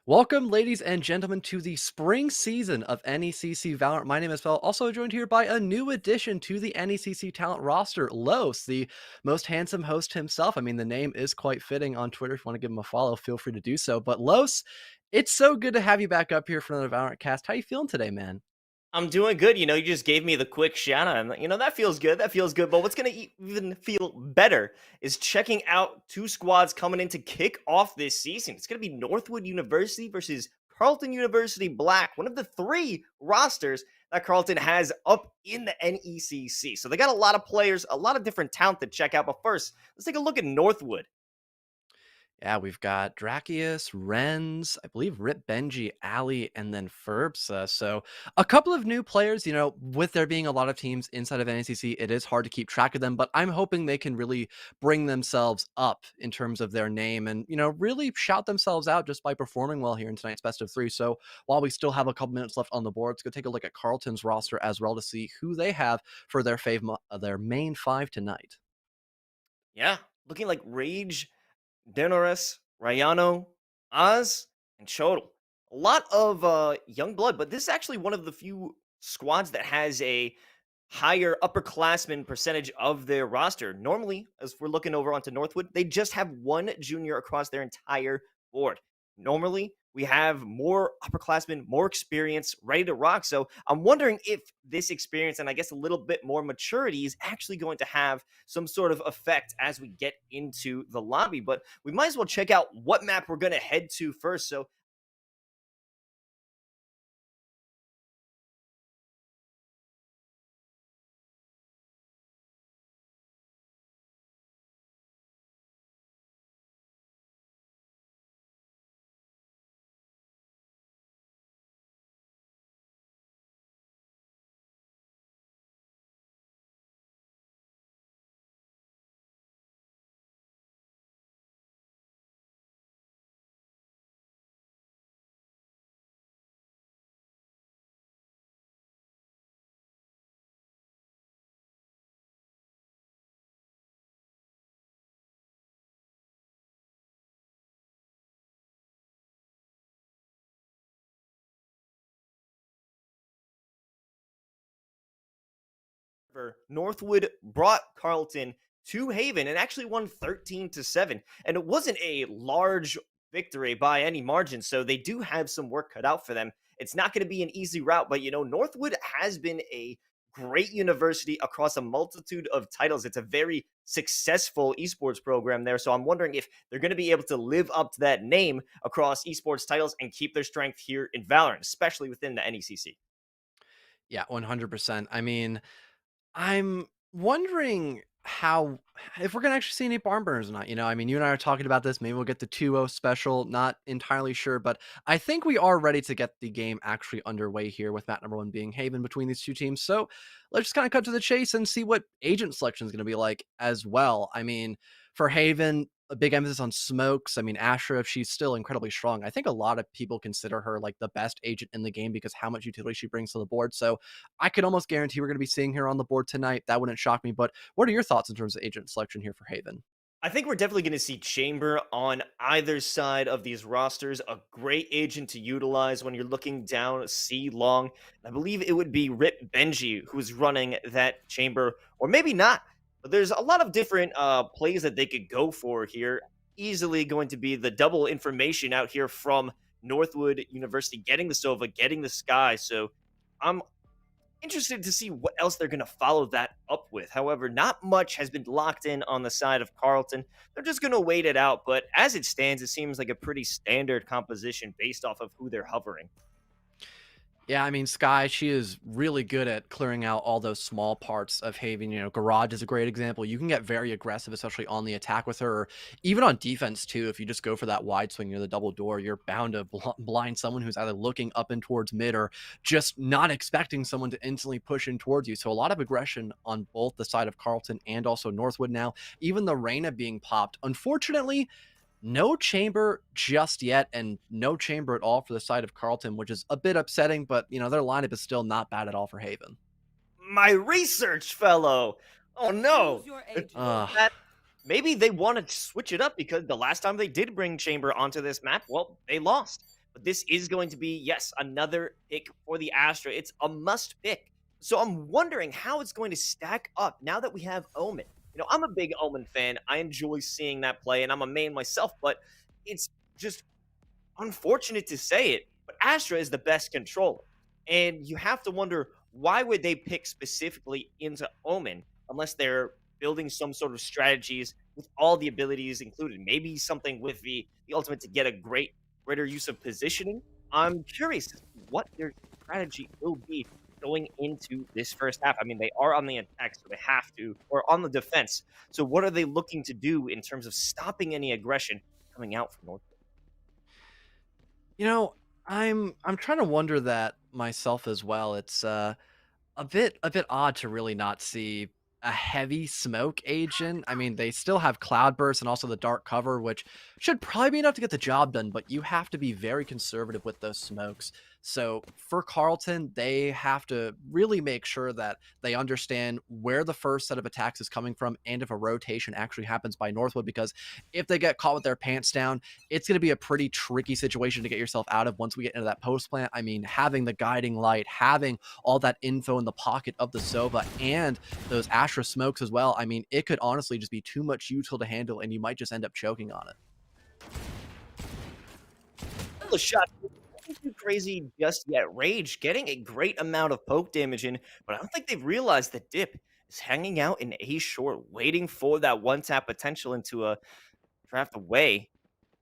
Welcome, ladies and gentlemen, to the spring season of NECC Valorant. My name is Fel, also joined here by a new addition to the NECC talent roster, Los, the most handsome host himself. I mean, the name is quite fitting on Twitter. If you want to give him a follow, feel free to do so. But Los, it's so good to have you back up here for another Valorant cast. How you feeling today, man? I'm doing good. You just gave me the quick shout out. And, that feels good. That feels good. But what's going to even feel better is checking out two squads coming in to kick off this season. It's going to be Northwood University versus Carleton University Black, one of the three rosters that Carleton has up in the NECC. So they got a lot of players, a lot of different talent to check out. But first, let's take a look at Northwood. Yeah, we've got Dracius, Renz, I believe Rip Benji, Ali, and then Ferbs. So a couple of new players, with there being a lot of teams inside of NACC, it is hard to keep track of them, but I'm hoping they can really bring themselves up in terms of their name and, really shout themselves out just by performing well here in tonight's best of three. So while we still have a couple minutes left on the board, let's go take a look at Carlton's roster as well to see who they have for their main five tonight. Yeah, looking like Rage, Denoris, Rayano, Oz, and Chodel. A lot of young blood, but this is actually one of the few squads that has a higher upperclassmen percentage of their roster. Normally, as we're looking over onto Northwood, they just have one junior across their entire board. Normally, we have more upperclassmen, more experience, ready to rock. So I'm wondering if this experience and I guess a little bit more maturity is actually going to have some sort of effect as we get into the lobby. But we might as well check out what map we're going to head to first. So Northwood brought Carleton to Haven and actually won 13-7. And it wasn't a large victory by any margin, so they do have some work cut out for them. It's not going to be an easy route, but Northwood has been a great university across a multitude of titles. It's a very successful esports program there. So I'm wondering if they're going to be able to live up to that name across esports titles and keep their strength here in Valorant, especially within the NECC. Yeah, 100%. I mean, I'm wondering how if we're gonna actually see any barn burners or not. I mean, you and I are talking about this. Maybe we'll get the 2-0 special. Not entirely sure, but I think we are ready to get the game actually underway here with map number one being Haven between these two teams. So let's just kind of cut to the chase and see what agent selection is going to be like as well. I mean, for Haven, a big emphasis on smokes. I mean, Ashraf, she's still incredibly strong. I think a lot of people consider her like the best agent in the game because how much utility she brings to the board. So I could almost guarantee we're going to be seeing her on the board tonight. That wouldn't shock me. But what are your thoughts in terms of agent selection here for Haven? I think we're definitely going to see Chamber on either side of these rosters. A great agent to utilize when you're looking down C long. I believe it would be Rip Benji who's running that Chamber, or maybe not. But there's a lot of different plays that they could go for here. Easily going to be the double information out here from Northwood University, getting the Sova, getting the Sky. So I'm interested to see what else they're going to follow that up with. However, not much has been locked in on the side of Carleton. They're just going to wait it out. But as it stands, it seems like a pretty standard composition based off of who they're hovering. Yeah, I mean, Sky, she is really good at clearing out all those small parts of Haven. Garage is a great example. You can get very aggressive, especially on the attack with her, or even on defense, too. If you just go for that wide swing near the double door, you're bound to blind someone who's either looking up and towards mid or just not expecting someone to instantly push in towards you. So a lot of aggression on both the side of Carleton and also Northwood now. Even the Reyna being popped. Unfortunately, no chamber just yet, and no chamber at all for the side of Carleton, which is a bit upsetting, but their lineup is still not bad at all for Haven. My research fellow. Oh no. Choose your It- agent. Uh, That maybe they want to switch it up because the last time they did bring Chamber onto this map, well, they lost. But this is going to be, yes, another pick for the Astra. It's a must pick. So I'm wondering how it's going to stack up now that we have Omen. I'm a big Omen fan. I enjoy seeing that play, and I'm a main myself, but it's just unfortunate to say it, but Astra is the best controller. And you have to wonder, why would they pick specifically into Omen unless they're building some sort of strategies with all the abilities included? Maybe something with the ultimate to get a greater use of positioning. I'm curious as to what their strategy will be going into this first half. I mean, they are on the attack, so they have to, or on the defense. So what are they looking to do in terms of stopping any aggression coming out from North? You know, I'm trying to wonder that myself as well. It's a bit odd to really not see a heavy smoke agent. I mean, they still have cloudburst and also the dark cover, which should probably be enough to get the job done, but you have to be very conservative with those smokes. So for Carlton, they have to really make sure that they understand where the first set of attacks is coming from and if a rotation actually happens by Northwood, because if they get caught with their pants down, it's going to be a pretty tricky situation to get yourself out of once we get into that post plant. I mean, having the guiding light, having all that info in the pocket of the Sova and those Astra smokes as well. I mean, it could honestly just be too much util to handle, and you might just end up choking on it. Couple of shots. Nothing too crazy just yet. Rage getting a great amount of poke damage in, but I don't think they've realized that Dip is hanging out in A short, waiting for that one tap potential into a draft away.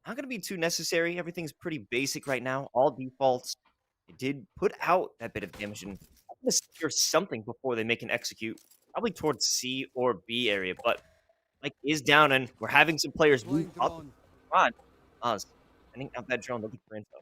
Not going to be too necessary. Everything's pretty basic right now. All defaults. They did put out that bit of damage, and I'm going to secure something before they make an execute. Probably towards C or B area, but Mike is down, and we're having some players move Deploying up drone. front. Us sending out that drone looking for info.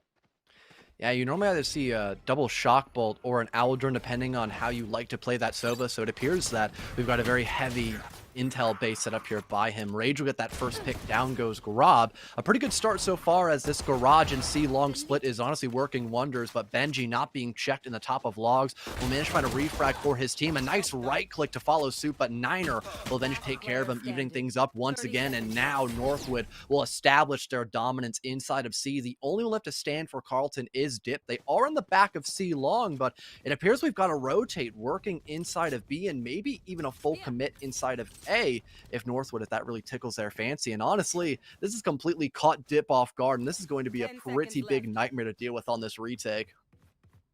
Yeah, you normally either see a double shock bolt or an owl drone, depending on how you like to play that Sova. So it appears that we've got a very heavy intel base set up here by him. Rage will get that first pick. Down goes Garab. A pretty good start so far, as this Garage and C long split is honestly working wonders, but Benji not being checked in the top of logs will manage to find a refrag for his team. A nice right click to follow suit, but Niner will eventually take care of him, evening things up once again. And now Northwood will establish their dominance inside of C. The only one left to stand for Carlton is Dip. They are in the back of C long, but it appears we've got a rotate working inside of B, and maybe even a full commit inside of A if Northwood, if that really tickles their fancy. And honestly, this is completely caught Dip off guard, and this is going to be a 10 pretty seconds big left. nightmare to deal with on this retake.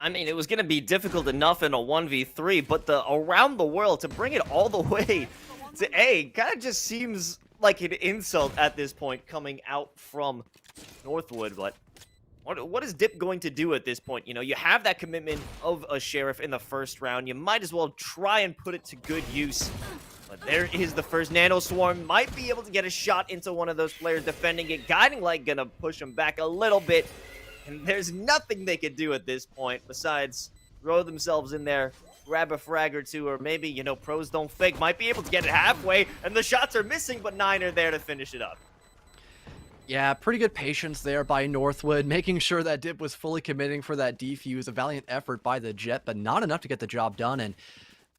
I mean, it was going to be difficult enough in a 1v3, but the around the world to bring it all the way to A kind of just seems like an insult at this point coming out from Northwood. But what is Dip going to do at this point? You have that commitment of a Sheriff in the first round. You might as well try and put it to good use. But there is the first Nano Swarm. Might be able to get a shot into one of those players defending it. Guiding Light gonna push him back a little bit. And there's nothing they could do at this point besides throw themselves in there, grab a frag or two, or maybe, pros don't fake. Might be able to get it halfway, and the shots are missing, but 9 are there to finish it up. Yeah, pretty good patience there by Northwood, making sure that Dip was fully committing for that defuse. A valiant effort by the Jet, but not enough to get the job done. And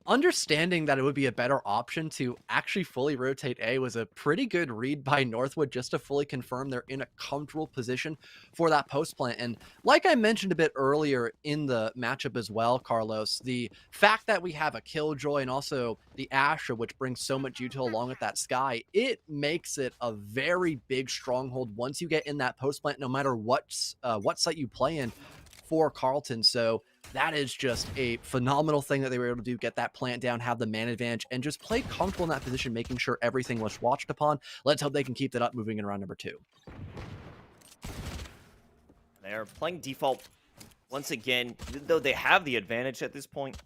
understanding that it would be a better option to actually fully rotate A was a pretty good read by Northwood, just to fully confirm they're in a comfortable position for that post plant. And like I mentioned a bit earlier in the matchup as well, Carlos, the fact that we have a Killjoy and also the Astra, which brings so much util along with that Sky, it makes it a very big stronghold once you get in that post plant, no matter what site you play in for Carlton. So that is just a phenomenal thing that they were able to do, get that plant down, have the man advantage, and just play comfortable in that position, making sure everything was watched upon. Let's hope they can keep that up moving in round number 2. They're playing default once again, even though they have the advantage at this point.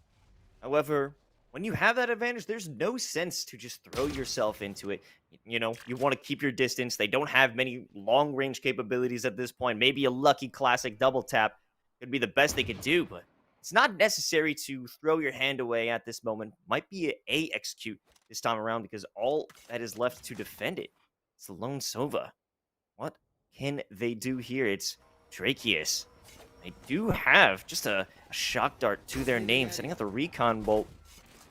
However, when you have that advantage, there's no sense to just throw yourself into it. You want to keep your distance. They don't have many long-range capabilities at this point. Maybe a lucky classic double tap could be the best they could do, but it's not necessary to throw your hand away at this moment. Might be a execute this time around, because all that is left to defend it, it's the lone Sova. What can they do here? It's Drakeus. They do have just a shock dart to their name, setting out the recon bolt.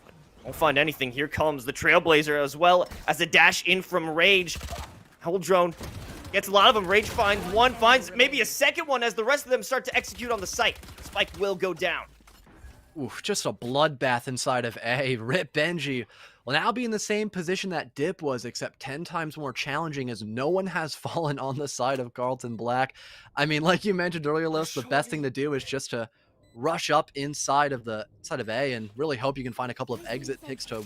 But won't find anything. Here comes the Trailblazer, as well as a dash in from Rage. Owl drone Gets a lot of them. Rage finds one, finds maybe a second one as the rest of them start to execute on the site. Spike will go down. Oof, just a bloodbath inside of A. Rip Benji will now be in the same position that Dip was, except 10 times more challenging as no one has fallen on the side of Carlton Black. I mean, like you mentioned earlier, Lewis, the best thing to do is just to rush up inside of A and really hope you can find a couple of exit picks to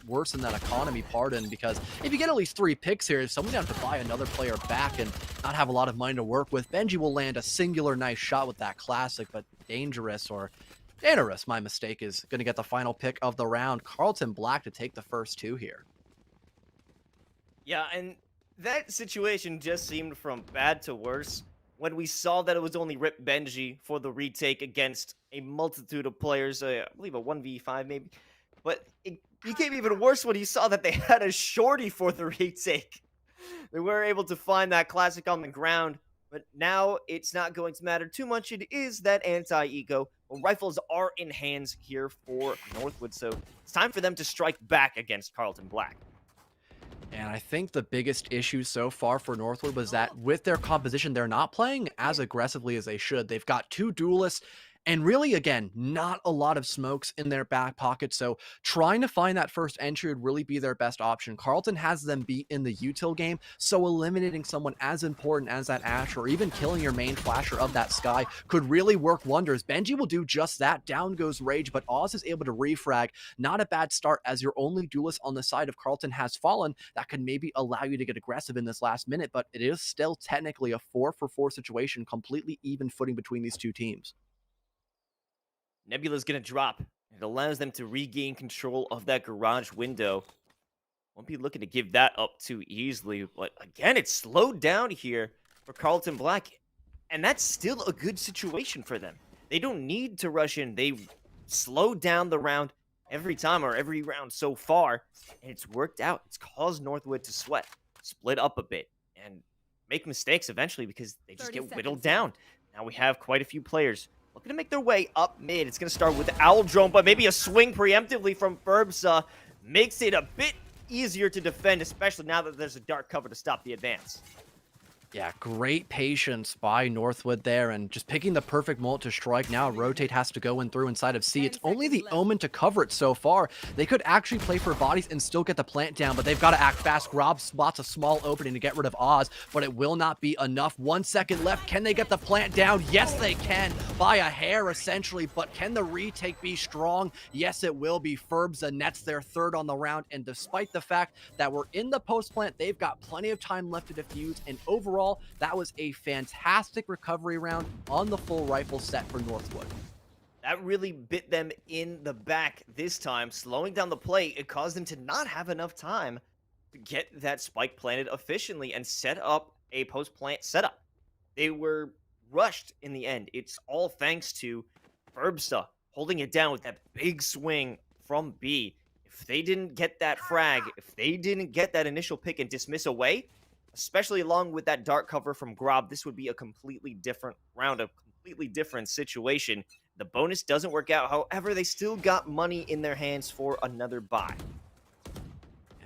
worsen that economy pardon, because if you get at least 3 picks here, someone's gonna have to buy another player back and not have a lot of money to work with. Benji will land a singular nice shot with that classic, but dangerous, my mistake, is going to get the final pick of the round. Carlton Black to take the first 2 here. Yeah, and that situation just seemed from bad to worse when we saw that it was only Rip Benji for the retake against a multitude of players, I believe a 1v5 maybe. But it became even worse when he saw that they had a shorty for the retake. They were able to find that classic on the ground, but now it's not going to matter too much. It is that anti-eco. Well, rifles are in hands here for Northwood, so it's time for them to strike back against Carlton Black. And I think the biggest issue so far for Northwood was that with their composition, they're not playing as aggressively as they should. They've got 2 duelists and really, again, not a lot of smokes in their back pocket. So trying to find that first entry would really be their best option. Carlton has them beat in the util game, so eliminating someone as important as that Ash or even killing your main flasher of that Sky could really work wonders. Benji will do just that. Down goes Rage, but Oz is able to refrag. Not a bad start, as your only duelist on the side of Carlton has fallen. That could maybe allow you to get aggressive in this last minute, but it is still technically a 4-for-4 situation, completely even footing between these 2 teams. Nebula's going to drop. It allows them to regain control of that garage window. Won't be looking to give that up too easily. But again, it's slowed down here for Carlton Black. And that's still a good situation for them. They don't need to rush in. They slowed down the round every time, or every round so far. And it's worked out. It's caused Northwood to sweat, split up a bit, and make mistakes eventually because they just get whittled down. Now we have quite a few players looking to make their way up mid. It's going to start with Owl Drone, but maybe a swing preemptively from Ferbsa makes it a bit easier to defend, especially now that there's a dark cover to stop the advance. Yeah, great patience by Northwood there, and just picking the perfect moment to strike. Now Rotate has to go in through inside of C. It's only the Omen to cover it so far. They could actually play for bodies and still get the plant down, but they've got to act fast. Grob spots a small opening to get rid of Oz, but it will not be enough. 1 second left. Can they get the plant down? Yes, they can, by a hair, essentially, but can the retake be strong? Yes, it will be. Ferbsa nets their 3rd on the round, and despite the fact that we're in the post plant, they've got plenty of time left to defuse, and overall, that was a fantastic recovery round on the full rifle set for Northwood. That really bit them in the back this time, slowing down the play. It caused them to not have enough time to get that spike planted efficiently and set up a post-plant setup. They were rushed in the end. It's all thanks to Ferbsa holding it down with that big swing from B. If they didn't get that frag, if they didn't get that initial pick and dismiss away, especially along with that dark cover from Grob, this would be a completely different round, a completely different situation. The bonus doesn't work out. However, they still got money in their hands for another buy.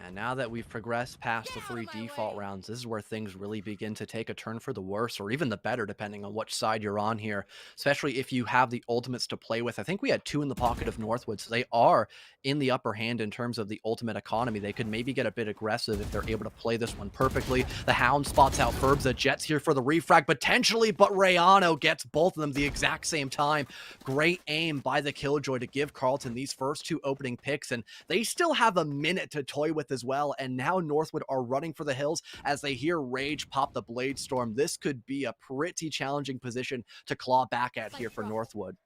And now that we've progressed past the 3 default rounds, this is where things really begin to take a turn for the worse, or even the better, depending on which side you're on here, especially if you have the ultimates to play with. I think we had 2 in the pocket of Northwood, so they are in the upper hand in terms of the ultimate economy. They could maybe get a bit aggressive if they're able to play this one perfectly. The Hound spots out Ferbsa. Jets here for the refrag, potentially, but Rayano gets both of them the exact same time. Great aim by the Killjoy to give Carlton these first 2 opening picks, and they still have a minute to toy with as well. And now Northwood are running for the hills as they hear Rage pop the Blade Storm. This could be a pretty challenging position to claw back at here for Northwood.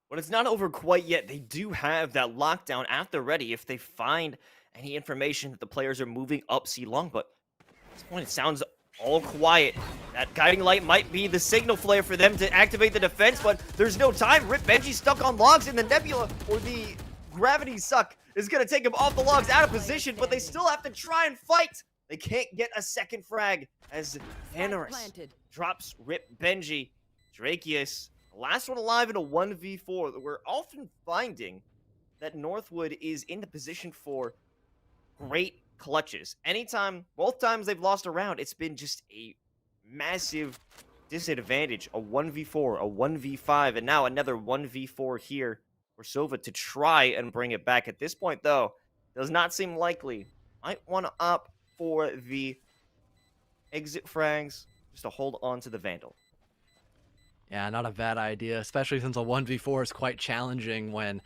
But it's not over quite yet. They do have that lockdown at the ready if they find any information that the players are moving up C long. But at this point, it sounds all quiet. That guiding light might be the signal flare for them to activate the defense, but there's no time. Rip Benji stuck on logs, and the Nebula, or the Gravity Suck, is going to take him off the logs out of position, but they still have to try and fight. They can't get a second frag as Vanaris drops Rip Benji. Drakius, the last one alive in a 1v4. We're often finding that Northwood is in the position for great clutches. Anytime, both times they've lost a round, it's been just a massive disadvantage. A 1v4, a 1v5, and now another 1v4 here for Sova to try and bring it back. At this point, though, does not seem likely. Might want to opt for the exit frags just to hold on to the Vandal. Yeah, not a bad idea, especially since a 1v4 is quite challenging when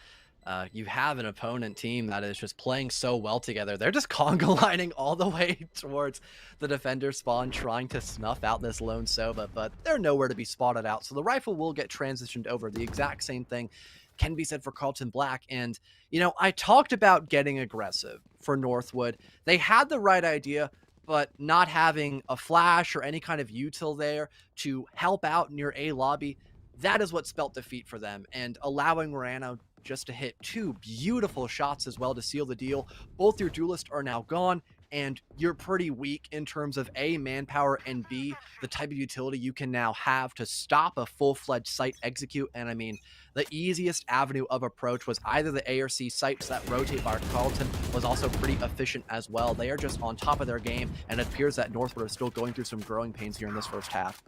you have an opponent team that is just playing so well together. They're just conga lining all the way towards the defender spawn, trying to snuff out this lone Sova, but they're nowhere to be spotted out. So the rifle will get transitioned over. The exact same thing can be said for Carlton Black. And, you know, I talked about getting aggressive for Northwood. They had the right idea, but not having a flash or any kind of util there to help out near A lobby, that is what spelt defeat for them. And allowing Morano just to hit two beautiful shots as well to seal the deal. Both your duelists are now gone, and you're pretty weak in terms of A, manpower, and B, the type of utility you can now have to stop a full-fledged site execute. And I mean, the easiest avenue of approach was either the A or C sites that rotate by Carlton was also pretty efficient as well. They are just on top of their game, and it appears that Northwood is still going through some growing pains here in this first half.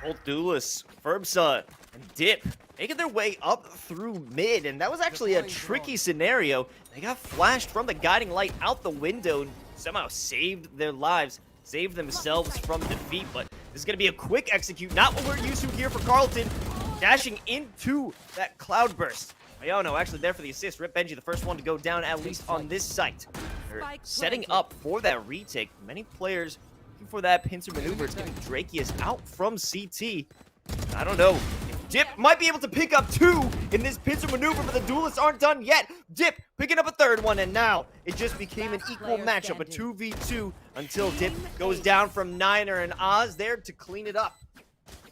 Both duelists, Ferbsa and Dip, making their way up through mid, and that was actually a tricky scenario. They got flashed from the guiding light out the window and somehow saved their lives, saved themselves from defeat, but this is going to be a quick execute, not what we're used to here for Carlton, dashing into that cloudburst. Iono actually there for the assist. Rip Benji, the first one to go down, at least on this site. They're setting up for that retake. Many players looking for that pincer maneuver. It's getting Drakius out from CT. I don't know. Dip might be able to pick up two in this pincer maneuver, but the duelists aren't done yet. Dip picking up a third one, and now it just became an equal matchup, a 2v2, until Dip goes down from Niner, and Oz there to clean it up.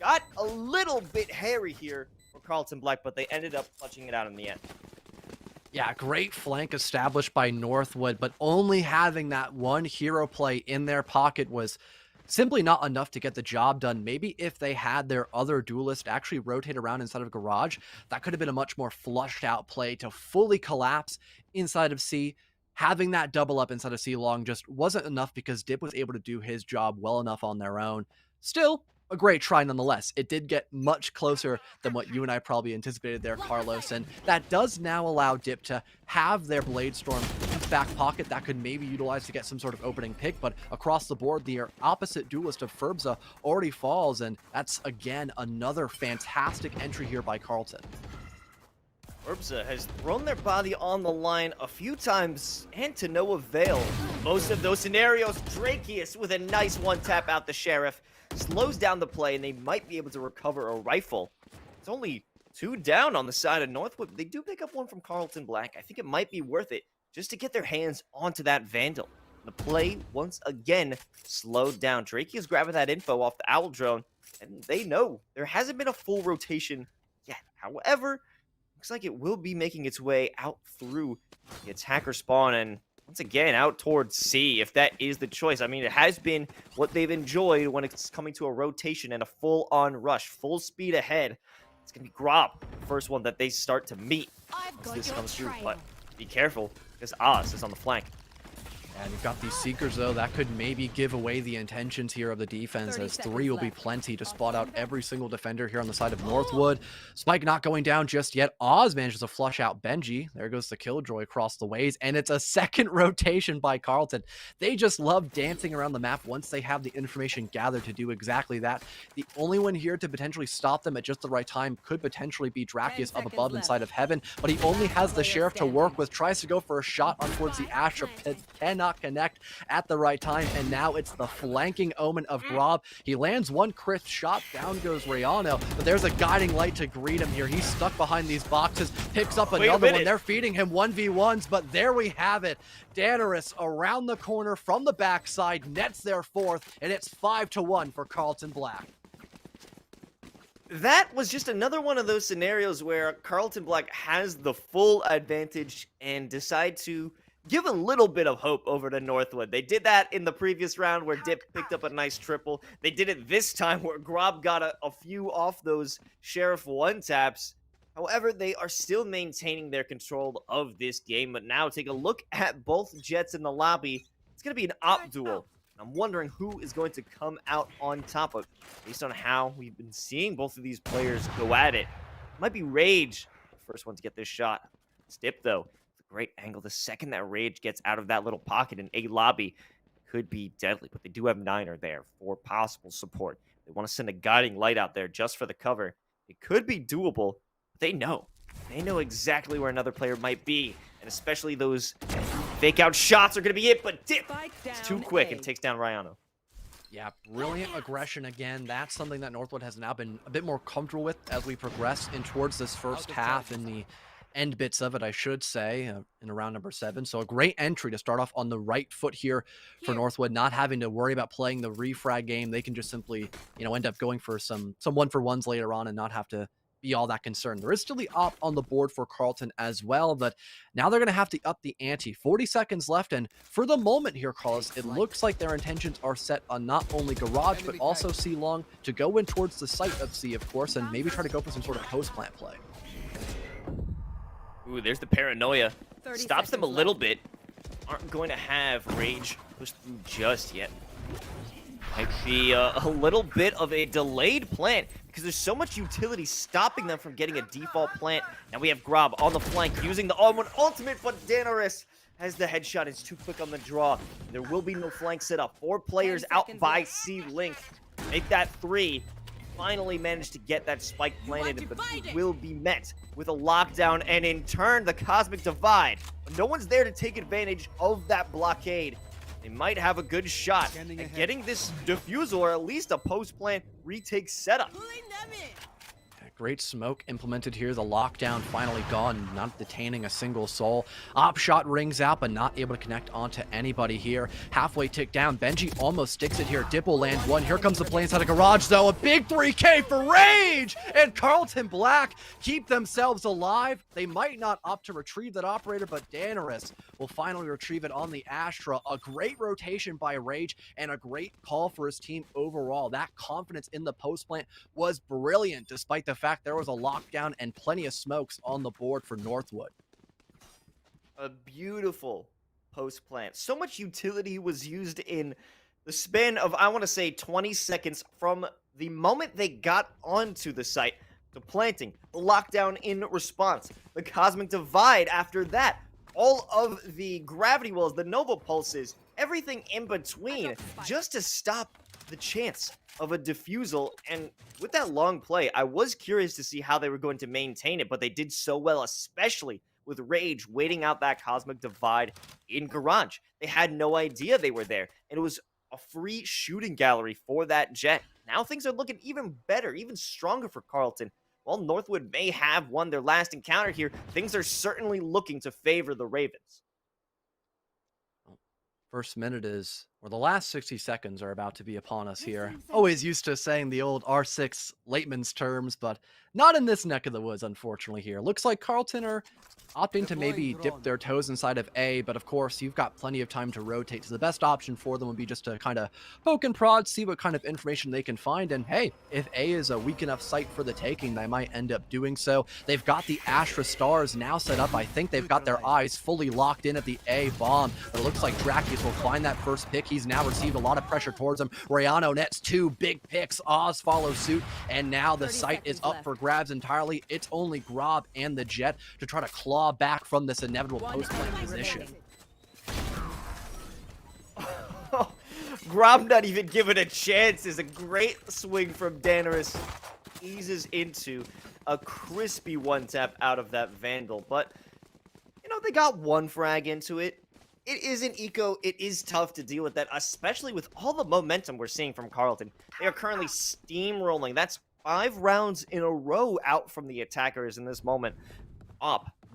Got a little bit hairy here for Carlton Black, but they ended up clutching it out in the end. Yeah, great flank established by Northwood, but only having that one hero play in their pocket was simply not enough to get the job done. Maybe if they had their other duelist actually rotate around inside of Garage, that could have been a much more flushed out play to fully collapse inside of C. Having that double up inside of C long just wasn't enough because Dip was able to do his job well enough on their own. Still, a great try nonetheless. It did get much closer than what you and I probably anticipated there, Carlos, and that does now allow Dip to have their Blade Storm in his back pocket that could maybe utilize to get some sort of opening pick, but across the board, the opposite duelist of Ferbsa already falls, and that's, again, another fantastic entry here by Carlton. Ferbsa has thrown their body on the line a few times, and to no avail. Most of those scenarios, Drakius with a nice one-tap out the Sheriff, slows down the play, and they might be able to recover a rifle. It's only two down on the side of Northwood. They do pick up one from Carlton Black. I think it might be worth it just to get their hands onto that Vandal. The play, once again, slowed down. Drake is grabbing that info off the Owl drone, and they know there hasn't been a full rotation yet. However, looks like it will be making its way out through the attacker spawn, and once again, out towards C, if that is the choice. I mean, it has been what they've enjoyed when it's coming to a rotation and a full-on rush, full speed ahead. It's going to be Grob, the first one that they start to meet once this comes through. But be careful, because Oz is on the flank. And you've got these Seekers, though. That could maybe give away the intentions here of the defense, as 3 will be plenty to spot out every single defender here on the side of Northwood. Spike not going down just yet. Oz manages to flush out Benji. There goes the Killjoy across the ways, and it's a second rotation by Carlton. They just love dancing around the map once they have the information gathered to do exactly that. The only one here to potentially stop them at just the right time could potentially be Drakius up above inside of Heaven, but he only has the Sheriff to work with, tries to go for a shot on towards the Astra pit, cannot connect at the right time, and now it's the flanking omen of Grob. He lands one crit shot, down goes Rayano, but there's a guiding light to greet him here. He's stuck behind these boxes, picks up another one. They're feeding him 1v1s, but there we have it. Danaris around the corner from the backside, nets their fourth, and it's 5-1 for Carlton Black. That was just another one of those scenarios where Carlton Black has the full advantage and decide to give a little bit of hope over to Northwood. They did that in the previous round where Dip picked up a nice triple. They did it this time where Grob got a few off those Sheriff one-taps. However, they are still maintaining their control of this game. But now take a look at both Jets in the lobby. It's going to be an op duel. I'm wondering who is going to come out on top of, based on how we've been seeing both of these players go at it. It might be Rage, the first one to get this shot. It's Dip, though. It's a great angle. The second that Rage gets out of that little pocket in A lobby, could be deadly, but they do have Niner there for possible support. They want to send a guiding light out there just for the cover. It could be doable, but they know. They know exactly where another player might be, and especially those fake out shots are going to be it, but Dip is too quick and takes down Ryano. Yeah, brilliant aggression again. That's something that Northwood has now been a bit more comfortable with as we progress in towards this first half in the end bits of it, I should say, in round number 7. So a great entry to start off on the right foot here for Northwood, not having to worry about playing the refrag game. They can just simply, end up going for some one-for-ones later on and not have to be all that concerned. There is still the op on the board for Carleton as well, but now they're going to have to up the ante. 40 seconds left, and for the moment here, Carlos, it looks like their intentions are set on not only Garage, but also C Long to go in towards the site of C, of course, and maybe try to go for some sort of post-plant play. Ooh, there's the paranoia. Stops them a little bit. Aren't going to have Rage push through just yet. Might be a little bit of a delayed plant because there's so much utility stopping them from getting a default plant. Now we have Grob on the flank using the all-in-one ultimate, but Danaris has the headshot. It's too quick on the draw. There will be no flank setup. 4 players out by C-Link. Make that 3. Finally managed to get that spike planted, but it will be met with a lockdown, and in turn, the Cosmic Divide. But no one's there to take advantage of that blockade. They might have a good shot at getting this defusal, or at least a post-plant retake setup. Great smoke implemented here. The lockdown finally gone, not detaining a single soul. Op shot rings out, but not able to connect onto anybody here. Halfway tick down. Benji almost sticks it here. Dip will land one. Here comes the play inside of Garage, though. A big 3K for Rage! And Carleton Black keep themselves alive. They might not opt to retrieve that operator, but Danaris will finally retrieve it on the Astra. A great rotation by Rage and a great call for his team overall. That confidence in the post plant was brilliant, despite the fact there was a lockdown and plenty of smokes on the board for Northwood. A beautiful post plant. So much utility was used in the span of, I want to say, 20 seconds from the moment they got onto the site to planting, the lockdown in response, the Cosmic Divide after that, all of the gravity wells, the Nova pulses, everything in between, just to stop the chance of a defusal. And with that long play, I was curious to see how they were going to maintain it, but they did so well, especially with Rage waiting out that Cosmic Divide in Garage. They had no idea they were there, and it was a free shooting gallery for that jet. Now things are looking even better, even stronger for Carleton. While Northwood may have won their last encounter here, things are certainly looking to favor the Ravens. First minute is, or the last 60 seconds are about to be upon us here. Always used to saying the old R6 Lateman's terms, but not in this neck of the woods, unfortunately, here. Looks like Carleton are opting to maybe dip their toes inside of A, but of course, you've got plenty of time to rotate, so the best option for them would be just to kind of poke and prod, see what kind of information they can find, and hey, if A is a weak enough site for the taking, they might end up doing so. They've got the Astra Stars now set up. I think they've got their eyes fully locked in at the A bomb, but it looks like Drakius will find that first pick. He's now received a lot of pressure towards him. Rayano nets 2 big picks. Oz follows suit, and now the site is up for grabs entirely. It's only Grob and the Jet to try to claw back from this inevitable post-plant position. Grob not even given a chance is a great swing from Danaris. Eases into a crispy one-tap out of that Vandal, but, they got one frag into it. It is an eco. It is tough to deal with that, especially with all the momentum we're seeing from Carleton. They are currently steamrolling. That's 5 rounds in a row out from the attackers in this moment.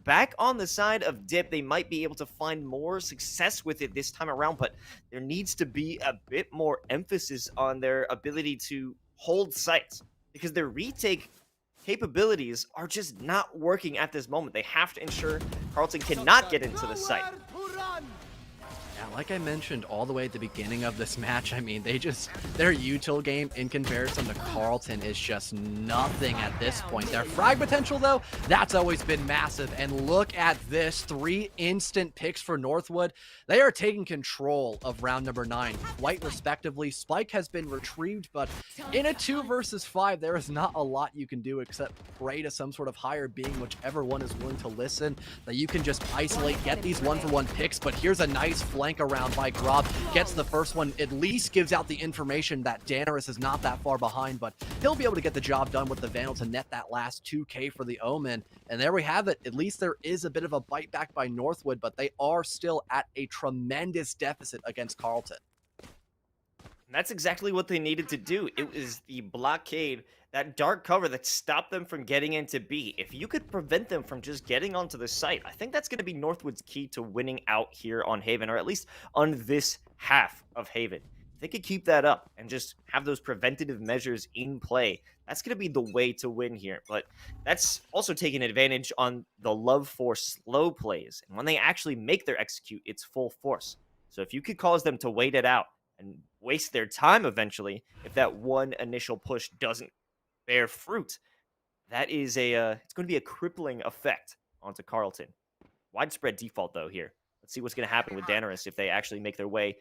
Back on the side of Dip, they might be able to find more success with it this time around, but there needs to be a bit more emphasis on their ability to hold sites, because their retake capabilities are just not working at this moment. They have to ensure Carleton cannot get into the site. Yeah, like I mentioned all the way at the beginning of this match, I mean, their util game in comparison to Carlton is just nothing at this point. Their frag potential, though, that's always been massive. And look at this, 3 instant picks for Northwood. They are taking control of round number 9 quite respectively. Spike has been retrieved, but in a 2 versus 5, there is not a lot you can do except pray to some sort of higher being, whichever one is willing to listen, that you can just isolate, get these 1-for-1 picks. But here's a nice flank around by Grob, gets the first one, at least gives out the information that Daenerys is not that far behind, but he'll be able to get the job done with the Vandal to net that last 2K for the Omen. And there we have it. At least there is a bit of a bite back by Northwood, but they are still at a tremendous deficit against Carlton. And that's exactly what they needed to do. It was the blockade, that dark cover that stopped them from getting into B. If you could prevent them from just getting onto the site, I think that's going to be Northwood's key to winning out here on Haven, or at least on this half of Haven. If they could keep that up and just have those preventative measures in play, that's going to be the way to win here. But that's also taking advantage on the love for slow plays. And when they actually make their execute, it's full force. So if you could cause them to wait it out and waste their time eventually, if that one initial push doesn't bear fruit, that is it's going to be a crippling effect onto Carlton. Widespread default, though, here. Let's see what's going to happen with Daenerys if they actually make their way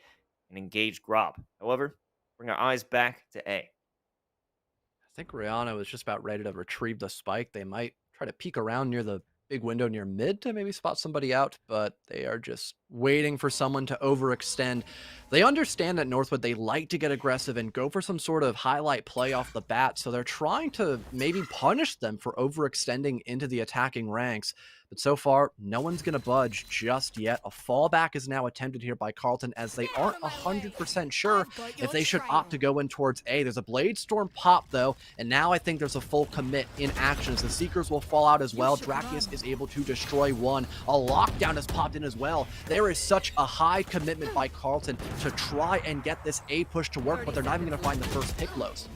and engage Grob. However, bring our eyes back to A. I think Rihanna was just about ready to retrieve the spike. They might try to peek around near the big window near mid to maybe spot somebody out, but they are just waiting for someone to overextend. They understand that Northwood, they like to get aggressive and go for some sort of highlight play off the bat, so they're trying to maybe punish them for overextending into the attacking ranks. But so far, no one's going to budge just yet. A fallback is now attempted here by Carlton as they aren't 100% sure if they should opt to go in towards A. There's a Blade Storm pop, though, and now I think there's a full commit in action as the Seekers will fall out as well. Drakius is able to destroy one. A lockdown has popped in as well. There is such a high commitment by Carlton to try and get this A push to work, but they're not even going to find the first pick lows.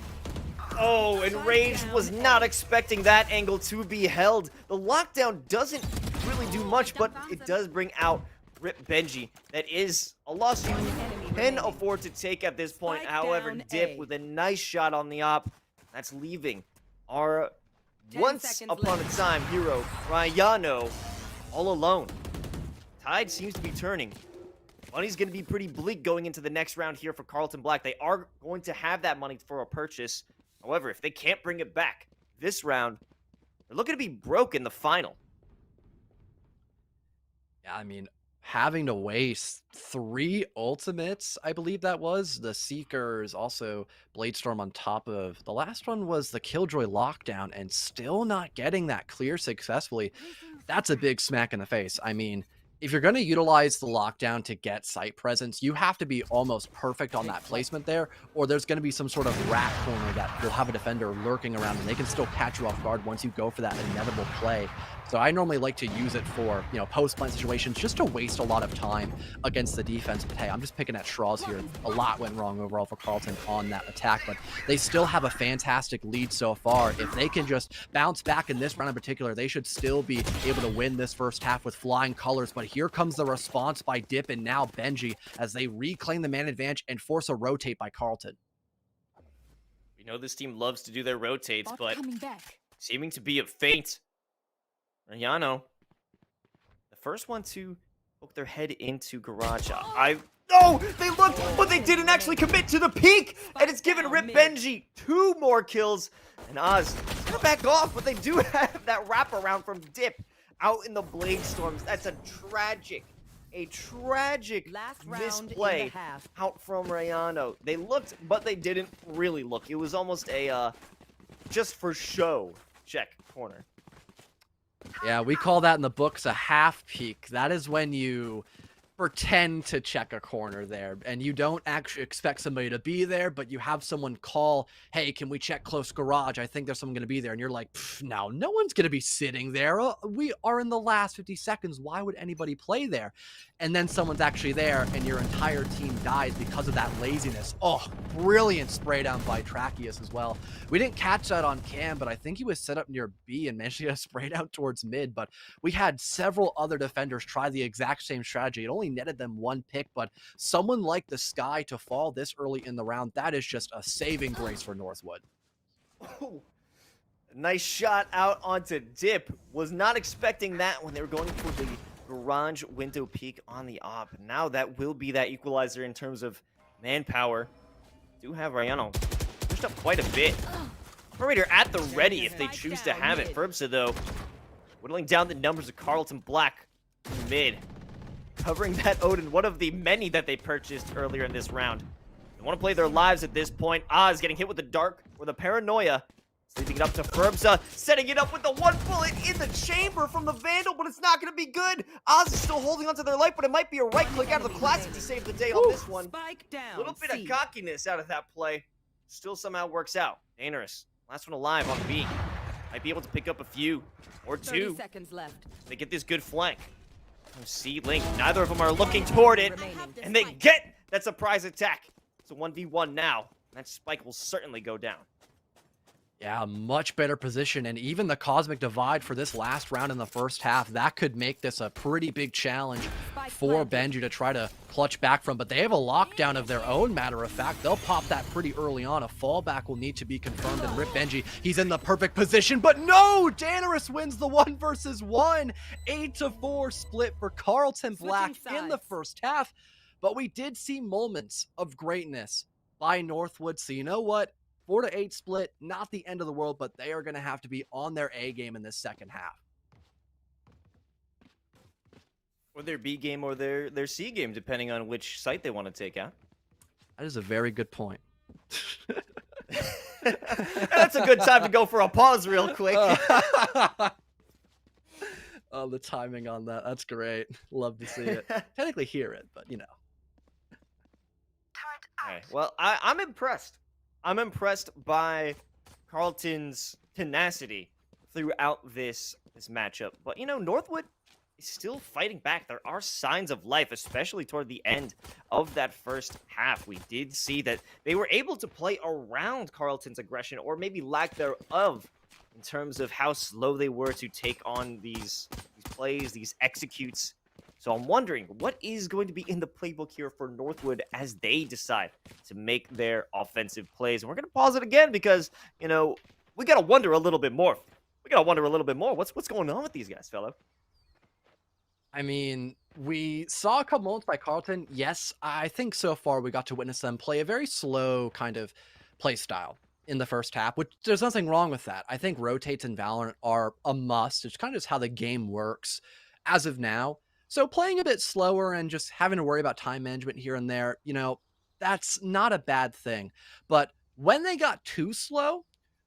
Oh, and Rage was not expecting that angle to be held. The lockdown doesn't really do much, but it does bring out Rip Benji. That is a loss you can afford to take at this point. However, Dip with a nice shot on the op. That's leaving our once upon a time hero, Rayano, all alone. Tide seems to be turning. Money's going to be pretty bleak going into the next round here for Carlton Black. They are going to have that money for a purchase. However, if they can't bring it back this round, they're looking to be broke in the final. Yeah, I mean, having to waste 3 ultimates, I believe that was. The Seekers, also Bladestorm on top of. The last one was the Killjoy lockdown, and still not getting that clear successfully. That's a big smack in the face. I mean, if you're going to utilize the lockdown to get site presence, you have to be almost perfect on that placement there, or there's going to be some sort of rat corner that will have a defender lurking around, and they can still catch you off guard once you go for that inevitable play. So I normally like to use it for, post-plant situations just to waste a lot of time against the defense. But hey, I'm just picking at straws here. A lot went wrong overall for Carlton on that attack, but they still have a fantastic lead so far. If they can just bounce back in this round in particular, they should still be able to win this first half with flying colors. But here comes the response by Dip and now Benji as they reclaim the man advantage and force a rotate by Carlton. We know this team loves to do their rotates, but seeming to be a feint. Rayano, the first one to poke their head into Garage. No! They looked, but they didn't actually commit to the peak! And it's given Rip Benji 2 more kills. And Oz is gonna back off, but they do have that wraparound from Dip out in the Blade Storms. That's a tragic misplay out from Rayano. They looked, but they didn't really look. It was almost a just for show check corner. Yeah, we call that in the books a half peek. That is when you pretend to check a corner there, and you don't actually expect somebody to be there, but you have someone call, hey, can we check close garage? I think there's someone going to be there. And you're like, no one's going to be sitting there. We are in the last 50 seconds. Why would anybody play there? And then someone's actually there, and your entire team dies because of that laziness. Oh, brilliant spray down by Tracheus as well. We didn't catch that on cam, but I think he was set up near B and managed to get a spray down towards mid. But we had several other defenders try the exact same strategy. It only only netted them 1 pick, but someone like the Sky to fall this early in the round, that is just a saving grace for Northwood. Oh, nice shot out onto Dip. Was not expecting that when they were going for the garage window peek on the op. Now that will be that equalizer in terms of manpower. Do have Rayano pushed up quite a bit. Operator at the ready if they choose to have it. Ferbsa, though, whittling down the numbers of Carlton Black in mid. Covering that Odin, one of the many that they purchased earlier in this round. They want to play their lives at this point. Oz getting hit with the dark or the paranoia. Sleeping it up to Ferbsa, setting it up with the 1 bullet in the chamber from the Vandal, but it's not going to be good. Oz is still holding onto their life, but it might be a right click out of the Classic to save the day on this one. A little bit of cockiness out of that play. Still somehow works out. Dangerous. Last one alive on B. Might be able to pick up a few or 2. 30 seconds left. They get this good flank. C Link, neither of them are looking toward it, and they get that surprise attack. It's a 1v1 now. That spike will certainly go down. Yeah, much better position, and even the Cosmic Divide for this last round in the first half, that could make this a pretty big challenge for Benji to try to clutch back from, but they have a lockdown of their own, matter of fact. They'll pop that pretty early on. A fallback will need to be confirmed, and Rip Benji, he's in the perfect position, but no! Daenerys wins the 1 versus 1. 8-4 split for Carlton Black in the first half, but we did see moments of greatness by Northwood, so you know what? 4-8 split, not the end of the world, but they are going to have to be on their A game in this second half. Or their B game or their C game, depending on which site they want to take out. That is a very good point. That's a good time to go for a pause real quick. Oh, the timing on that. That's great. Love to see it. Technically hear it, but you know. Okay. Well, I'm impressed. I'm impressed by Carlton's tenacity throughout this matchup. But, you know, Northwood is still fighting back. There are signs of life, especially toward the end of that first half. We did see that they were able to play around Carlton's aggression, or maybe lack thereof, in terms of how slow they were to take on these plays, these executes. So I'm wondering, what is going to be in the playbook here for Northwood as they decide to make their offensive plays? And we're going to pause it again because, you know, we got to wonder a little bit more. What's going on with these guys, fellow? I mean, we saw a couple moments by Carlton. Yes, I think so far we got to witness them play a very slow kind of play style in the first half, which there's nothing wrong with that. I think rotates in Valorant are a must. It's kind of just how the game works as of now. So playing a bit slower and just having to worry about time management here and there, you know, that's not a bad thing. But when they got too slow,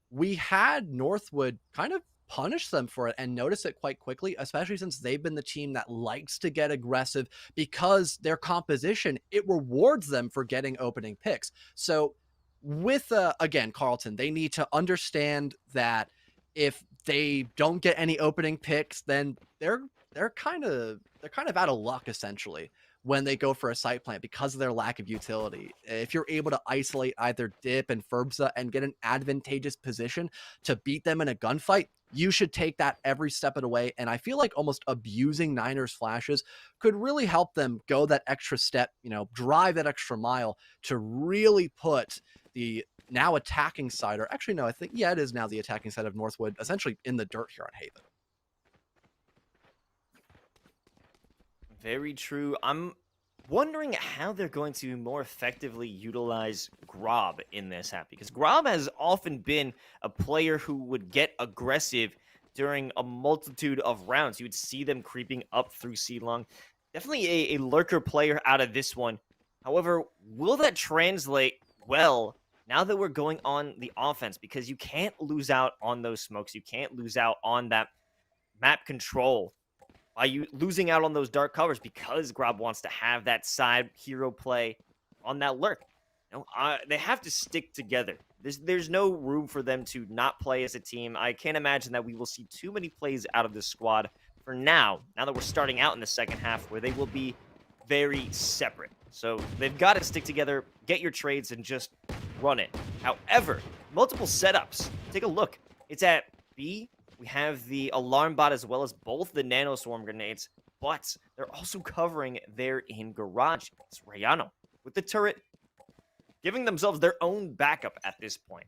we had Northwood kind of punish them for it and notice it quite quickly, especially since they've been the team that likes to get aggressive because their composition, it rewards them for getting opening picks. So with, again, Carlton, they need to understand that if they don't get any opening picks, then they're kind of out of luck essentially when they go for a site plant because of their lack of utility. If you're able to isolate either Dip and Ferbsa and get an advantageous position to beat them in a gunfight, you should take that every step of the way. And I feel like almost abusing Niners flashes could really help them go that extra step, you know, drive that extra mile to really put the now attacking side, or actually, no, I think, yeah, it is now the attacking side of Northwood, essentially in the dirt here on Haven. Very true. I'm wondering how they're going to more effectively utilize Grob in this half, because Grob has often been a player who would get aggressive during a multitude of rounds. You would see them creeping up through C-Long. Definitely a lurker player out of this one. However, will that translate well now that we're going on the offense? Because you can't lose out on those smokes. You can't lose out on that map control by you losing out on those dark covers, because Grob wants to have that side hero play on that lurk. You know, they have to stick together. There's no room for them to not play as a team. I can't imagine that we will see too many plays out of this squad for now that we're starting out in the second half, where they will be very separate. So they've got to stick together, get your trades, and just run it. However, multiple setups. Take a look. It's at B. We have the alarm bot as well as both the nano swarm grenades but they're also covering there in garage. It's Rayano with the turret, giving themselves their own backup at this point.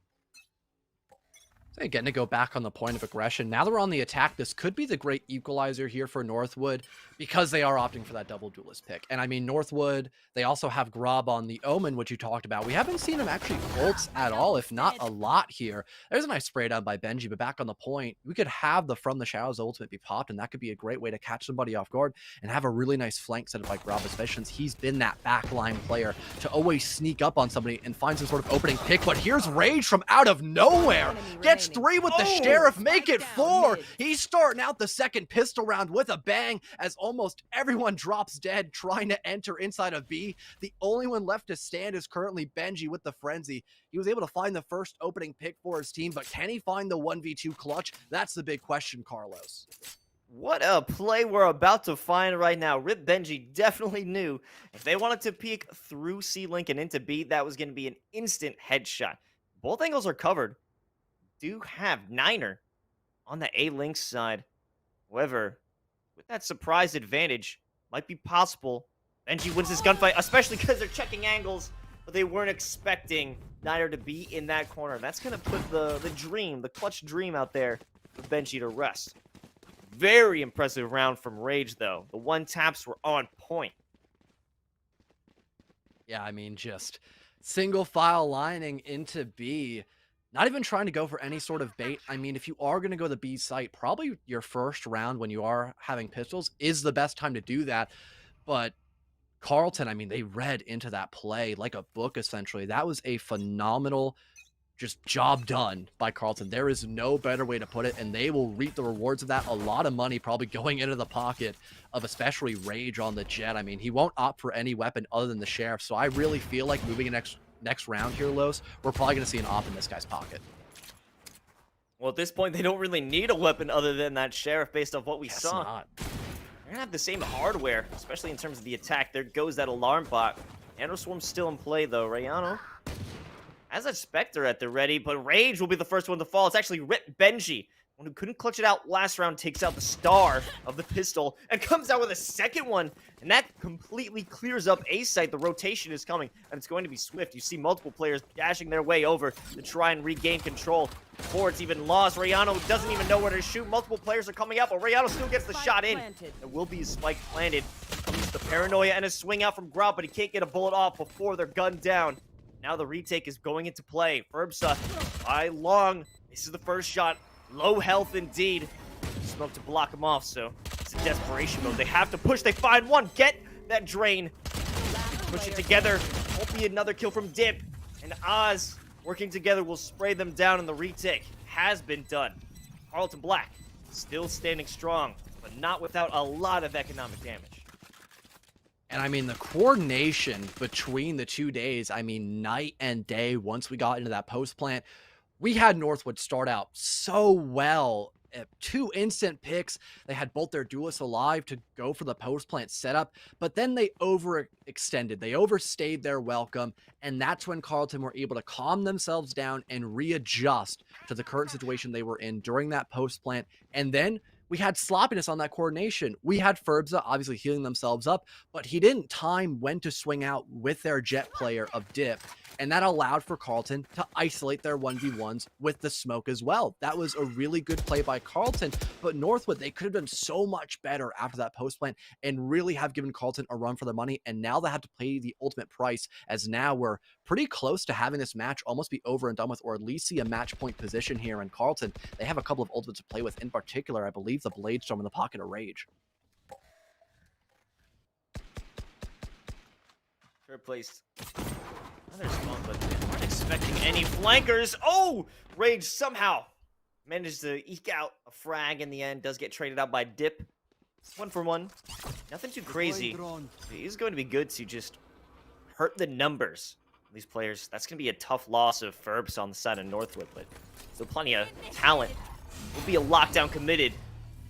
They're getting to go back on the point of aggression. Now they're on the attack. This could be the great equalizer here for Northwood because they are opting for that double duelist pick. And I mean, Northwood, they also have Grub on the Omen, which you talked about. We haven't seen him actually ults at all, if not a lot here. There's a nice spray down by Benji, but back on the point, we could have the From the Shadows ultimate be popped, and that could be a great way to catch somebody off guard and have a really nice flank set up by Grub, especially since he's been that backline player to always sneak up on somebody and find some sort of opening pick. But here's Rage from out of nowhere. Gets 3 with the Sheriff, make it 4. He's starting out the second pistol round with a bang as almost everyone drops dead trying to enter inside of B. The only one left to stand is currently Benji with the Frenzy. He was able to find the first opening pick for his team, but can he find the 1v2 clutch? That's the big question, Carlos. What a play we're about to find right now. Rip Benji definitely knew if they wanted to peek through C-Link and into B, that was going to be an instant headshot. Both angles are covered. Do have Niner on the A-Link side. However, with that surprise advantage, might be possible. Benji wins this gunfight, especially because they're checking angles, but they weren't expecting Niner to be in that corner. That's going to put the clutch dream out there for Benji to rest. Very impressive round from Rage, though. The one taps were on point. Yeah, I mean, just single file lining into B. Not even trying to go for any sort of bait. I mean, if you are going to go to the B site, probably your first round when you are having pistols is the best time to do that. But Carlton, I mean, they read into that play like a book, essentially. That was a phenomenal just job done by Carlton. There is no better way to put it, and they will reap the rewards of that. A lot of money probably going into the pocket of especially Rage on the Jet. I mean, he won't opt for any weapon other than the Sheriff, so I really feel like moving next round here, Los, we're probably going to see an op in this guy's pocket. Well, at this point, they don't really need a weapon other than that Sheriff based off what we Guess saw. not. They're going to have the same hardware, especially in terms of the attack. There goes that alarm bot. Swarm's still in play, though. Rayano has a Spectre at the ready, but Rage will be the first one to fall. It's actually Rip Benji. One who couldn't clutch it out last round takes out the star of the pistol and comes out with a second one. And that completely clears up A site. The rotation is coming, and it's going to be swift. You see multiple players dashing their way over to try and regain control before it's even lost. Rayano doesn't even know where to shoot. Multiple players are coming out, but Rayano still gets the shot in. There will be a spike planted. Comes the paranoia and a swing out from Grub, but he can't get a bullet off before they're gunned down. Now the retake is going into play. Ferbsa by long. This is the first shot. Low health indeed. Smoke to block him off, so it's a desperation mode. They have to push. They find one. Get that drain. Push it together. Won't be another kill from Dip. And Oz working together will spray them down, and the retake has been done. Carlton Black still standing strong, but not without a lot of economic damage. And I mean, the coordination between the 2 days, I mean, night and day, once we got into that post plant, we had Northwood start out so well. 2 instant picks. They had both their duelists alive to go for the post plant setup, but then they overextended. They overstayed their welcome, and that's when Carlton were able to calm themselves down and readjust to the current situation they were in during that post plant. And then we had sloppiness on that coordination. We had Ferbsa obviously healing themselves up, but he didn't time when to swing out with their Jet player of Dip, and that allowed for Carlton to isolate their 1v1s with the smoke as well. That was a really good play by Carlton, but Northwood, they could have done so much better after that post plant and really have given Carlton a run for their money, and now they have to pay the ultimate price, as now we're pretty close to having this match almost be over and done with, or at least see a match point position here in Carlton. They have a couple of ultimates to play with, in particular, I believe the Bladestorm in the pocket of Rage. Third place. Another spawn, but they weren't expecting any flankers. Oh! Rage somehow managed to eke out a frag in the end. Does get traded out by Dip. 1 for 1. Nothing too crazy. He's going to be good to just hurt the numbers of these players. That's going to be a tough loss of Ferbs on the side of Northwood, but still plenty of talent. Will be a lockdown committed.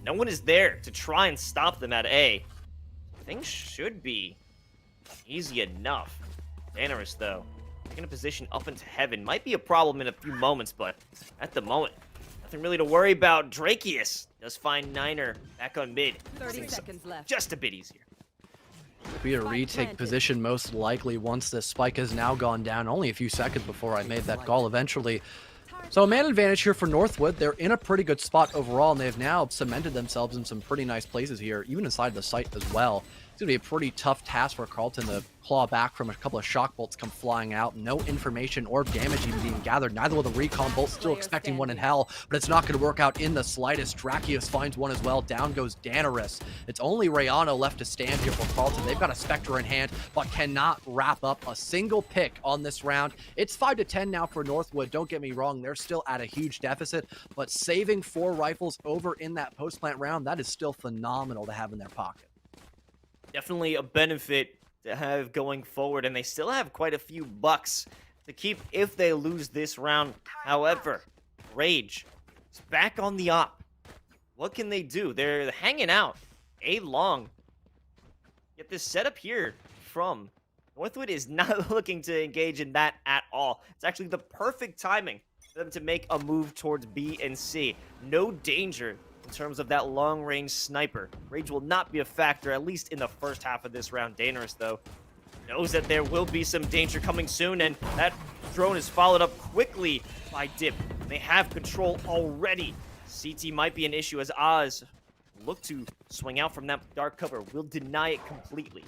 No one is there to try and stop them at A. Things should be easy enough. Dangerous, though. Taking a position up into heaven might be a problem in a few moments, but at the moment, Nothing really to worry about. Drakius does find Niner back on mid. 30 Seems seconds left. just a bit easier. Be a Spike retake planted. position most likely once this spike has now gone down. Only a few seconds before I made that call eventually. So a man advantage here for Northwood. They're in a pretty good spot overall, and they've now cemented themselves in some pretty nice places here, even inside the site as well. It's going to be a pretty tough task for Carlton to claw back from a couple of shock bolts come flying out. No information or damage even being gathered. Neither will the recon bolt. Still expecting one in hell, but it's not going to work out in the slightest. Drakius finds one as well. Down goes Danaris. It's only Rayano left to stand here for Carlton. They've got a Spectre in hand, but cannot wrap up a single pick on this round. It's 5-10 now for Northwood. Don't get me wrong. They're still at a huge deficit, but saving 4 rifles over in that post-plant round, that is still phenomenal to have in their pocket. Definitely a benefit to have going forward, and they still have quite a few bucks to keep if they lose this round. However, Rage is back on the op. What can they do? They're hanging out a long. Yet this setup here from Northwood is not looking to engage in that at all. It's actually the perfect timing for them to make a move towards B and C. No danger in terms of that long-range sniper. Rage will not be a factor, at least in the first half of this round. Dangerous, though, knows that there will be some danger coming soon, and that drone is followed up quickly by Dip. They have control already. CT might be an issue as Oz look to swing out from that dark cover. Will deny it completely.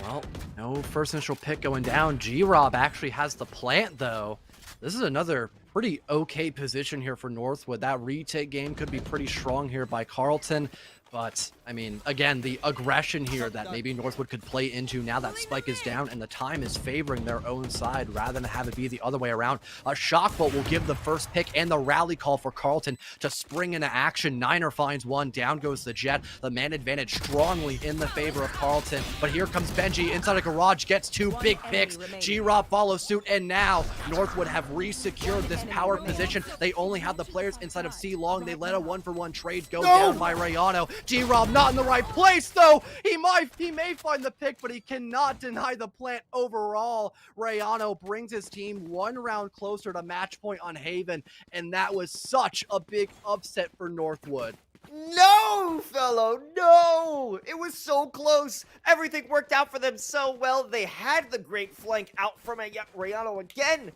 Well, no first initial pick going down. G-Rob actually has the plant, though. This is another pretty okay position here for Northwood. That retake game could be pretty strong here by Carlton. But, I mean, again, the aggression here that maybe Northwood could play into now that Spike is down and the time is favoring their own side rather than have it be the other way around. A shock bolt will give the first pick and the rally call for Carlton to spring into action. Niner finds one. Down goes the Jet. The man advantage strongly in the favor of Carlton. But here comes Benji inside a garage, gets 2 big picks. G-Rob follows suit, and now Northwood have re-secured this power position. They only have the players inside of C long. They let a 1-for-1 trade go down by Rayano. G-Rob not in the right place, though. He may find the pick, but he cannot deny the plant overall. Rayano brings his team 1 round closer to match point on Haven, and that was such a big upset for Northwood. No, fellow, no! It was so close. Everything worked out for them so well. They had the great flank out from Rayano again,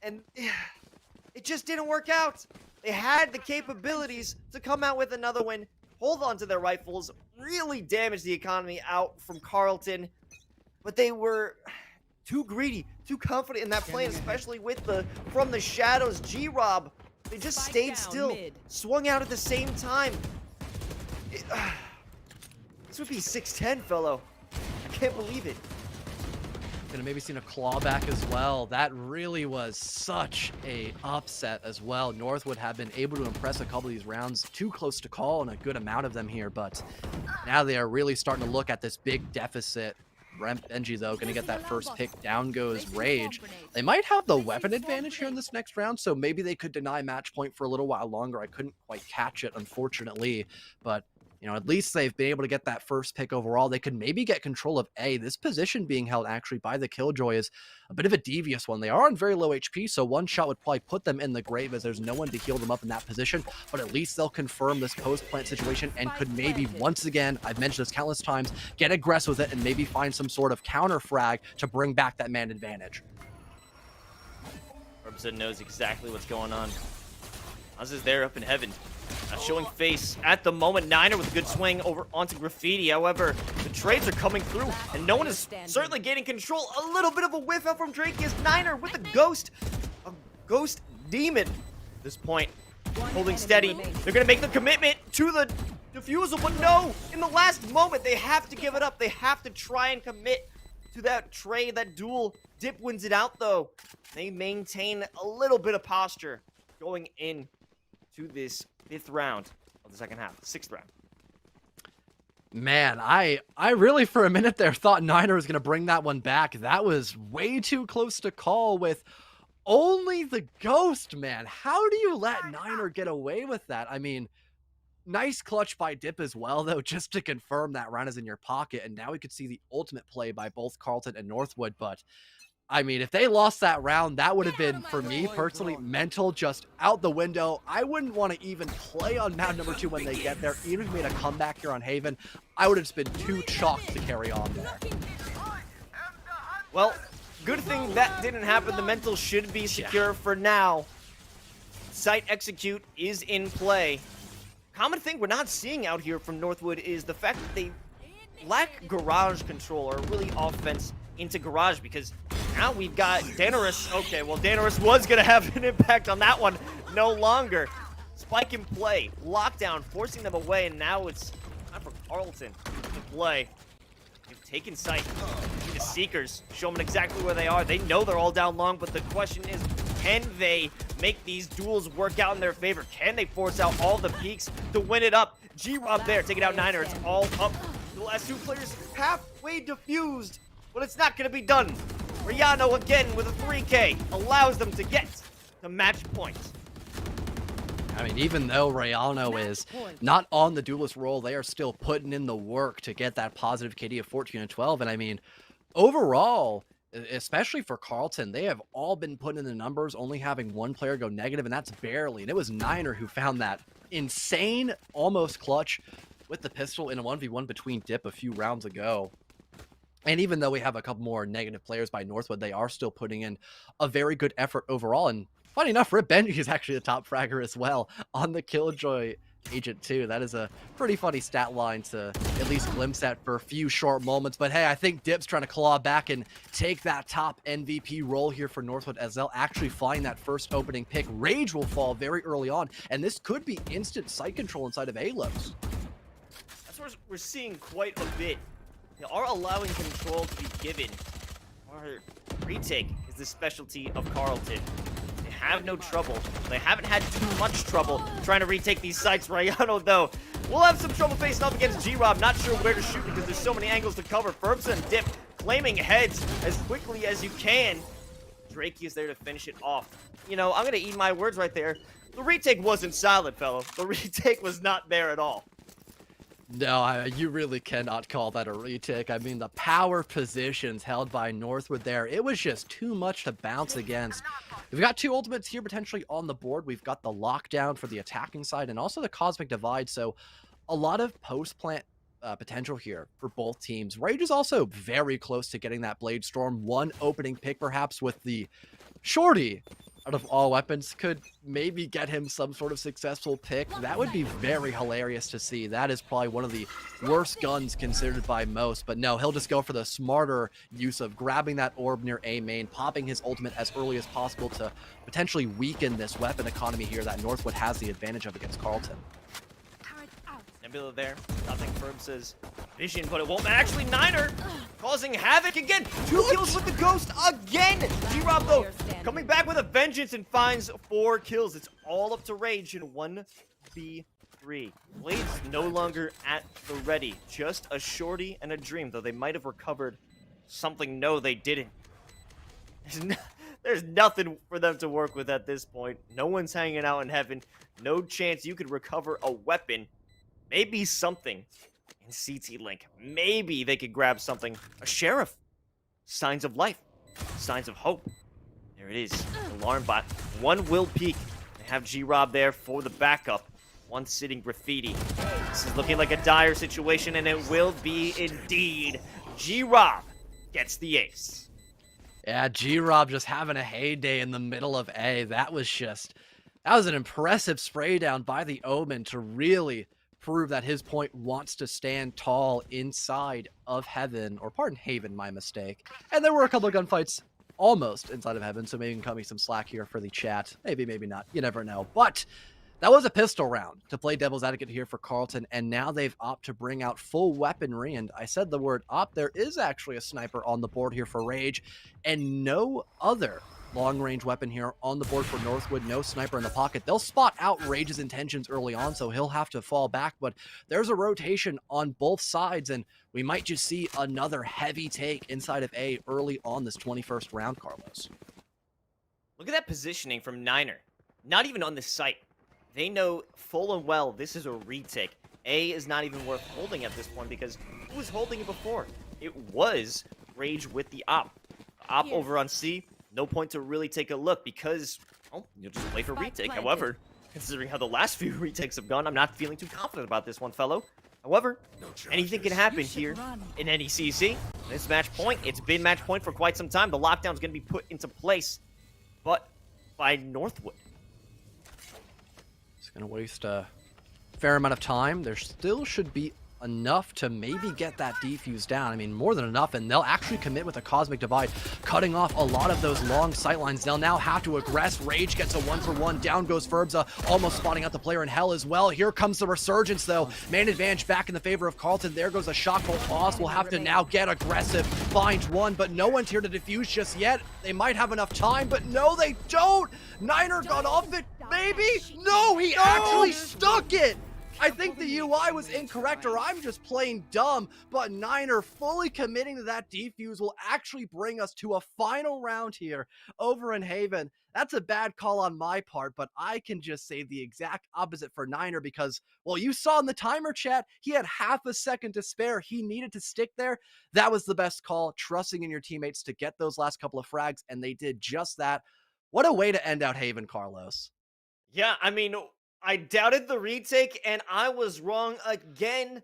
and it just didn't work out. They had the capabilities to come out with another win, hold on to their rifles, really damage the economy out from Carlton, but they were too greedy, too confident in that plan, especially with the from the shadows. G-Rob, they just stayed still, swung out at the same time. This would be 6-10, fellow. I can't believe it. Could have maybe seen a clawback as well. That really was such a upset as well. Northwood have been able to impress a couple of these rounds. Too close to call and a good amount of them here, but now they are really starting to look at this big deficit. Benji, though, going to get that first pick. Down goes Rage. They might have the weapon advantage here in this next round, so maybe they could deny match point for a little while longer. I couldn't quite catch it, unfortunately, but you know, at least they've been able to get that first pick overall. They could maybe get control of A. This position being held actually by the Killjoy is a bit of a devious one. They are on very low HP, so one shot would probably put them in the grave as there's no one to heal them up in that position, but at least they'll confirm this post-plant situation and could maybe, once again, I've mentioned this countless times, get aggressive with it and maybe find some sort of counter frag to bring back that man advantage. Robson knows exactly what's going on. Oz is there up in heaven. Not showing face at the moment. Niner with a good swing over onto Graffiti. However, the trades are coming through, and no one is certainly gaining control. A little bit of a whiff out from Drakius. Niner with a ghost demon. At this point, holding steady. They're going to make the commitment to the defusal, but no! In the last moment, they have to give it up. They have to try and commit to that trade, that duel. Dip wins it out, though. They maintain a little bit of posture going in to this 5th round of the second half, 6th round. Man, I really for a minute there thought Niner was going to bring that one back. That was way too close to call with only the ghost, man. How do you let Niner get away with that? I mean, nice clutch by Dip as well, though, just to confirm that round is in your pocket. And now we could see the ultimate play by both Carlton and Northwood, but I mean, if they lost that round, that would have been, for me personally, mental just out the window. I wouldn't want to even play on map number 2 when they get there. Even if we made a comeback here on Haven, I would have just been too chalked to carry on there. Well, good thing that didn't happen. The mental should be secure for now. Site execute is in play. Common thing we're not seeing out here from Northwood is the fact that they lack garage control, or really offense into garage, because now we've got Daenerys. Okay, well, Daenerys was going to have an impact on that one. No longer. Spike in play. Lockdown, forcing them away, and now it's time for Carlton to play. They've taken sight. The Seekers show them exactly where they are. They know they're all down long, but the question is, can they make these duels work out in their favor? Can they force out all the peaks to win it up? G-Rob there, taking out Niner. It's all up. The last two players halfway defused, but it's not going to be done. Rihanna again with a 3K allows them to get the match point. I mean, even though Rayano is not on the duelist role, they are still putting in the work to get that positive KD of 14 and 12. And I mean, overall, especially for Carlton, they have all been put in the numbers, only having one player go negative, and that's barely. And it was Niner who found that insane, almost clutch with the pistol in a 1v1 between Dip a few rounds ago. And even though we have a couple more negative players by Northwood, they are still putting in a very good effort overall. And funny enough, Rip Benji is actually the top fragger as well on the Killjoy Agent too. That is a pretty funny stat line to at least glimpse at for a few short moments. But hey, I think Dip's trying to claw back and take that top MVP role here for Northwood, as they'll actually find that first opening pick. Rage will fall very early on, and this could be instant site control inside of Alos. That's where we're seeing quite a bit. They are allowing control to be given. Or retake is the specialty of Carlton. They have no trouble. They haven't had too much trouble trying to retake these sites. Rayano, though, will have some trouble facing off against G-Rob. Not sure where to shoot because there's so many angles to cover. Ferbsa and Dip claiming heads as quickly as you can. Drakey is there to finish it off. You know, I'm going to eat my words right there. The retake wasn't solid, fellow. The retake was not there at all. No, you really cannot call that a retake. I mean, the power positions held by Northwood there, it was just too much to bounce against. We've got two ultimates here potentially on the board. We've got the lockdown for the attacking side and also the cosmic divide. So a lot of post-plant potential here for both teams. Rage is also very close to getting that Blade Storm. One opening pick perhaps with the Shorty out of all weapons could maybe get him some sort of successful pick. That would be very hilarious to see. That is probably one of the worst guns considered by most, but no, he'll just go for the smarter use of grabbing that orb near A main, popping his ultimate as early as possible to potentially weaken this weapon economy here that Northwood has the advantage of against Carlton. Nebula there, nothing Ferbsa's vision, but it won't. Actually, Niner causing havoc again. Two kills with the ghost again. G-Rob, though, coming back with a vengeance and finds 4 kills. It's all up to Rage in 1v3. Blade's no longer at the ready. Just a Shorty and a Dream, though they might have recovered something. No, they didn't. There's nothing for them to work with at this point. No one's hanging out in heaven. No chance you could recover a weapon. Maybe something in CT Link. Maybe they could grab something. A Sheriff. Signs of life. Signs of hope. There it is. Alarm bot. One will peek. They have G-Rob there for the backup. One sitting graffiti. This is looking like a dire situation, and it will be indeed. G-Rob gets the ace. Yeah, G-Rob just having a heyday in the middle of A. That was an impressive spray down by the Omen to really prove that his point wants to stand tall inside of Heaven, or pardon, Haven, my mistake. And there were a couple of gunfights almost inside of Heaven, so maybe you can cut me some slack here for the chat. Maybe, maybe not. You never know. But that was a pistol round to play devil's advocate here for Carlton, and now they've opted to bring out full weaponry, and I said the word opt. There is actually a sniper on the board here for Rage, and no other long-range weapon here on the board for Northwood. No sniper in the pocket. They'll spot out Rage's intentions early on, so he'll have to fall back, but there's a rotation on both sides, and we might just see another heavy take inside of A early on this 21st round, Carlos. Look at that positioning from Niner. Not even on the site. They know full and well this is a retake. A is not even worth holding at this point because who was holding it before? It was Rage with the op. op over on C, no point to really take a look because, well, you'll just wait for Spike retake. planted. However, considering how the last few retakes have gone, I'm not feeling too confident about this one, fellow. However, anything can happen You should here run. in any CC. This match point, it's been match point for quite some time. The lockdown's going to be put into place, but by Northwood. It's going to waste a fair amount of time. There still should be enough to maybe get that defuse down. I mean, more than enough, and they'll actually commit with a Cosmic Divide, cutting off a lot of those long sightlines. They'll now have to aggress. Rage gets a 1-for-1. Down goes Ferbza, almost spotting out the player in hell as well. Here comes the Resurgence, though. Man advantage back in the favor of Carlton. There goes a Shock Bolt. Boss will have to now get aggressive, find one, but no one's here to defuse just yet. They might have enough time, but no, they don't. Niner got off it, maybe? No, he actually stuck it. I think the UI was incorrect, or I'm just plain dumb, but Niner fully committing to that defuse will actually bring us to a final round here over in Haven. That's a bad call on my part, but I can just say the exact opposite for Niner because, well, you saw in the timer chat, he had half a second to spare. He needed to stick there. That was the best call, trusting in your teammates to get those last couple of frags, and they did just that. What a way to end out Haven, Carlos. Yeah, I mean, I doubted the retake, and I was wrong again.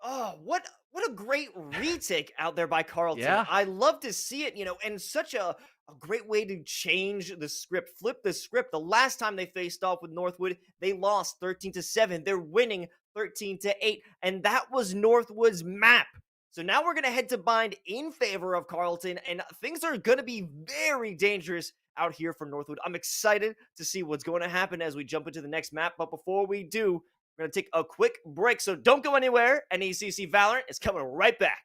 Oh, what a great retake out there by Carlton. Yeah. I love to see it, and such a great way to change the script, flip the script. The last time they faced off with Northwood, they lost 13-7. They're winning 13-8, and that was Northwood's map. So now we're going to head to bind in favor of Carlton, and things are going to be very dangerous out here for Northwood. I'm excited to see what's going to happen as we jump into the next map, but before we do, we're going to take a quick break, so don't go anywhere. NECC Valorant is coming right back.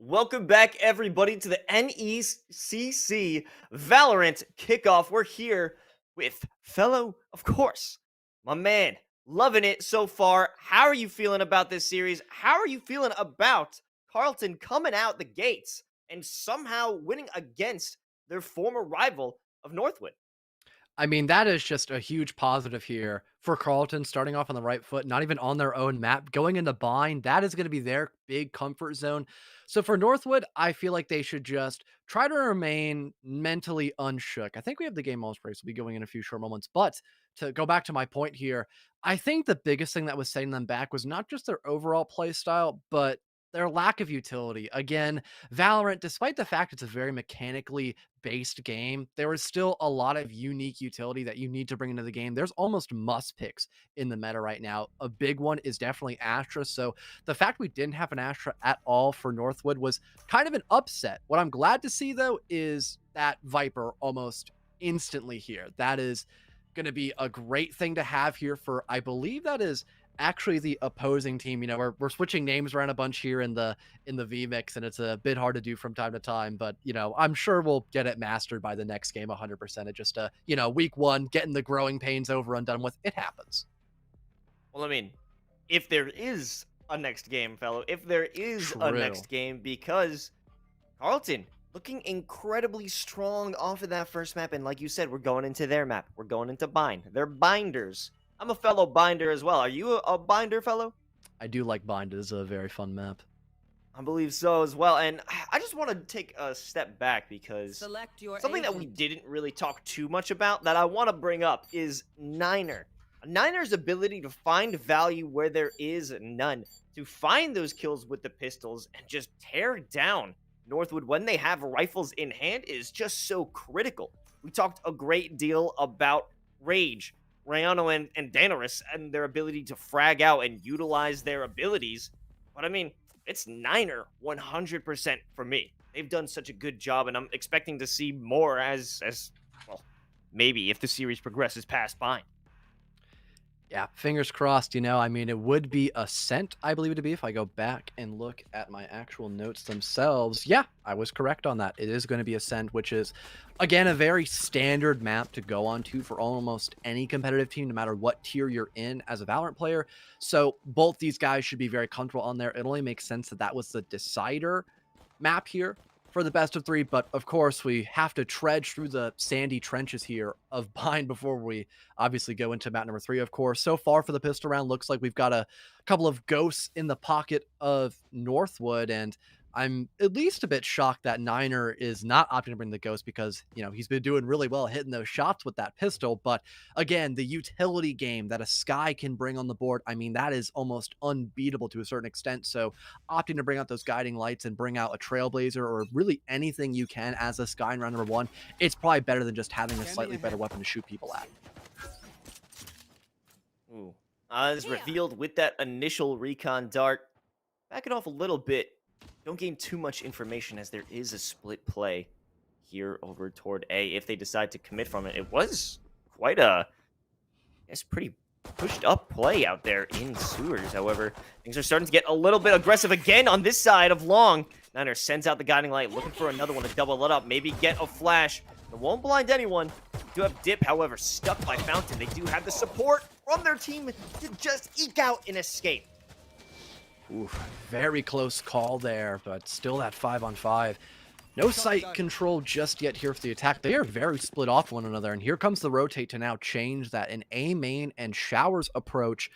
Welcome back, everybody, to the NECC Valorant kickoff. We're here with fellow, of course, my man. Loving it so far. How are you feeling about this series? How are you feeling about Carlton coming out the gates and somehow winning against their former rival of Northwood? I mean, that is just a huge positive here for Carlton starting off on the right foot, not even on their own map, going into bind. That is going to be their big comfort zone. So for Northwood, I feel like they should just try to remain mentally unshook. I think we have the game almost breaks. We'll be going in a few short moments. But to go back to my point here, I think the biggest thing that was setting them back was not just their overall play style, but their lack of utility. Again, Valorant, despite the fact it's a very mechanically based game, there is still a lot of unique utility that you need to bring into the game. There's almost must picks in the meta right now. A big one is definitely Astra. So the fact we didn't have an Astra at all for Northwood was kind of an upset. What I'm glad to see though is that Viper almost instantly here. That is going to be a great thing to have here for, I believe that is actually the opposing team. You know, we're switching names around a bunch here in the VMix, and it's a bit hard to do from time to time, but you know, I'm sure we'll get it mastered by the next game 100%. It just you know, week 1 getting the growing pains over and done with, it happens. Well, I mean, if there is a next game, fellow, if there is a True. next game, because Carlton looking incredibly strong off of that first map. And like you said, we're going into their map. We're going into bind. They're binders. I'm a fellow binder as well. Are you a binder fellow? I do like Bind. It is a very fun map. I believe so as well. And I just want to take a step back because Select your something that we agent. didn't really talk too much about that I want to bring up is Niner. Niner's ability to find value where there is none, to find those kills with the pistols and just tear down Northwood when they have rifles in hand is just so critical. We talked a great deal about Rage, Rayano, and Danaris and their ability to frag out and utilize their abilities. But I mean, it's Niner 100% for me. They've done such a good job, and I'm expecting to see more as well, maybe if the series progresses past Bind. Yeah, fingers crossed, you know, I mean, it would be a cent, I believe it to be, if I go back and look at my actual notes themselves. Yeah, I was correct on that. It is going to be a cent, which is, again, a very standard map to go on to for almost any competitive team, no matter what tier you're in as a Valorant player. So both these guys should be very comfortable on there. It only makes sense that that was the decider map here for the best of 3, but of course we have to trudge through the sandy trenches here of Bind before we obviously go into map number 3. Of course, so far for the pistol round, looks like we've got a couple of ghosts in the pocket of Northwood, and I'm at least a bit shocked that Niner is not opting to bring the ghost because, you know, he's been doing really well hitting those shots with that pistol. But again, the utility game that a Sky can bring on the board, I mean, that is almost unbeatable to a certain extent. So opting to bring out those guiding lights and bring out a Trailblazer or really anything you can as a Sky in round number 1, it's probably better than just having a slightly better weapon to shoot people at. Ooh. As revealed with that initial recon dart, back it off a little bit. Don't gain too much information as there is a split play here over toward A if they decide to commit from it. It was quite a, I guess, pretty pushed up play out there in sewers. However, things are starting to get a little bit aggressive again on this side of Long. Niner sends out the guiding light, looking for another one to double it up, maybe get a flash. It won't blind anyone. Do have Dip, however, stuck by Fountain. They do have the support from their team to just eke out an escape. Oof, very close call there, but still that 5-on-5. No sight control just yet here for the attack. They are very split off one another, and here comes the rotate to now change that. An A main and Showers approach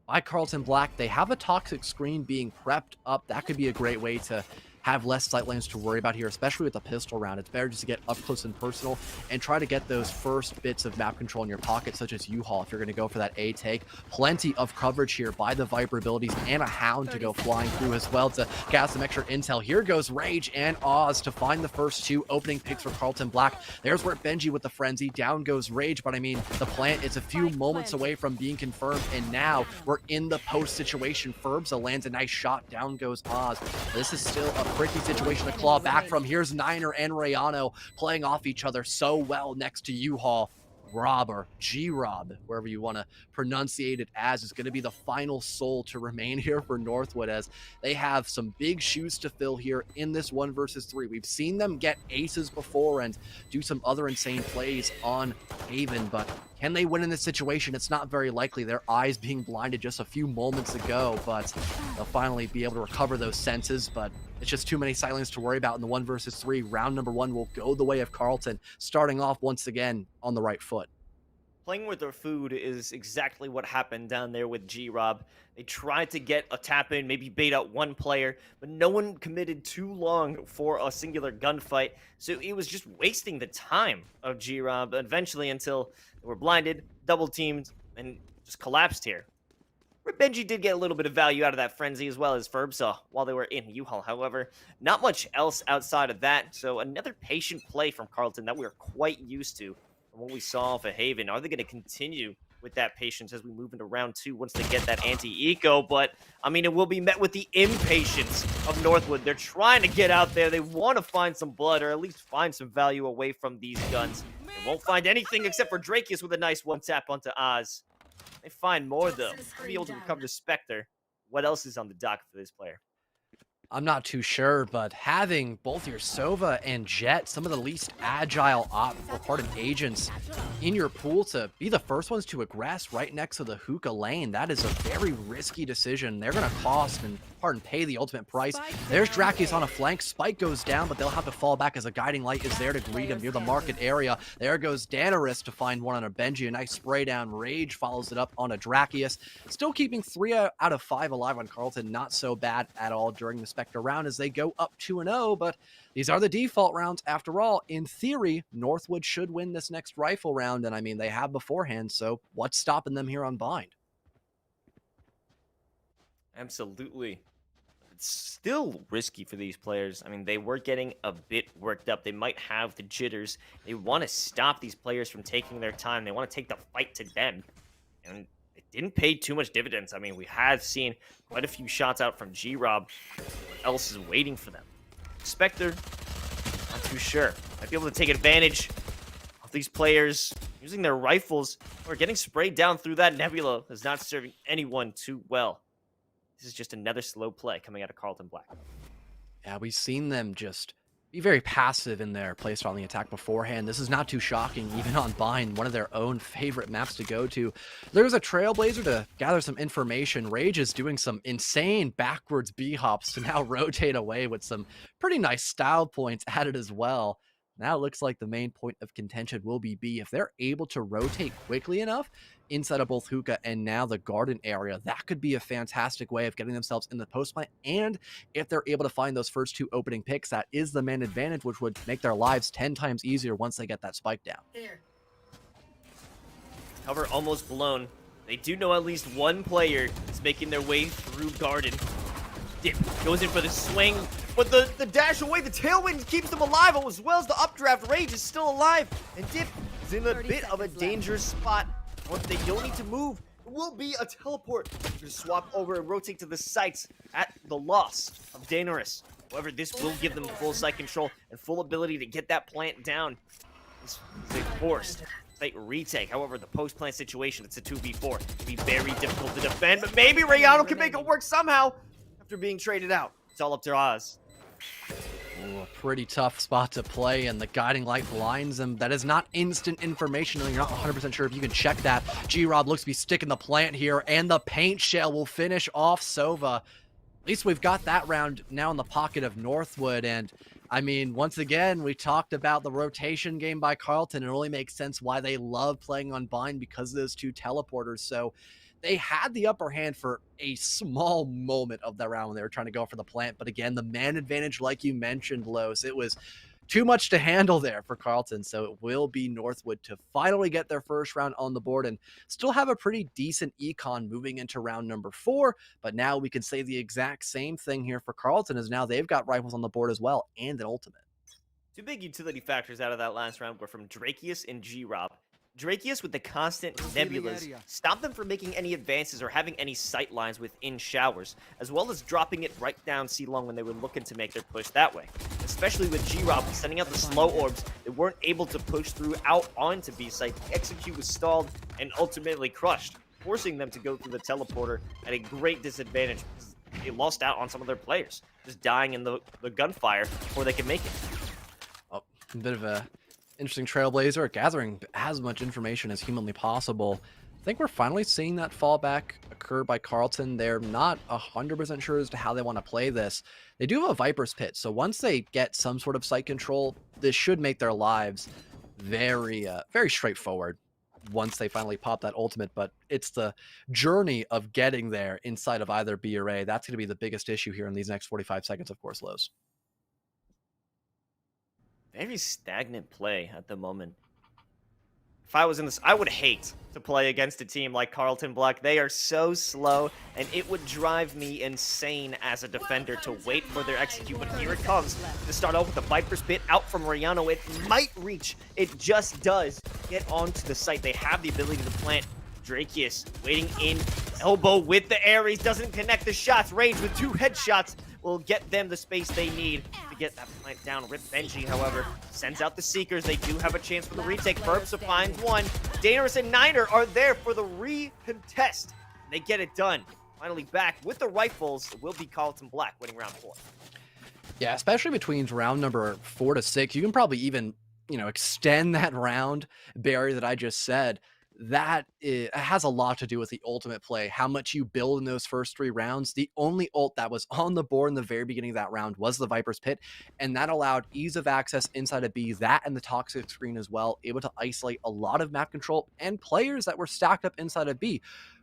by Carlton Black. They have a toxic screen being prepped up. That could be a great way to have less sight lanes to worry about here, especially with the pistol round. It's better just to get up close and personal and try to get those first bits of map control in your pocket, such as U-Haul, if you're going to go for that A take. Plenty of coverage here by the Viper abilities and a Hound to go flying through as well to gather some extra intel. Here goes Rage and Oz to find the first 2 opening picks for Carlton Black. There's where Benji with the frenzy. Down goes Rage, but I mean, the plant is a few moments away from being confirmed, and now we're in the post situation. Furbza lands a nice shot. Down goes Oz. This is still a pretty situation to claw back from. Here's Niner and Rayano playing off each other so well next to U-Haul. Rob or G Rob, wherever you want to pronunciate it as, is going to be the final soul to remain here for Northwood as they have some big shoes to fill here in this 1 versus 3. We've seen them get aces before and do some other insane plays on Haven, but can they win in this situation? It's not very likely. Their eyes being blinded just a few moments ago, but they'll finally be able to recover those senses. But it's just too many silence to worry about in the 1 versus 3. Round number 1 will go the way of Carleton, starting off once again on the right foot. Playing with their food is exactly what happened down there with G-Rob. They tried to get a tap in, maybe bait out one player, but no one committed too long for a singular gunfight. So it was just wasting the time of G-Rob eventually until they were blinded, double teamed, and just collapsed here. Benji did get a little bit of value out of that frenzy as well as Ferbsaw while they were in U-Haul. However, not much else outside of that. So another patient play from Carleton that we are quite used to from what we saw for Haven. Are they going to continue with that patience as we move into round 2 once they get that anti-eco? But, I mean, it will be met with the impatience of Northwood. They're trying to get out there. They want to find some blood or at least find some value away from these guns. They won't find anything except for Drakius with a nice one-tap onto Oz. They find more, though. They'll be able to recover the Spectre. What else is on the dock for this player? I'm not too sure, but having both your Sova and Jet, some of the least agile agents in your pool to be the first ones to aggress right next to the hookah lane, that is a very risky decision. They're going to cost and pay the ultimate price. There's Drakius on a flank. Spike goes down, but they'll have to fall back as a guiding light is there to greet him near the market area. There goes Danaris to find one on a Benji. A nice spray down. Rage follows it up on a Drakius. Still keeping 3 out of 5 alive on Carleton. Not so bad at all during the Spectre round as they go up 2-0, but these are the default rounds after all. In theory, Northwood should win this next rifle round, and I mean, they have beforehand, so what's stopping them here on Bind? Absolutely. It's still risky for these players. I mean, they were getting a bit worked up. They might have the jitters. They want to stop these players from taking their time. They want to take the fight to them. And it didn't pay too much dividends. I mean, we have seen quite a few shots out from G-Rob. What else is waiting for them? Spectre, not too sure. Might be able to take advantage of these players using their rifles or getting sprayed down through that nebula is not serving anyone too well. This is just another slow play coming out of Carleton Black. Yeah, we've seen them just be very passive in their playstyle on the attack beforehand. This is not too shocking, even on Bind, one of their own favorite maps to go to. There's a Trailblazer to gather some information. Rage is doing some insane backwards B-hops to now rotate away with some pretty nice style points added as well. Now it looks like the main point of contention will be B. If they're able to rotate quickly enough inside of both hookah and now the garden area, that could be a fantastic way of getting themselves in the post plant. And if they're able to find those first 2 opening picks, that is the man advantage, which would make their lives 10 times easier once they get that spike down. Cover almost blown. They do know at least one player is making their way through garden. Dip goes in for the swing, but the dash away, the tailwind keeps them alive, as well as the updraft. Rage is still alive, and Dip is in a bit of a dangerous spot. Once they don't need to move, it will be a teleport to swap over and rotate to the sites at the loss of Danaris. However, this will give them full site control and full ability to get that plant down. This is a forced site retake. However, the post-plant situation, it's a 2v4. It'll be very difficult to defend, but maybe Rayano can make it work somehow after being traded out. It's all up to Oz. Ooh, a pretty tough spot to play, and the guiding light blinds him. That is not instant information, and you're not 100% sure if you can check that. G-Rob looks to be sticking the plant here, and the paint shell will finish off Sova. At least we've got that round now in the pocket of Northwood, and I mean, once again, we talked about the rotation game by Carleton. It only makes sense why they love playing on Bind because of those 2 teleporters, so they had the upper hand for a small moment of that round when they were trying to go for the plant. But again, the man advantage, like you mentioned, Los, it was too much to handle there for Carleton. So it will be Northwood to finally get their first round on the board and still have a pretty decent econ moving into round number 4. But now we can say the exact same thing here for Carleton, as now they've got rifles on the board as well and an ultimate. 2 big utility factors out of that last round were from Drakius and G-Rob. Drakius with the constant nebulas stopped them from making any advances or having any sight lines within showers, as well as dropping it right down C-Long when they were looking to make their push that way. The especially with G-Rob sending out the slow orbs. They weren't able to push through out onto B site. Execute was stalled and ultimately crushed, forcing them to go through the teleporter at a great disadvantage because they lost out on some of their players, just dying in the gunfire before they could make it. Oh, a bit of a interesting trailblazer, gathering as much information as humanly possible. I think we're finally seeing that fallback occur by Carlton. They're not 100% sure as to how they want to play this. They do have a Viper's Pit, so once they get some sort of site control, this should make their lives very straightforward once they finally pop that ultimate. But it's the journey of getting there inside of either B or A. That's going to be the biggest issue here in these next 45 seconds, of course, Lows. Very stagnant play at the moment. If I was in this, I would hate to play against a team like Carlton Black. They are so slow, and it would drive me insane as a defender to wait for their execute. But here it comes to start off with the Viper's Pit out from Riano. It might reach. It just does get onto the site. They have the ability to plant. Drakius waiting in, elbow with the Ares, doesn't connect the shots. Rage with 2 headshots will get them the space they need to get that plant down. Rip Benji, however, sends out the Seekers. They do have a chance for the retake. Burbsa finds one. Dangerous and Niner are there for the recontest. They get it done. Finally back with the rifles. It will be Carlton Black winning round 4. Yeah, especially between round number 4 to 6, you can probably even, extend that round barrier that I just said. That has a lot to do with the ultimate play, how much you build in those first 3 rounds. The only ult that was on the board in the very beginning of that round was the Viper's Pit, and that allowed ease of access inside of B, that and the toxic screen as well, able to isolate a lot of map control and players that were stacked up inside of B.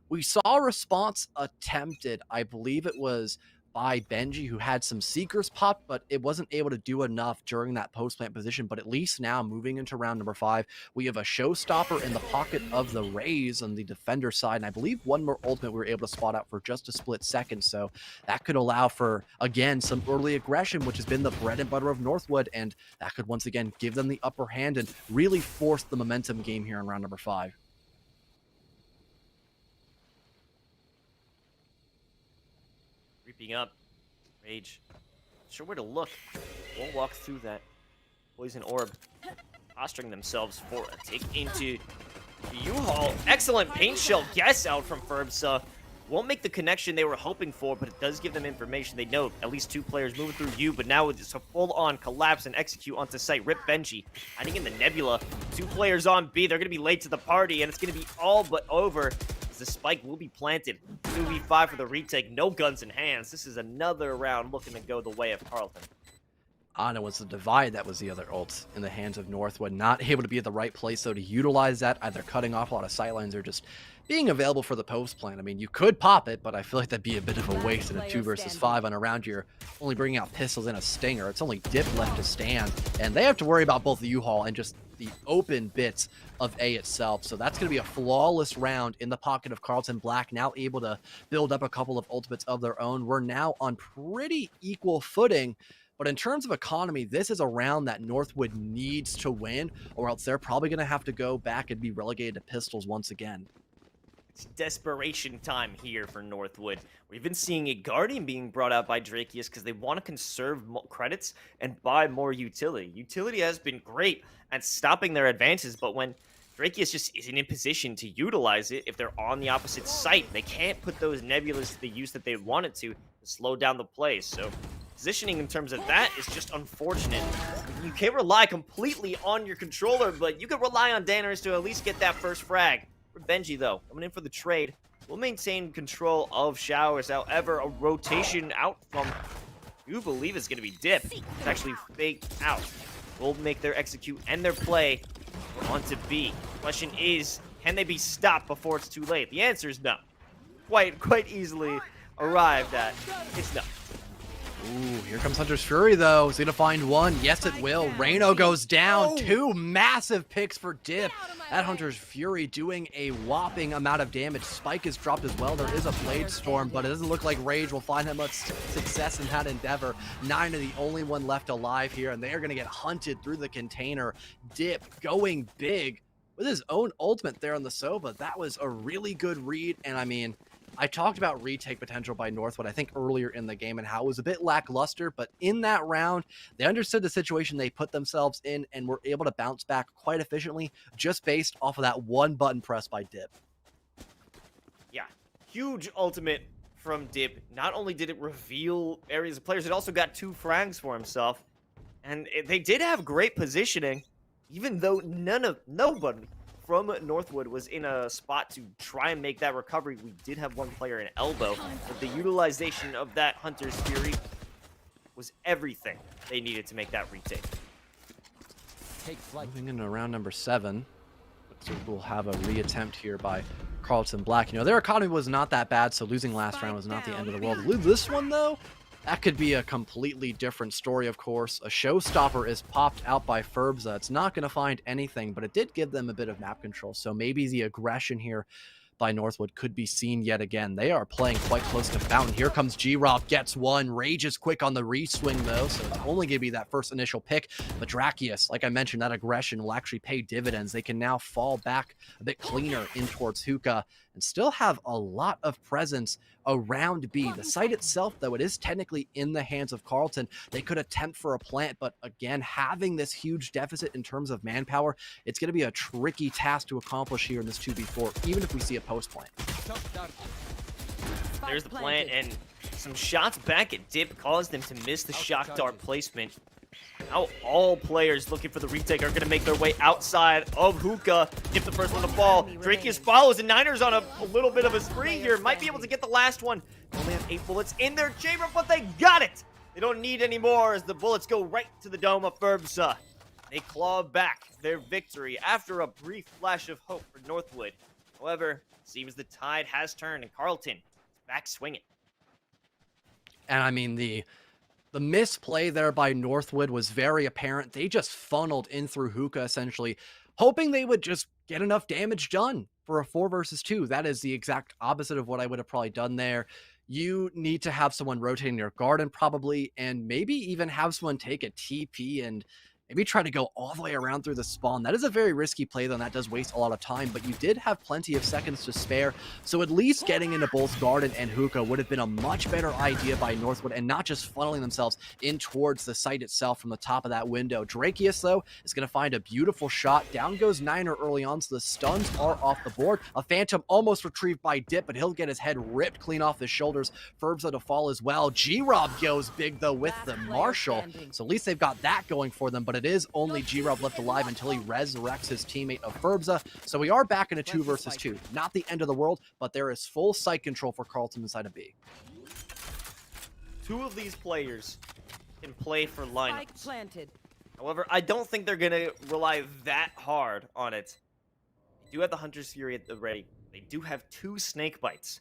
We saw a response attempted, I believe it was by Benji, who had some Seekers popped, but it wasn't able to do enough during that post-plant position. But at least now, moving into round number 5, we have a showstopper in the pocket of the Rays on the defender side, and I believe one more ultimate we were able to spot out for just a split second, so that could allow for, again, some early aggression, which has been the bread and butter of Northwood, and that could once again give them the upper hand and really force the momentum game here in round number 5. Creeping up. Rage. Not sure where to look. Won't walk through that poison orb. Posturing themselves for a take into the U-Haul. Excellent paint shell guess out from Furbsa. Won't make the connection they were hoping for, but it does give them information. They know at least 2 players moving through U, but now it's a full-on collapse and execute onto site. Rip Benji hiding in the Nebula. 2 players on B. They're going to be late to the party, and it's going to be all but over. The spike will be planted. 2v5 for the retake. No guns in hands. This is another round looking to go the way of Carlton. It was the Divide that was the other ult in the hands of Northwood. Not able to be at the right place, though, to utilize that, either cutting off a lot of sightlines or just being available for the post plan. I mean, you could pop it, but I feel like that'd be a bit of a waste in a 2 versus 5 on a round. You're only bringing out pistols and a stinger. It's only Dip left to stand, and they have to worry about both the U-Haul and just the open bits of A itself. So that's going to be a flawless round in the pocket of Carlton Black, now able to build up a couple of ultimates of their own. We're now on pretty equal footing. But in terms of economy, this is a round that Northwood needs to win, or else they're probably going to have to go back and be relegated to pistols once again. It's desperation time here for Northwood. We've been seeing a Guardian being brought out by Drakius because they want to conserve credits and buy more utility. Utility has been great at stopping their advances, but when Drakius just isn't in position to utilize it, if they're on the opposite site, they can't put those nebulas to the use that they wanted to slow down the play. So positioning in terms of that is just unfortunate. You can't rely completely on your controller, but you can rely on Danners to at least get that first frag. For Benji, though, coming in for the trade, will maintain control of Showers. However, a rotation out from, you believe it's going to be Dip. It's actually fake out. Will make their execute and their play onto B. Question is, can they be stopped before it's too late? The answer is no. Quite easily arrived at. It's no. Ooh, here comes Hunter's Fury, though. Is he gonna find one? Yes, it will. Reno goes down. 2 massive picks for Dip. That Hunter's Fury doing a whopping amount of damage. Spike is dropped as well. There is a Blade Storm, but it doesn't look like Rage will find that much success in that endeavor. 9 are the only one left alive here, and they are gonna get hunted through the container. Dip going big with his own ultimate there on the Sova. That was a really good read, and I mean, I talked about retake potential by Northwood, I think earlier in the game, and how it was a bit lackluster, but in that round, they understood the situation they put themselves in and were able to bounce back quite efficiently just based off of that one button press by Dip. Yeah, huge ultimate from Dip. Not only did it reveal areas of players, it also got 2 frags for himself. And they did have great positioning, even though nobody from Northwood was in a spot to try and make that recovery. We did have one player in elbow, but the utilization of that Hunter's Fury was everything they needed to make that retake. Moving into round number 7. So we'll have a reattempt here by Carlton Black. You know, their economy was not that bad, so losing last round was not the end of the world. Lose this one, though, that could be a completely different story, of course. A showstopper is popped out by Ferbza. It's not going to find anything, but it did give them a bit of map control. So maybe the aggression here by Northwood could be seen yet again. They are playing quite close to Fountain. Here comes G-Rob, gets one. Rage is quick on the re-swing, though, so it's only going to be that first initial pick. But Drakius, like I mentioned, that aggression will actually pay dividends. They can now fall back a bit cleaner in towards Hookah and still have a lot of presence around B. The site itself, though, it is technically in the hands of Carlton. They could attempt for a plant, but again, having this huge deficit in terms of manpower, it's going to be a tricky task to accomplish here in this 2v4, even if we see a post plant. There's the plant, and some shots back at Dip caused them to miss the shock dart placement. Now all players looking for the retake are going to make their way outside of Hookah. Dip the first one to fall. Drakius follows, and Niners on a little bit of a spree here. Might be able to get the last one. They only have 8 bullets in their chamber, but they got it! They don't need any more as the bullets go right to the dome of Ferbza. They claw back their victory after a brief flash of hope for Northwood. However, it seems the tide has turned, and Carlton is back swinging. And I mean, the misplay there by Northwood was very apparent. They just funneled in through Hookah, essentially, hoping they would just get enough damage done for a 4 versus 2. That is the exact opposite of what I would have probably done there. You need to have someone rotating your garden, probably, and maybe even have someone take a TP and maybe try to go all the way around through the spawn. That is a very risky play, though, and that does waste a lot of time, but you did have plenty of seconds to spare, so at least getting into both Garden and Hookah would have been a much better idea by Northwood, and not just funneling themselves in towards the site itself from the top of that window. Drakius, though, is going to find a beautiful shot. Down goes Niner early on, so the stuns are off the board. A Phantom almost retrieved by Dip, but he'll get his head ripped clean off his shoulders. Ferbza to fall as well. G-Rob goes big, though, with the Marshall, so at least they've got that going for them, but it is only G-Rob left alive until he resurrects his teammate of Ferbza. So we are back in a 2 versus 2. Not the end of the world, but there is full site control for Carlton inside of B. 2 of these players can play for lineups. However, I don't think they're going to rely that hard on it. They do have the Hunter's Fury at the ready. They do have 2 snake bites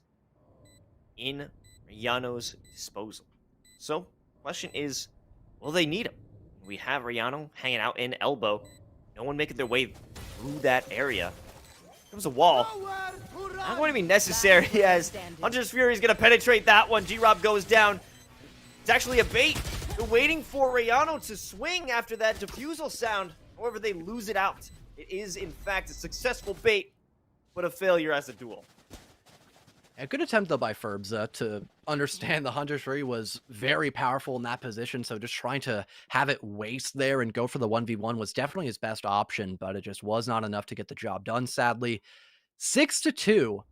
in Riano's disposal. So, question is, will they need them? We have Riano hanging out in elbow. No one making their way through that area. Comes a wall. Not going to be necessary as Hunter's Fury is going to penetrate that one. G-Rob goes down. It's actually a bait. They're waiting for Riano to swing after that defusal sound. However, they lose it out. It is, in fact, a successful bait, but a failure as a duel. A good attempt, though, by Ferbza to understand the Hunter's Fury was very powerful in that position, so just trying to have it waste there and go for the 1v1 was definitely his best option, but it just was not enough to get the job done, sadly. 6-2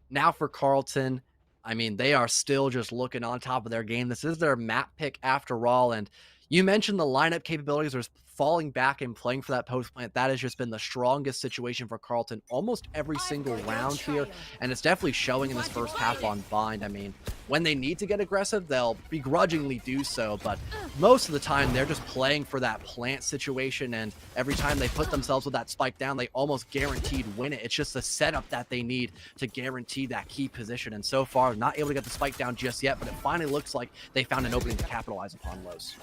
now for Carlton. I mean, they are still just looking on top of their game. This is their map pick after all, and you mentioned the lineup capabilities. There's falling back and playing for that post plant. That has just been the strongest situation for Carlton almost every single round here, and it's definitely showing in this first half on Bind. I mean, when they need to get aggressive, they'll begrudgingly do so, but most of the time they're just playing for that plant situation, and every time they put themselves with that spike down, they almost guaranteed win it. It's just the setup that they need to guarantee that key position, and so far, not able to get the spike down just yet, but it finally looks like they found an opening to capitalize upon lows.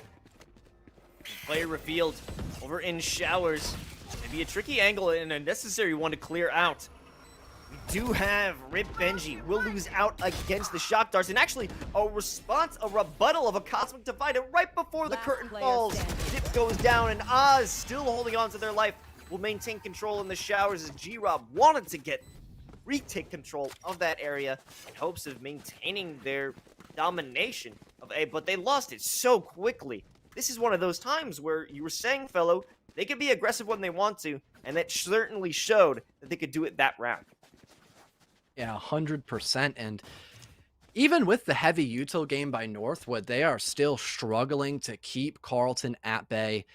Player revealed over in showers. Maybe a tricky angle and a necessary one to clear out. We do have Rip Benji will lose out against the shock darts, and actually a response, a rebuttal of a Cosmic Divide, and right before the curtain falls, Dip goes down, and Oz still holding on to their life will maintain control in the showers as G-Rob wanted to get retake control of that area in hopes of maintaining their domination of A, but they lost it so quickly. This is one of those times where you were saying, fellow, they can be aggressive when they want to, and that certainly showed that they could do it that round. Yeah, 100%. And even with the heavy util game by Northwood, they are still struggling to keep Carleton at bay.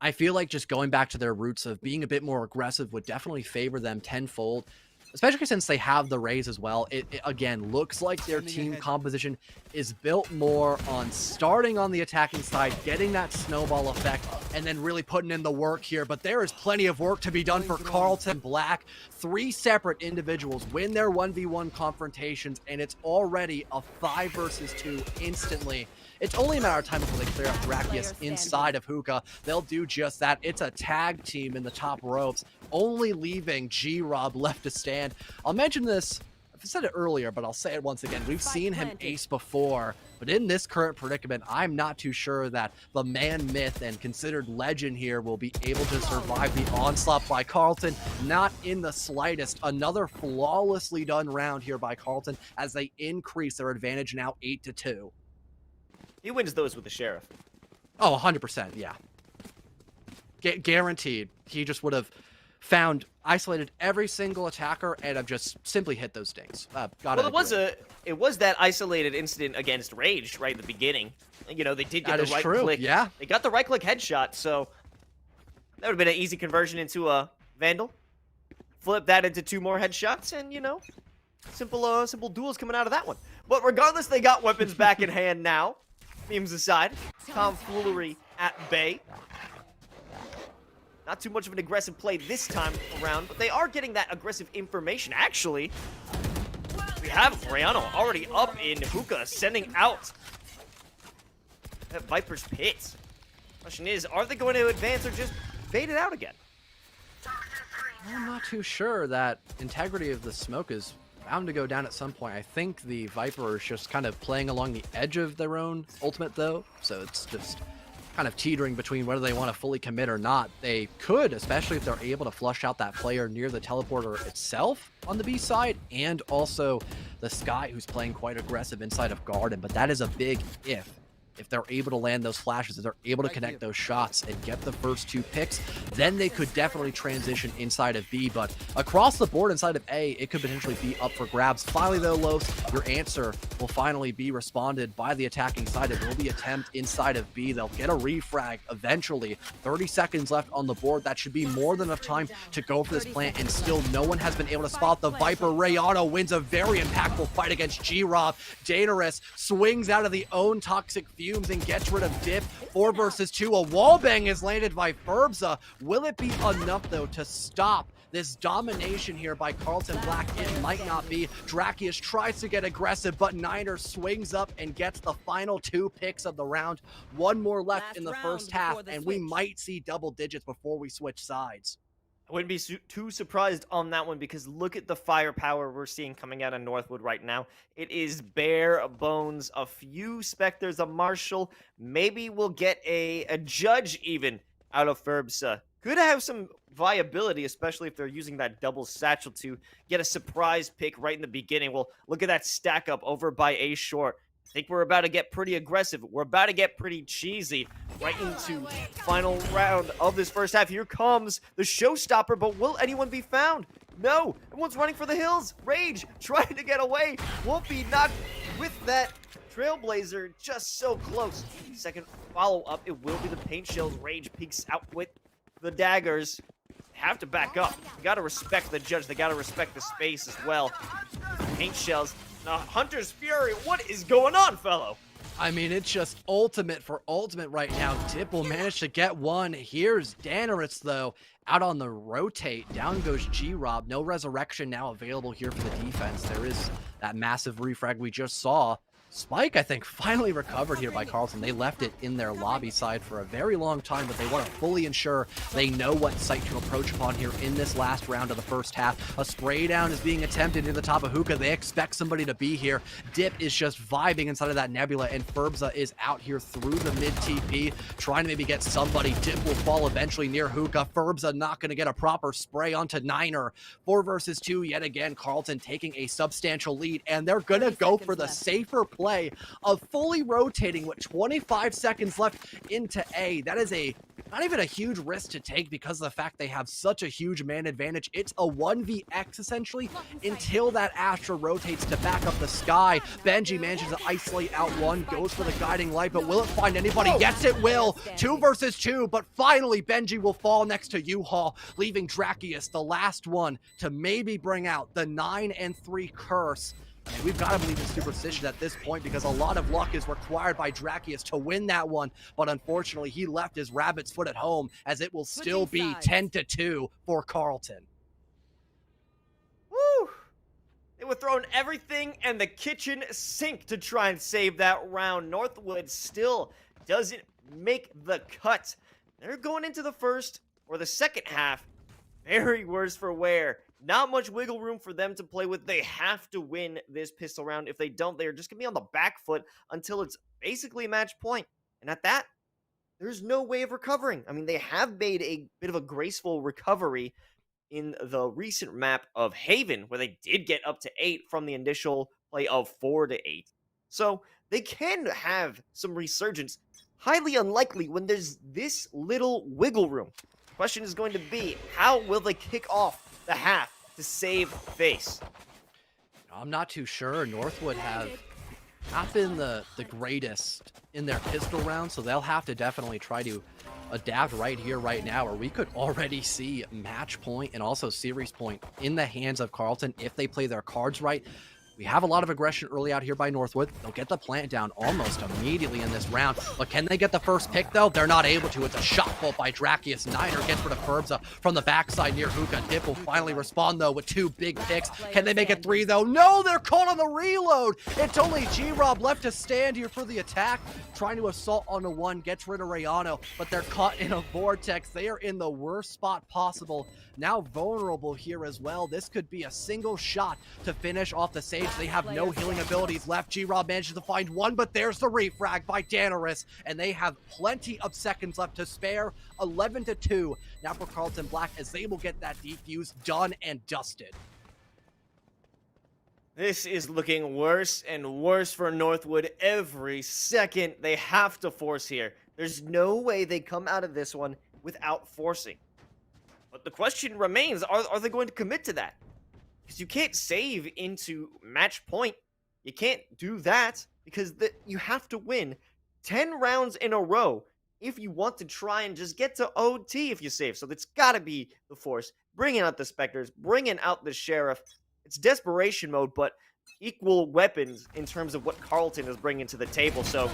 I feel like just going back to their roots of being a bit more aggressive would definitely favor them tenfold, especially since they have the Rays as well. It again looks like their team composition is built more on starting on the attacking side, getting that snowball effect, and then really putting in the work here. But there is plenty of work to be done for Carleton Black. 3 separate individuals win their 1v1 confrontations, and it's already a 5 versus 2 instantly. It's only a matter of time before they clear out Drakius inside of Hookah. They'll do just that. It's a tag team in the top ropes, only leaving G-Rob left to stand. I'll mention this, I've said it earlier, but I'll say it once again. We've seen him ace before, but in this current predicament, I'm not too sure that the man myth and considered legend here will be able to survive the onslaught by Carleton. Not in the slightest. Another flawlessly done round here by Carleton as they increase their advantage now 8-2. He wins those with the Sheriff. Oh, 100%, yeah. Guaranteed. He just would have isolated every single attacker and have just simply hit those dings. Well, it was that isolated incident against Rage right at the beginning. You know, they did get the right click. Yeah. They got the right click headshot, so that would have been an easy conversion into a Vandal. Flip that into 2 more headshots, and, you know, simple duels coming out of that one. But regardless, they got weapons back in hand now. Memes aside, tomfoolery at bay. Not too much of an aggressive play this time around, but they are getting that aggressive information. Actually, we have Briano already up in Hookah, sending out that Viper's Pit. Question is, are they going to advance or just bait it out again? I'm not too sure. That integrity of the smoke is bound to go down at some point. I think the Viper is just kind of playing along the edge of their own ultimate, though, so it's just kind of teetering between whether they want to fully commit or not. They could, especially if they're able to flush out that player near the teleporter itself on the B side, and also the Sky, who's playing quite aggressive inside of Garden, but that is a big if they're able to land those flashes, if they're able to connect those shots and get the first 2 picks, then they could definitely transition inside of B. But across the board inside of A, it could potentially be up for grabs. Finally, though, Los, your answer will finally be responded by the attacking side. It will be attempt inside of B. They'll get a refrag eventually. 30 seconds left on the board. That should be more than enough time to go for this plant, and still no one has been able to spot the Viper. Rayano wins a very impactful fight against G-Rob. Dangerous swings out of the own toxic fumes and gets rid of Dip. 4 versus 2. A wallbang is landed by Ferbza. Will it be enough, though, to stop this domination here by Carleton Black? It might not be. Drakius tries to get aggressive, but Niner swings up and gets the final 2 picks of the round. 1 more left in the first half, and we might see double digits before we switch sides. I wouldn't be too surprised on that one, because look at the firepower we're seeing coming out of Northwood right now. It is bare bones. A few Spectres, a Marshal. Maybe we'll get a Judge even out of Ferbsa. Could have some viability, especially if they're using that double satchel to get a surprise pick right in the beginning. Well, look at that stack up over by A Short. I think we're about to get pretty aggressive. We're about to get pretty cheesy right into final round of this first half. Here comes the showstopper, but will anyone be found? No, everyone's running for the hills. Rage trying to get away. Won't be knocked with that Trailblazer, just so close. Second follow-up, it will be the paint shells. Rage peeks out with the daggers. Have to back up. You gotta respect the Judge. They gotta respect the space as well. Paint shells. Hunter's Fury, what is going on, fellow? I mean, it's just ultimate for ultimate right now. Dip will manage to get one. Here's Daneritz, though, out on the rotate. Down goes G-Rob. No resurrection now available here for the defense. There is that massive refrag we just saw. Spike, I think, finally recovered here by Carlton. They left it in their lobby side for a very long time, but they want to fully ensure they know what site to approach upon here in this last round of the first half. A spray down is being attempted in the top of Hookah. They expect somebody to be here. Dip is just vibing inside of that nebula, and Furbza is out here through the mid TP, trying to maybe get somebody. Dip will fall eventually near Hookah. Furbza not going to get a proper spray onto Niner. 4 versus 2 yet again. Carlton taking a substantial lead, and they're going to go for the safer play of fully rotating with 25 seconds left into A. That is not even a huge risk to take because of the fact they have such a huge man advantage. It's a 1vx essentially until that Astra rotates to back up the sky. Benji manages to isolate out one, goes for the guiding light, but will it find anybody? Yes, it will. 2 versus 2, but finally Benji will fall next to U-Haul, leaving Drakius, the last one, to maybe bring out the 9-3 curse. And we've got to believe in superstition at this point because a lot of luck is required by Drakius to win that one. But unfortunately, he left his rabbit's foot at home as it will still be 10-2 for Carlton. Woo! They were throwing everything and the kitchen sink to try and save that round. Northwood still doesn't make the cut. They're going into the first or the second half very worse for wear. Not much wiggle room for them to play with. They have to win this pistol round. If they don't, they're just going to be on the back foot until it's basically match point. And at that, there's no way of recovering. I mean, they have made a bit of a graceful recovery in the recent map of Haven, where they did get up to 8 from the initial play of 4 to 8. So they can have some resurgence. Highly unlikely when there's this little wiggle room. Question is going to be, how will they kick off the half to save face? I'm not too sure. Northwood have not been the greatest in their pistol round, so they'll have to definitely try to adapt right here, right now, or we could already see match point and also series point in the hands of Carlton if they play their cards right. We have a lot of aggression early out here by Northwood. They'll get the plant down almost immediately in this round. But can they get the first pick, though? They're not able to. It's a shot fault by Drakius. Niner gets rid of Furbza from the backside near Hookah. Dip will finally respond, though, with 2 big picks. Can they make it 3, though? No, they're caught on the reload. It's only G-Rob left to stand here for the attack. Trying to assault on the 1, gets rid of Rayano, but they're caught in a vortex. They are in the worst spot possible. Now vulnerable here as well. This could be a single shot to finish off the Sage. They have no healing abilities left. G-Rob manages to find 1, but there's the refrag by Danaris, and they have plenty of seconds left to spare. 11-2 now for Carlton Black as they will get that defuse done and dusted. This is looking worse and worse for Northwood every second. They have to force here. There's no way they come out of this one without forcing. But the question remains, are they going to commit to that? Because you can't save into match point. You can't do that because you have to win 10 rounds in a row if you want to try and just get to OT if you save. So it's got to be the force. Bringing out the Spectres, bringing out the Sheriff. It's desperation mode, but equal weapons in terms of what Carlton is bringing to the table. So,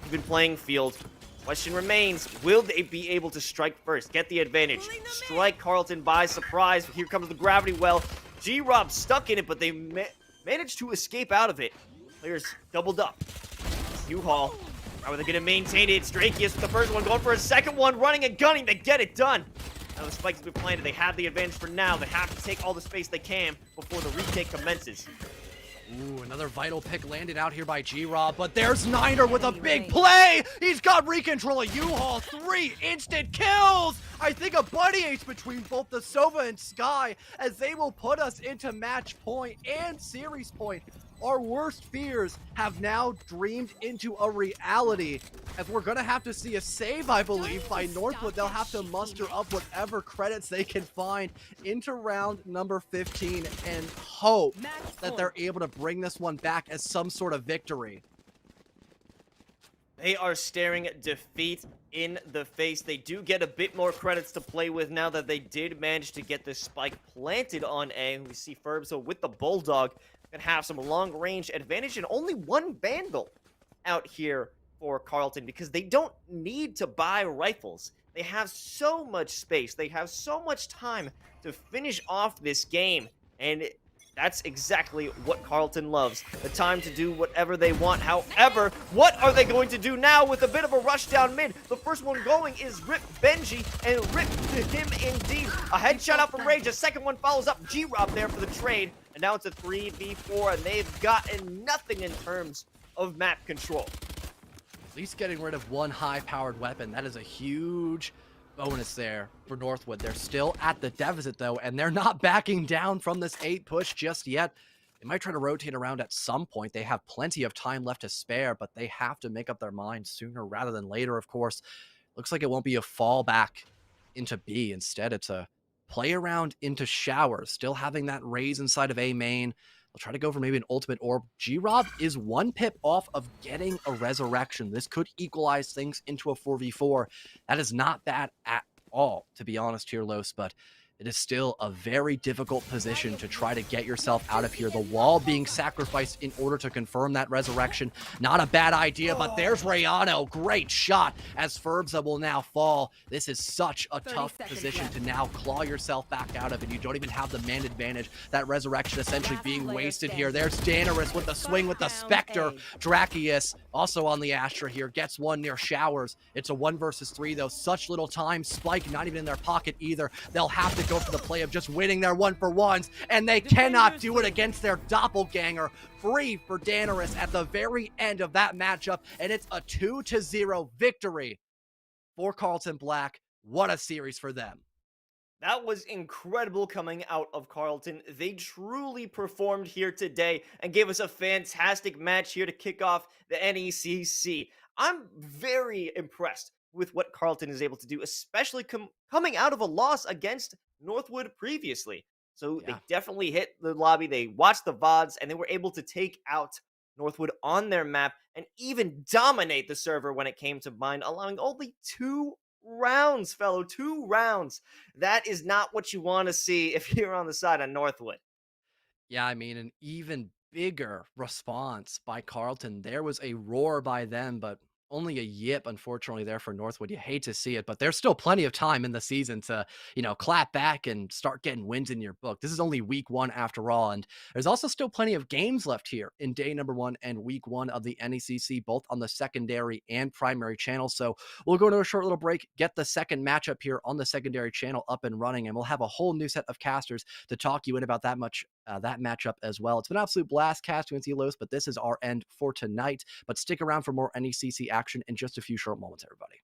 even playing field. Question remains, will they be able to strike first, get the advantage, strike Carlton by surprise? Here comes the gravity well. G-Rob stuck in it, but they managed to escape out of it. Players doubled up. U-Haul, how are they going to maintain it? It's Drakius with the first one, going for a second one, running and gunning, they get it done. Now the spikes have been planted, they have the advantage for now. They have to take all the space they can before the retake commences. Ooh, another vital pick landed out here by G-Rob, but there's Niner with a big play! He's got recontrol of U-Haul, 3 instant kills! I think a buddy ace between both the Sova and Sky as they will put us into match point and series point. Our worst fears have now dreamed into a reality. As we're gonna have to see a save, I believe, by Northwood. They'll have to muster up whatever credits they can find into round number 15 and hope that they're able to bring this one back as some sort of victory. They are staring defeat in the face. They do get a bit more credits to play with now that they did manage to get this spike planted on A. We see Furbza with the Bulldog can have some long-range advantage and only 1 Vandal out here for Carlton because they don't need to buy rifles. They have so much space. They have so much time to finish off this game. And That's exactly what Carlton loves. The time to do whatever they want. However, what are they going to do now with a bit of a rush down mid? The first one going is Rip Benji, and Rip to him indeed. A headshot out from Rage. A second one follows up. G-Rob there for the trade. And now it's a 3v4, and they've gotten nothing in terms of map control. At least getting rid of one high-powered weapon. That is a huge bonus there for Northwood. They're still at the deficit, though, and they're not backing down from this 8 push just yet. They might try to rotate around at some point. They have plenty of time left to spare, but they have to make up their minds sooner rather than later, of course. Looks like it won't be a fallback into B. Instead, it's a play around into showers, still having that raise inside of A main. They'll try to go for maybe an ultimate orb. G-Rob is 1 pip off of getting a resurrection. This could equalize things into a 4v4. That is not bad at all, to be honest here, Los, but it is still a very difficult position to try to get yourself out of here. The wall being sacrificed in order to confirm that resurrection. Not a bad idea, but there's Rayano. Great shot as Ferbza will now fall. This is such a tough position to now claw yourself back out of, and you don't even have the man advantage. That resurrection essentially being wasted here. There's Daenerys with the swing with the Spectre. Drakius also on the Astra here. Gets one near showers. It's a 1 versus 3, though. Such little time. Spike not even in their pocket either. They'll have to go for the play of just winning their 1-for-1s, and they cannot do it against their doppelganger. Free for Daenerys at the very end of that matchup, and it's a 2-0 victory for Carlton Black. What a series for them. That was incredible coming out of Carlton. They truly performed here today and gave us a fantastic match here to kick off the NECC. I'm very impressed with what Carlton is able to do, especially coming out of a loss against Northwood previously. So Yeah. they definitely hit the lobby, they watched the VODs, and they were able to take out Northwood on their map and even dominate the server when it came to mine, allowing only 2 rounds, fellow. 2 rounds. That is not what you want to see if you're on the side of Northwood. Yeah, I mean, an even bigger response by Carlton. There was a roar by them, but only a yip, unfortunately, there for Northwood. You hate to see it, but there's still plenty of time in the season to, clap back and start getting wins in your book. This is only week 1 after all, and there's also still plenty of games left here in day number 1 and week 1 of the NECC, both on the secondary and primary channel. So we'll go into a short little break, get the second matchup here on the secondary channel up and running, and we'll have a whole new set of casters to talk you in about that matchup as well. It's been an absolute blast casting with you, Los, but this is our end for tonight. But stick around for more NECC action in just a few short moments, everybody.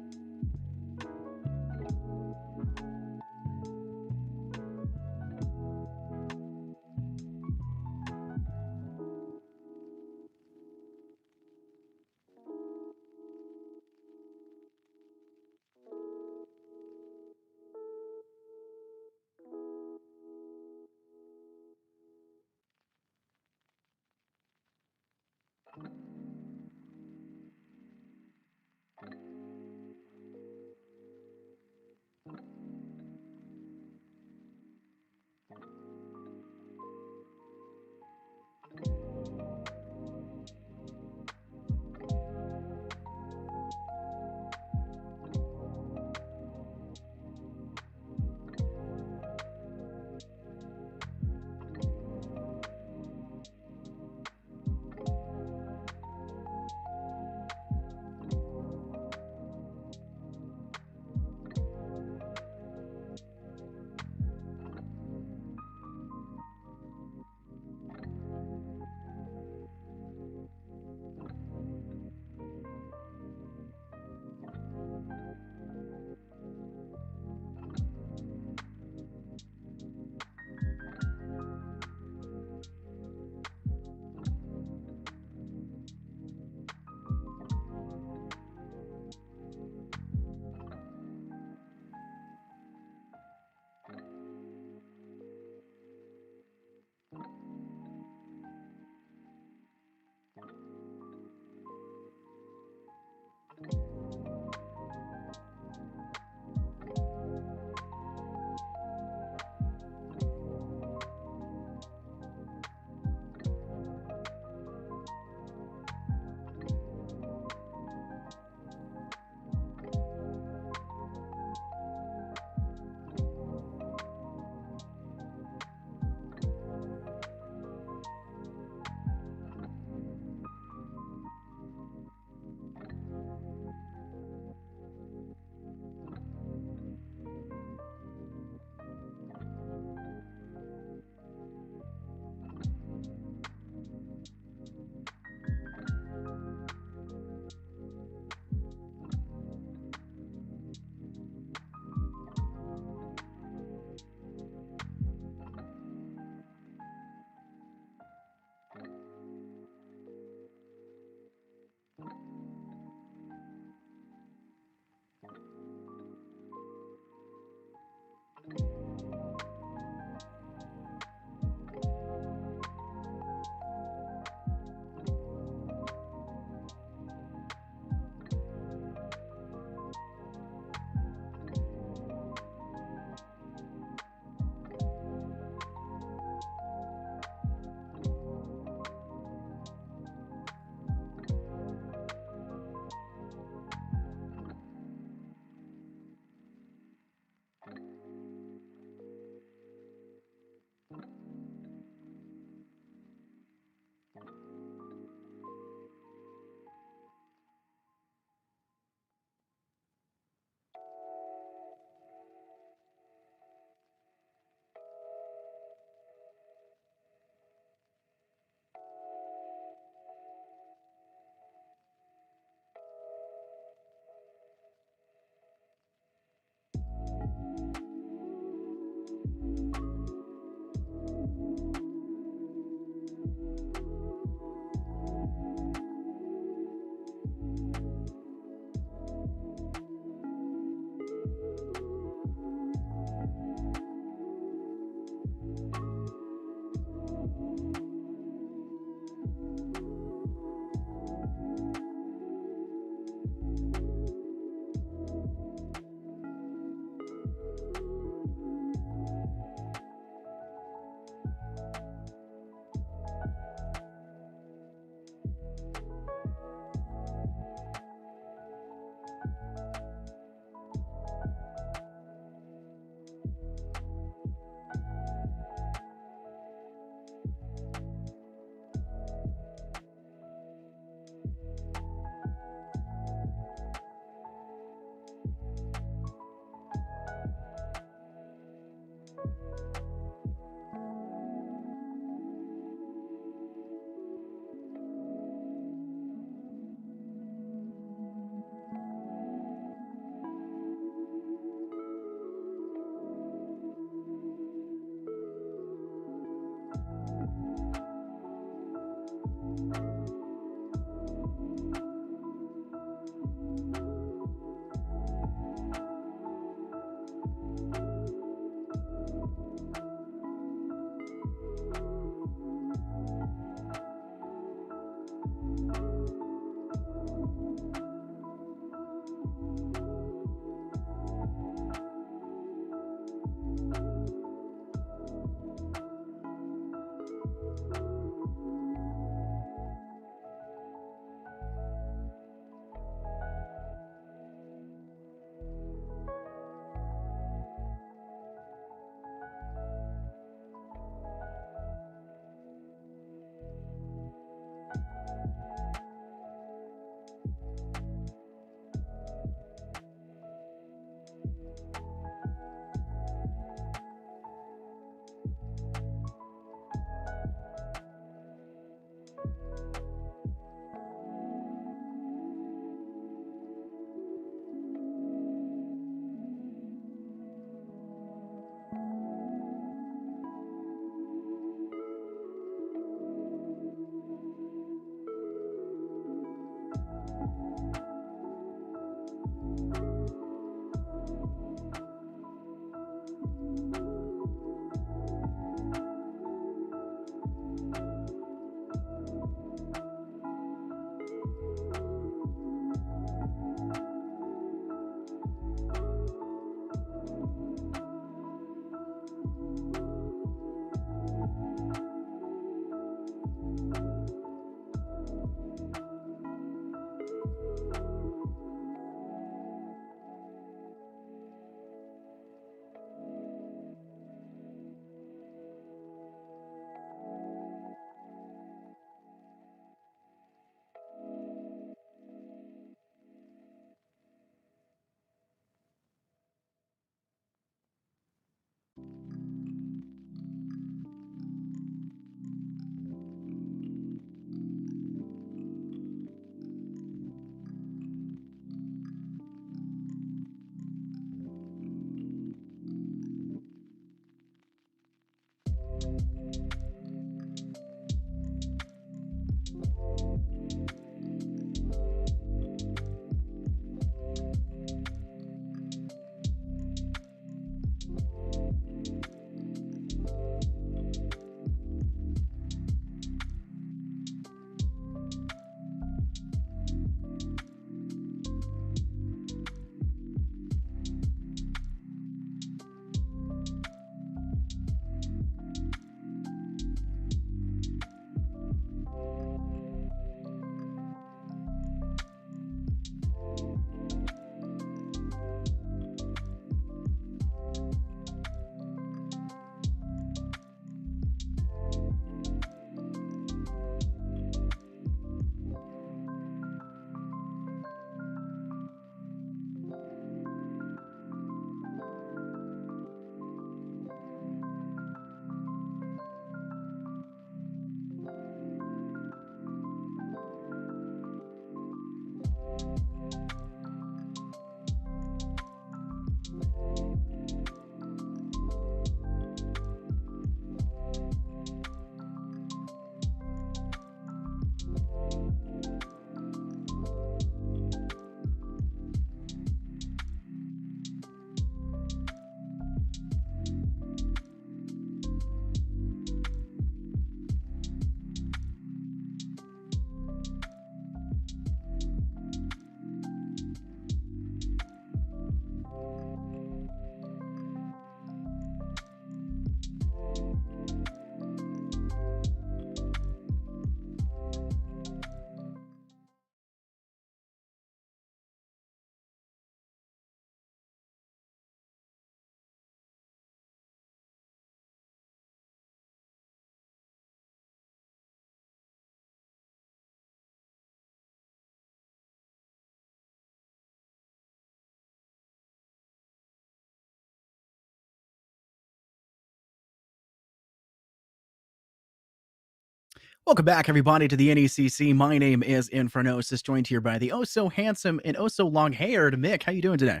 Welcome back, everybody, to the NECC. My name is Infernosis, joined here by the oh so handsome and oh so long haired Mick. How you doing today?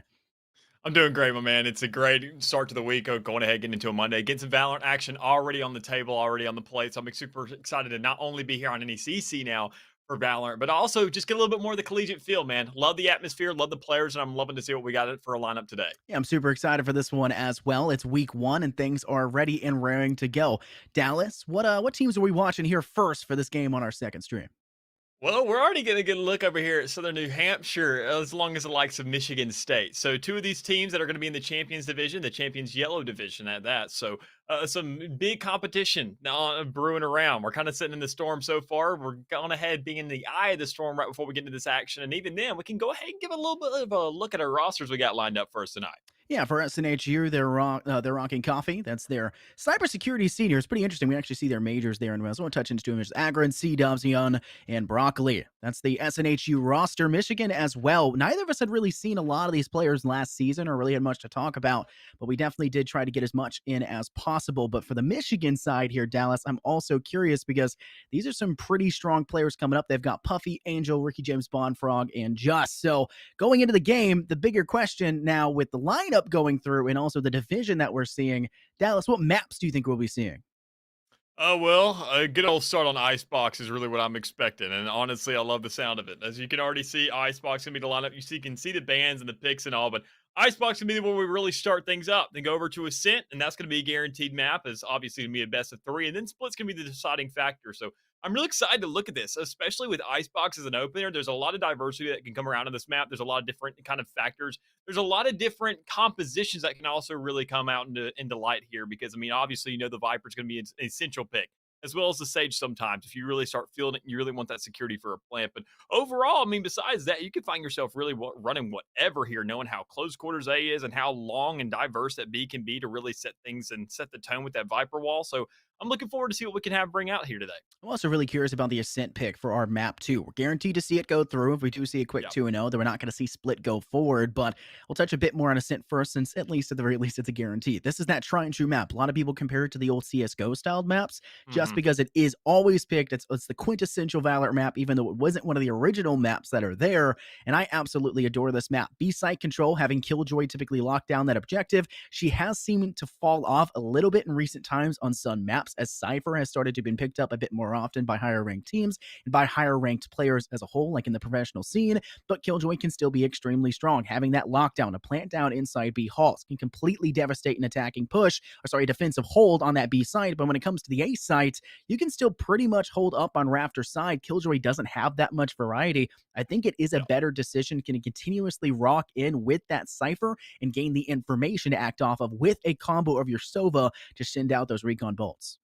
I'm doing great, my man. It's a great start to the week. Going ahead, getting into a Monday, getting some Valorant action already on the table, already on the plate. So I'm super excited to not only be here on NECC now for Valorant, but also just get a little bit more of the collegiate feel, man. Love the atmosphere, love the players, and I'm loving to see what we got for a lineup today. Yeah, I'm super excited for this one as well. It's week one, and things are ready and raring to go. Dallas, what teams are we watching here first for this game on our second stream? Well, we're already getting a good look over here at Southern New Hampshire, as long as the likes of Michigan State. So, two of these teams that are going to be in the Champions Division, the Champions Yellow Division at that. So, some big competition brewing around. We're kind of sitting in the storm so far. We're going ahead being in the eye of the storm right before we get into this action. And even then, we can go ahead and give a little bit of a look at our rosters we got lined up for us tonight. Yeah, for SNHU, they're rocking coffee. That's their cybersecurity senior. It's pretty interesting. We actually see their majors there, and I want to touch into them. There's Agron, C Dubs, Young, and Broccoli. That's the SNHU roster. Michigan as well. Neither of us had really seen a lot of these players last season, or really had much to talk about, but we definitely did try to get as much in as possible. But for the Michigan side here, Dallas, I'm also curious because these are some pretty strong players coming up. They've got Puffy, Angel, Ricky James, Bond, Frog, and Just. So going into the game, the bigger question now with the lineup going through and also the division that we're seeing, Dallas, what maps do you think we'll be seeing? Oh, well, a good old start on Icebox is really what I'm expecting, and honestly, I love the sound of it. As you can already see, Icebox gonna be the lineup. You can see the bands and the picks and all, but Icebox gonna be where we really start things up. Then go over to Ascent, and that's gonna be a guaranteed map. Is obviously gonna be a best of three, and then Split's gonna be the deciding factor. So I'm really excited to look at this, especially with Icebox as an opener. There's a lot of diversity that can come around in this map. There's a lot of different kind of factors. There's a lot of different compositions that can also really come out into light here because I mean, obviously, the Viper's gonna be an essential pick as well as the Sage sometimes if you really start feeling it and you really want that security for a plant. But overall, I mean, besides that, you can find yourself really running whatever here, knowing how close quarters A is and how long and diverse that B can be to really set things and set the tone with that Viper wall. So I'm looking forward to see what we can have bring out here today. I'm also really curious about the Ascent pick for our map too. We're guaranteed to see it go through. If we do see a quick Yeah. 2-0, then we're not going to see Split go forward, but we'll touch a bit more on Ascent first, since at least at the very least it's a guarantee. This is that try and true map. A lot of people compare it to the old CSGO styled maps just Hmm. because it is always picked. It's the quintessential Valorant map, even though it wasn't one of the original maps that are there. And I absolutely adore this map. B site control, having Killjoy typically lock down that objective. She has seemed to fall off a little bit in recent times on some maps as Cypher has started to be picked up a bit more often by higher ranked teams and by higher ranked players as a whole, like in the professional scene. But Killjoy can still be extremely strong. Having that lockdown, a plant down inside B halls can completely devastate an attacking push, or sorry, defensive hold on that B site. But when it comes to the A site, you can still pretty much hold up on Rafter side. Killjoy doesn't have that much variety. I think it is a Yeah. better decision. Can continuously rock in with that Cypher and gain the information to act off of with a combo of your Sova to send out those recon bolts.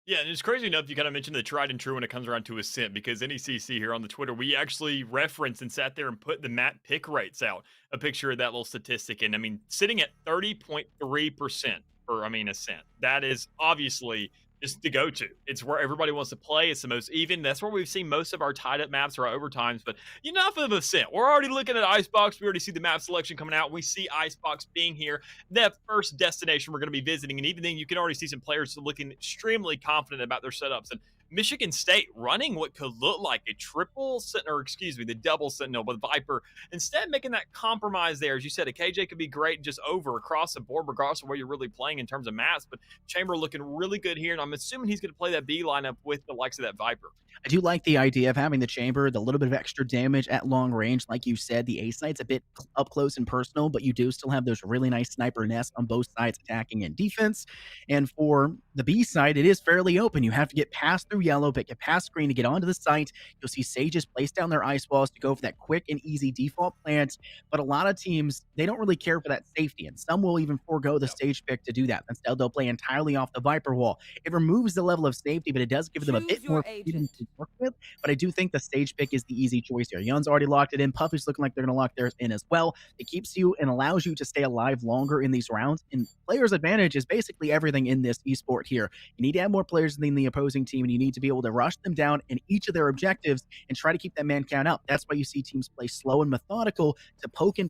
Yeah, and it's crazy enough you kind of mentioned the tried and true when it comes around to Ascent because NECC here on the Twitter, we actually referenced and sat there and put the map pick rates out, a picture of that little statistic. And I mean, sitting at 30.3% for, I mean, Ascent. That is obviously just the go to. It's where everybody wants to play. It's the most even. That's where we've seen most of our tied up maps or our overtimes. But enough of Ascent. We're already looking at Icebox. We already see the map selection coming out. We see Icebox being here, that first destination we're going to be visiting. And even then, you can already see some players looking extremely confident about their setups. And Michigan State running what could look like a triple sentinel, or excuse me, the double sentinel with Viper. Instead, making that compromise there, as you said, a KJ could be great just over across the board, regardless of where you're really playing in terms of maps. But Chamber looking really good here, and I'm assuming he's going to play that B lineup with the likes of that Viper. I do like the idea of having the chamber, the little bit of extra damage at long range. Like you said, the A site's a bit up close and personal, but you do still have those really nice sniper nests on both sides, attacking and defense. And for the B side, it is fairly open. You have to get past through yellow, but get past green to get onto the site. You'll see Sages place down their ice walls to go for that quick and easy default plant. But a lot of teams, they don't really care for that safety, and some will even forego the Yep. stage pick to do that. Instead, they'll play entirely off the Viper wall. It removes the level of safety, but it does give them a bit Choose your more freedom agent. to work with. But I do think the stage pick is the easy choice here. Yun's already locked it in. Puffy's looking like they're going to lock theirs in as well. It keeps you and allows you to stay alive longer in these rounds. And players' advantage is basically everything in this esport here. You need to have more players than the opposing team, and you need to be able to rush them down in each of their objectives and try to keep that man count up. That's why you see teams play slow and methodical to poke and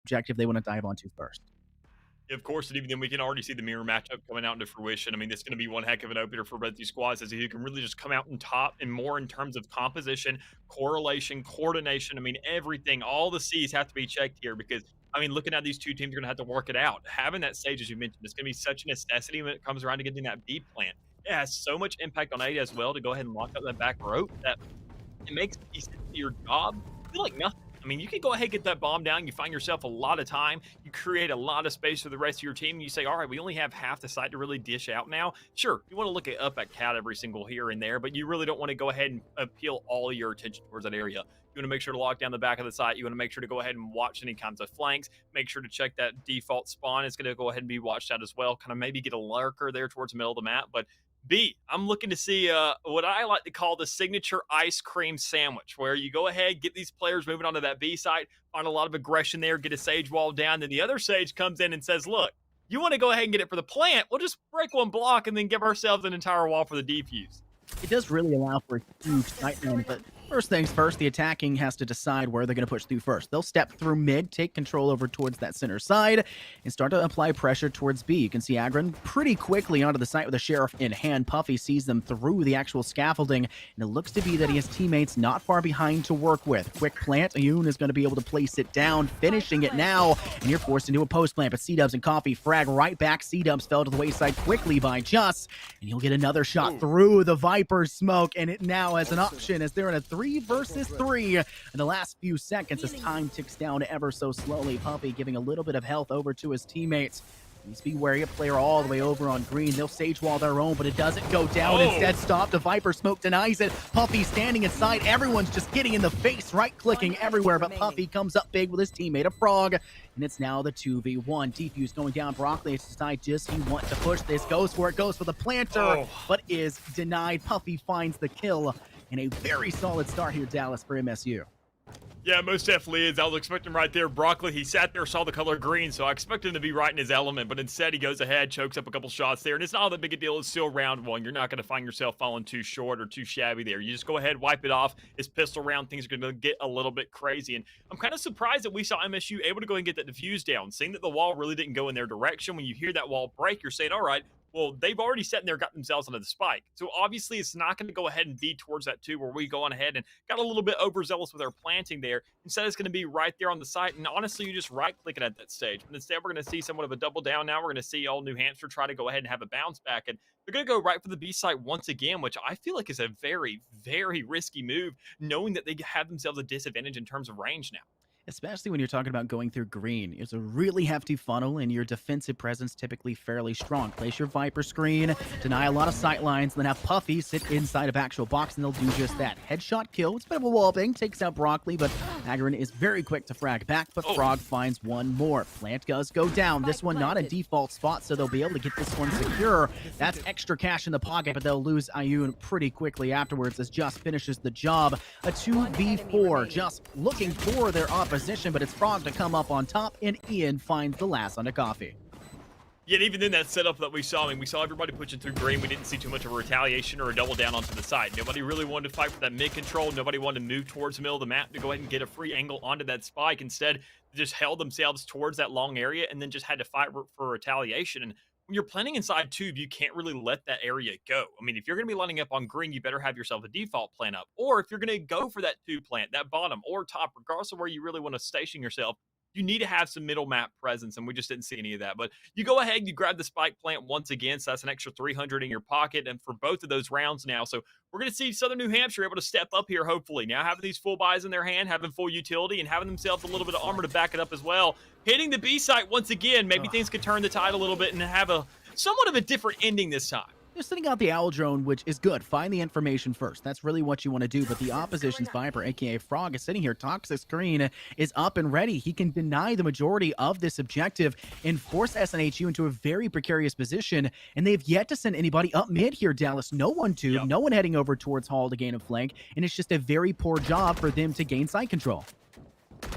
objective they want to dive onto first. Of course, and even then, we can already see the mirror matchup coming out into fruition. I mean, this is going to be one heck of an opener for both these squads, as you can really just come out in top and more in terms of composition, correlation, coordination. I mean, everything, all the C's have to be checked here because, I mean, looking at these two teams, are going to have to work it out. Having that stage, as you mentioned, is going to be such a necessity when it comes around to getting that B plant. It has so much impact on A as well to go ahead and lock up that back rope that it makes essentially your job feel like nothing. I mean, you can go ahead and get that bomb down. You find yourself a lot of time. You create a lot of space for the rest of your team. You say, all right, we only have half the site to really dish out now. Sure, you want to look at up at Cat every single here and there, but you really don't want to go ahead and appeal all your attention towards that area. You want to make sure to lock down the back of the site. You want to make sure to go ahead and watch any kinds of flanks. Make sure to check that default spawn is going to go ahead and be watched out as well. Kind of maybe get a lurker there towards the middle of the map. But B, I'm looking to see what I like to call the signature ice cream sandwich, where you go ahead, get these players moving onto that B site, find a lot of aggression there, get a Sage wall down. Then the other Sage comes in and says, look, you want to go ahead and get it for the plant? We'll just break one block and then give ourselves an entire wall for the defuse. It does really allow for a huge sight line, but first things first, the attacking has to decide where they're going to push through first. They'll step through mid, take control over towards that center side, and start to apply pressure towards B. You can see Agron pretty quickly onto the site with a Sheriff in hand. Puffy sees them through the actual scaffolding, and it looks to be that he has teammates not far behind to work with. Quick plant, Ayun is going to be able to place it down, finishing it now, and you're forced into a post plant, but C-Dubs and Coffee frag right back. C-Dubs fell to the wayside quickly by Just, and he'll get another shot through the Viper's smoke, and it now has an option as they're in a 3 versus 3 in the last few seconds as time ticks down ever so slowly. Puffy giving a little bit of health over to his teammates. Please be wary of player all the way over on green. They'll sage wall their own, but it doesn't go down. Instead, stop. The Viper smoke denies it. Puffy standing inside. Everyone's just getting in the face, right-clicking everywhere, but Puffy comes up big with his teammate, a Frog, and it's now the 2v1. Defuse going down. Broccoli has decided just he wants to push this. Goes for it. Goes for the planter, but is denied. Puffy finds the kill, and a very solid start here, Dallas, for MSU. Yeah, most definitely is. I was expecting right there. Broccoli, he sat there, saw the color green, so I expected him to be right in his element, but instead he goes ahead, chokes up a couple shots there, and it's not that big a deal. It's still round one. You're not going to find yourself falling too short or too shabby there. You just go ahead, wipe it off. His pistol round, things are going to get a little bit crazy, and I'm kind of surprised that we saw MSU able to go and get that defuse down, seeing that the wall really didn't go in their direction. When you hear that wall break, you're saying, all right, well, they've already sat in there, got themselves onto the spike. So obviously it's not going to go ahead and be towards that too, where we go on ahead and got a little bit overzealous with our planting there. Instead, it's going to be right there on the site. And honestly, you just right click it at that stage. But instead, we're going to see somewhat of a double down now. We're going to see all New Hampshire try to go ahead and have a bounce back. And they're going to go right for the B site once again, which I feel like is a very, very risky move, knowing that they have themselves a disadvantage in terms of range now. Especially when you're talking about going through green. It's a really hefty funnel, and your defensive presence typically fairly strong. Place your Viper screen, deny a lot of sight lines, then have Puffy sit inside of actual box, and they'll do just that. Headshot kill. It's a bit of a wall bang. Takes out Broccoli, but Agron is very quick to frag back, but Frog finds one more. Plant does go down. This one not a default spot, so they'll be able to get this one secure. That's extra cash in the pocket, but they'll lose Ayun pretty quickly afterwards as Just finishes the job. A 2v4. Just looking for their opposition, but it's Frog to come up on top, and Ian finds the last on the Coffee. Yeah, and even then, that setup that we saw, I mean, we saw everybody pushing through green. We didn't see too much of a retaliation or a double down onto the side. Nobody really wanted to fight for that mid control. Nobody wanted to move towards the middle of the map to go ahead and get a free angle onto that spike. Instead, they just held themselves towards that long area and then just had to fight for retaliation. And when you're planning inside tube, you can't really let that area go. I mean, if you're going to be lining up on green, you better have yourself a default plant up. Or if you're going to go for that tube plant, that bottom or top, regardless of where you really want to station yourself, you need to have some middle map presence, and we just didn't see any of that. But you go ahead, you grab the spike plant once again, so that's an extra 300 in your pocket, and for both of those rounds now. So we're going to see Southern New Hampshire able to step up here, hopefully. Now having these full buys in their hand, having full utility, and having themselves a little bit of armor to back it up as well. Hitting the B site once again, maybe things could turn the tide a little bit and have a somewhat of a different ending this time. They're sending out the owl drone, which is good. Find the information first. That's really what you want to do. But the opposition's Viper, aka Frog, is sitting here. Toxic Screen is up and ready. He can deny the majority of this objective and force SNHU into a very precarious position. And they've yet to send anybody up mid here, Dallas. No one tube, no one heading over towards Hall to gain a flank. And it's just a very poor job for them to gain side control.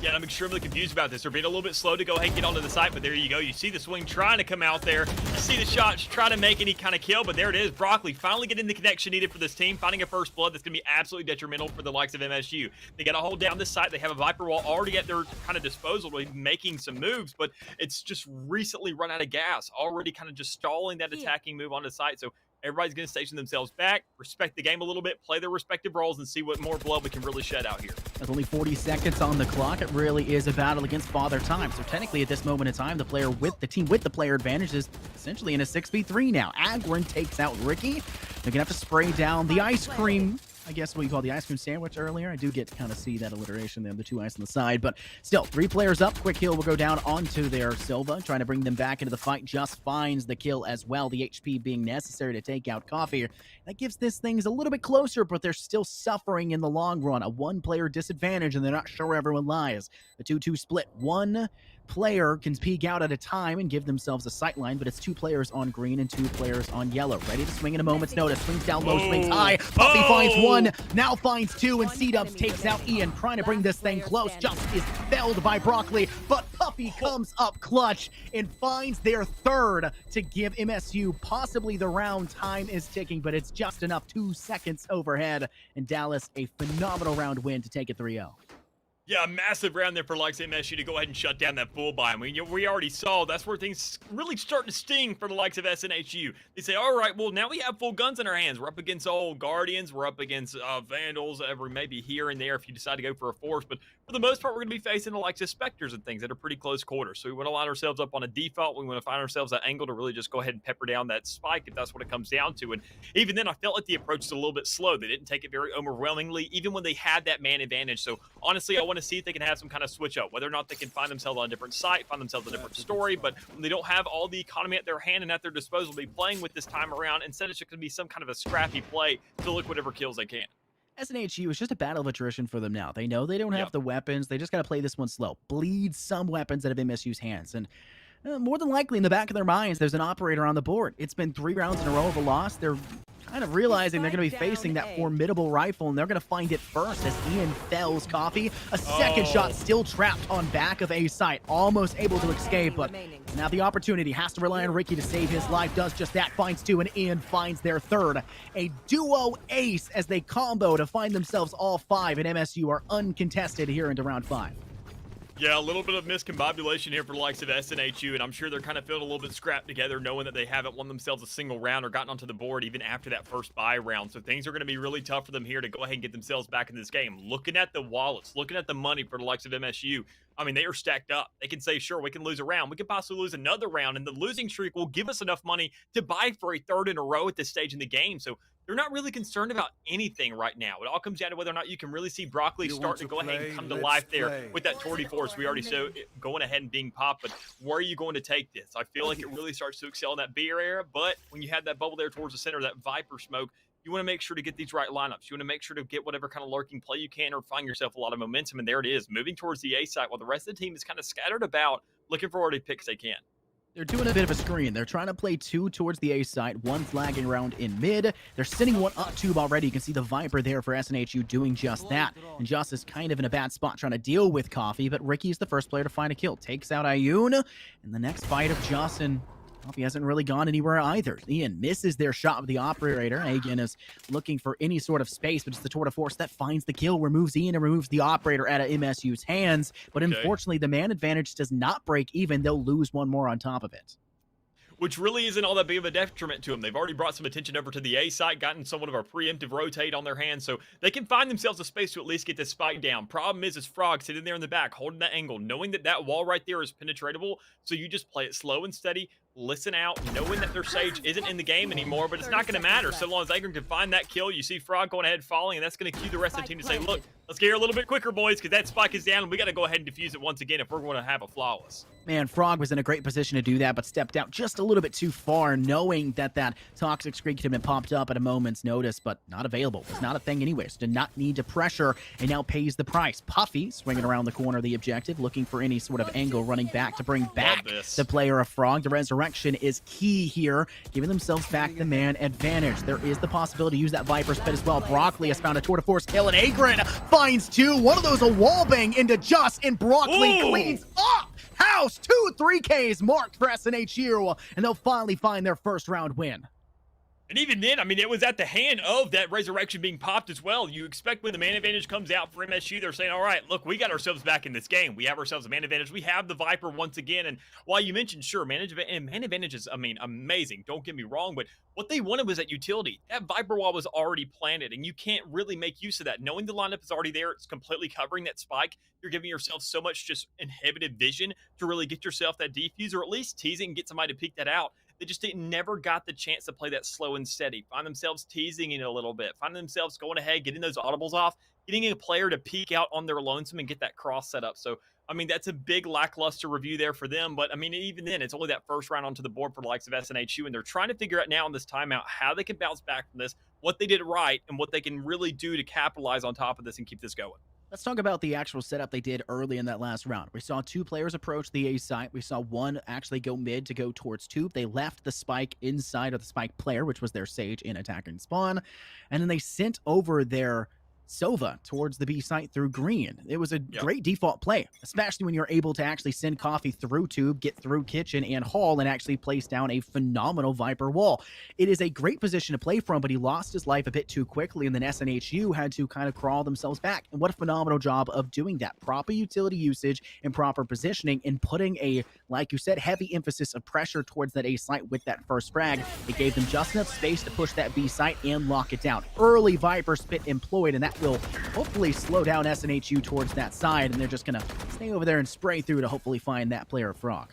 Yeah, I'm extremely confused about this. They're being a little bit slow to go ahead and get onto the site, but there you go. You see the swing trying to come out there. You see the shots trying to make any kind of kill, but there it is. Broccoli finally getting the connection needed for this team, finding a first blood that's going to be absolutely detrimental for the likes of MSU. They got to hold down this site. They have a Viper wall already at their kind of disposal to be making some moves, but it's just recently run out of gas, already kind of just stalling that attacking move on the site. So everybody's going to station themselves back, respect the game a little bit, play their respective roles, and see what more blood we can really shed out here. With only 40 seconds on the clock, it really is a battle against Father Time. So technically, at this moment in time, the team with the player advantage is essentially in a 6v3 now. Agron takes out Ricky. They're going to have to spray down the ice cream. I guess what you call the ice cream sandwich earlier. I do get to kind of see that alliteration there, the two ice on the side. But still, 3 players up. Quick Heal will go down onto their Silva, trying to bring them back into the fight. Just finds the kill as well, the HP being necessary to take out Coffee. That gives this things a little bit closer, but they're still suffering in the long run. A 1-player disadvantage, and they're not sure where everyone lies. The 2-2 split. 1 player can peek out at a time and give themselves a sight line, but it's 2 players on green and 2 players on yellow. Ready to swing in a moment's notice. Swings down low, swings high. Puppy finds 1, now finds 2, and C-Dubs takes out Ian, trying to bring this thing close. Just is felled by Broccoli, but Puppy comes up clutch and finds their 3rd to give MSU possibly the round. Time is ticking, but it's just enough. 2 seconds overhead, and Dallas a phenomenal round win to take it 3-0. Yeah, a massive round there for likes of MSU to go ahead and shut down that full buy. I mean, we already saw that's where things really start to sting for the likes of SNHU. They say, all right, well, now we have full guns in our hands. We're up against old Guardians. We're up against Vandals, every maybe here and there if you decide to go for a force. But for the most part, we're going to be facing the likes of Spectres and things that are pretty close quarters. So we want to line ourselves up on a default. We want to find ourselves that angle to really just go ahead and pepper down that spike if that's what it comes down to. And even then, I felt like the approach was a little bit slow. They didn't take it very overwhelmingly, even when they had that man advantage. So honestly, I want to see if they can have some kind of switch up, whether or not they can find themselves on a different site, find themselves a different story. But when they don't have all the economy at their hand and at their disposal to be playing with this time around, instead it's just going to be some kind of a scrappy play to look whatever kills they can. SNHU is just a battle of attrition for them now. They know they don't have the weapons. They just got to play this one slow. Bleed some weapons out of MSU's hands. And more than likely in the back of their minds, there's an operator on the board. It's been 3 rounds in a row of a loss. They're kind of realizing they're going to be facing that formidable rifle, and they're going to find it first as Ian fells Coffee. A second shot still trapped on back of A site, almost able to escape, but now the opportunity has to rely on Ricky to save his life. Does just that, finds 2, and Ian finds their 3rd. A duo ace as they combo to find themselves all 5, and MSU are uncontested here into round 5. Yeah, a little bit of miscombobulation here for the likes of SNHU, and I'm sure they're kind of feeling a little bit scrapped together, knowing that they haven't won themselves a single round or gotten onto the board even after that first buy round. So things are going to be really tough for them here to go ahead and get themselves back in this game. Looking at the wallets, looking at the money for the likes of MSU, I mean, they are stacked up. They can say, sure, we can lose a round. We could possibly lose another round, and the losing streak will give us enough money to buy for a 3rd in a row at this stage in the game. So they're not really concerned about anything right now. It all comes down to whether or not you can really see Broccoli start to go ahead and come to life there with that Torty Force. We already saw it going ahead and being popped, but where are you going to take this? I feel like it really starts to excel in that B area, but when you have that bubble there towards the center, that Viper smoke, you want to make sure to get these right lineups. You want to make sure to get whatever kind of lurking play you can or find yourself a lot of momentum, and there it is, moving towards the A site while the rest of the team is kind of scattered about, looking for where to picks they can. They're doing a bit of a screen. They're trying to play 2 towards the A side. 1's lagging around in mid. They're sending 1 up tube already. You can see the Viper there for SNHU doing just that. And Just is kind of in a bad spot trying to deal with Coffee, but Ricky's the first player to find a kill. Takes out Ayun. And the next fight of Just, and Coffee hasn't really gone anywhere either. Ian misses their shot with the operator. Again is looking for any sort of space, but it's the Tour de Force that finds the kill, removes Ian, and removes the operator out of MSU's hands. But unfortunately, the man advantage does not break even. They'll lose 1 more on top of it, which really isn't all that big of a detriment to them. They've already brought some attention over to the A site, gotten somewhat of a preemptive rotate on their hands, so they can find themselves a space to at least get this spike down. Problem is Frog sitting there in the back, holding that angle, knowing that that wall right there is penetratable, so you just play it slow and steady, listen out, knowing that their Sage isn't in the game anymore, but it's not going to matter so long as Agron can find that kill. You see Frog going ahead falling, and that's going to cue the rest of the team to say, look, let's get here a little bit quicker, boys, because that spike is down, and we got to go ahead and defuse it once again if we're going to have a flawless. Man, Frog was in a great position to do that, but stepped out just a little bit too far, knowing that that Toxic Screen could have been popped up at a moment's notice, but not available. It's not a thing anyways. Did not need to pressure, and now pays the price. Puffy swinging around the corner of the objective, looking for any sort of angle, running back to bring back the player of Frog. The resurrection is key here, giving themselves back the man advantage. There is the possibility to use that Viper Spit as well. Broccoli has found a tour de force kill, and Agrin finds two. One of those a wall bang into Just, and Broccoli cleans up. House, 2-3Ks marked for SNHU, and they'll finally find their first round win. And even then, I mean, it was at the hand of that resurrection being popped as well. You expect when the man advantage comes out for MSU, they're saying, all right, look, we got ourselves back in this game. We have ourselves a man advantage. We have the Viper once again. And while you mentioned, sure, man advantage is, I mean, amazing. Don't get me wrong. But what they wanted was that utility. That Viper wall was already planted, and you can't really make use of that. Knowing the lineup is already there, it's completely covering that spike. You're giving yourself so much just inhibited vision to really get yourself that defuse, or at least teasing and get somebody to peek that out. They just never got the chance to play that slow and steady, find themselves teasing it a little bit, find themselves going ahead, getting those audibles off, getting a player to peek out on their lonesome and get that cross set up. So, I mean, that's a big lackluster review there for them. But, I mean, even then, it's only that first round onto the board for the likes of SNHU, and they're trying to figure out now in this timeout how they can bounce back from this, what they did right, and what they can really do to capitalize on top of this and keep this going. Let's talk about the actual setup they did early in that last round. We saw two players approach the A site. We saw one actually go mid to go towards tube. They left the spike inside of the spike player, which was their Sage in attacking spawn. And then they sent over their Sova towards the B site through green. It was a great default play, especially when you're able to actually send Coffee through tube, get through kitchen and hall, and actually place down a phenomenal Viper wall. It is a great position to play from, but he lost his life a bit too quickly, and then SNHU had to kind of crawl themselves back. And what a phenomenal job of doing that. Proper utility usage and proper positioning, and putting a, like you said, heavy emphasis of pressure towards that A site with that first frag. It gave them just enough space to push that B site and lock it down. Early Viper Spit employed, and that will hopefully slow down SNHU towards that side, and they're just going to stay over there and spray through to hopefully find that player of Frog.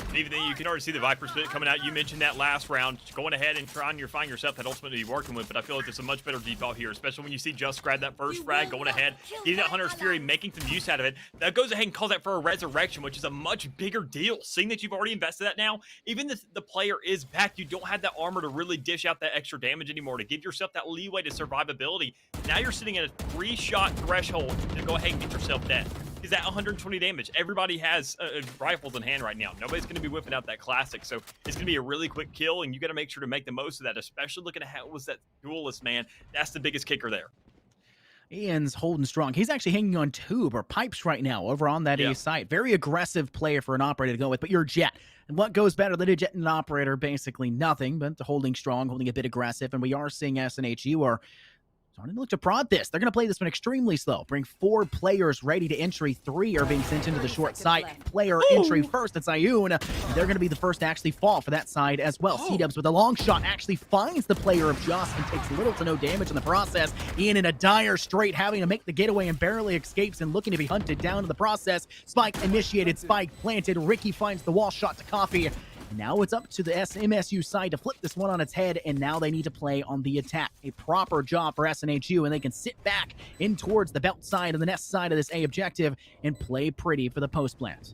And even then, you can already see the Viper Spit coming out. You mentioned that last round, going ahead and trying to find yourself that ultimate to be working with, but I feel like there's a much better default here, especially when you see Just grab that first frag, going ahead, getting that Hunter's Fury, making some use out of it. That goes ahead and calls that for a resurrection, which is a much bigger deal. Seeing that you've already invested that now, even if the player is back, you don't have that armor to really dish out that extra damage anymore, to give yourself that leeway to survivability. Now you're sitting at a 3-shot threshold to go ahead and get yourself dead. Is that 120 damage? Everybody has rifles in hand right now. Nobody's going to be whipping out that classic, so it's going to be a really quick kill, and you got to make sure to make the most of that, especially looking at how was that duelist, man. That's the biggest kicker there. Ian's holding strong. He's actually hanging on tube or pipes right now over on that A site. Very aggressive player for an operator to go with, but you're Jet. And what goes better than a Jet and an operator? Basically nothing, but holding strong, holding a bit aggressive, and we are seeing SNHU are starting to look to prod this. They're going to play this one extremely slow. Bring 4 players ready to entry. 3 are being sent into the short side. Player entry first. It's Ayun. They're going to be the first to actually fall for that side as well. C-Dubs with a long shot actually finds the player of Just and takes little to no damage in the process. Ian in a dire strait, having to make the getaway and barely escapes and looking to be hunted down in the process. Spike initiated, Spike planted. Ricky finds the wall shot to Coffee. Now it's up to the MSU side to flip this one on its head, and now they need to play on the attack. A proper job for SNHU, and they can sit back in towards the belt side and the nest side of this A objective and play pretty for the post plant.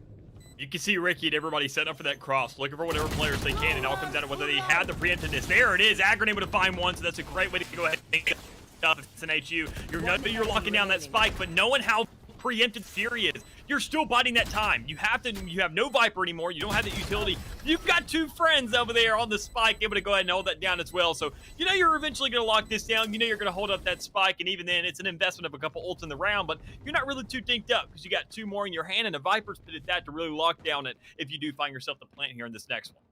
You can see Ricky and everybody setting up for that cross, looking for whatever players they can. It all comes down to whether they had the preemptiveness. There it is. Agron able to find one, so that's a great way to go ahead and up SNHU. You're locking down that spike, but knowing how preempted Fury is, you're still biding that time. You have no Viper anymore. You don't have the utility. You've got 2 friends over there on the spike able to go ahead and hold that down as well. So you know you're eventually going to lock this down. You know you're going to hold up that spike, and even then it's an investment of a couple ults in the round, but you're not really too dinked up because you got 2 more in your hand, and a Viper Spit at that to really lock down it if you do find yourself the plant here in this next one.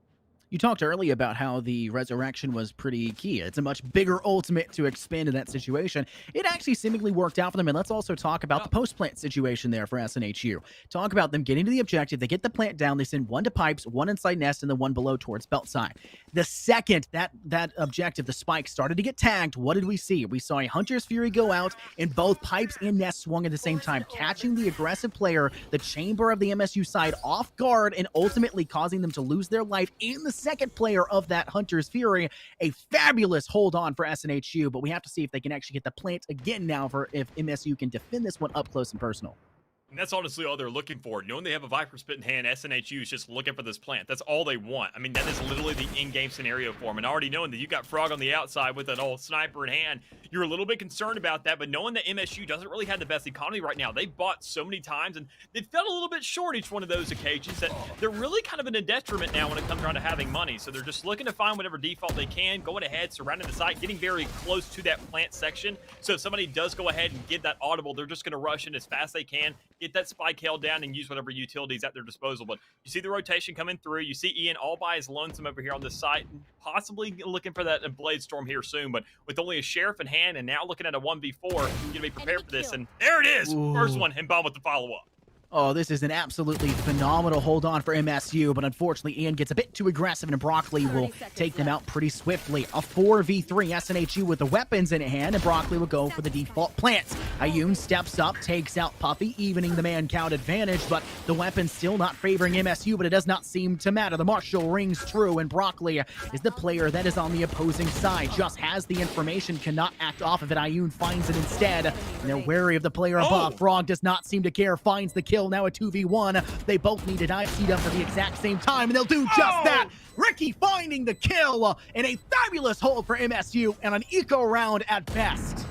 You talked earlier about how the resurrection was pretty key. It's a much bigger ultimate to expand in that situation. It actually seemingly worked out for them, and let's also talk about the post-plant situation there for SNHU. Talk about them getting to the objective. They get the plant down. They send 1 to pipes, 1 inside nest, and then 1 below towards belt side. The second that objective, the spike, started to get tagged, what did we see? We saw a Hunter's Fury go out, and both pipes and nest swung at the same time, catching the aggressive player, the chamber of the MSU side, off guard, and ultimately causing them to lose their life in the second player of that Hunter's Fury. A fabulous hold on for SNHU, but we have to see if they can actually get the plant again now for if MSU can defend this one up close and personal. And that's honestly all they're looking for. Knowing they have a Viper Spit in hand, SNHU is just looking for this plant. That's all they want. I mean, that is literally the in-game scenario for them. And already knowing that you got Frog on the outside with an old sniper in hand, you're a little bit concerned about that. But knowing that MSU doesn't really have the best economy right now, they bought so many times and they felt a little bit short each one of those occasions that they're really kind of in a detriment now when it comes around to having money. So they're just looking to find whatever default they can, going ahead, surrounding the site, getting very close to that plant section. So if somebody does go ahead and get that audible, they're just going to rush in as fast as they can, get that spike held down, and use whatever utilities at their disposal. But you see the rotation coming through. You see Ian all by his lonesome over here on this site, possibly looking for that Blade Storm here soon. But with only a Sheriff in hand and now looking at a 1v4, you're going to be prepared for this. And there it is. Ooh. First one, and bomb with the follow-up. Oh, this is an absolutely phenomenal hold on for MSU, but unfortunately Ian gets a bit too aggressive and Broccoli will take them out pretty swiftly. A 4v3 SNHU with the weapons in hand, and Broccoli will go for the default plants. Ayun steps up, takes out Puffy, evening the man count advantage, but the weapon still not favoring MSU, but it does not seem to matter. The Marshal rings true, and Broccoli is the player that is on the opposing side. Just has the information, cannot act off of it. Ayun finds it instead, and they're wary of the player above. Frog does not seem to care, finds the kill. Now a 2v1. They both need to dive seat up at the exact same time, and they'll do just that. Ricky finding the kill, and a fabulous hold for MSU, and an eco round at best.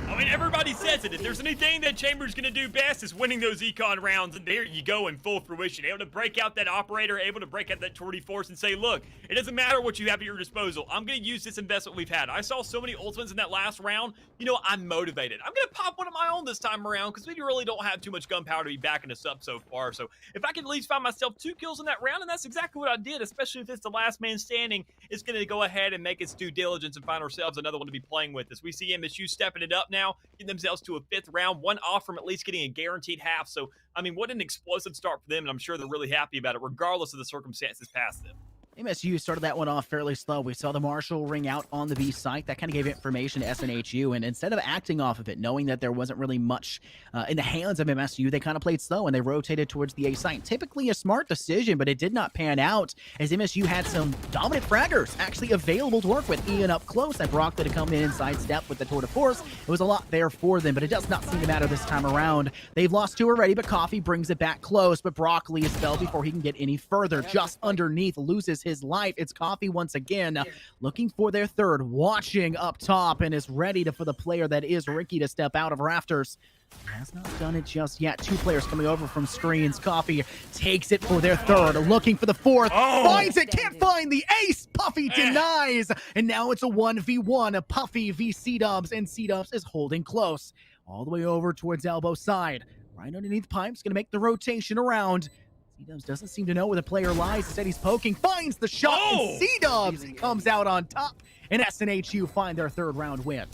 I mean, everybody says it. If there's anything that Chamber's going to do best is winning those econ rounds, and there you go in full fruition. Able to break out that operator, able to break out that Tour de Force and say, look, it doesn't matter what you have at your disposal. I'm going to use this investment we've had. I saw so many ultimates in that last round. You know, I'm motivated. I'm going to pop one of my own this time around because we really don't have too much gunpowder to be backing us up so far. So if I can at least find myself 2 kills in that round, and that's exactly what I did, especially if it's the last man standing, it's going to go ahead and make its due diligence and find ourselves another one to be playing with. As we see MSU stepping it up now, getting themselves to a 5th round, one off from at least getting a guaranteed half. So, I mean, what an explosive start for them, and I'm sure they're really happy about it, regardless of the circumstances past them. MSU started that one off fairly slow. We saw the Marshal ring out on the B site. That kind of gave information to SNHU, and instead of acting off of it, knowing that there wasn't really much in the hands of MSU, they kind of played slow and they rotated towards the A site. Typically a smart decision, but it did not pan out as MSU had some dominant fraggers actually available to work with. Ian up close and Broccoli to come in and sidestep with the Tour de Force. It was a lot there for them, but it does not seem to matter this time around. They've lost 2 already, but Coffee brings it back close, but Broccoli is felled before he can get any further. Just underneath, loses his life. It's Coffee once again, looking for their 3rd, watching up top, and is ready for the player that is Ricky to step out of rafters. Has not done it just yet. 2 players coming over from screens. Coffee takes it for their 3rd, looking for the 4th, finds it, can't find the ace. Puffy denies, and now it's a 1v1. Puffy v C-Dubs, and C-Dubs is holding close. All the way over towards elbow side. Right underneath Pipes, gonna make the rotation around. C-Dubs doesn't seem to know where the player lies. Instead, he's poking, finds the shot, and C-Dubs comes out on top, and SNHU find their 3rd round win.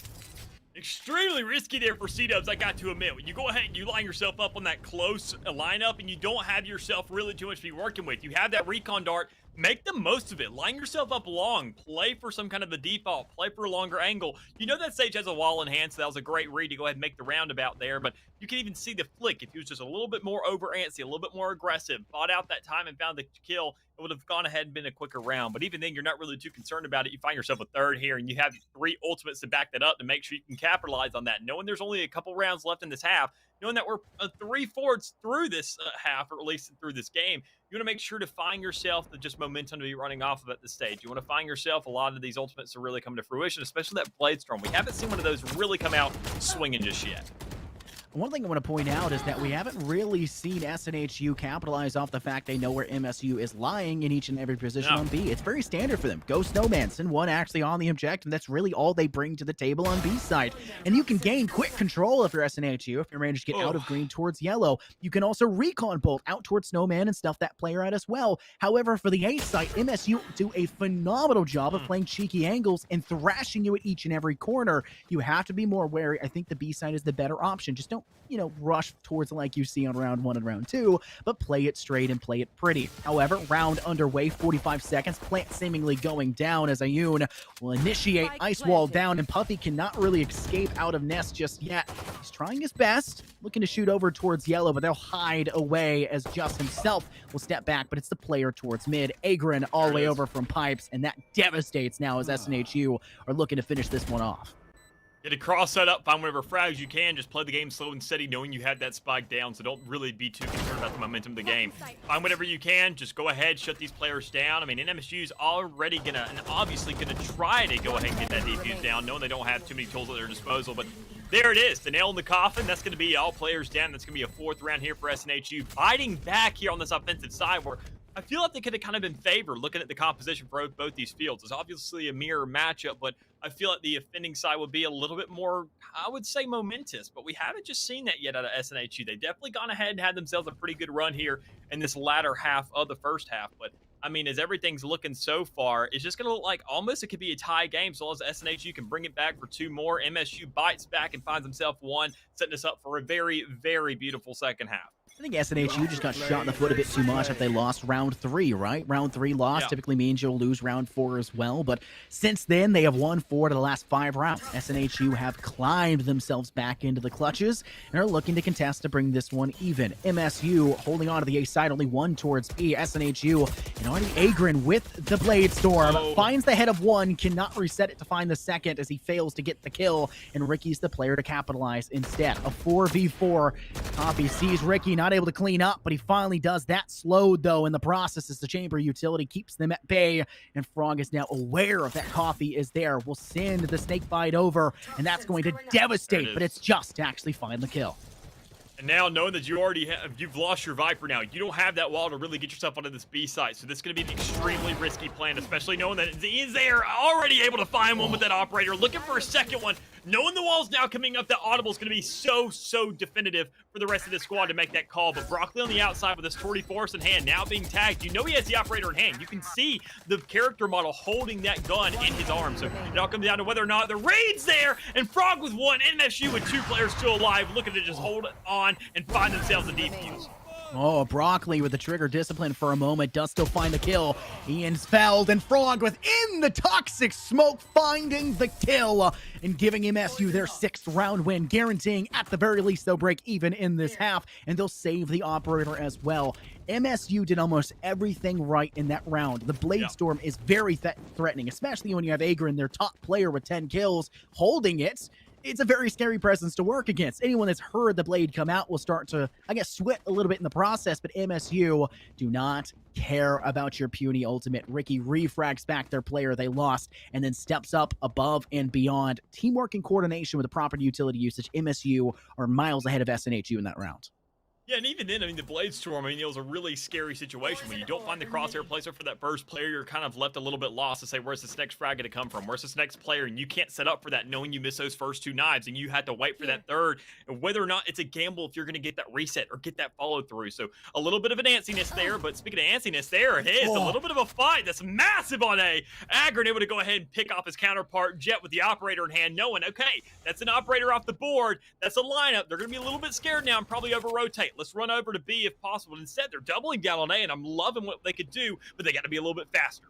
Extremely risky there for C-Dubs, I got to admit. When you go ahead and you line yourself up on that close lineup and you don't have yourself really too much to be working with, you have that recon dart, make the most of it. Line yourself up long. Play for some kind of the default. Play for a longer angle. You know that Sage has a wall in hand, so that was a great read to go ahead and make the roundabout there, but you can even see the flick. If he was just a little bit more over antsy, a little bit more aggressive, bought out that time and found the kill, it would have gone ahead and been a quicker round. But even then, you're not really too concerned about it. You find yourself a 3rd here, and you have 3 ultimates to back that up to make sure you can capitalize on that. Knowing there's only a couple rounds left in this half, knowing that we're 3/4 through this half, or at least through this game, you want to make sure to find yourself the just momentum to be running off of at this stage. You want to find yourself a lot of these ultimates to really come to fruition, especially that Blade Storm. We haven't seen one of those really come out swinging just yet. One thing I want to point out is that we haven't really seen SNHU capitalize off the fact they know where MSU is lying in each and every position on B. It's very standard for them. Go Snowman, send one actually on the objective. That's really all they bring to the table on B side. And you can gain quick control if you're SNHU, if you're managed to get out of green towards yellow. You can also recon bolt out towards Snowman and stuff that player out as well. However, for the A side, MSU do a phenomenal job of playing cheeky angles and thrashing you at each and every corner. You have to be more wary. I think the B side is the better option. Just don't, rush towards it like you see on round 1 and round 2, but play it straight and play it pretty. However, round underway, 45 seconds, plant seemingly going down as Ayun will initiate ice wall down, and Puffy cannot really escape out of nest just yet. He's trying his best, looking to shoot over towards yellow, but they'll hide away as Just himself will step back, but it's the player towards mid. Agron all the way over from Pipes, and that devastates now as SNHU are looking to finish this one off. Get a cross set up, find whatever frags you can, just play the game slow and steady, knowing you have that spike down, so don't really be too concerned about the momentum of the game. Find whatever you can, just go ahead, shut these players down. I mean, NMSU's already gonna, and obviously gonna try to go ahead and get that defuse down, knowing they don't have too many tools at their disposal, but there it is, the nail in the coffin. That's going to be all players down. That's going to be a 4th round here for SNHU. Fighting back here on this offensive side where I feel like they could have kind of been favored looking at the composition for both these fields. It's obviously a mirror matchup, but I feel like the offending side would be a little bit more, I would say, momentous. But we haven't just seen that yet out of SNHU. They've definitely gone ahead and had themselves a pretty good run here in this latter half of the first half. But I mean, as everything's looking so far, it's just going to look like almost it could be a tie game. So as SNHU can bring it back for 2 more, MSU bites back and finds himself 1, setting us up for a very, very beautiful second half. I think SNHU just got shot in the foot a bit too much if they lost round 3, right? Round 3 loss typically means you'll lose round 4 as well. But since then, they have won 4 to the last 5 rounds. SNHU have climbed themselves back into the clutches and are looking to contest to bring this one even. MSU holding on to the A side, only 1 towards B. SNHU and already Agrin with the Blade Storm finds the head of 1, cannot reset it to find the second as he fails to get the kill. And Ricky's the player to capitalize instead. A 4v4. Coffee sees Ricky not able to clean up, but he finally does that. Slowed though in the process as the chamber utility keeps them at bay, and Frog is now aware of that Coffee is there. Will send the snake bite over, and that's going to devastate, but it's just to actually find the kill. And now, knowing that you already you've lost your Viper now, you don't have that wall to really get yourself onto this B site. So this is going to be an extremely risky plan, especially knowing that he is there, already able to find one with that operator, looking for a second one. Knowing the wall's now coming up, that audible is going to be so definitive for the rest of the squad to make that call. But Broccoli on the outside with his 40 force in hand, now being tagged. You know he has the operator in hand. You can see the character model holding that gun in his arm. So it all comes down to whether or not the raid's there. And Frog with 1, NMSU with 2 players still alive, looking to just hold on and find themselves a defuse. Oh, Broccoli with the trigger discipline for a moment does still find the kill. Ian's felled, and Frog within the toxic smoke finding the kill and giving MSU their 6th round win, guaranteeing at the very least they'll break even in this half, and they'll save the operator as well. MSU did almost everything right in that round. The Blade Storm is very threatening, especially when you have Agrin, their top player with 10 kills, holding it. It's a very scary presence to work against. Anyone that's heard the blade come out will start to, I guess, sweat a little bit in the process, but MSU do not care about your puny ultimate. Ricky refrags back their player they lost and then steps up above and beyond. Teamwork and coordination with the proper utility usage, MSU are miles ahead of SNHU in that round. Yeah, and even then, I mean, the Blade Storm, I mean, it was a really scary situation. When you don't find the crosshair placer for that first player, you're kind of left a little bit lost to say, where's this next frag going to come from? Where's this next player? And you can't set up for that knowing you miss those first 2 knives, and you had to wait for that third. And whether or not it's a gamble if you're going to get that reset or get that follow through. So a little bit of an antsiness there, but speaking of antsiness, there it is. A little bit of a fight that's massive on A. Agrin able to go ahead and pick off his counterpart, Jet with the operator in hand, knowing, okay, that's an operator off the board. That's a lineup. They're going to be a little bit scared now and probably over-rotate. Let's run over to B if possible. Instead, they're doubling down on A, and I'm loving what they could do, but they got to be a little bit faster.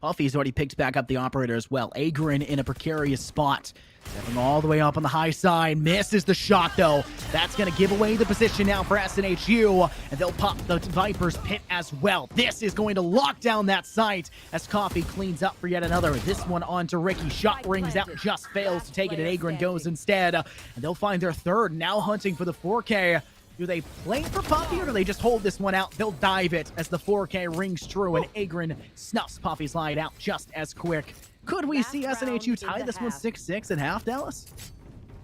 Puffy's already picked back up the operator as well. Agrin in a precarious spot. Stepping all the way up on the high side. Misses the shot, though. That's going to give away the position now for SNHU, and they'll pop the Viper's pit as well. This is going to lock down that site as Coffee cleans up for yet another. This one onto Ricky. Shot rings out, just fails to take it, and Agrin goes instead. And they'll find their 3rd, now hunting for the 4K. Do they play for Puffy, or do they just hold this one out? They'll dive it as the 4K rings true, and Agrin snuffs Puffy's light out just as quick. Could we see SNHU tie this one 6-6 at half, Dallas?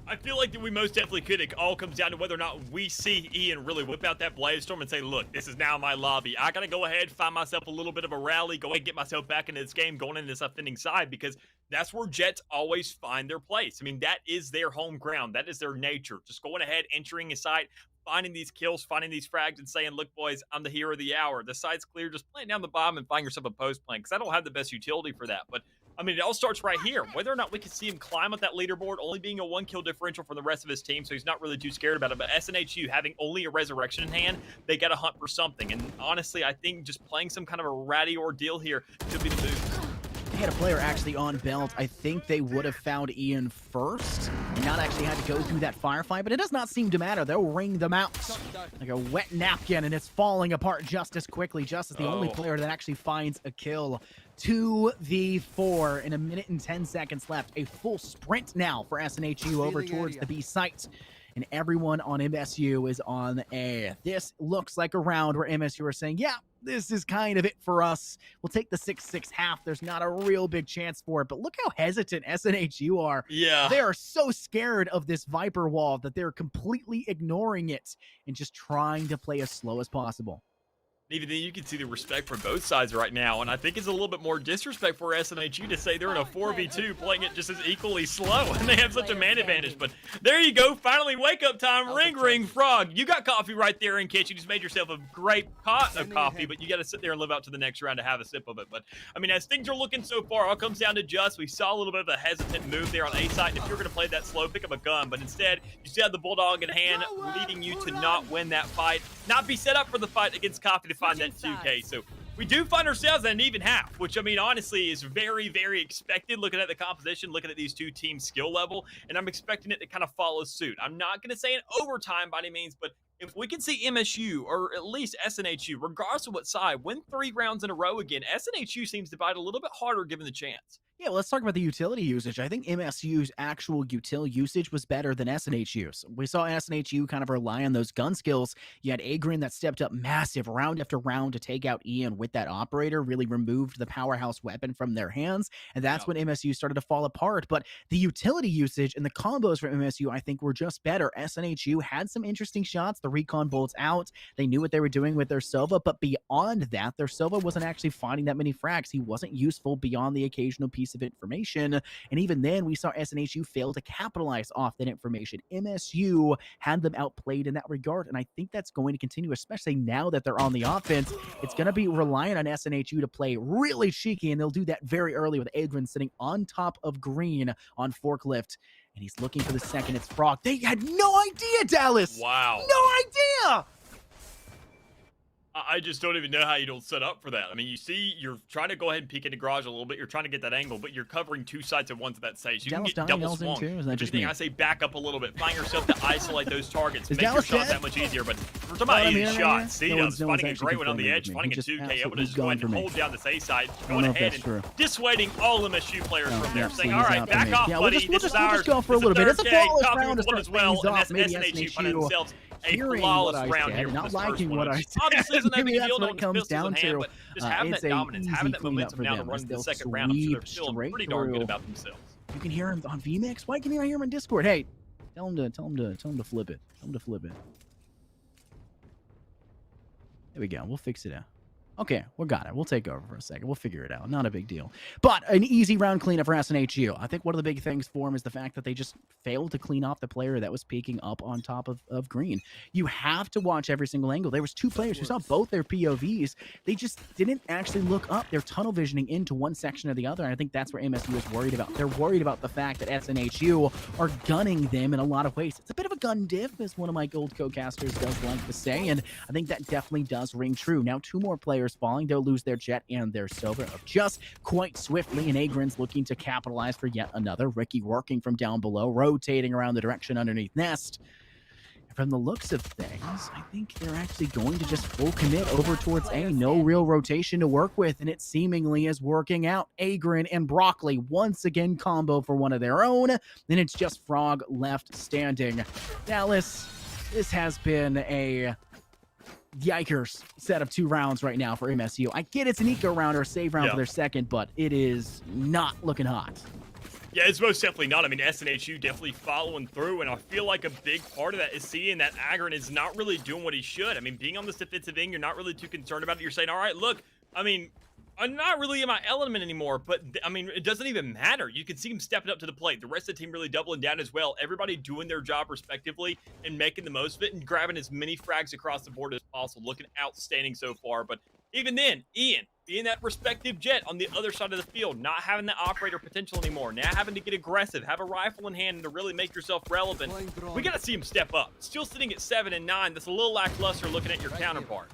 I feel like that we most definitely could. It all comes down to whether or not we see Ian really whip out that Blade Storm and say, look, this is now my lobby. I got to go ahead, find myself a little bit of a rally, go ahead and get myself back into this game, going into this offending side, because that's where Jets always find their place. I mean, that is their home ground. That is their nature. Just going ahead, entering a site, finding these kills, finding these frags, and saying, look, boys, I'm the hero of the hour. The site's clear. Just playing down the bomb and find yourself a post plan, because I don't have the best utility for that. But I mean, it all starts right here. Whether or not we can see him climb up that leaderboard, only being a 1-kill differential from the rest of his team, so he's not really too scared about it. But SNHU having only a resurrection in hand, they got to hunt for something. And honestly, I think just playing some kind of a ratty ordeal here could be the move. had a player actually on belt, I think they would have found Ian first and not actually had to go through that firefight, but it does not seem to matter. They'll wring them out like a wet napkin, and it's falling apart just as quickly. Just as the only player that actually finds a kill. 2v4 in 1 minute and 10 seconds left. A full sprint now for SNHU over towards the B site. And everyone on MSU is on A. This looks like a round where MSU are saying, yeah, this is kind of it for us. We'll take the 6-6 half. There's not a real big chance for it. But look how hesitant SNHU are. Yeah. They are so scared of this Viper wall that they're completely ignoring it and just trying to play as slow as possible. Even then, you can see the respect from both sides right now, and I think it's a little bit more disrespect for SNHU to say they're in a 4v2 playing it just as equally slow, and they have such a man advantage. But there you go, finally wake up time. Ring, ring, frog. You got coffee right there in case you just made yourself a great pot of coffee, but you got to sit there and live out to the next round to have a sip of it. But, I mean, as things are looking so far, all comes down to just, we saw a little bit of a hesitant move there on A side, and if you're going to play that slow, pick up a gun, but instead, you still have the Bulldog in hand, leading you to not win that fight, not be set up for the fight against Coffee to find that 2K. So we do find ourselves at an even half, which, I mean, honestly is very, very expected looking at the composition, looking at these two teams' skill level, and I'm expecting it to kind of follow suit. I'm not going to say an overtime by any means, but if we can see MSU, or at least SNHU, regardless of what side, win 3 rounds in a row again, SNHU seems to bite a little bit harder given the chance. Yeah, well, let's talk about the utility usage. I think MSU's actual util usage was better than SNHU's. We saw SNHU kind of rely on those gun skills. You had Agrin that stepped up massive round after round to take out Ian with that operator, really removed the powerhouse weapon from their hands, and that's when MSU started to fall apart. But the utility usage and the combos for MSU, I think, were just better. SNHU had some interesting shots. The recon bolts out. They knew what they were doing with their Sova, but beyond that, their Sova wasn't actually finding that many frags. He wasn't useful beyond the occasional piece of information, and even then we saw SNHU fail to capitalize off that information. MSU had them outplayed in that regard, and I think that's going to continue, especially now that they're on the offense. It's going to be relying on SNHU to play really cheeky, and they'll do that very early with Agrin sitting on top of Green on forklift, and he's looking for the second. It's Frog. They had no idea, Dallas. Wow. No idea. I just don't even know how you don't set up for that. I mean, you see, you're trying to go ahead and peek in the garage a little bit. You're trying to get that angle, but you're covering 2 sides at once at that stage. You Dallas can get double Daniels in swung. too? Is that If just anything, me? I say back up a little bit. Find yourself to isolate those targets. Is Make Dallas your shot dead? that much easier. But we're talking about easy shots. No one's finding a actually great one on the confirming edge, with me. finding He a just 2K, able to absolutely just go ahead gone and for me. hold down this A side, I don't going know if ahead that's and true. dissuading all MSU players No, from there, yeah, saying, so all he's right, out for back me. off, Yeah, buddy. we'll just go for a little bit. It's a flawless round to start as well, things off. and Maybe SNHU find SNHU themselves a hearing flawless what I round said here and for not this first liking one, what I which said. obviously isn't that Maybe big a that's deal, what no it comes pistols in down hand, to. but just having It's that a dominance, easy having that cleanup momentum for now to them run as into the they'll second round, I'm sure they're sweep feeling straight pretty darn good through. about themselves. You can hear him on VMix. Why can you not hear him in Discord? Hey, tell him to flip it. Tell him to flip it. There we go. We'll fix it out. Okay, we got it. We'll take over for a second. We'll figure it out. Not a big deal. But an easy round cleanup for SNHU. I think one of the big things for him is the fact that they just failed to clean off the player that was peeking up on top of Green. You have to watch every single angle. There was 2 players who saw both their POVs. They just didn't actually look up. They're tunnel visioning into one section or the other, and I think that's where MSU is worried about. They're worried about the fact that SNHU are gunning them in a lot of ways. It's a bit of a gun diff, as one of my old co-casters does like to say, and I think that definitely does ring true. Now 2 more players falling. They'll lose their Jet and their Silver of just quite swiftly, and Agrin's looking to capitalize for yet another. Ricky working from down below, rotating around the direction underneath Nest. And from the looks of things, I think they're actually going to just full commit over towards A. No real rotation to work with, and it seemingly is working out. Agrin and Broccoli once again combo for one of their own. Then it's just Frog left standing. Dallas, this has been a yikers set of 2 rounds right now for MSU. I get it's an eco round or a save round for their second, but it is not looking hot. Yeah, it's most definitely not. I mean, SNHU definitely following through, and I feel like a big part of that is seeing that Agrin is not really doing what he should. I mean, being on this defensive end, you're not really too concerned about it. You're saying, all right, look, I mean, I'm not really in my element anymore, but I mean, it doesn't even matter. You can see him stepping up to the plate. The rest of the team really doubling down as well. Everybody doing their job respectively and making the most of it and grabbing as many frags across the board as possible. Looking outstanding so far. But even then, Ian, being that respective Jet on the other side of the field, not having the operator potential anymore, now having to get aggressive, have a rifle in hand and to really make yourself relevant. We got to see him step up. Still sitting at 7 and 9. That's a little lackluster looking at your counterpart.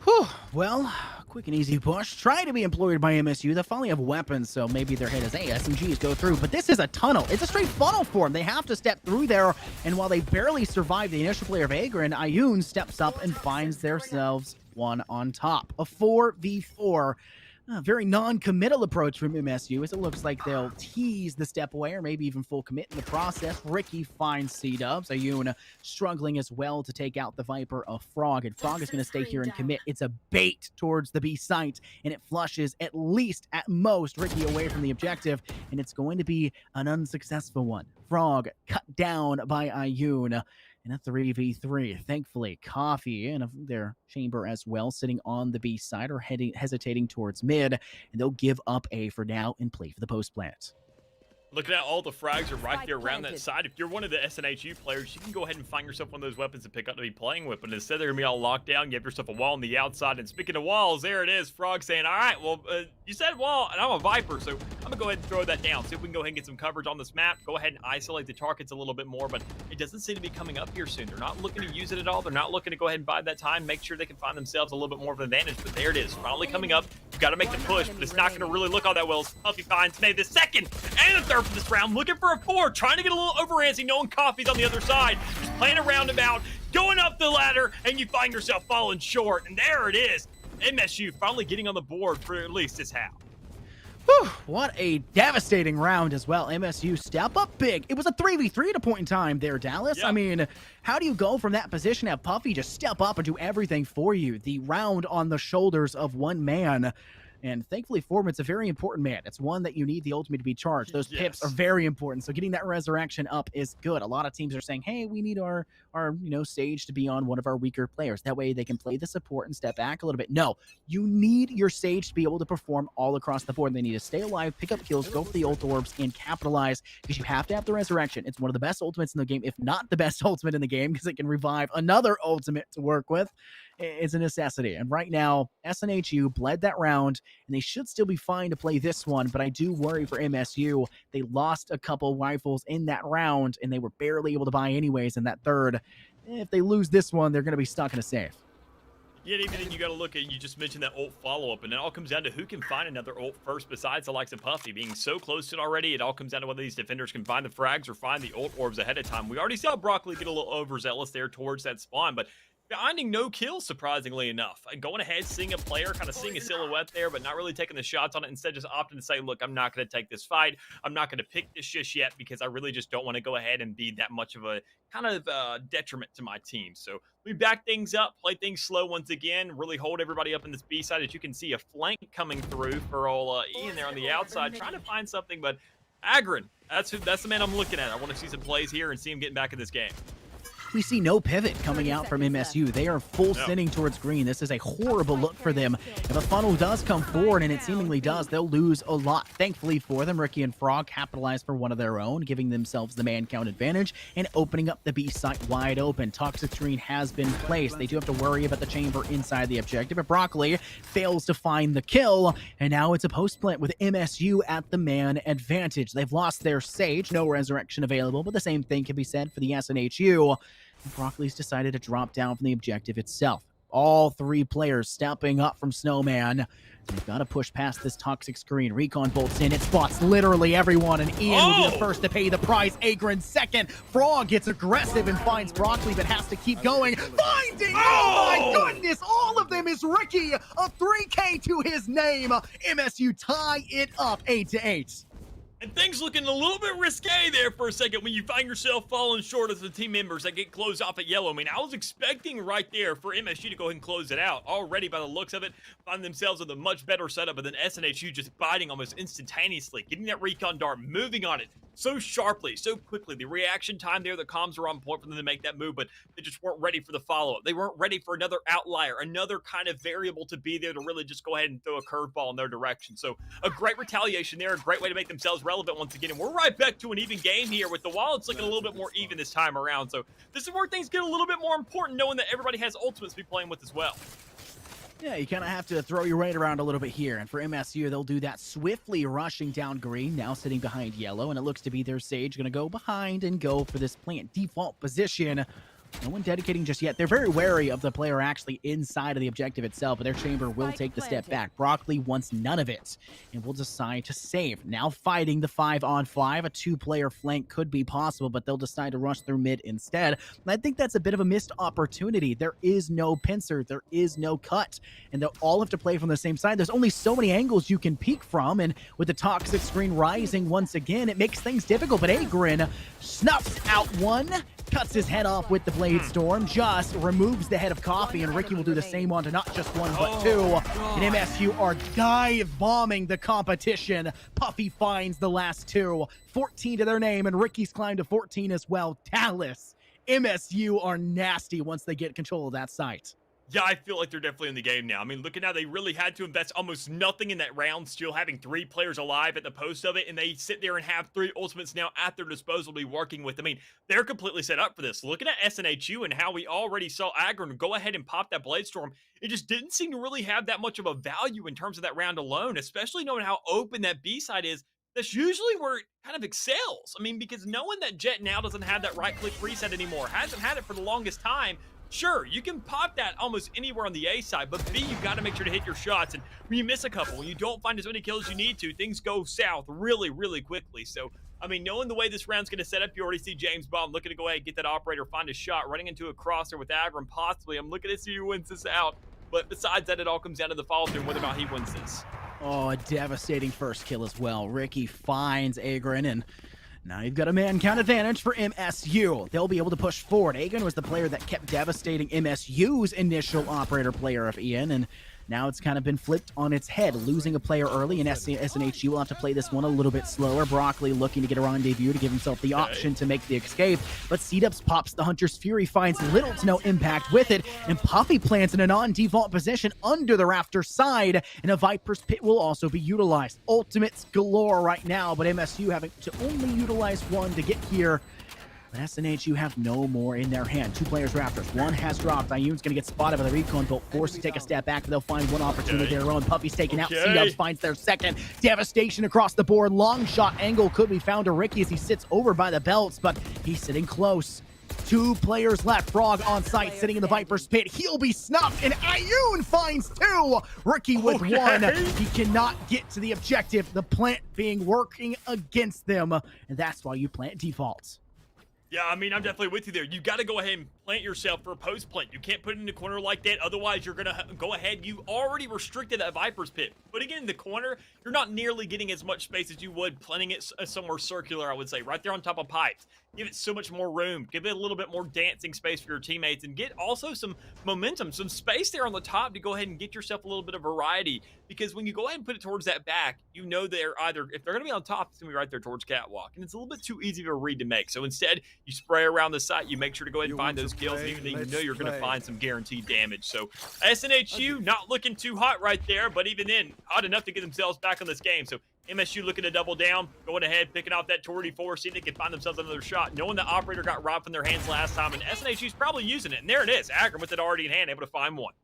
Whew. Well, quick and easy push. Trying to be employed by MSU. They finally have weapons, so maybe their hit is, hey, SMGs go through. But this is a tunnel. It's a straight funnel for them. They have to step through there. And while they barely survive the initial player of Agron, Ayun steps up and finds themselves one on top. A 4v4. A very non-committal approach from MSU, as it looks like they'll tease the step away or maybe even full commit in the process. Ricky finds C-dubs. Ayun struggling as well to take out the Viper of Frog, and Frog is going to stay here and commit. It's a bait towards the B site, and it flushes at least, at most, Ricky away from the objective, and it's going to be an unsuccessful one. Frog cut down by Ayun. And a 3v3. Thankfully, Coffee and their chamber as well, sitting on the B side or hesitating towards mid, and they'll give up A for now and play for the post plant. Looking at all the frags are right there around that side. If you're one of the SNHU players, you can go ahead and find yourself one of those weapons to pick up to be playing with. But instead, they're going to be all locked down. You have yourself a wall on the outside. And speaking of walls, there it is. Frog saying, all right, well, you said wall, and I'm a Viper, so I'm going to go ahead and throw that down. See if we can go ahead and get some coverage on this map. Go ahead and isolate the targets a little bit more. But it doesn't seem to be coming up here soon. They're not looking to use it at all. They're not looking to go ahead and buy that time, make sure they can find themselves a little bit more of an advantage. But there it is, finally coming up. You've got to make the push, but it's not going to really look all that well. Puffy finds maybe the second and the third for this round. Looking for a 4, trying to get a little overhandsy, knowing Coffee's on the other side. Just playing a roundabout, going up the ladder, and you find yourself falling short. And there it is. MSU finally getting on the board for at least this half. Whew, what a devastating round as well. MSU step up big. It was a 3v3 at a point in time there, Dallas. Yep. I mean, how do you go from that position, have Puffy just step up and do everything for you? The round on the shoulders of one man. And thankfully for him, it's a very important man. It's one that you need the ultimate to be charged. Those pips are very important. So getting that resurrection up is good. A lot of teams are saying, hey, we need our Sage to be on one of our weaker players. That way they can play the support and step back a little bit. No, you need your Sage to be able to perform all across the board. They need to stay alive, pick up kills, go for the ult orbs, and capitalize, because you have to have the resurrection. It's one of the best ultimates in the game, if not the best ultimate in the game, because it can revive another ultimate to work with. It's a necessity. And right now, SNHU bled that round, and they should still be fine to play this one, but I do worry for MSU. They lost a couple rifles in that round, and they were barely able to buy anyways in that third. If they lose this one, they're going to be stuck in a safe. Yet even then, you got to look at, you just mentioned that ult follow-up, and it all comes down to who can find another ult first besides the likes of Puffy. Being so close to it already, it all comes down to whether these defenders can find the frags or find the ult orbs ahead of time. We already saw Broccoli get a little overzealous there towards that spawn, but finding no kills, surprisingly enough. And going ahead, seeing a player, kind of seeing a silhouette there, but not really taking the shots on it. Instead, just opting to say, look, I'm not going to take this fight. I'm not going to pick this just yet, because I really just don't want to go ahead and be that much of a kind of detriment to my team. So we back things up, play things slow once again, really hold everybody up in this B side. As you can see, a flank coming through for all Ian there on the outside, trying to find something, but Agron, that's the man I'm looking at. I want to see some plays here and see him getting back in this game. We see no pivot coming out from MSU. They are full sending towards green. This is a horrible look for them. If a funnel does come forward, and it seemingly does, they'll lose a lot. Thankfully for them, Ricky and Frog capitalize for one of their own, giving themselves the man count advantage and opening up the B site wide open. Toxic screen has been placed. They do have to worry about the chamber inside the objective, but Broccoli fails to find the kill, and now it's a post plant with MSU at the man advantage. They've lost their Sage, no resurrection available, but the same thing can be said for the SNHU. Broccoli's decided to drop down from the objective itself. All three players stepping up from Snowman. They've got to push past this toxic screen. Recon bolts in. It spots literally everyone, and Ian will be the first to pay the price. Agron second. Frog gets aggressive and finds Broccoli, but has to keep going. Finding! Oh my goodness! All of them is Ricky. A 3K to his name. MSU tie it up 8-8. And things looking a little bit risque there for a second when you find yourself falling short of the team members that get closed off at yellow. I mean, I was expecting right there for MSU to go ahead and close it out. Already, by the looks of it, find themselves with a much better setup, but then SNHU just biting almost instantaneously, getting that recon dart, moving on it so sharply, so quickly. The reaction time there, the comms were on point for them to make that move, but they just weren't ready for the follow-up. They weren't ready for another outlier, another kind of variable to be there to really just go ahead and throw a curveball in their direction. So a great retaliation there, a great way to make themselves relevant once again. And we're right back to an even game here with the Wild's looking a little bit more even this time around. So this is where things get a little bit more important, knowing that everybody has ultimates to be playing with as well. Yeah, you kind of have to throw your weight around a little bit here. And for MSU, they'll do that swiftly, rushing down green, now sitting behind yellow. And it looks to be their Sage going to go behind and go for this plant default position No one dedicating just yet. They're very wary of the player actually inside of the objective itself, but their chamber will take the step back. Broccoli wants none of it and will decide to save. Now fighting the 5-on-5. A 2-player flank could be possible, but they'll decide to rush through mid instead. And I think that's a bit of a missed opportunity. There is no pincer. There is no cut. And they'll all have to play from the same side. There's only so many angles you can peek from, and with the toxic screen rising once again, it makes things difficult. But Agrin snuffs out one, cuts his head off with the Blade Storm, just removes the head of Coffee, and Ricky will do the same onto not just one, but two. And MSU are dive bombing the competition. Puffy finds the last two. 14 to their name, and Ricky's climbed to 14 as well. Dallas, MSU are nasty once they get control of that site. Yeah, I feel like they're definitely in the game now. I mean, look at how they really had to invest almost nothing in that round, still having 3 players alive at the post of it, and they sit there and have 3 ultimates now at their disposal to be working with. I mean, they're completely set up for this. Looking at SNHU and how we already saw Agron go ahead and pop that Blade Storm, it just didn't seem to really have that much of a value in terms of that round alone, especially knowing how open that B side is. That's usually where it kind of excels. I mean, because knowing that Jet now doesn't have that right-click reset anymore, hasn't had it for the longest time. Sure, you can pop that almost anywhere on the A side, but B, you got to make sure to hit your shots. And when you miss a couple, when you don't find as many kills as you need to, things go south really, really quickly. So, I mean, knowing the way this round's going to set up, you already see James Bond looking to go ahead and get that operator, find a shot, running into a crosser with Agron possibly. I'm looking to see who wins this out. But besides that, it all comes down to the follow-through and whether or not he wins this. Oh, a devastating first kill as well. Ricky finds Agron, and now you've got a man count advantage for MSU. They'll be able to push forward. Agron was the player that kept devastating MSU's initial operator player of Ian, and now it's kind of been flipped on its head. Losing a player early, and SNHU will have to play this one a little bit slower. Broccoli looking to get a rendezvous to give himself the option to make the escape, but C-Dubs pops the Hunter's Fury, finds little to no impact with it, and Puffy plants in a non-default position under the rafter side, and a Viper's Pit will also be utilized. Ultimates galore right now, but MSU having to only utilize one to get here. But SNHU have no more in their hand. 2 players rafters. One has dropped. Ioun's going to get spotted by the recon bolt, forced to take a step back, but they'll find one opportunity of their own. Puffy's taken out. C-Dubs finds their second. Devastation across the board. Long shot angle could be found to Ricky as he sits over by the belts, but he's sitting close. 2 players left. Frog on site, sitting in the Viper's Pit. He'll be snuffed, and Ioun finds 2. Ricky with 1. He cannot get to the objective. The plant being working against them, and that's why you plant defaults. Yeah, I mean, I'm definitely with you there. You got to go ahead and plant yourself for a post plant. You can't put it in the corner like that. Otherwise, you're going to go ahead. You already restricted that Viper's Pit. Putting it in the corner, you're not nearly getting as much space as you would planting it somewhere circular, I would say, right there on top of pipes. Give it so much more room. Give it a little bit more dancing space for your teammates, and get also some momentum, some space there on the top to go ahead and get yourself a little bit of variety. Because when you go ahead and put it towards that back, you know they're either, if they're going to be on top, it's going to be right there towards catwalk. And it's a little bit too easy of a read to make. So instead, you spray around the site, you make sure to go ahead and find those kills, and even though you know you're going to find some guaranteed damage. So SNHU not looking too hot right there, but even then, hot enough to get themselves back on this game. So MSU looking to double down, going ahead, picking off that Tour D4, see if they can find themselves another shot, knowing the operator got robbed from their hands last time, and SNHU's probably using it. And there it is, Agron with it already in hand, able to find one.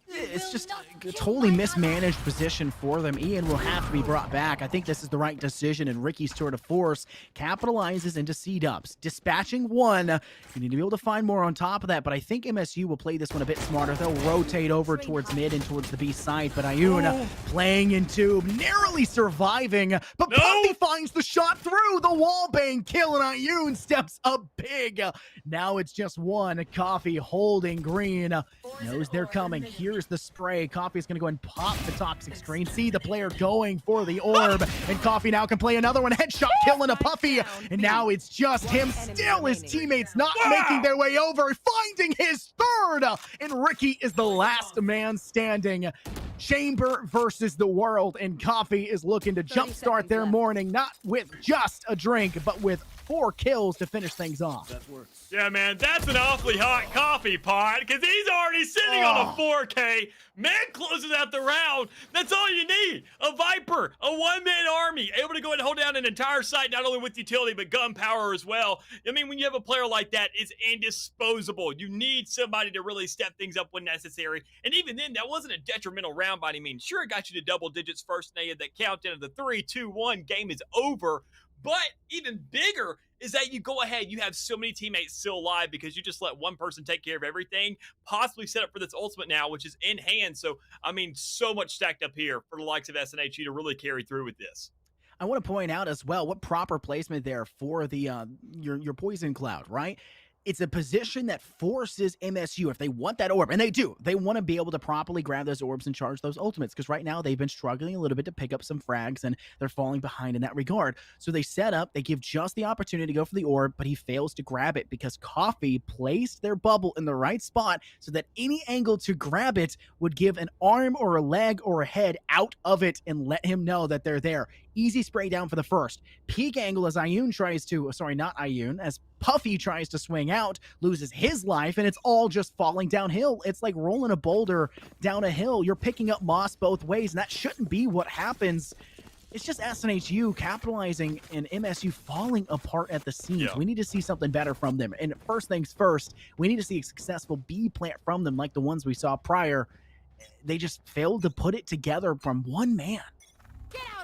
It's just a totally mismanaged position for them. Ian will have to be brought back. I think this is the right decision, and Ricky's tour de force capitalizes into C-Dubs. Dispatching 1. You need to be able to find more on top of that, but I think MSU will play this one a bit smarter. They'll rotate over towards mid and towards the B side, but Ioun playing in tube, narrowly surviving, but Puffy finds the shot through the wall bang kill, and Ioun steps up big. Now it's just 1. Coffee holding green. Knows they're coming. Here's the spray. Coffee is going to go and pop the toxic screen. See the player going for the orb, and Coffee now can play another one. Headshot killing a Puffy, and now it's just him. Still his teammates not making their way over, finding his 3rd, and Ricky is the last man standing. Chamber versus the world, and Coffee is looking to jumpstart their morning, not with just a drink, but with 4 kills to finish things off. That works. Yeah, man, that's an awfully hot coffee pot, because he's already sitting on a 4K. Man closes out the round. That's all you need. A Viper, a one-man army, able to go and hold down an entire site, not only with utility, but gunpowder as well. I mean, when you have a player like that, it's indisposable. You need somebody to really step things up when necessary. And even then, that wasn't a detrimental round by any means. Sure, it got you to double digits first, and they had that countdown of the 3, 2, 1, game is over. But even bigger is that you go ahead, you have so many teammates still alive because you just let one person take care of everything, possibly set up for this ultimate now, which is in hand. So, I mean, so much stacked up here for the likes of SNHU to really carry through with this. I want to point out as well what proper placement there for the your poison cloud, right? It's a position that forces MSU, if they want that orb, and they do, they want to be able to properly grab those orbs and charge those ultimates, because right now they've been struggling a little bit to pick up some frags and they're falling behind in that regard. So they set up, they give just the opportunity to go for the orb, but he fails to grab it because Coffee placed their bubble in the right spot so that any angle to grab it would give an arm or a leg or a head out of it and let him know that they're there. Easy spray down for the first. Peak angle as Ioun tries to, sorry, not Ioun, as Puffy tries to swing out, loses his life, and it's all just falling downhill. It's like rolling a boulder down a hill. You're picking up moss both ways, and that shouldn't be what happens. It's just SNHU capitalizing and MSU falling apart at the seams. Yeah. We need to see something better from them. And first things first, we need to see a successful B plant from them like the ones we saw prior. They just failed to put it together from one man.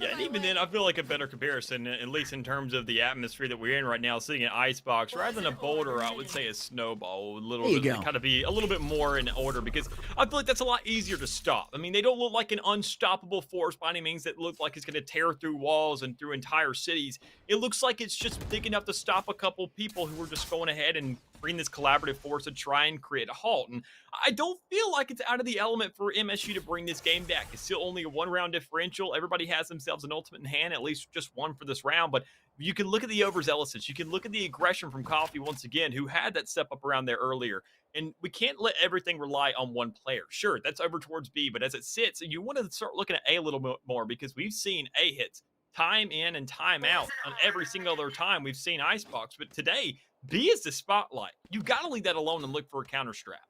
Yeah, and even then, I feel like a better comparison, at least in terms of the atmosphere that we're in right now, seeing an icebox rather than a boulder, I would say a snowball would kind of be a little bit more in order, because I feel like that's a lot easier to stop. I mean, they don't look like an unstoppable force by any means that look like it's going to tear through walls and through entire cities. It looks like it's just big enough to stop a couple people who are just going ahead and bring this collaborative force to try and create a halt. And I don't feel like it's out of the element for MSU to bring this game back. It's still only a 1-round differential. Everybody has themselves an ultimate in hand, at least just one for this round. But you can look at the overzealousness. You can look at the aggression from Coffee once again, who had that step up around there earlier. And we can't let everything rely on one player. Sure, that's over towards B, but as it sits, you want to start looking at A a little bit more, because we've seen A hits time in and time out on every single other time we've seen Icebox. But today, B is the spotlight. You've got to leave that alone and look for a counter strap.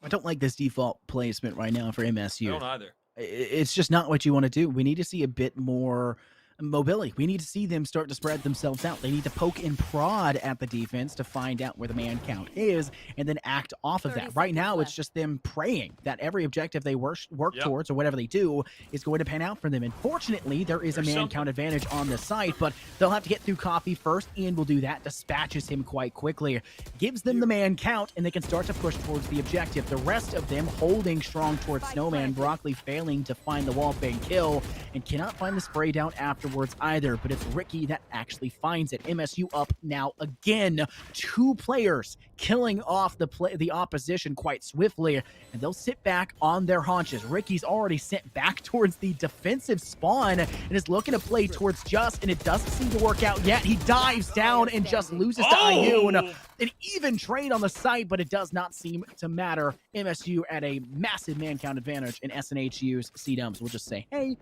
I don't like this default placement right now for MSU. I don't either. It's just not what you want to do. We need to see a bit more mobility. We need to see them start to spread themselves out. They need to poke and prod at the defense to find out where the man count is and then act off of that. Right now, it's just them praying that every objective they work towards or whatever they do is going to pan out for them. And fortunately, there's a man count advantage on the site, but they'll have to get through Coffee first. Ian will do that, dispatches him quite quickly, gives them the man count, and they can start to push towards the objective. The rest of them holding strong towards Snowman. Broccoli failing to find the wallbang kill and cannot find the spray down afterwards either, but it's Ricky that actually finds it. MSU up now again. 2 players killing off the opposition quite swiftly, and they'll sit back on their haunches. Ricky's already sent back towards the defensive spawn and is looking to play towards Just, and it doesn't seem to work out yet. He dives down and just loses to Ioun. An even trade on the site, but it does not seem to matter. MSU at a massive man count advantage, and SNHU's C-Dubs will just say, hey,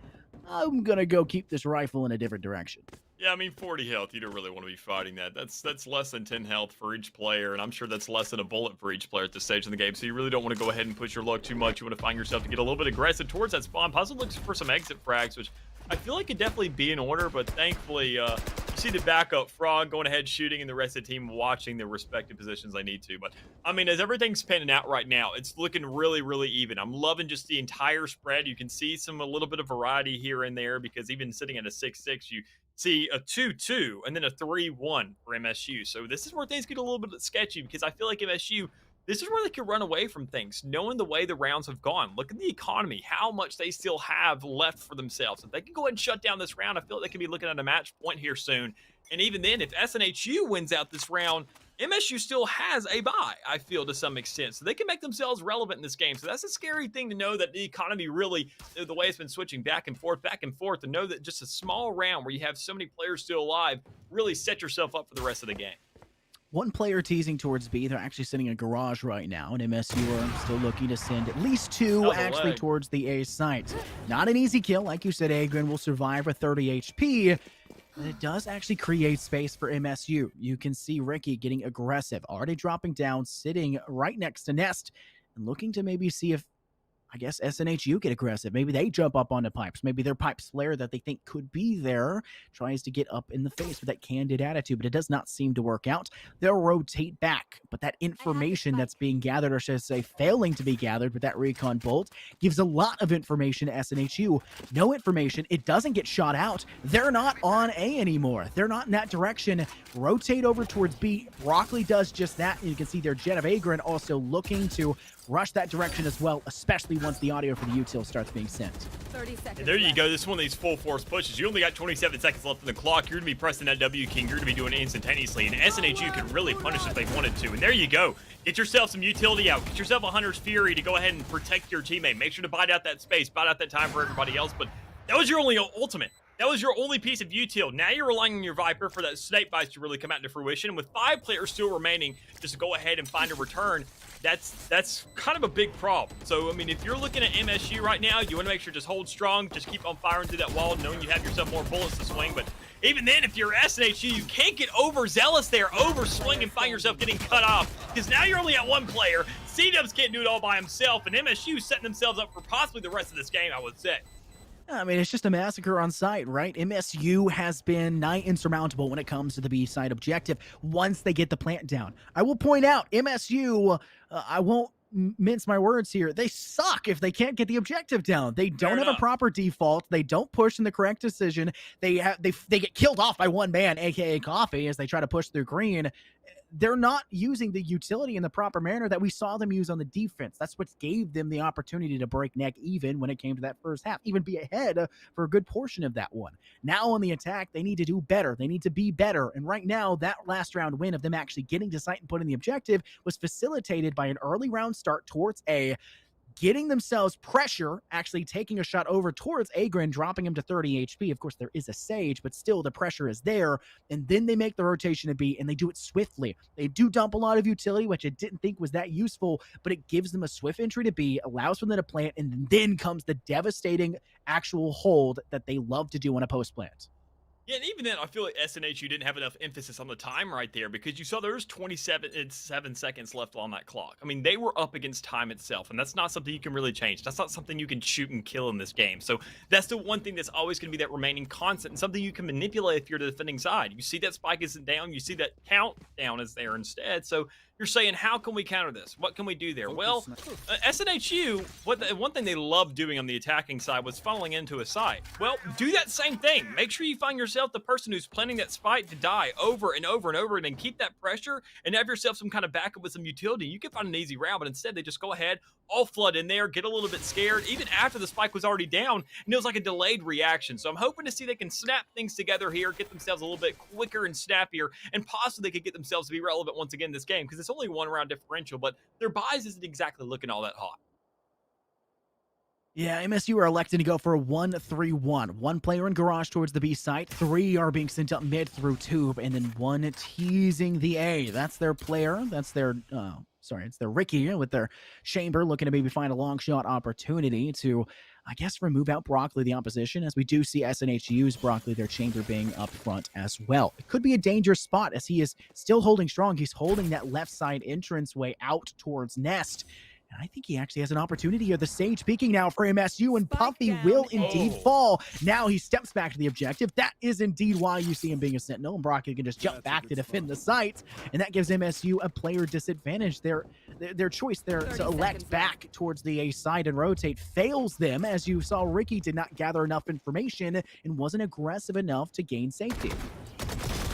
I'm going to go keep this rifle in a different direction. Yeah, I mean, 40 health, you don't really want to be fighting that. That's less than 10 health for each player, and I'm sure that's less than a bullet for each player at this stage in the game, so you really don't want to go ahead and push your luck too much. You want to find yourself to get a little bit aggressive towards that spawn. Puzzle looks for some exit frags, which I feel like could definitely be in order, but thankfully, you see the backup Frog going ahead shooting and the rest of the team watching their respective positions they need to. But, I mean, as everything's panning out right now, it's looking really, really even. I'm loving just the entire spread. You can see a little bit of variety here and there, because even sitting at a 6-6, you see a 2-2 and then a 3-1 for MSU. So this is where things get a little bit sketchy, because I feel like MSU, this is where they could run away from things, knowing the way the rounds have gone. Look at the economy, how much they still have left for themselves. If they can go ahead and shut down this round, I feel like they could be looking at a match point here soon. And even then, if SNHU wins out this round, MSU still has a bye, I feel, to some extent. So they can make themselves relevant in this game. So that's a scary thing to know, that the economy really, the way it's been switching back and forth, to know that just a small round where you have so many players still alive really set yourself up for the rest of the game. 1 player teasing towards B. They're actually sitting in a garage right now, and MSU are still looking to send at least 2 actually towards the A site. Not an easy kill. Like you said, Agrin will survive with 30 HP, but it does actually create space for MSU. You can see Ricky getting aggressive, already dropping down, sitting right next to Nest, and looking to maybe see if I guess SNHU get aggressive. Maybe they jump up onto pipes. Maybe their pipes player that they think could be there tries to get up in the face with that candid attitude, but it does not seem to work out. They'll rotate back, but that information that's being gathered, or should I say failing to be gathered with that recon bolt, gives a lot of information to SNHU. No information. It doesn't get shot out. They're not on A anymore. They're not in that direction. Rotate over towards B. Broccoli does just that. And you can see their Jet of Agrin also looking to rush that direction as well, especially once the audio for the util starts being sent. 30 seconds. And there you go. This is one of these full force pushes. You only got 27 seconds left in the clock. You're going to be pressing that W key. You're going to be doing it instantaneously. And SNHU can really punish if they wanted to. And there you go. Get yourself some utility out. Get yourself a Hunter's Fury to go ahead and protect your teammate. Make sure to bite out that space, bite out that time for everybody else. But that was your only ultimate. That was your only piece of util. Now you're relying on your Viper for that snake bites to really come out into fruition. And with 5 players still remaining, just to go ahead and find a return, that's kind of a big problem. So, I mean, if you're looking at MSU right now, you want to make sure just hold strong, just keep on firing through that wall, knowing you have yourself more bullets to swing. But even then, if you're SNHU, you can't get overzealous there, over swing and find yourself getting cut off, because now you're only at 1 player. C-Dubs can't do it all by himself, and MSU setting themselves up for possibly the rest of this game, I would say. I mean, it's just a massacre on site, right? MSU has been nigh insurmountable when it comes to the B side objective once they get the plant down. I will point out, MSU, I won't mince my words here, they suck if they can't get the objective down. They don't have a proper default. They don't push in the correct decision. They get killed off by one man, aka Coffee, as they try to push through green. They're not using the utility in the proper manner that we saw them use on the defense. That's what gave them the opportunity to break neck even when it came to that first half, even be ahead for a good portion of that one. Now on the attack, they need to do better. They need to be better. And right now, that last round win of them actually getting to site and putting the objective was facilitated by an early round start towards A, getting themselves pressure, actually taking a shot over towards Agrin, dropping him to 30 HP. Of course, there is a Sage, but still the pressure is there. And then they make the rotation to B, and they do it swiftly. They do dump a lot of utility, which I didn't think was that useful, but it gives them a swift entry to B, allows for them to plant, and then comes the devastating actual hold that they love to do on a post plant. Yeah, and even then, I feel like SNHU didn't have enough emphasis on the time right there, because you saw there's 27 seconds left on that clock. I mean, they were up against time itself, and that's not something you can really change. That's not something you can shoot and kill in this game. So that's the one thing that's always going to be that remaining constant, and something you can manipulate if you're the defending side. You see that spike isn't down. You see that countdown is there instead. So you're saying, how can we counter this? What can we do there? Well, SNHU, one thing they love doing on the attacking side was funneling into a site. Well, do that same thing. Make sure you find yourself the person who's planning that spike to die over and over and over, and then keep that pressure and have yourself some kind of backup with some utility. You can find an easy route, but instead they just go ahead, all flood in there, get a little bit scared, even after the spike was already down, and it was like a delayed reaction. So I'm hoping to see they can snap things together here, get themselves a little bit quicker and snappier, and possibly they could get themselves to be relevant once again in this game, because it's only 1 round differential, but their buys isn't exactly looking all that hot. Yeah, MSU are electing to go for a 1-3-1. 1 player in garage towards the B site. 3 are being sent up mid through tube, and then 1 teasing the A. That's their player. That's their, it's their Ricky with their chamber looking to maybe find a long shot opportunity to, I guess, remove out Broccoli, the opposition, as we do see SNH use Broccoli, their chamber being up front as well. It could be a dangerous spot as he is still holding strong. He's holding that left side entranceway out towards Nest. And I think he actually has an opportunity here. The Sage peeking now for MSU, and Puffy will indeed fall. Now he steps back to the objective. That is indeed why you see him being a Sentinel, and Broccoli can just jump back to defend the site, and that gives MSU a player disadvantage. Their choice there to elect back towards the A side and rotate fails them, as you saw Ricky did not gather enough information and wasn't aggressive enough to gain safety.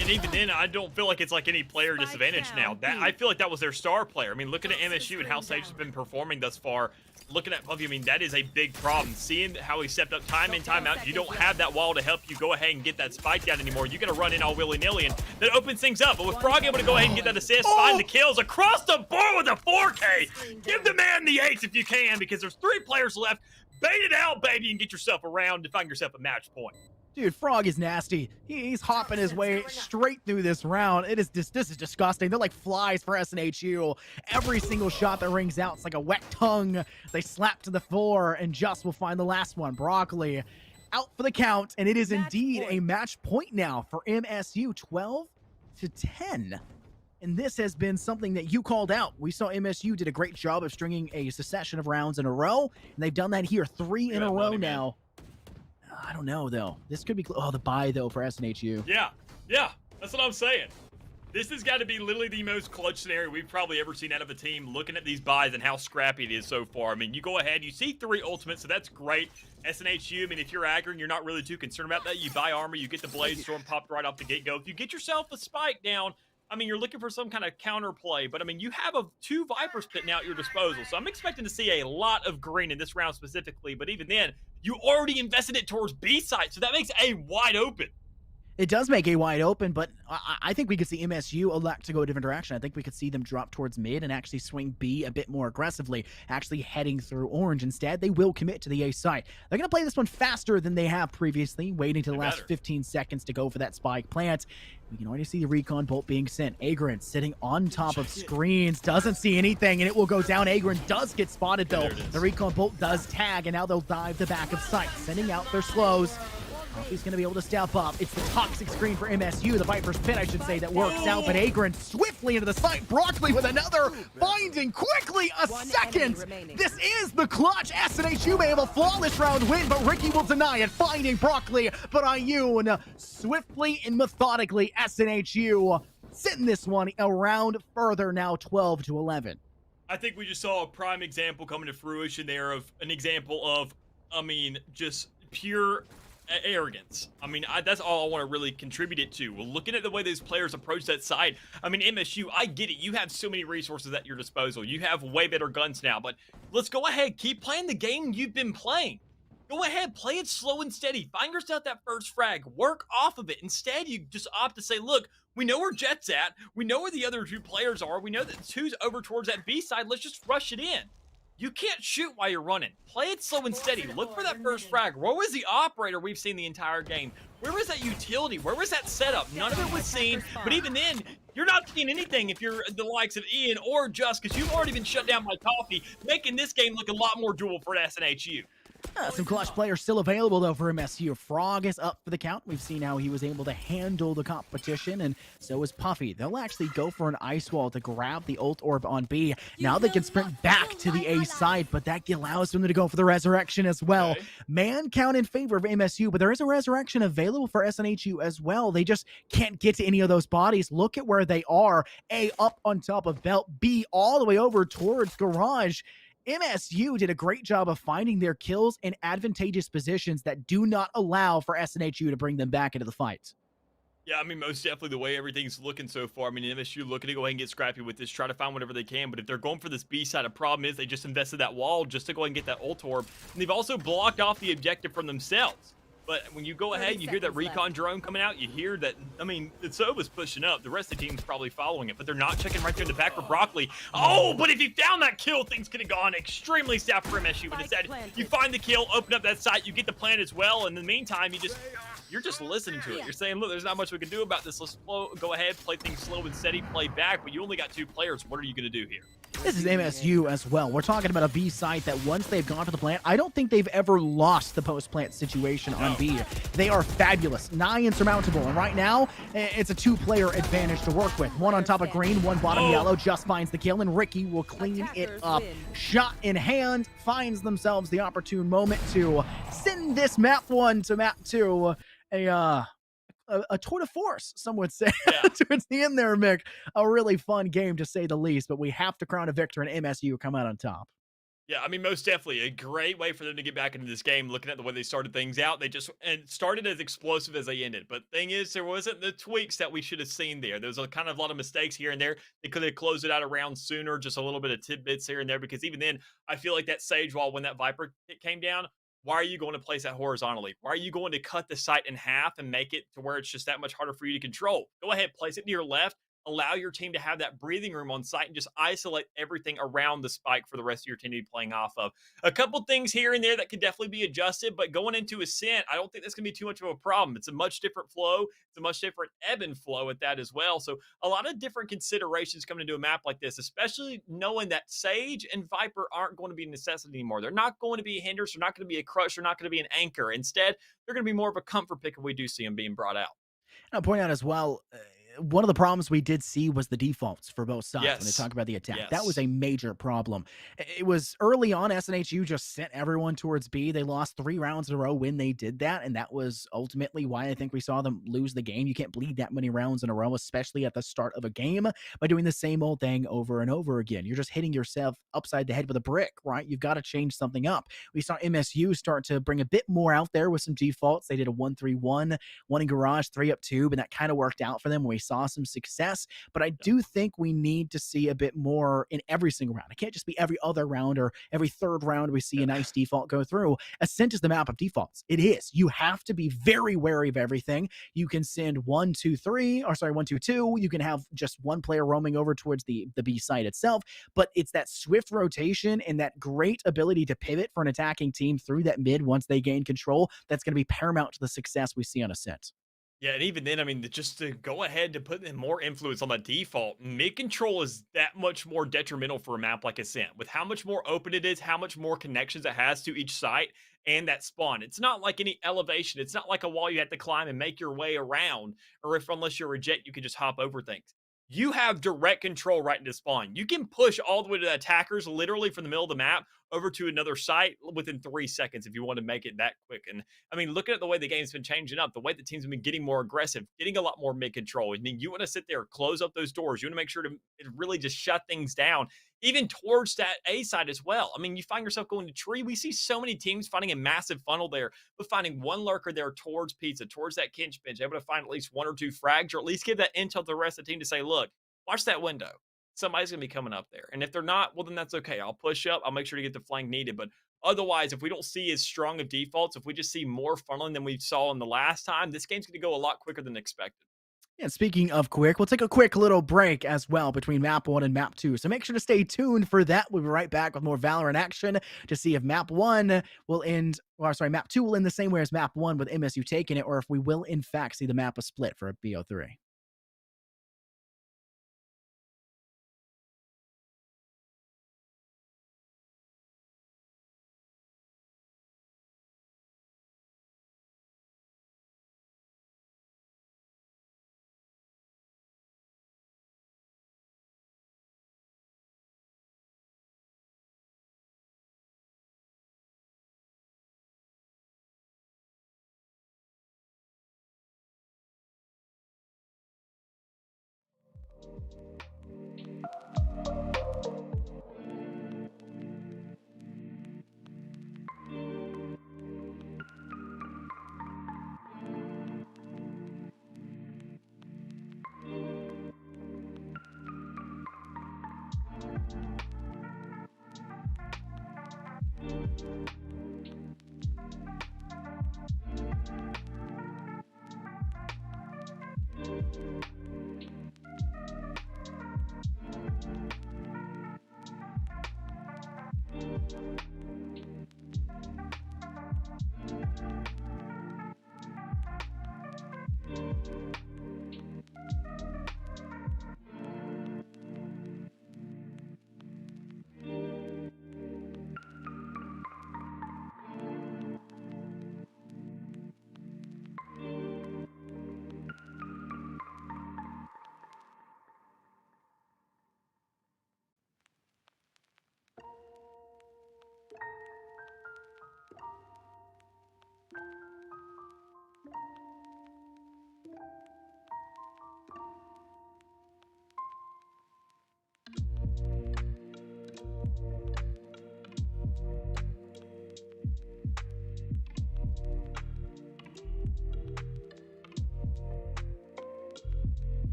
And even then, I don't feel like it's like any player disadvantage now. I feel like that was their star player. I mean, looking at MSU and how Sage has been performing thus far, looking at Puffy, I mean, that is a big problem. Seeing how he stepped up time in, time out, you don't have that wall to help you go ahead and get that spike down anymore. You got to run in all willy-nilly, and that opens things up. But with Frog able to go ahead and get that assist, find the kills across the board with a 4K, give the man the 8s if you can, because there's 3 players left. Bait it out, baby, and get yourself around to find yourself a match point. Dude, Frog is nasty. He's hopping his way straight through this round. This is disgusting. They're like flies for SNHU. Every single shot that rings out, it's like a wet tongue. They slap to the floor, and Just will find the last one. Broccoli out for the count, and it is indeed a match point now for MSU, 12-10. And this has been something that you called out. We saw MSU did a great job of stringing a succession of rounds in a row, and they've done that here 3 Look at in a that row money, man. now. I don't know though. This could be oh, the buy though for SNHU. Yeah, yeah, that's what I'm saying. This has got to be literally the most clutch scenario we've probably ever seen out of a team looking at these buys and how scrappy it is so far. I mean, you go ahead, you see 3 ultimates, so that's great. SNHU, I mean, if you're aggroing, you're not really too concerned about that. You buy armor, you get the Blade Storm popped right off the get-go. If you get yourself a spike down, I mean, you're looking for some kind of counter play, but I mean, you have 2 Vipers putting out your disposal, so I'm expecting to see a lot of green in this round specifically, but even then, you already invested it towards B side, so that makes A wide open. It does make A wide open, but I think we could see MSU elect to go a different direction. I think we could see them drop towards mid and actually swing B a bit more aggressively, actually heading through orange. Instead, they will commit to the A site. They're going to play this one faster than they have previously, waiting to the last 15 seconds to go for that spike plant. We can already see the recon bolt being sent. Agron sitting on top of screens, doesn't see anything, and it will go down. Agron does get spotted, though. The recon bolt does tag, and now they'll dive the back of sight, sending out their slows. He's going to be able to step up. It's the toxic screen for MSU, the Viper's Pit, I should say, that works out. But Agron swiftly into the site. Broccoli with another, finding quickly a second. This is the clutch. SNHU may have a flawless round win, but Ricky will deny it, finding Broccoli. But Ayun swiftly and methodically, SNHU sitting this one around further now, 12-11. I think we just saw a prime example coming to fruition there of an example of, I mean, just pure arrogance. I mean, that's all I want to really contribute it to. Well, looking at the way those players approach that side, I mean, MSU, I get it. You have so many resources at your disposal. You have way better guns now, but let's go ahead. Keep playing the game you've been playing. Go ahead, play it slow and steady. Find yourself that first frag. Work off of it. Instead, you just opt to say, look, we know where Jet's at. We know where the other 2 players are. We know that 2's over towards that B side. Let's just rush it in. You can't shoot while you're running. Play it slow and steady. Look for that first frag. Where was the operator we've seen the entire game? Where was that utility? Where was that setup? None of it was seen. But even then, you're not seeing anything if you're the likes of Ian or Just, because you've already been shut down by Coffee, making this game look a lot more doable for SNHU. Some clutch players still available, though, for MSU. Frog is up for the count. We've seen how he was able to handle the competition, and so is Puffy. They'll actually go for an ice wall to grab the ult orb on B. Now they can sprint back to the A side, but that allows them to go for the resurrection as well. Okay. Man count in favor of MSU, but there is a resurrection available for SNHU as well. They just can't get to any of those bodies. Look at where they are. A up on top of Belt, B all the way over towards Garage. MSU did a great job of finding their kills in advantageous positions that do not allow for SNHU to bring them back into the fight. Yeah, I mean, most definitely the way everything's looking so far. I mean, MSU looking to go ahead and get scrappy with this, try to find whatever they can. But if they're going for this B side, a problem is they just invested that wall just to go ahead and get that ult orb. And they've also blocked off the objective from themselves. But when you go ahead, you hear that recon drone coming out, you hear that, I mean, Sova's pushing up. The rest of the team's probably following it, but they're not checking right there in the back for Broccoli. Oh, but if he found that kill, things could have gone extremely south for MSU. But instead, you find the kill, open up that site, you get the plant as well, and in the meantime, you're just listening to it. You're saying, look, there's not much we can do about this. Let's go ahead, play things slow and steady, play back, but you only got 2 players. What are you going to do here? This is MSU as well. We're talking about a B site that once they've gone to the plant, I don't think they've ever lost the post-plant situation on B. They are fabulous, nigh insurmountable, and right now, it's a 2-player advantage to work with. One on top of green, one bottom yellow, just finds the kill, and Ricky will clean it up. Shot in hand, finds themselves the opportune moment to send this map 1 to map 2. A tour de force, some would say, towards the end there, Mick. A really fun game, to say the least, but we have to crown a victor, and MSU come out on top. Yeah, I mean, most definitely a great way for them to get back into this game. Looking at the way they started things out, they just started as explosive as they ended. But thing is, there wasn't the tweaks that we should have seen there. There was a kind of lot of mistakes here and there. They could have closed it out around sooner, just a little bit of tidbits here and there. Because even then, I feel like that Sage Wall, when that Viper came down, why are you going to place that horizontally? Why are you going to cut the site in half and make it to where it's just that much harder for you to control? Go ahead, place it to your left. Allow your team to have that breathing room on site and just isolate everything around the spike for the rest of your team to be playing off of. A couple things here and there that could definitely be adjusted, but going into Ascent, I don't think that's going to be too much of a problem. It's a much different flow. It's a much different ebb and flow at that as well. So a lot of different considerations coming into a map like this, especially knowing that Sage and Viper aren't going to be a necessity anymore. They're not going to be a hindrance. They're not going to be a crush. They're not going to be an anchor. Instead, they're going to be more of a comfort pick if we do see them being brought out. And I'll point out as well, one of the problems we did see was the defaults for both sides when they Yes. talk about the attack. That was Yes. a major problem. It was early on, SNHU just sent everyone towards B. They lost 3 rounds in a row when they did that, and that was ultimately why I think we saw them lose the game. You can't bleed that many rounds in a row, especially at the start of a game, by doing the same old thing over and over again. You're just hitting yourself upside the head with a brick, right? You've got to change something up. We saw MSU start to bring a bit more out there with some defaults. They did a 1-3-1, one in garage, 3 up tube, and that kind of worked out for them when we saw some success. But I Yeah. do think we need to see a bit more in every single round. It can't just be every other round or every third round we see a Yeah. nice default go through. Ascent is the map of defaults. It is. You have to be very wary of everything. You can send 1-2-3, or sorry, 1-2-2. You can have just one player roaming over towards the B site itself, but it's that swift rotation and that great ability to pivot for an attacking team through that mid once they gain control that's going to be paramount to the success we see on Ascent. Yeah, and even then, I mean, just to go ahead to put in more influence on the default, mid control is that much more detrimental for a map like Ascent. With how much more open it is, how much more connections it has to each site and that spawn. It's not like any elevation. It's not like a wall you have to climb and make your way around, or if unless you're a jet, you can just hop over things. You have direct control right into spawn. You can push all the way to the attackers literally from the middle of the map over to another site within 3 seconds if you want to make it that quick. And I mean, looking at the way the game's been changing up, the way the teams have been getting more aggressive, getting a lot more mid control. I mean, you want to sit there, close up those doors. You want to make sure to really just shut things down, even towards that A side as well. I mean, you find yourself going to tree. We see so many teams finding a massive funnel there, but finding one lurker there towards pizza, towards that kinch bench, able to find at least 1 or 2 frags, or at least give that intel to the rest of the team to say, look, watch that window. Somebody's going to be coming up there. And if they're not, well, then that's okay. I'll push up. I'll make sure to get the flank needed. But otherwise, if we don't see as strong of defaults, if we just see more funneling than we saw in the last time, this game's going to go a lot quicker than expected. And speaking of quick, we'll take a quick little break as well between map 1 and map 2. So make sure to stay tuned for that. We'll be right back with more Valorant action to see if map 1 will end, or sorry, map 2 will end the same way as map 1 with MSU taking it, or if we will in fact see the map a split for a BO3.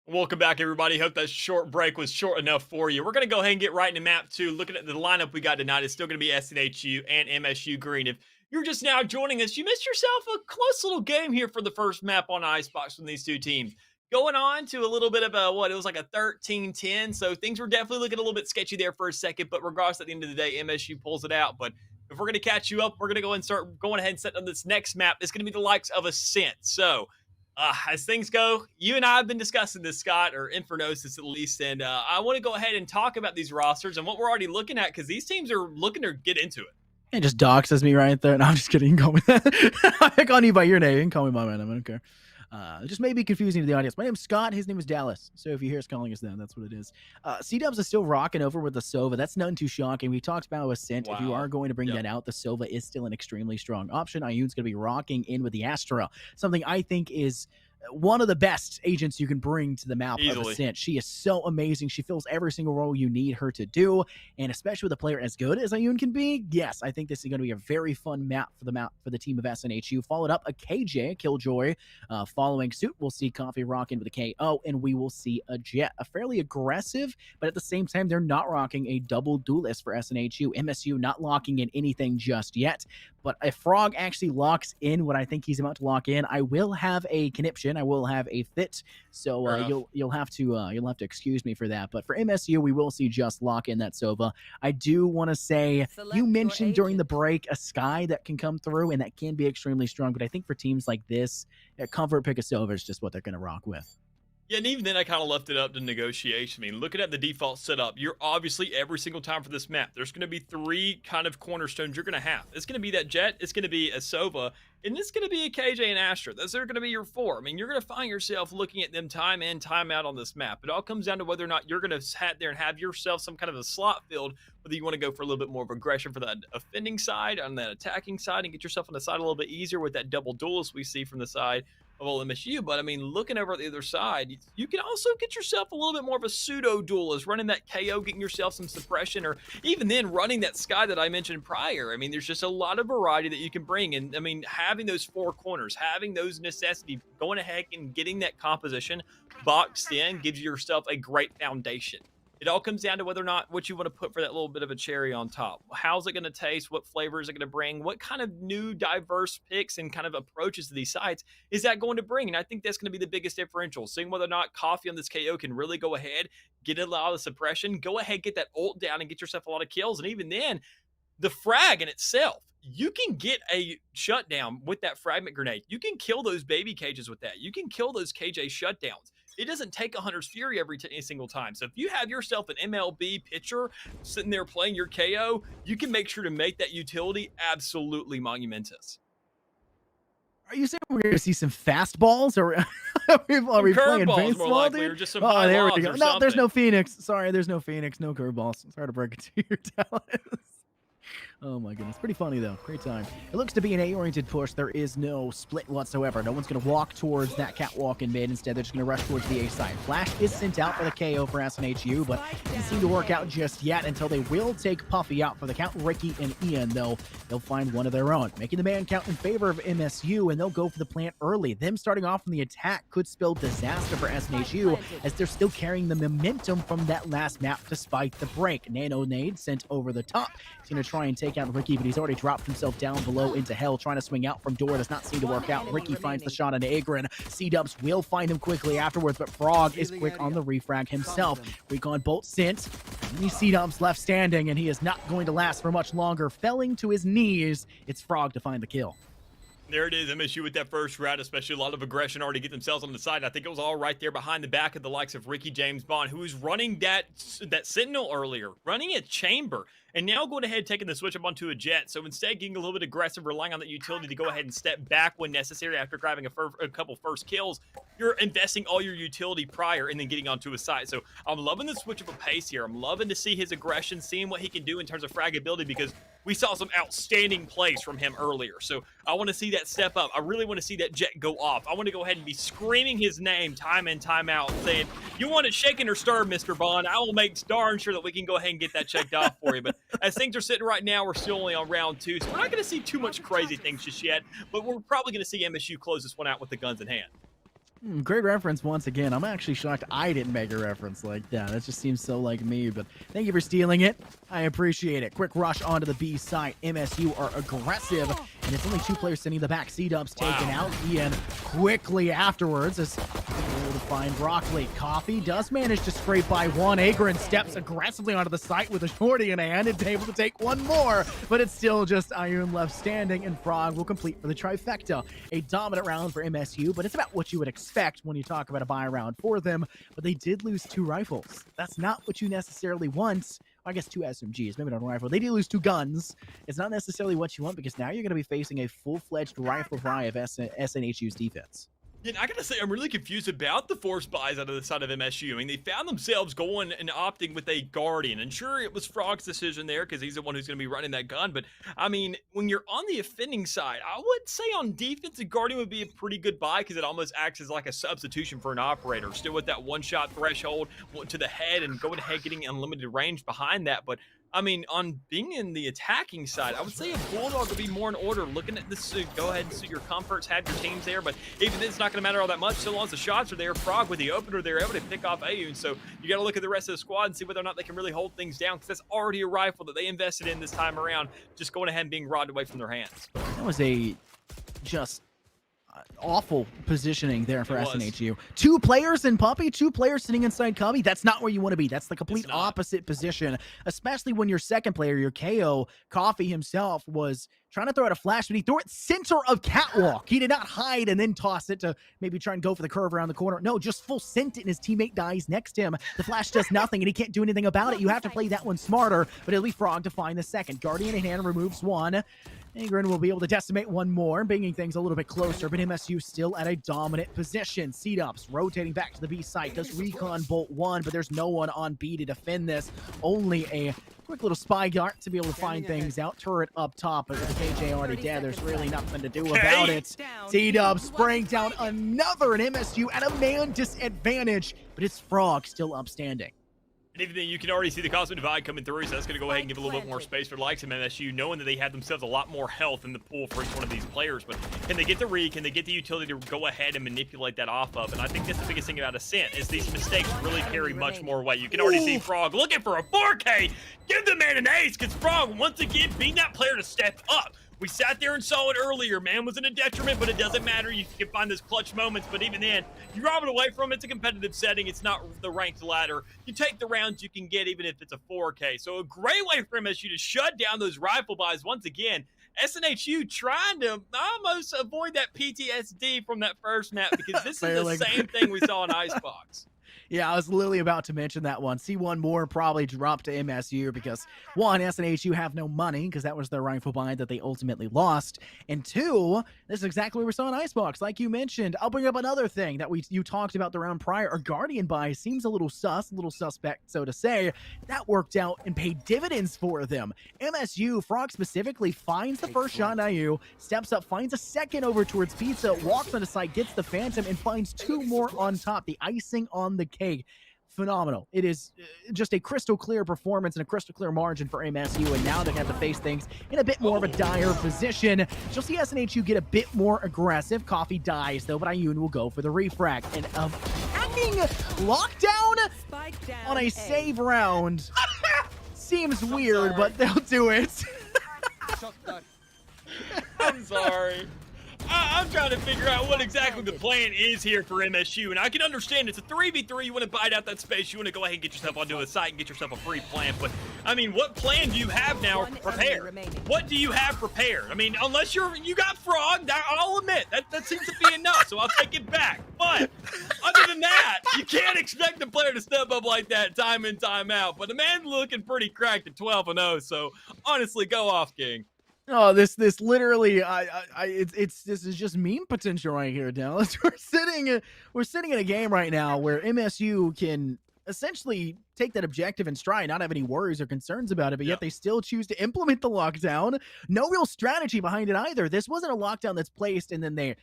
Welcome back, everybody. Hope that short break was short enough for you. We're going to go ahead and get right into map 2. Looking at the lineup we got tonight, it's still going to be SNHU and MSU Green. If you're just now joining us, you missed yourself a close little game here for the first map on Icebox from these two teams. Going on to a little bit of a, it was like a 13-10, so things were definitely looking a little bit sketchy there for a second, but regardless, at the end of the day, MSU pulls it out. But if we're going to catch you up, we're going to go and start going ahead and set on this next map. It's going to be the likes of Ascent. So, as things go, you and I have been discussing this, Scott, or Infernosis at least, and I want to go ahead and talk about these rosters and what we're already looking at, because these teams are looking to get into it. It just doxes me right there. No, I'm just kidding. You can call me that. I call you by your name. You can call me by my name. I don't care. It just may be confusing to the audience. My name's Scott. His name is Dallas. So if you hear us calling us that, that's what it is. C-Dubs is still rocking over with the Sova. That's none too shocking. We talked about Ascent. If you are going to bring that out, the Sova is still an extremely strong option. Ioun's going to be rocking in with the Astra, something I think is one of the best agents you can bring to the map of Ascent. She is so amazing. She fills every single role you need her to do, and especially with a player as good as Ioun can be, yes, I think this is going to be a very fun map for the team of SNHU. Followed up a KJ, Killjoy. Following suit, we'll see Coffee rocking with a KO, and we will see a Jet. A fairly aggressive, but at the same time, they're not rocking a double duelist for SNHU. MSU not locking in anything just yet, but if Frog actually locks in what I think he's about to lock in, I will have a conniption. I will have a fit. So you'll have to excuse me for that. But for MSU, we will see just lock in that Sova. I do want to say you mentioned during the break a Sky that can come through, and that can be extremely strong. But I think for teams like this, a comfort pick of Sova is just what they're going to rock with. Yeah, and even then, I kind of left it up to negotiation. I mean, looking at the default setup, you're obviously every single time for this map, there's going to be 3 kind of cornerstones you're going to have. It's going to be that Jet, it's going to be a Sova, and it's going to be a KJ and Astra. Those are going to be your 4. I mean, you're going to find yourself looking at them time in, time out on this map. It all comes down to whether or not you're going to sit there and have yourself some kind of a slot filled, whether you want to go for a little bit more of aggression for that offending side, on that attacking side, and get yourself on the side a little bit easier with that double duelist we see from the side of old MSU. But I mean, looking over at the other side, you can also get yourself a little bit more of a pseudo duelist, running that KO, getting yourself some suppression, or even then running that Sky that I mentioned prior. I mean, there's just a lot of variety that you can bring. And I mean, having those 4 corners, having those necessity, going ahead and getting that composition boxed in gives yourself a great foundation. It all comes down to whether or not what you want to put for that little bit of a cherry on top. How's it going to taste? What flavor is it going to bring? What kind of new diverse picks and kind of approaches to these sites is that going to bring? And I think that's going to be the biggest differential. Seeing whether or not Coffee on this KO can really go ahead, get a lot of suppression, go ahead, get that ult down and get yourself a lot of kills. And even then, the frag in itself, you can get a shutdown with that fragment grenade. You can kill those baby cages with that. You can kill those KJ shutdowns. It doesn't take a Hunter's Fury every single time. So if you have yourself an MLB pitcher sitting there playing your KO, you can make sure to make that utility absolutely monumentous. Are you saying we're going to see some fastballs, or are Some we playing curveballs, more baseball, likely, dude? or just some Oh, high there we lobs go. or No, there's something. no Phoenix. Sorry, there's no Phoenix. No curveballs. Sorry to break it to your talent. Oh my goodness. Pretty funny though. Great time. It looks to be an A-oriented push. There is no split whatsoever. No one's going to walk towards that catwalk in mid. Instead, they're just going to rush towards the A side. Flash is sent out for the KO for SNHU, but it doesn't seem to work out just yet until they will take Puffy out for the count. Ricky and Ian, though, they'll find one of their own, making the man count in favor of MSU, and they'll go for the plant early. Them starting off from the attack could spell disaster for SNHU, as they're still carrying the momentum from that last map despite the break. Nano Nade sent over the top. He's going to try and take out Ricky, but he's already dropped himself down below into hell, trying to swing out from door. Does not seem to work out. Ricky finds the shot on Agron. C-Dubs will find him quickly afterwards, but Frog is quick on the refrag himself. Recon Bolt sent. Only C-Dubs left standing, and he is not going to last for much longer. Felling to his knees, it's Frog to find the kill. There it is, MSU with that first round, especially a lot of aggression already get themselves on the side. I think it was all right there behind the back of the likes of Ricky James Bond, who was running that Sentinel earlier, running a chamber, and now going ahead taking the switch up onto a jet. So instead getting a little bit aggressive, relying on that utility to go ahead and step back when necessary after grabbing a couple first kills, you're investing all your utility prior and then getting onto a site. So I'm loving the switch of a pace here. I'm loving to see his aggression, seeing what he can do in terms of fragability, because we saw some outstanding plays from him earlier. So I want to see that step up. I really want to see that jet go off. I want to go ahead and be screaming his name time in, time out, saying, "You want it shaken or stirred, Mr. Bond? I will make darn sure that we can go ahead and get that checked off for you." But as things are sitting right now, we're still only on round 2, so we're not going to see too much crazy things just yet, but we're probably going to see MSU close this one out with the guns in hand. Great reference once again. I'm actually shocked I didn't make a reference like that. That just seems so like me, but thank you for stealing it. I appreciate it. Quick rush onto the B site. MSU are aggressive, and it's only 2 players sending the back. C-Dubs taken out. Ian quickly afterwards is able to find Broccoli. Coffee does manage to scrape by one. Agron steps aggressively onto the site with a shorty in hand and able to take one more, but it's still just Iron left standing, and Frog will complete for the trifecta. A dominant round for MSU, but it's about what you would expect when you talk about a buy round for them, but they did lose 2 rifles. That's not what you necessarily want. I guess 2 SMGs, maybe not a rifle. They did lose 2 guns. It's not necessarily what you want, because now you're going to be facing a full-fledged rifle buy of SNHU's defense. And I gotta say, I'm really confused about the force buys out of the side of MSU. I mean, they found themselves going and opting with a Guardian. And sure, it was Frog's decision there because he's the one who's going to be running that gun. But, I mean, when you're on the offending side, I would say on defense, a Guardian would be a pretty good buy because it almost acts as like a substitution for an operator. Still with that one-shot threshold to the head and going ahead getting unlimited range behind that. But I mean, on being in the attacking side, I would say a Bulldog would be more in order. Looking at this, go ahead and suit your comforts, have your teams there, but even then, it's not going to matter all that much. So long as the shots are there, Frog with the opener, they're able to pick off Ayun. So you got to look at the rest of the squad and see whether or not they can really hold things down, because that's already a rifle that they invested in this time around, just going ahead and being robbed away from their hands. That was a just awful positioning there for SNHU. 2 players in Puppy, 2 players sitting inside Cubby. That's not where you want to be. That's the complete opposite position, especially when your second player, your KO, Coffee himself, was trying to throw out a flash, but he threw it center of catwalk. He did not hide and then toss it to maybe try and go for the curve around the corner. No, just full sent it, and his teammate dies next to him. The flash does nothing, and he can't do anything about it. You have to play that one smarter, but it'll be Frog to find the second. Guardian in hand removes 1. Agron will be able to decimate 1 more, bringing things a little bit closer, but MSU still at a dominant position. C-Dubs rotating back to the B site. Does recon bolt 1, but there's no one on B to defend this. Only a quick little spy dart to be able to find things out. Turret up top, but with the KJ already dead, there's really nothing to do about it. C-Dubs spraying down another, an MSU at a man disadvantage, but it's Frog still upstanding. And even then, you can already see the Cosmic Divide coming through, so that's going to go ahead and give a little bit more space for the likes of MSU, knowing that they have themselves a lot more health in the pool for each one of these players. But can they get the read? Can they get the utility to go ahead and manipulate that off of? And I think that's the biggest thing about Ascent, is these mistakes really carry much more weight. You can already see Frog looking for a 4K. Give the man an ace, because Frog, once again, being that player to step up. We sat there and saw it earlier. Man was in a detriment, but it doesn't matter. You can find those clutch moments, but even then, you rob it away from it. It's a competitive setting. It's not the ranked ladder. You take the rounds you can get, even if it's a 4K. So a great way for MSU to shut down those rifle buys once again. SNHU trying to almost avoid that PTSD from that first map, because this is the same thing we saw in Icebox. Yeah, I was literally about to mention that one. C1 more probably dropped to MSU because one, SNHU have no money because that was their rightful buy that they ultimately lost. And two, this is exactly what we saw in Icebox. Like you mentioned, I'll bring up another thing that you talked about the round prior. Our Guardian buy seems a little suspect, so to say. That worked out and paid dividends for them. MSU, Frog specifically, finds the first shot on IU, steps up, finds a second over towards Pizza, walks on the side, gets the Phantom, and finds two more on top. The icing on the cake. Phenomenal. It is just a crystal clear performance and a crystal clear margin for MSU, and now they have to face things in a bit more of a dire position. You'll see SNHU get a bit more aggressive. Coffee dies, though, but Ayun will go for the refrag. And hacking lockdown on a save round seems weird, but they'll do it. I'm sorry. I'm trying to figure out what exactly the plan is here for MSU, and I can understand it's a 3v3. You want to bite out that space. You want to go ahead and get yourself onto a site and get yourself a free plan. But, I mean, what plan do you have now prepared? What do you have prepared? I mean, unless you got Frog, I'll admit, that seems to be enough, so I'll take it back. But, other than that, you can't expect the player to step up like that time in, time out. But the man's looking pretty cracked at 12-0, so honestly, go off, King. Oh, this literally, this is just meme potential right here, Dallas. We're sitting in a game right now where MSU can essentially take that objective in stride, not have any worries or concerns about it, but yet they still choose to implement the lockdown. No real strategy behind it either. This wasn't a lockdown that's placed and then they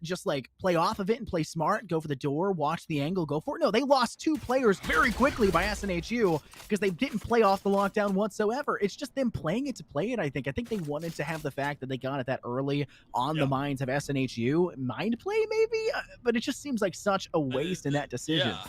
just like play off of it and play smart, go for the door, watch the angle, go for it. No, they lost two players very quickly by SNHU because they didn't play off the lockdown whatsoever. It's just them playing it to play it, I think. I think they wanted to have the fact that they got it that early on the minds of SNHU. Mind play, maybe? But it just seems like such a waste in that decision. Yeah.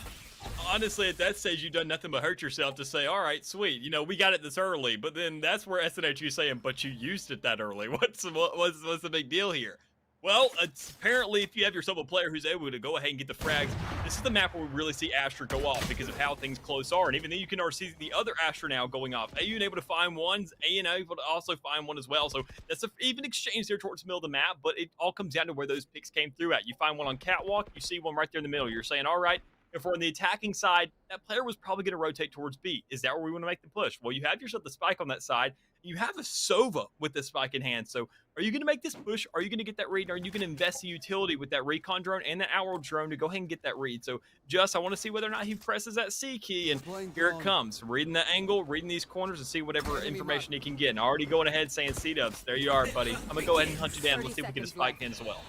Honestly, at that stage, you've done nothing but hurt yourself to say, all right, sweet, we got it this early. But then that's where SNHU is saying, but you used it that early. What's the big deal here? Well, it's apparently if you have yourself a player who's able to go ahead and get the frags, this is the map where we really see Astra go off because of how things close are. And even then you can already see the other Astra now going off. AU able to find ones, AN able to also find one as well. So that's an even exchange there towards the middle of the map, but it all comes down to where those picks came through at. You find one on Catwalk, you see one right there in the middle. You're saying, all right, if we're on the attacking side, that player was probably going to rotate towards B. Is that where we want to make the push? Well, you have yourself the spike on that side. You have a Sova with the spike in hand. So are you going to make this push? Are you going to get that read? Are you going to invest the utility with that recon drone and that owl drone to go ahead and get that read? So just, I want to see whether or not he presses that C key. And here it comes. Reading the angle, reading these corners, and see whatever information he can get. And already going ahead saying C-dubs. There you are, buddy. I'm going to go ahead and hunt you down. Let's see if we can get a spike in as well.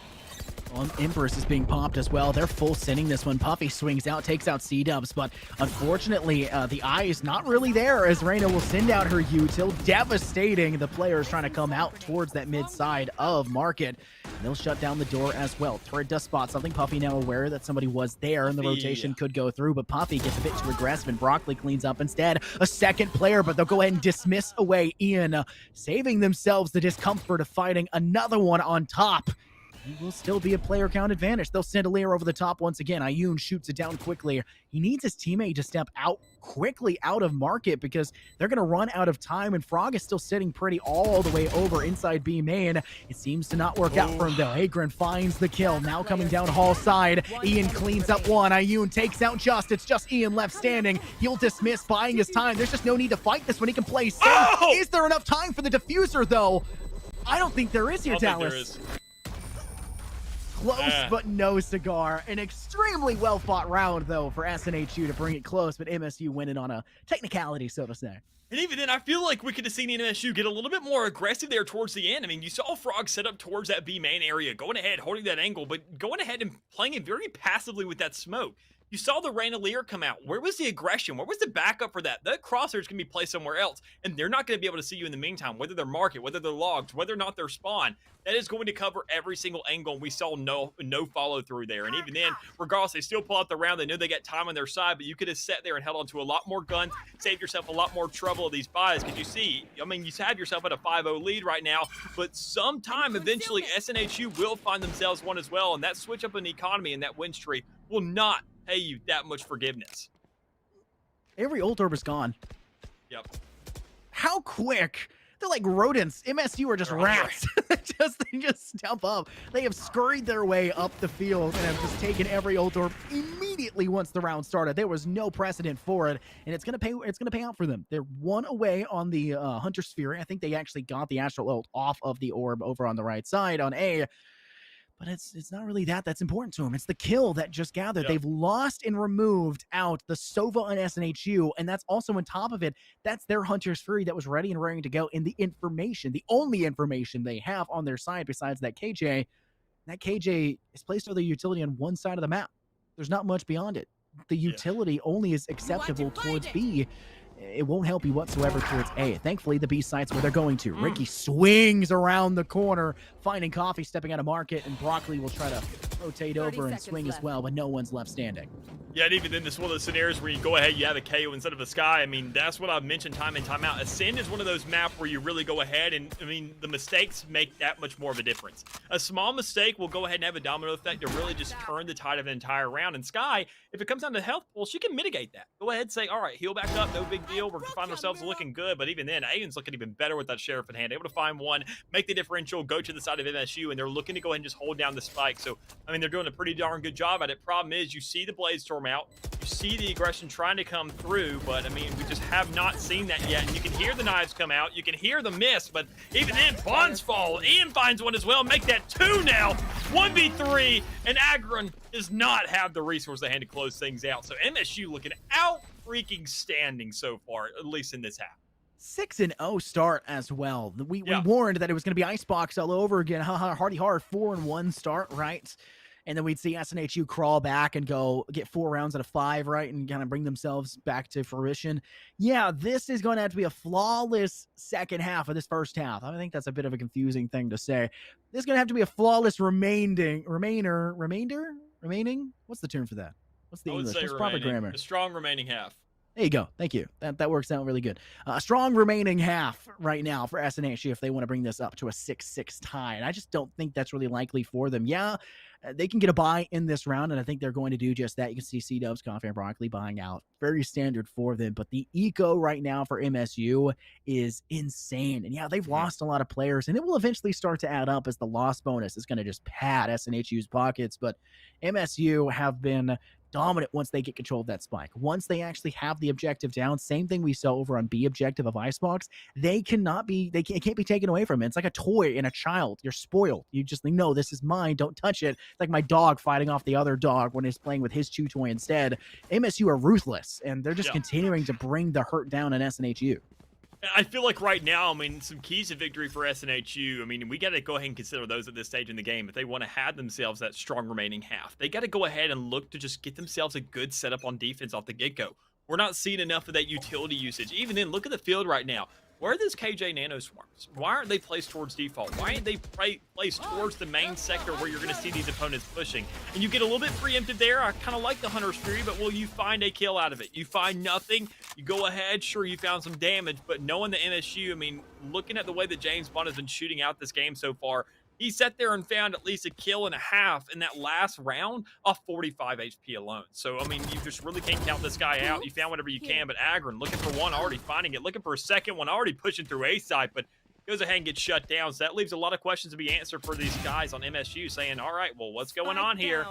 Empress is being popped as well. They're full sending this one. Puffy swings out, takes out C-dubs, but unfortunately, the eye is not really there as Reyna will send out her util, devastating the players trying to come out towards that mid side of Market. And they'll shut down the door as well. Turret does spot something. Puffy now aware that somebody was there and the rotation could go through, but Puffy gets a bit too aggressive and Broccoli cleans up instead. A second player, but they'll go ahead and dismiss away Ian, saving themselves the discomfort of fighting another one on top. It will still be a player count advantage. They'll send a layer over the top once again. Ayun shoots it down quickly. He needs his teammate to step out quickly out of Market because they're going to run out of time, and Frog is still sitting pretty all the way over inside B main. It seems to not work out for him, though. Agron finds the kill. Now coming down Hall side. Ian cleans up one. Ayun takes out Just. It's just Ian left standing. He'll dismiss, buying his time. There's just no need to fight this when he can play safe. Is there enough time for the diffuser, though? I don't think there is here, Dallas. Close, but no cigar. An extremely well-fought round, though, for SNHU to bring it close, but MSU winning on a technicality, so to say. And even then, I feel like we could have seen MSU get a little bit more aggressive there towards the end. I mean, you saw Frog set up towards that B main area, going ahead, holding that angle, but going ahead and playing it very passively with that smoke. You saw the Ranalier come out. Where was the aggression? Where was the backup for that? That crosshair's going to be placed somewhere else, and they're not going to be able to see you in the meantime, whether they're Market, whether they're logged, whether or not they're spawn. That is going to cover every single angle, and we saw no follow-through there. And even then, regardless, they still pull out the round. They know they got time on their side, but you could have sat there and held on to a lot more guns, saved yourself a lot more trouble of these buys. Because you see, I mean, you have yourself at a 5-0 lead right now, but sometime eventually SNHU will find themselves one as well, and that switch up in the economy and that win streak will not pay you that much forgiveness. Every ult orb is gone. Yep. How quick They're like rodents. MSU are just rats. They just step up. They have scurried their way up the field and have just taken every ult orb immediately once the round started. There was no precedent for it, and it's gonna pay out for them. They're one away on the Hunter Sphere. I think they actually got the Astral ult off of the orb over on the right side on A. But it's not really that's important to them. It's the kill that just gathered. Yep. They've lost and removed out the Sova and SNHU, and that's also on top of it. That's their Hunter's Fury that was ready and raring to go. And the information, the only information they have on their side besides that KJ is placed on the utility on one side of the map. There's not much beyond it. The utility only is acceptable towards B. It won't help you whatsoever towards A. Thankfully, the B site's where they're going to. Ricky swings around the corner, finding Coffee, stepping out of market, and Broccoli will try to rotate over and swing as well, but no one's left standing. Yeah, and even then, this is one of those scenarios where you go ahead, you have a KO instead of a Sky. I mean, that's what I've mentioned time and time out. Ascend is one of those maps where you really go ahead, and I mean, the mistakes make that much more of a difference. A small mistake will go ahead and have a domino effect to really just turn the tide of an entire round. And Sky, if it comes down to health pool, she can mitigate that. Go ahead and say, all right, heal back up, no big deal. We're going to find ourselves looking good. But even then, Aeon's looking even better with that Sheriff in hand. Able to find one, make the differential, go to the side of MSU, and they're looking to go ahead and just hold down the spike. So, I mean, they're doing a pretty darn good job at it. Problem is, you see the Blade Storm out. You see the aggression trying to come through, but I mean, we just have not seen that yet. And you can hear the knives come out. You can hear the miss, but even then, bonds fall. Ian finds one as well. Make that 2 now. 1v3, and Agron does not have the resource at hand to close things out. So MSU looking out freaking standing so far, at least in this half. 6-0 start as well. We warned that it was going to be Icebox all over again. Hardy hard 4-1 start, right? And then we'd see SNHU crawl back and go get 4 rounds out of 5, right? And kind of bring themselves back to fruition. Yeah, this is going to have to be a flawless second half of this first half. I think that's a bit of a confusing thing to say. This is going to have to be a flawless remaining? What's the term for that? What's the English? What's proper grammar? A strong remaining half. There you go. Thank you. That works out really good. A strong remaining half right now for SNHU if they want to bring this up to a 6-6 tie. And I just don't think that's really likely for them. Yeah, they can get a bye in this round, and I think they're going to do just that. You can see C-Dubs, Coffee, and Broccoli buying out. Very standard for them. But the eco right now for MSU is insane. And yeah, they've lost a lot of players, and it will eventually start to add up as the loss bonus is going to just pad SNHU's pockets. But MSU have been dominant once they get control of that spike. Once they actually have the objective down, same thing we saw over on B objective of Icebox, it can't be taken away from it. It's like a toy in a child. You're spoiled. You just think, no, this is mine. Don't touch it. It's like my dog fighting off the other dog when he's playing with his chew toy instead. MSU are ruthless, and they're just continuing to bring the hurt down in SNHU. I feel like right now, I mean, some keys to victory for SNHU. I mean, we got to go ahead and consider those at this stage in the game. If they want to have themselves that strong remaining half, they got to go ahead and look to just get themselves a good setup on defense off the get-go. We're not seeing enough of that utility usage. Even then, look at the field right now. Where are those KJ Nano Swarms? Why aren't they placed towards default? Why aren't they placed towards the main sector where you're going to see these opponents pushing? And you get a little bit preempted there. I kind of like the Hunter's Fury, but will you find a kill out of it? You find nothing. You go ahead. Sure, you found some damage, but knowing the MSU, I mean, looking at the way that James Bond has been shooting out this game so far, he sat there and found at least a kill and a half in that last round off 45 HP alone. So, I mean, you just really can't count this guy out. You found whatever you can, but Agron looking for one, already finding it. Looking for a second one, already pushing through A side, but goes ahead and gets shut down. So that leaves a lot of questions to be answered for these guys on MSU saying, all right, well, what's going on here?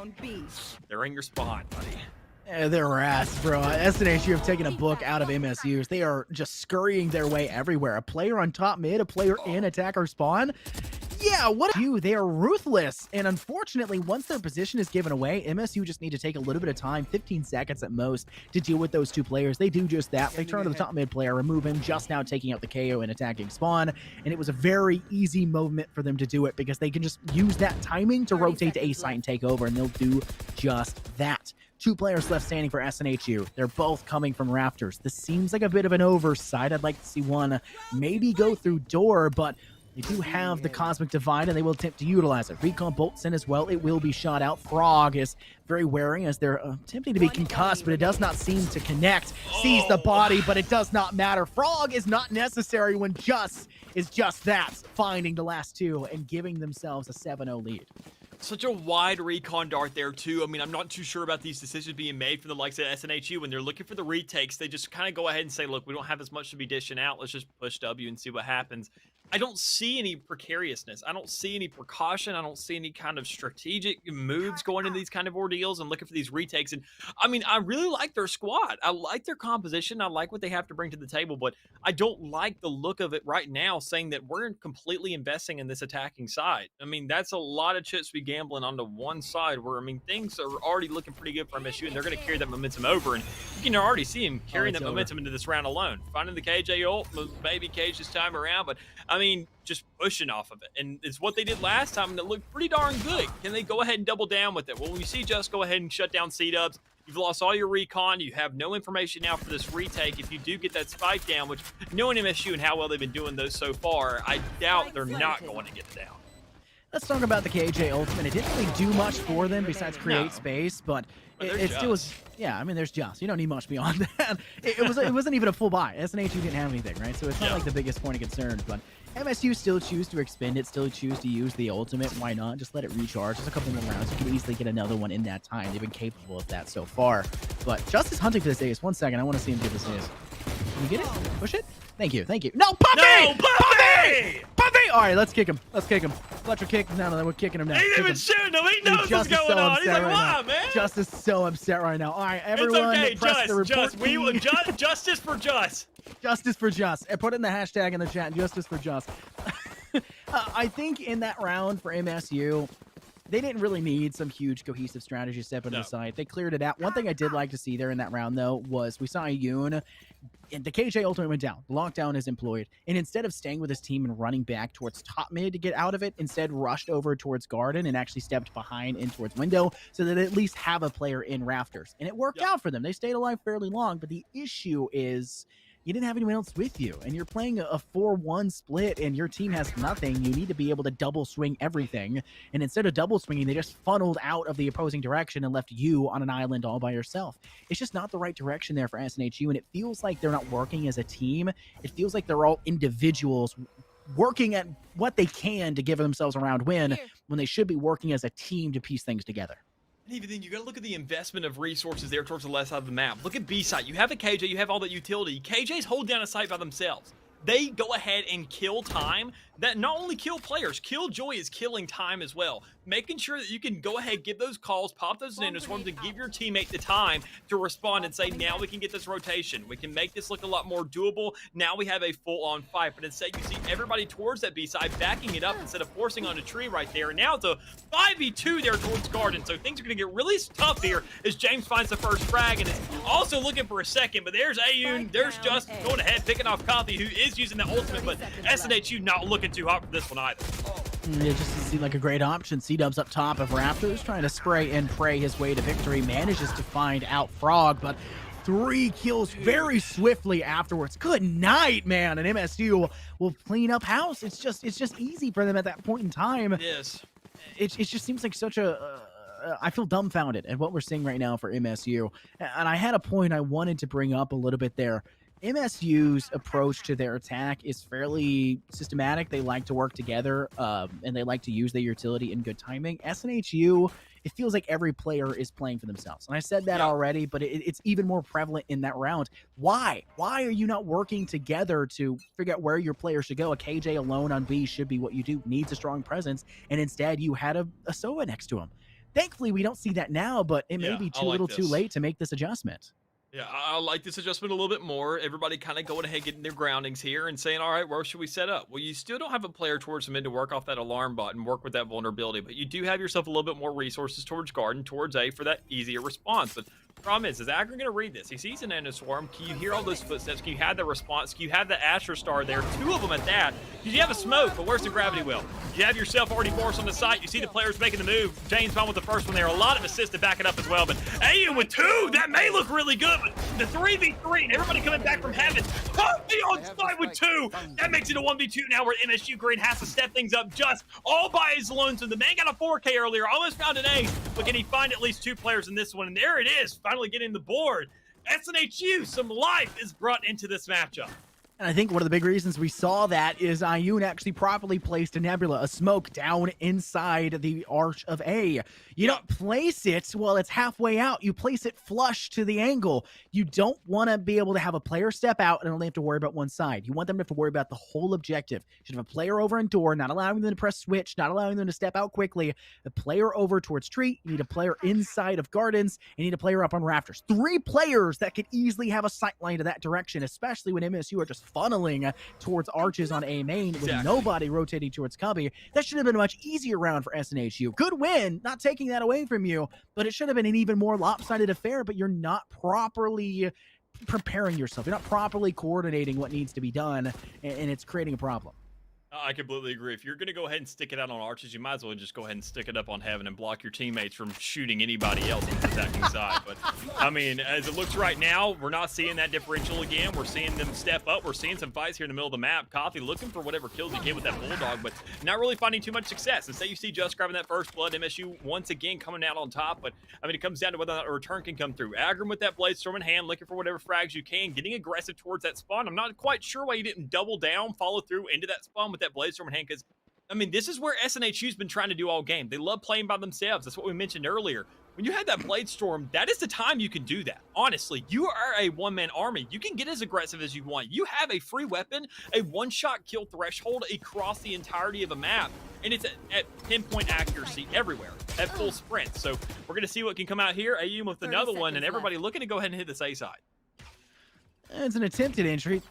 They're in your spawn, buddy. They're rats, bro. SNHU have taken a book out of MSU's. They are just scurrying their way everywhere. A player on top mid, a player in attacker spawn. Yeah, what do they are ruthless. And unfortunately, once their position is given away, MSU just need to take a little bit of time, 15 seconds at most, to deal with those two players. They do just that. They turn to the top mid player, remove him, just now taking out the KO and attacking spawn. And it was a very easy movement for them to do it because they can just use that timing to rotate to A site and take over, and they'll do just that. 2 players left standing for SNHU. They're both coming from Rafters. This seems like a bit of an oversight. I'd like to see one maybe go through door, but they do have the Cosmic Divide, and they will attempt to utilize it. Recon Bolt's in as well. It will be shot out. Frog is very wary as they're attempting to be concussed, but it does not seem to connect. Sees the body, but it does not matter. Frog is not necessary when just that, finding the last 2 and giving themselves a 7-0 lead. Such a wide recon dart there too. I mean, I'm not too sure about these decisions being made from the likes of SNHU when they're looking for the retakes. They just kind of go ahead and say, look, we don't have as much to be dishing out. Let's just push W and see what happens. I don't see any precariousness. I don't see any precaution. I don't see any kind of strategic moves going into these kind of ordeals and looking for these retakes. And I mean, I really like their squad. I like their composition. I like what they have to bring to the table, but I don't like the look of it right now, saying that we're completely investing in this attacking side. I mean, that's a lot of chips to be gambling onto one side where, I mean, things are already looking pretty good for MSU, and they're going to carry that momentum over. And you can already see him carrying that momentum into this round alone. Finding the KJ ult, maybe Cage this time around, but I mean, just pushing off of it. And it's what they did last time, and it looked pretty darn good. Can they go ahead and double down with it? Well, when you see Just go ahead and shut down C-Dubs, you've lost all your recon. You have no information now for this retake. If you do get that spike down, which knowing MSU and how well they've been doing those so far, I doubt they're not going to get it down. Let's talk about the KJ ultimate. It didn't really do much for them besides create space, but it still was. Yeah, I mean, there's Just. You don't need much beyond that. It wasn't even a full buy. SNHU didn't have anything, right? So it's not like the biggest point of concern, but MSU still choose to expend it, still choose to use the ultimate. Why not? Just let it recharge. Just a couple more rounds. You can easily get another one in that time. They've been capable of that so far. But Just is hunting for this ace. 1 second. I want to see him get this ace. Can you get it? Push it? Thank you. Thank you. No, Puppy! No, Puppy! Puppy! All right, let's kick him. Let's kick him. Electric kick. No, we're kicking him now. He ain't even shooting him. He knows what's going on. He's like, why, man? Just is so upset right now. All right, everyone, it's press the report We will key. justice for Just. Justice for Just. And put in the hashtag in the chat. Justice for Just. I think in that round for MSU, they didn't really need some huge cohesive strategy step on the side. They cleared it out. One thing I did like to see there in that round, though, was we saw Yoon. And the KJ ultimate went down. The lockdown is employed. And instead of staying with his team and running back towards top mid to get out of it, instead rushed over towards Garden and actually stepped behind in towards window so that they at least have a player in rafters. And it worked out for them. They stayed alive fairly long. But the issue is you didn't have anyone else with you, and you're playing a 4-1 split, and your team has nothing. You need to be able to double swing everything, and instead of double swinging, they just funneled out of the opposing direction and left you on an island all by yourself. It's just not the right direction there for SNHU, and it feels like they're not working as a team. It feels like they're all individuals working at what they can to give themselves a round win when they should be working as a team to piece things together. And even then, you got to look at the investment of resources there towards the left side of the map. Look at B side. You have a KJ, you have all that utility. KJ's hold down a site by themselves. They go ahead and kill time. That not only kill players, Killjoy is killing time as well. Making sure that you can go ahead, give those calls, pop those ninja swarms, and give your teammate the time to respond and say, now we can get this rotation. We can make this look a lot more doable. Now we have a full-on fight. But instead, you see everybody towards that B side, backing it up instead of forcing on a tree right there. And now it's a 5v2 there towards Garden. So things are going to get really tough here as James finds the first frag and is also looking for a second. But there's Ayun, there's Just going ahead, picking off Coffee, who is using the ultimate, but SNHU not looking too hot for this one either. It just seemed like a great option. C-Dubs up top of Raptors, trying to spray and pray his way to victory. Manages to find out Frog, but 3 kills very swiftly afterwards. Good night, man. And MSU will clean up house. It's just easy for them at that point in time. Yes. It just seems like such a... I feel dumbfounded at what we're seeing right now for MSU. And I had a point I wanted to bring up a little bit there. MSU's approach to their attack is fairly systematic. They like to work together, and they like to use their utility in good timing. SNHU, it feels like every player is playing for themselves. And I said that already, but it's even more prevalent in that round. Why? Why are you not working together to figure out where your player should go? A KJ alone on B should be what you do. Needs a strong presence, and instead you had a Sova next to him. Thankfully, we don't see that now, but it may be too late to make this adjustment. Yeah, I like this adjustment a little bit more. Everybody kind of going ahead, getting their groundings here and saying, all right, where should we set up? Well, you still don't have a player towards the mid to work off that alarm bot and work with that vulnerability, but you do have yourself a little bit more resources towards Garden, towards A for that easier response. But problem is Agron going to read this? He sees an Ender Swarm. Can you hear all those footsteps? Can you have the response? Can you have the Astro Star there? 2 of them at that. Did you have a smoke? But where's the gravity well? You have yourself already forced on the site. You see the players making the move. James found with the first one there. A lot of assists to back it up as well. But Ayun with 2, that may look really good. But the 3v3 and everybody coming back from heaven. Puffy on site with 2. That makes it a 1v2 now where MSU Green has to step things up just all by his lonesome. The man got a 4K earlier. Almost found an ace. But can he find at least 2 players in this one? And there it is. Finally getting the board. SNHU, some life is brought into this matchup. And I think one of the big reasons we saw that is Ioun actually properly placed a Nebula, a smoke down inside the arch of A. You don't place it while it's halfway out. You place it flush to the angle. You don't want to be able to have a player step out and only have to worry about one side. You want them to have to worry about the whole objective. You should have a player over in door, not allowing them to press switch, not allowing them to step out quickly. A player over towards Treat. You need a player inside of Gardens. You need a player up on Rafters. 3 players that could easily have a sight line to that direction, especially when MSU are just funneling towards arches on A main with nobody rotating towards Cubby. That should have been a much easier round for SNHU. Good win, not taking that away from you, but it should have been an even more lopsided affair, but you're not properly preparing yourself. You're not properly coordinating what needs to be done, and it's creating a problem. I completely agree. If you're going to go ahead and stick it out on arches, you might as well just go ahead and stick it up on heaven and block your teammates from shooting anybody else on the attacking side. But, I mean, as it looks right now, we're not seeing that differential again. We're seeing them step up. We're seeing some fights here in the middle of the map. Coffee looking for whatever kills he can with that Bulldog, but not really finding too much success. Instead, you see Just grabbing that first blood. MSU once again coming out on top, but, I mean, it comes down to whether or not a return can come through. Agram with that Blade Storm in hand, looking for whatever frags you can, getting aggressive towards that spawn. I'm not quite sure why he didn't double down, follow through into that spawn with that Blade Storm in hand, because I mean, this is where SNHU's been trying to do all game. They love playing by themselves. That's what we mentioned earlier. When you have that Blade Storm, that is the time you can do that. Honestly, you are a one-man army. You can get as aggressive as you want. You have a free weapon, a one-shot kill threshold across the entirety of a map, and it's at pinpoint accuracy everywhere, at full sprint. So we're going to see what can come out here. Ioun with another one, and everybody looking to go ahead and hit this A side. It's an attempted entry.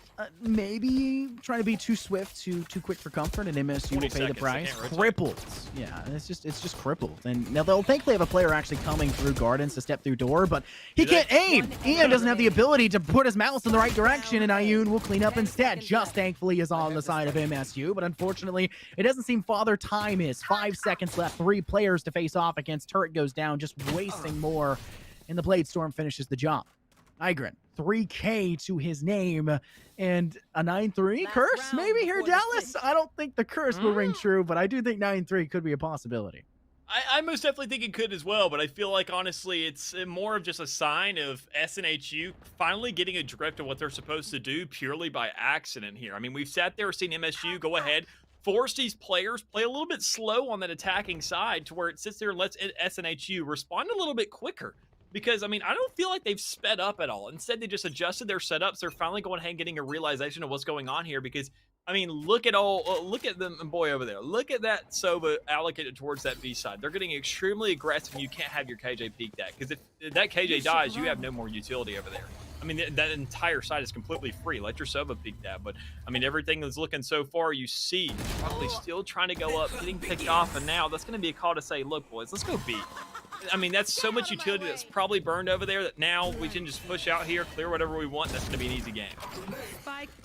Maybe trying to be too swift, too quick for comfort, and MSU will pay the price. Crippled. Yeah, it's just crippled. And now they'll thankfully have a player actually coming through Gardens to step through door, but he can't aim. Ian doesn't have the ability to put his mouse in the right direction, and Ioun will clean up instead. Just thankfully is on the side of MSU, but unfortunately, it doesn't seem Father Time is. 5 seconds left. 3 players to face off against. Turret goes down, just wasting more, and the Blade Storm finishes the job. Igrin, 3K to his name, and a 9-3 curse maybe here, Dallas? I don't think the curse will ring true, but I do think 9-3 could be a possibility. I most definitely think it could as well, but I feel like, honestly, it's more of just a sign of SNHU finally getting a drift of what they're supposed to do purely by accident here. I mean, we've sat there, seen MSU go ahead, force these players play a little bit slow on that attacking side to where it sits there and lets SNHU respond a little bit quicker. Because, I mean, I don't feel like they've sped up at all. Instead, they just adjusted their setups. They're finally going ahead and getting a realization of what's going on here. Because, I mean, look at them, boy over there. Look at that Sova allocated towards that B side. They're getting extremely aggressive, and you can't have your KJ peek that. Because if that KJ dies, you have no more utility over there. I mean, that entire side is completely free. Let your Sova peek that. But, I mean, everything is looking so far. You see, probably still trying to go up, getting picked off. And now that's going to be a call to say, look, boys, let's go B. I mean, that's so much utility that's probably burned over there that now we can just push out here, clear whatever we want. That's going to be an easy game.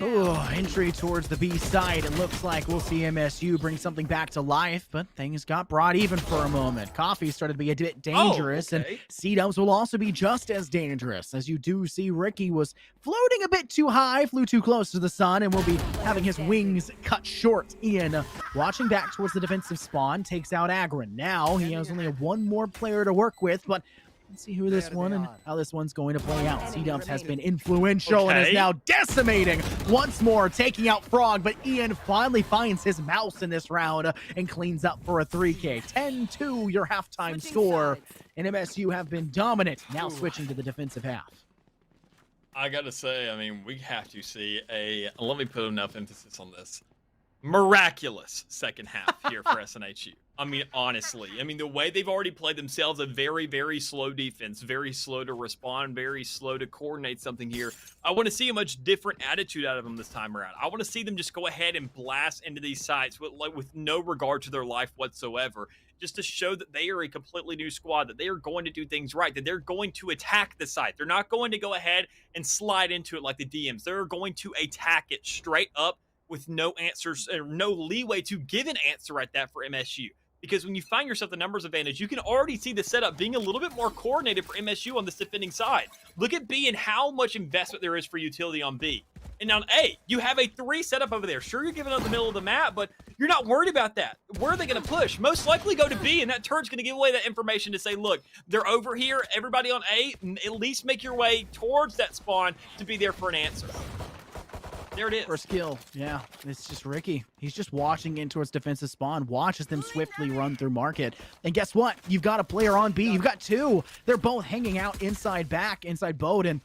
Oh, entry towards the B side. It looks like we'll see MSU bring something back to life, but things got brought even for a moment. Coffee started to be a bit dangerous, and C-Dubs will also be just as dangerous. As you do see, Ricky was floating a bit too high, flew too close to the sun, and will be having his wings cut short. Ian, watching back towards the defensive spawn, takes out Agrin. Now he has only one more player to work with, but let's see who this one and how this one's going to play out. C-Dubs has been influential and is now decimating once more, taking out Frog, but Ian finally finds his mouse in this round and cleans up for a 3K. 10-2 your halftime score, and MSU have been dominant, now switching to the defensive half. I gotta say, I mean, we have to see let me put enough emphasis on this, miraculous second half here for SNHU. I mean, honestly, I mean, the way they've already played themselves, a very, very slow defense, very slow to respond, very slow to coordinate something here. I want to see a much different attitude out of them this time around. I want to see them just go ahead and blast into these sites with no regard to their life whatsoever, just to show that they are a completely new squad, that they are going to do things right, that they're going to attack the site. They're not going to go ahead and slide into it like the DMs. They're going to attack it straight up with no answers or no leeway to give an answer at that for MSU. Because when you find yourself the numbers advantage, you can already see the setup being a little bit more coordinated for MSU on this defending side. Look at B and how much investment there is for utility on B. And on A, you have a 3 setup over there. Sure, you're giving up the middle of the map, but you're not worried about that. Where are they going to push? Most likely go to B, and that turret's going to give away that information to say, look, they're over here. Everybody on A, at least make your way towards that spawn to be there for an answer. There it is. First kill. Yeah, it's just Ricky. He's just watching in towards defensive spawn, watches them swiftly run through market. And guess what? You've got a player on B. You've got two. They're both hanging out inside boat. And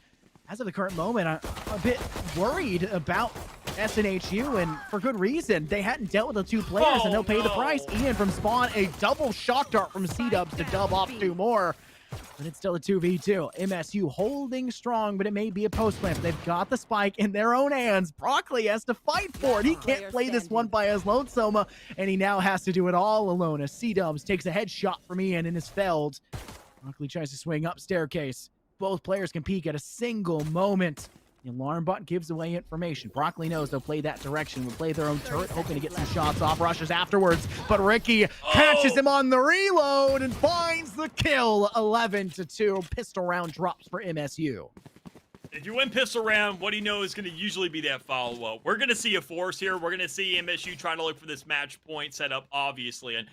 as of the current moment, I'm a bit worried about SNHU, and for good reason. They hadn't dealt with the two players, and they'll pay the price. Ian from spawn, a double shock dart from C-Dubs to dub off two more. But it's still a 2v2. MSU holding strong, but it may be a post plant. They've got the spike in their own hands. Broccoli has to fight for it. He can't play this one by his lonesome, and he now has to do it all alone as C-Dubs takes a headshot from Ian and is felled. Broccoli tries to swing up staircase. Both players can peek at a single moment. The alarm bot gives away information. Broccoli knows they'll play that direction. Will play their own turret, hoping to get some shots off. Rushes afterwards, but Ricky catches him on the reload and finds the kill. 11-2. Pistol round drops for MSU. If you win pistol round, what do you know is going to usually be that follow-up? We're going to see a force here. We're going to see MSU trying to look for this match point setup, obviously. And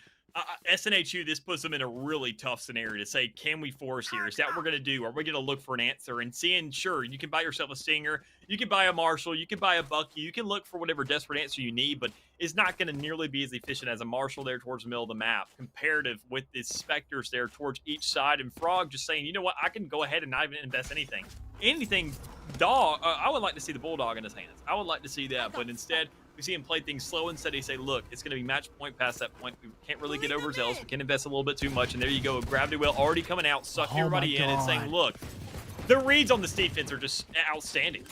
SNHU, this puts them in a really tough scenario to say, can we force here? Is that what we're going to do? Are we going to look for an answer? And seeing, sure, you can buy yourself a Stinger, you can buy a Marshall, you can buy a Bucky, you can look for whatever desperate answer you need, but it's not going to nearly be as efficient as a Marshall there towards the middle of the map, comparative with the Spectres there towards each side, and Frog just saying, you know what, I can go ahead and not even invest anything. Dog, I would like to see the Bulldog in his hands. I would like to see that, but instead, we see him play things slow. Instead, he say, look, it's going to be match point past that point. We can't really get overzealous. We can invest a little bit too much. And there you go. Gravity Well already coming out, sucking everybody in and saying, look, the reads on this defense are just outstanding.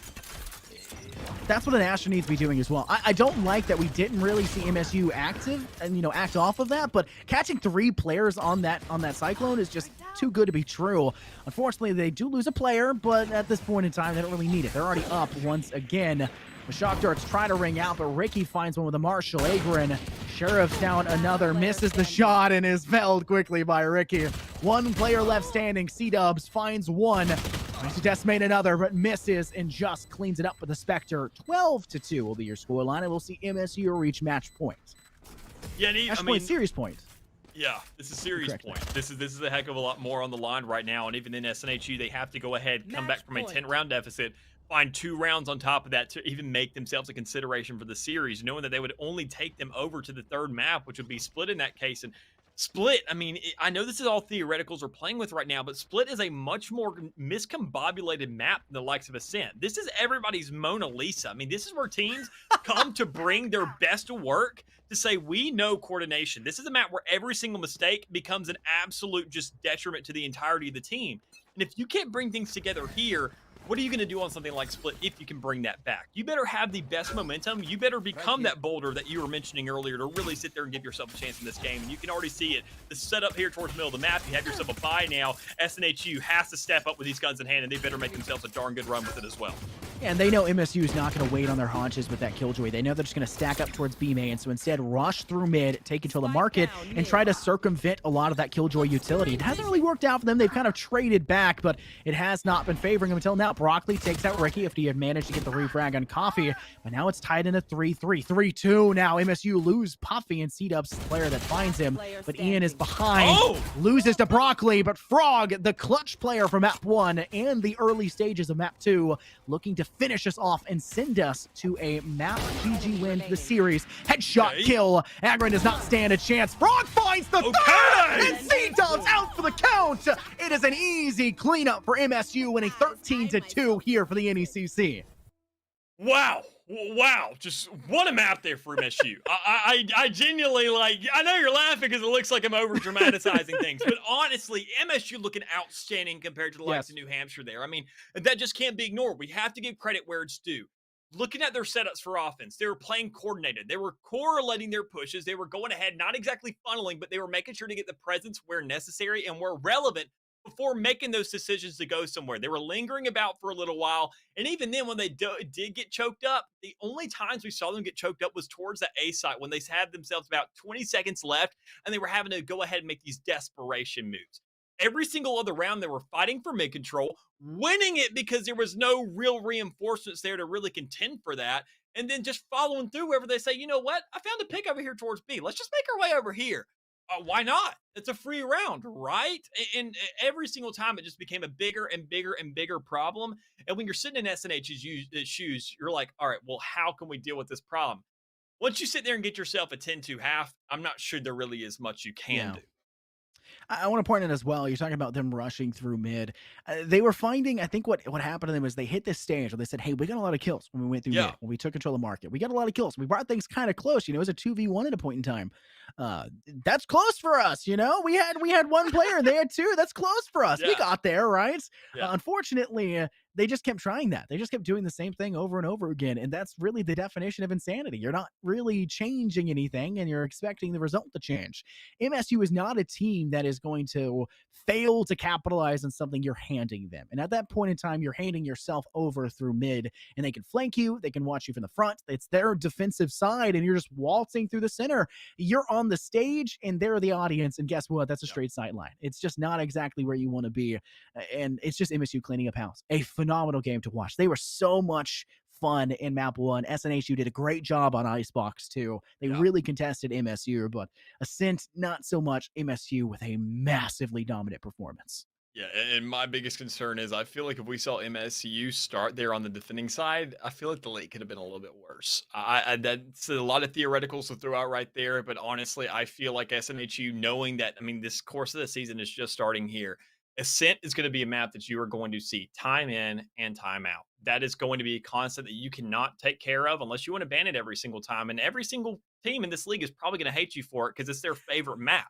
That's what an Astra needs to be doing as well. I don't like that we didn't really see MSU active and, act off of that, but catching three players on that Cyclone is just too good to be true. Unfortunately, they do lose a player, but at this point in time, they don't really need it. They're already up once again. The shock darts try to ring out, but Ricky finds one with a Marshall. Agrin, Sheriff's down another, misses the shot and is felled quickly by Ricky. One player left standing. C-Dubs finds one. Tries to decimate another, but misses and just cleans it up with the Spectre. 12-2 will be your scoreline, and we'll see MSU reach match point. Yeah, Series point. Yeah, this is series point. This is a heck of a lot more on the line right now, and even in SNHU, they have to go ahead, come back from a 10-round deficit, find 2 rounds on top of that to even make themselves a consideration for the series, knowing that they would only take them over to the third map, which would be Split in that case. And Split, I know this is all theoreticals we're playing with right now, but Split is a much more miscombobulated map than the likes of Ascent. This is everybody's Mona Lisa. This is where teams come to bring their best work to say, we know coordination. This is a map where every single mistake becomes an absolute just detriment to the entirety of the team. And if you can't bring things together here, what are you going to do on something like Split if you can bring that back? You better have the best momentum. You better become that boulder that you were mentioning earlier to really sit there and give yourself a chance in this game. And you can already see it. The setup here towards the middle of the map, you have yourself a bye now. SNHU has to step up with these guns in hand, and they better make themselves a darn good run with it as well. And they know MSU is not going to wait on their haunches with that Killjoy. They know they're just going to stack up towards B main, so instead rush through mid, take control of the market, and try to circumvent a lot of that Killjoy utility. It hasn't really worked out for them. They've kind of traded back, but it has not been favoring them until now. Broccoli takes out Ricky after he had managed to get the refrag on Coffee, but now it's tied in a 3-3. 3-2 now. MSU lose Puffy, and C-Dub's player that finds him, but Ian is behind. Loses to Broccoli, but Frog, the clutch player from map 1 and the early stages of map 2, looking to finish us off and send us to a map GG win for the series. Headshot kill. Agrin does not stand a chance. Frog finds the third, and C-Dubs out for the count. It is an easy cleanup for MSU, winning 13-2 here for the NECC. Wow. Just what a map there for MSU. I genuinely, I know you're laughing because it looks like I'm over dramatizing things, but honestly, MSU looking outstanding compared to the likes of New Hampshire there. That just can't be ignored. We have to give credit where it's due. Looking at their setups for offense, they were playing coordinated. They were correlating their pushes. They were going ahead, not exactly funneling, but they were making sure to get the presence where necessary and where relevant before making those decisions to go somewhere. They were lingering about for a little while, and even then when they did get choked up, the only times we saw them get choked up was towards the A site when they had themselves about 20 seconds left and they were having to go ahead and make these desperation moves. Every single other round, they were fighting for mid control, winning it because there was no real reinforcements there to really contend for that, and then just following through wherever they say, you know what, I found a pick over here towards B. Let's just make our way over here. Why not? It's a free round, right? And every single time it just became a bigger and bigger and bigger problem. And when you're sitting in SNH's shoes, you're like, all right, well, how can we deal with this problem? Once you sit there and get yourself a 10-2 half, I'm not sure there really is much you can Yeah. do. I want to point out as well. You're talking about them rushing through mid. They were finding. I think what happened to them is they hit this stage where they said, "Hey, we got a lot of kills when we went through Yeah. mid. When we took control of the market, we got a lot of kills. We brought things kind of close. It was a 2v1 at a point in time. That's close for us. We had one player. They had two. That's close for us. We Yeah. got there, right? Yeah. Unfortunately, they just kept trying that. They just kept doing the same thing over and over again, and that's really the definition of insanity. You're not really changing anything, and you're expecting the result to change. MSU is not a team that is going to fail to capitalize on something you're handing them. And at that point in time, you're handing yourself over through mid, and they can flank you, they can watch you from the front. It's their defensive side, and you're just waltzing through the center. You're on the stage, and they're the audience. And guess what? That's a Yeah. straight sight line. It's just not exactly where you want to be. And it's just MSU cleaning up house. A phenomenal game to watch. They were so much fun in map one. SNHU did a great job on Icebox too. They Yeah. really contested MSU, but Ascent not so much. MSU with a massively dominant performance. Yeah, and my biggest concern is I feel like if we saw MSU start there on the defending side, I feel like the late could have been a little bit worse. That's a lot of theoreticals to throw out right there, but honestly, I feel like SNHU knowing that, I mean, this course of the season is just starting here. Ascent is going to be a map that you are going to see time in and time out. That is going to be a constant that you cannot take care of unless you want to ban it every single time. And every single team in this league is probably going to hate you for it because it's their favorite map.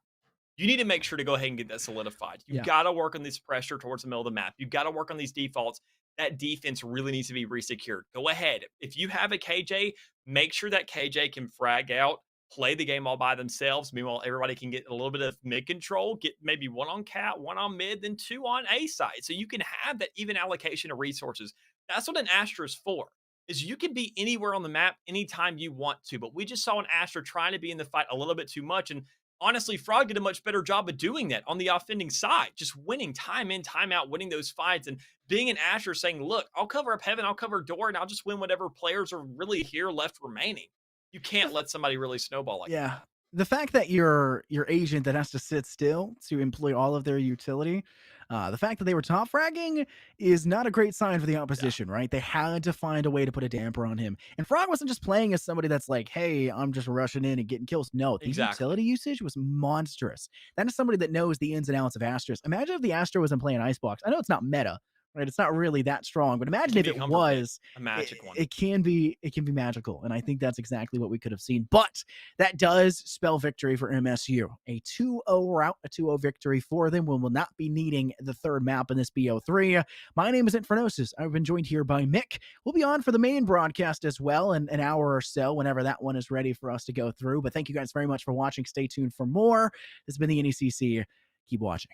You need to make sure to go ahead and get that solidified. You Yeah. got to work on this pressure towards the middle of the map. You got to work on these defaults. That defense really needs to be resecured. Go ahead. If you have a KJ, make sure that KJ can frag out, play the game all by themselves. Meanwhile, everybody can get a little bit of mid control, get maybe one on cat, one on mid, then two on A side. So you can have that even allocation of resources. That's what an Astra is for. Is you can be anywhere on the map anytime you want to. But we just saw an Astra trying to be in the fight a little bit too much. And honestly, Frog did a much better job of doing that on the offending side, just winning time in, time out, winning those fights, and being an Asher saying, look, I'll cover up heaven, I'll cover door, and I'll just win whatever players are really here left remaining. You can't let somebody really snowball like that. Yeah. The fact that your agent that has to sit still to employ all of their utility, the fact that they were top fragging is not a great sign for the Yeah, opposition, right? They had to find a way to put a damper on him. And Frog wasn't just playing as somebody that's like, hey, I'm just rushing in and getting kills. No, the exactly. utility usage was monstrous. That is somebody that knows the ins and outs of Astros. Imagine if the Astro wasn't playing Icebox. I know it's not meta, right? It's not really that strong, but It imagine can if be a it comfort pick, was. a It, magic one. it can be magical, and I think that's exactly what we could have seen. But that does spell victory for MSU. A 2-0 route, a 2-0 victory for them. We will not be needing the third map in this BO3. My name is Infernosis. I've been joined here by Mick. We'll be on for the main broadcast as well in an hour or so, whenever that one is ready for us to go through. But thank you guys very much for watching. Stay tuned for more. This has been the NECC. Keep watching.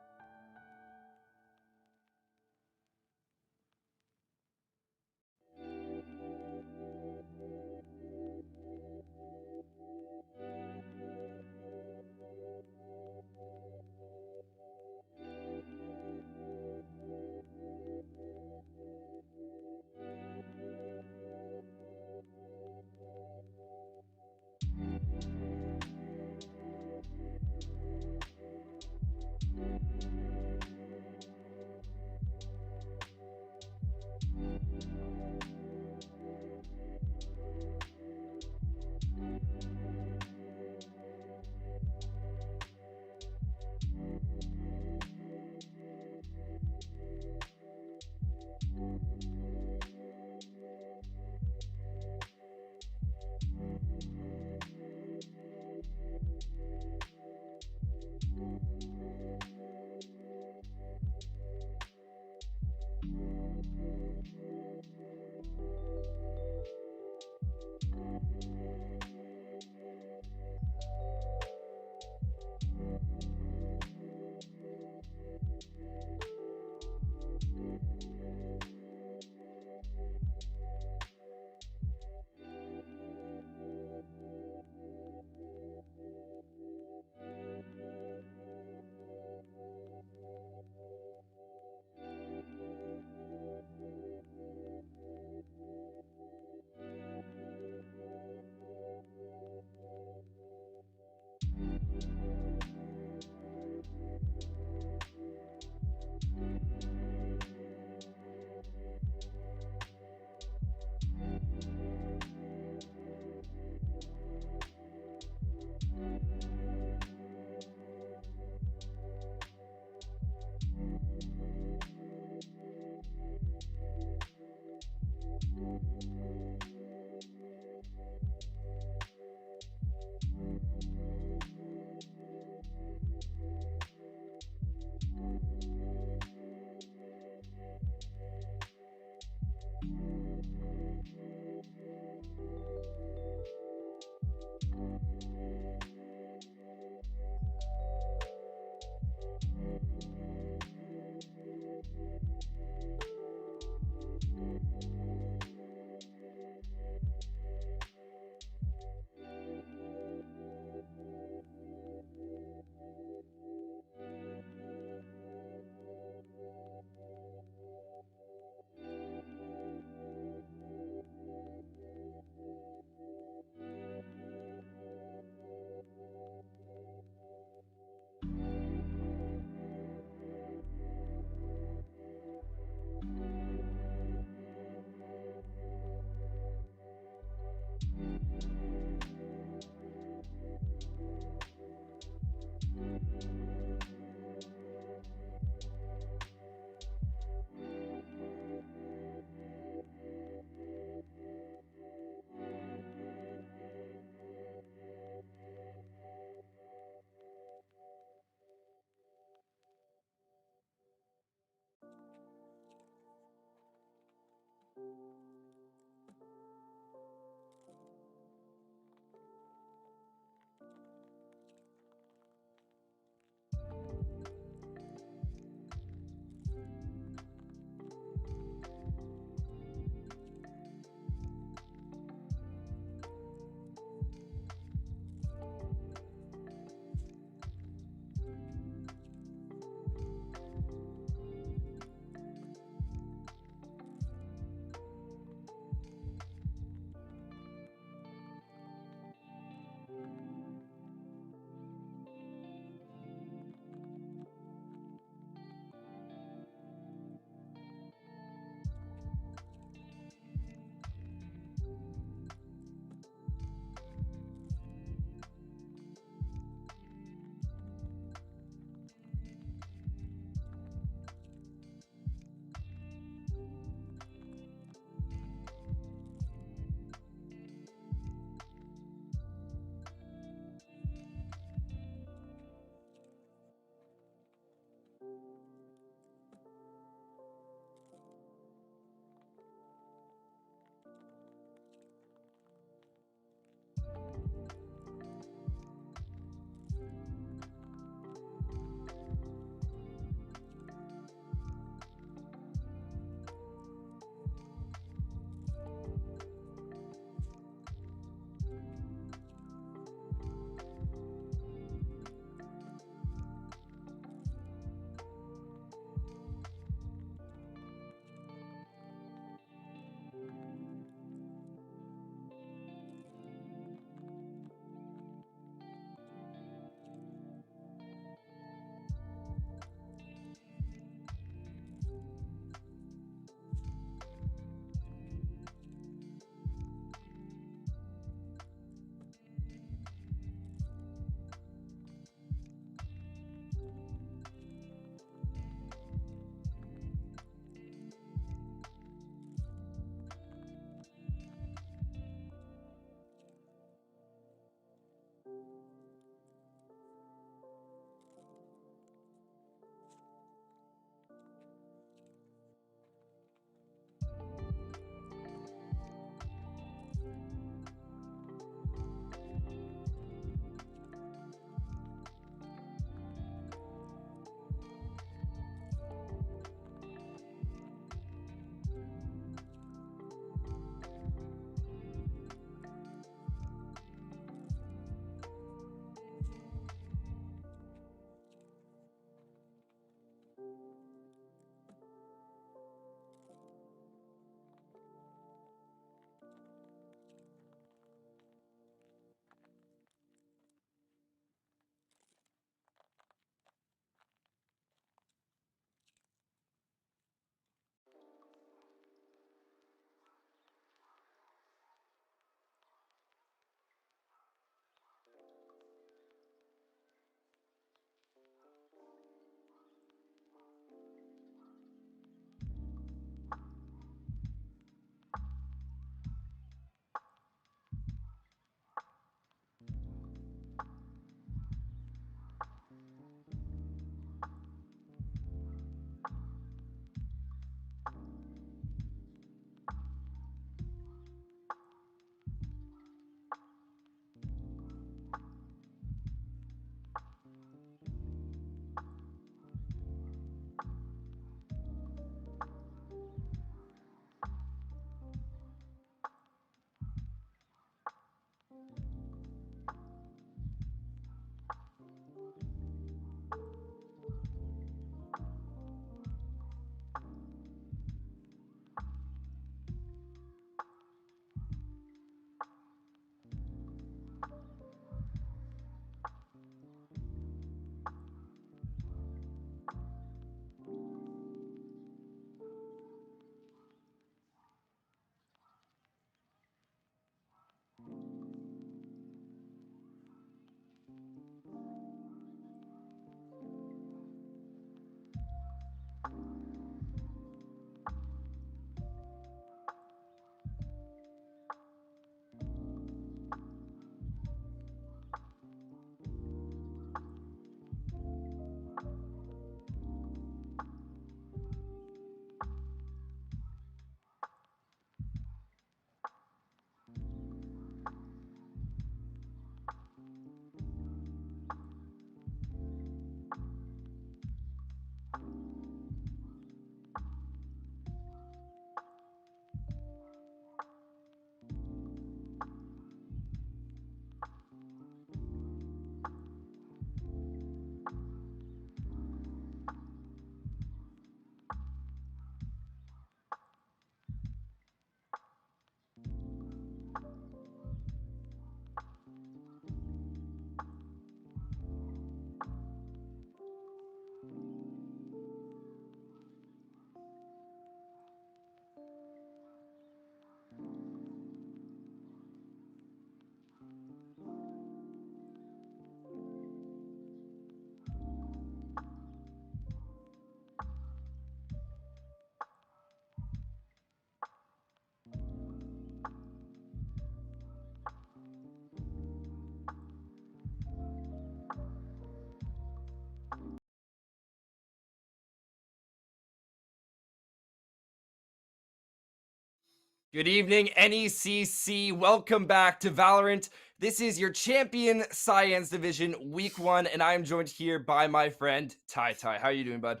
Good evening, NECC. Welcome back to Valorant. This is your champion science division week 1, and I'm joined here by my friend Ty Ty. How are you doing, bud?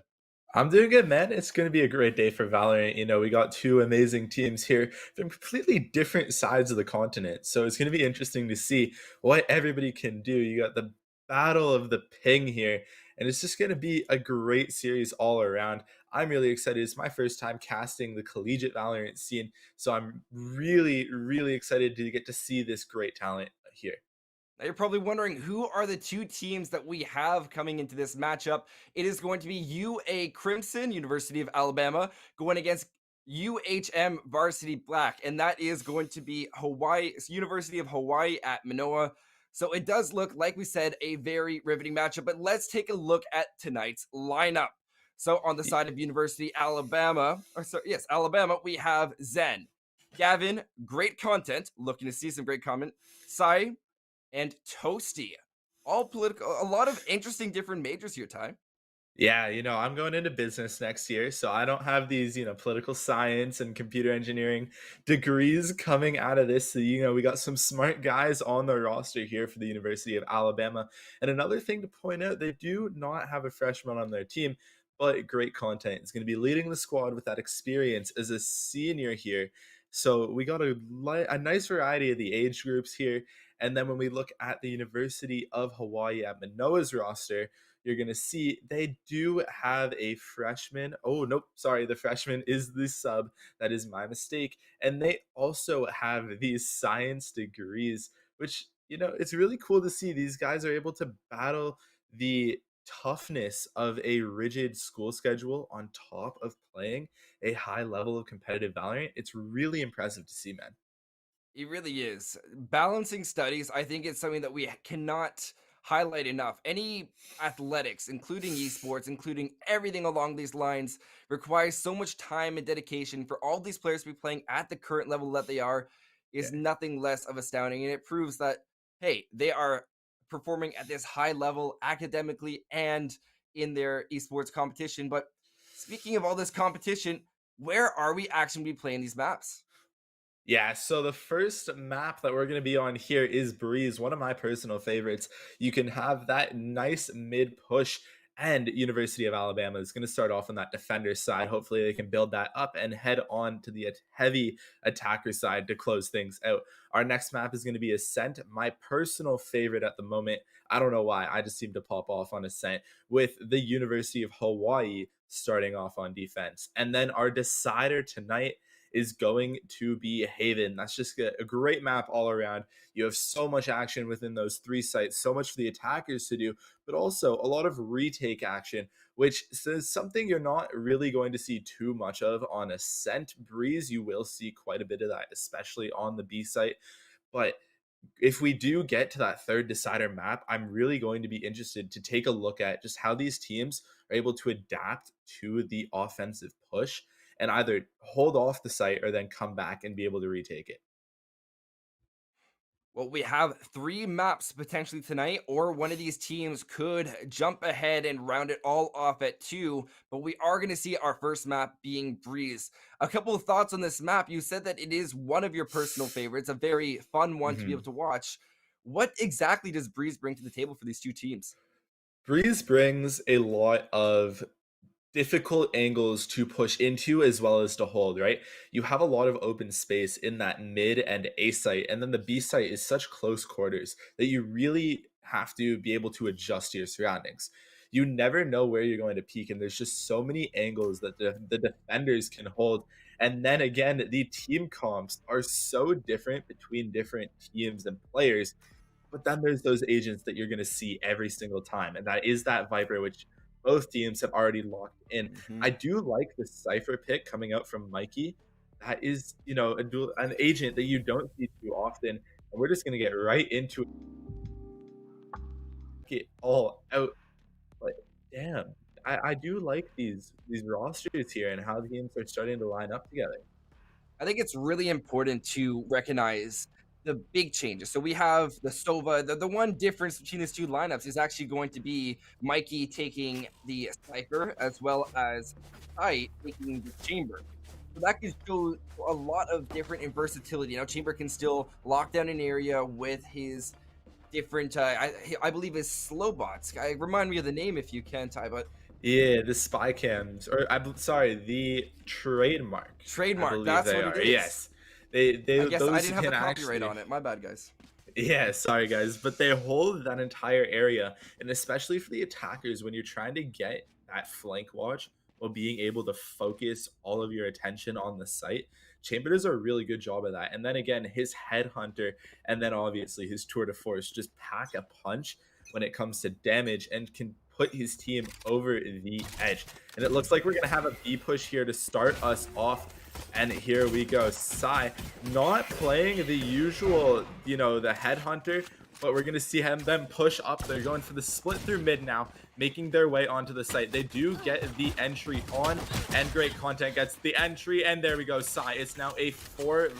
I'm doing good, man. It's going to be a great day for Valorant. We got two amazing teams here from completely different sides of the continent. So it's going to be interesting to see what everybody can do. You got the battle of the ping here, and it's just going to be a great series all around. I'm really excited. It's my first time casting the collegiate Valorant scene. So I'm really, really excited to get to see this great talent here. Now you're probably wondering who are the two teams that we have coming into this matchup. It is going to be UA Crimson, University of Alabama, going against UHM Varsity Black, and that is going to be University of Hawaii at Manoa. So it does look, like we said, a very riveting matchup. But let's take a look at tonight's lineup. So on the side of University Alabama, or sorry, yes, Alabama, we have Zen, Gavin, great content, looking to see some great comment, Sai, and Toasty. All political, a lot of interesting different majors here, Ty. Yeah, I'm going into business next year, so I don't have these, political science and computer engineering degrees coming out of this. So, we got some smart guys on the roster here for the University of Alabama. And another thing to point out, they do not have a freshman on their team, but great content. It's going to be leading the squad with that experience as a senior here. So we got a nice variety of the age groups here. And then when we look at the University of Hawaii at Manoa's roster, you're going to see they do have a freshman. Oh, nope. Sorry. The freshman is the sub. That is my mistake. And they also have these science degrees, which, it's really cool to see these guys are able to battle the toughness of a rigid school schedule on top of playing a high level of competitive Valorant. It's really impressive to see, man. It really is. Balancing studies, I think it's something that we cannot highlight enough. Any athletics, including esports, including everything along these lines, requires so much time and dedication for all these players to be playing at the current level that they are, Yeah. is nothing less of astounding. And it proves that, hey, they are performing at this high level academically and in their esports competition. But speaking of all this competition, where are we actually playing these maps? Yeah, so the first map that we're going to be on here is Breeze, one of my personal favorites. You can have that nice mid push, and University of Alabama is going to start off on that defender side. Hopefully, they can build that up and head on to the heavy attacker side to close things out. Our next map is going to be Ascent, my personal favorite at the moment. I don't know why, I just seem to pop off on Ascent with the University of Hawaii starting off on defense. And then our decider tonight is going to be Haven. That's just a great map all around. You have so much action within those three sites, so much for the attackers to do, but also a lot of retake action, which is something you're not really going to see too much of on Ascent. Breeze, you will see quite a bit of that, especially on the B site. But if we do get to that third decider map, I'm really going to be interested to take a look at just how these teams are able to adapt to the offensive push and either hold off the site or then come back and be able to retake it. Well, we have three maps potentially tonight, or one of these teams could jump ahead and round it all off at two. But we are going to see our first map being Breeze. A couple of thoughts on this map. You said that it is one of your personal favorites, a very fun one to be able Mhm. to watch. What exactly does Breeze bring to the table for these two teams? Breeze brings a lot of difficult angles to push into as well as to hold, right? You have a lot of open space in that mid and A site, and then the B site is such close quarters that you really have to be able to adjust to your surroundings. You never know where you're going to peak, and there's just so many angles that the defenders can hold. And then again, the team comps are so different between different teams and players, but then there's those agents that you're going to see every single time, and that is that Viper, which both teams have already locked in. Mhm. I do like the Cypher pick coming out from Mikey. That is, an agent that you don't see too often, and we're just going to get right into it all out. But damn, I do like these rosters here and how the teams are starting to line up together. I think it's really important to recognize the big changes. So we have the Sova. The one difference between these two lineups is actually going to be Mikey taking the Cypher as well as Sai taking the Chamber. So that can show a lot of different and versatility. Chamber can still lock down an area with his different, I believe, his slow bots. Remind me of the name if you can, Ty, but Yeah, the spy cams, or sorry, the trademark. I trademark. believe That's they what it are. is. Yes, I guess I those didn't have the can copyright actually. on it. My bad, guys. Yeah, sorry guys, but they hold that entire area, and especially for the attackers, when you're trying to get that flank watch while being able to focus all of your attention on the site, Chamber does a really good job of that. And then again, his headhunter, and then obviously his tour de force just pack a punch when it comes to damage and can put his team over the edge. And it looks like we're gonna have a B push here to start us off. And here we go. Sai not playing the usual, the headhunter, but we're going to see him then push up. They're going for the split through mid now, making their way onto the site. They do get the entry on, and great content gets the entry. And there we go. Sai, it's now a four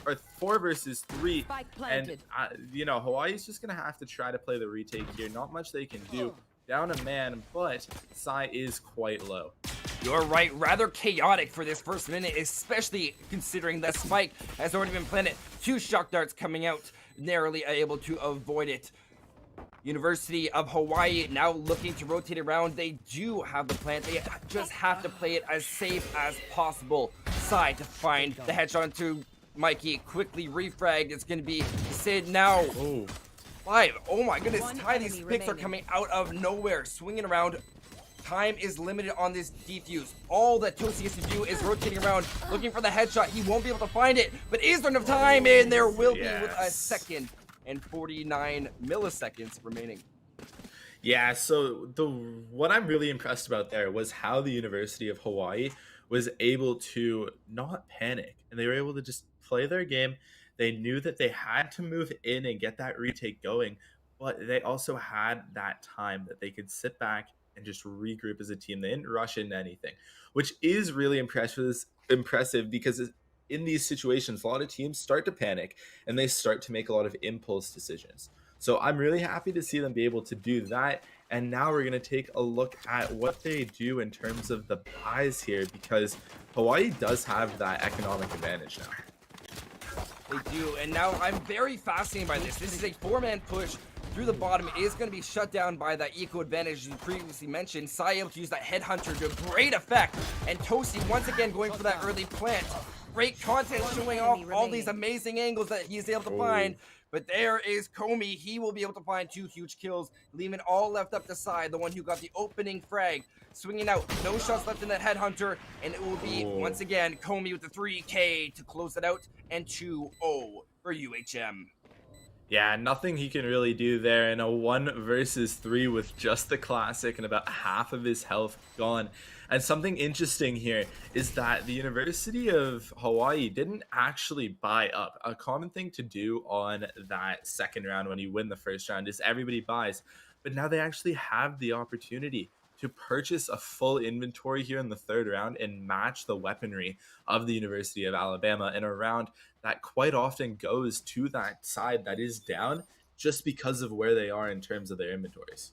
versus 3. And, Hawaii's just going to have to try to play the retake here. Not much they can do. Down a man, but Sai is quite low. You're right, rather chaotic for this first minute, especially considering that Spike has already been planted. 2 shock darts coming out, narrowly able to avoid it. University of Hawaii now looking to rotate around. They do have the plant. They just have to play it as safe as possible. Sai to find the headshot into Mikey. Quickly refragged. It's going to be Sid now. Oh. 5. Oh my goodness, Ty, these picks are coming out of nowhere, swinging around. Time is limited on this defuse. All that Toasty has to do is rotating around, looking for the headshot. He won't be able to find it, but is there enough time? And there will be with a second and 49 milliseconds remaining. Yeah, so what I'm really impressed about there was how the University of Hawaii was able to not panic, and they were able to just play their game. They knew that they had to move in and get that retake going, but they also had that time that they could sit back and just regroup as a team. They didn't rush into anything, which is really impressive because in these situations, a lot of teams start to panic and they start to make a lot of impulse decisions. So I'm really happy to see them be able to do that. And now we're going to take a look at what they do in terms of the buys here, because Hawaii does have that economic advantage now. They do, and now I'm very fascinated by this. This is a 4-man push through the bottom. It is going to be shut down by that eco advantage you previously mentioned. Sai able to use that headhunter to great effect, and Toasty once again going for that early plant. Great content showing off all these amazing angles that he's able to find. But there is Comey. He will be able to find 2 huge kills, leaving all left up to Sai, the one who got the opening frag. Swinging out, no shots left in that headhunter, and it will be, once again, Comey with the 3K to close it out, and 2-0 for UHM. Yeah, nothing he can really do there in a 1 versus 3 with just the classic and about half of his health gone. And something interesting here is that the University of Hawaii didn't actually buy up. A common thing to do on that second round when you win the first round is everybody buys. But now they actually have the opportunity to purchase a full inventory here in the third round and match the weaponry of the University of Alabama in a round that quite often goes to that side that is down just because of where they are in terms of their inventories.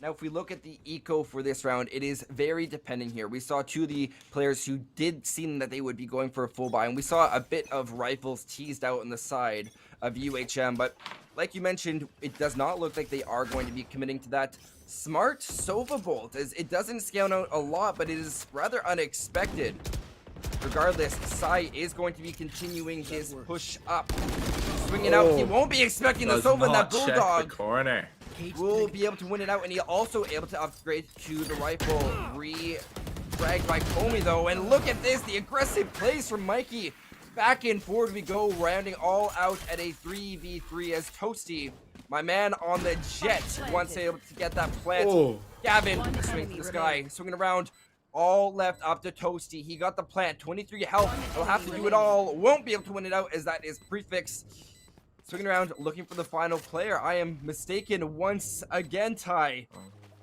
Now, if we look at the eco for this round, it is very dependent here. We saw 2 of the players who did seem that they would be going for a full buy, and we saw a bit of rifles teased out on the side of UHM, but like you mentioned, it does not look like they are going to be committing to that. Smart Sova Bolt, as it doesn't scale out a lot, but it is rather unexpected. Regardless, Sai is going to be continuing his push up. Swinging out, he won't be expecting the Sova and that Bulldog. The corner. Will be able to win it out, and he also able to upgrade to the rifle. Re-fragged by Comey though, and look at this, the aggressive plays from Mikey. Back and forward we go, rounding all out at a 3v3 as Toasty, my man on the jet, once able to get that plant. Gavin swings to the sky, swinging around. All left up to Toasty. He got the plant, 23 health. He'll have to do it all. Won't be able to win it out as that is Prefix. Swinging around, looking for the final player. I am mistaken once again, Ty.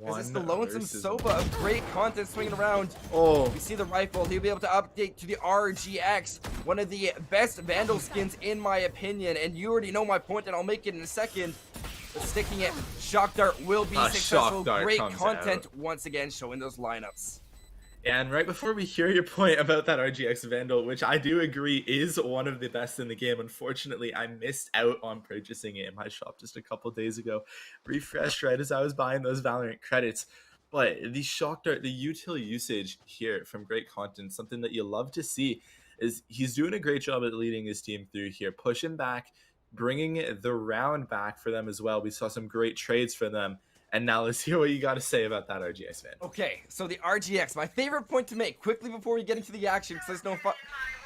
Is this the Lonesome Soba of great content swinging around? We see the rifle. He'll be able to update to the RGX, one of the best Vandal skins in my opinion. And you already know my point, and I'll make it in a second. But sticking it, Shock Dart will be successful. Great content once again, showing those lineups. And right before we hear your point about that RGX Vandal, which I do agree is one of the best in the game, unfortunately, I missed out on purchasing it in my shop just a couple days ago. Refreshed right as I was buying those Valorant credits. But the shock dart, the util usage here from Great Content, something that you love to see, is he's doing a great job at leading his team through here, pushing back, bringing the round back for them as well. We saw some great trades for them. And now let's hear what you got to say about that RGX Vandal. Okay, so the RGX, my favorite point to make quickly before we get into the action, because there's no fun.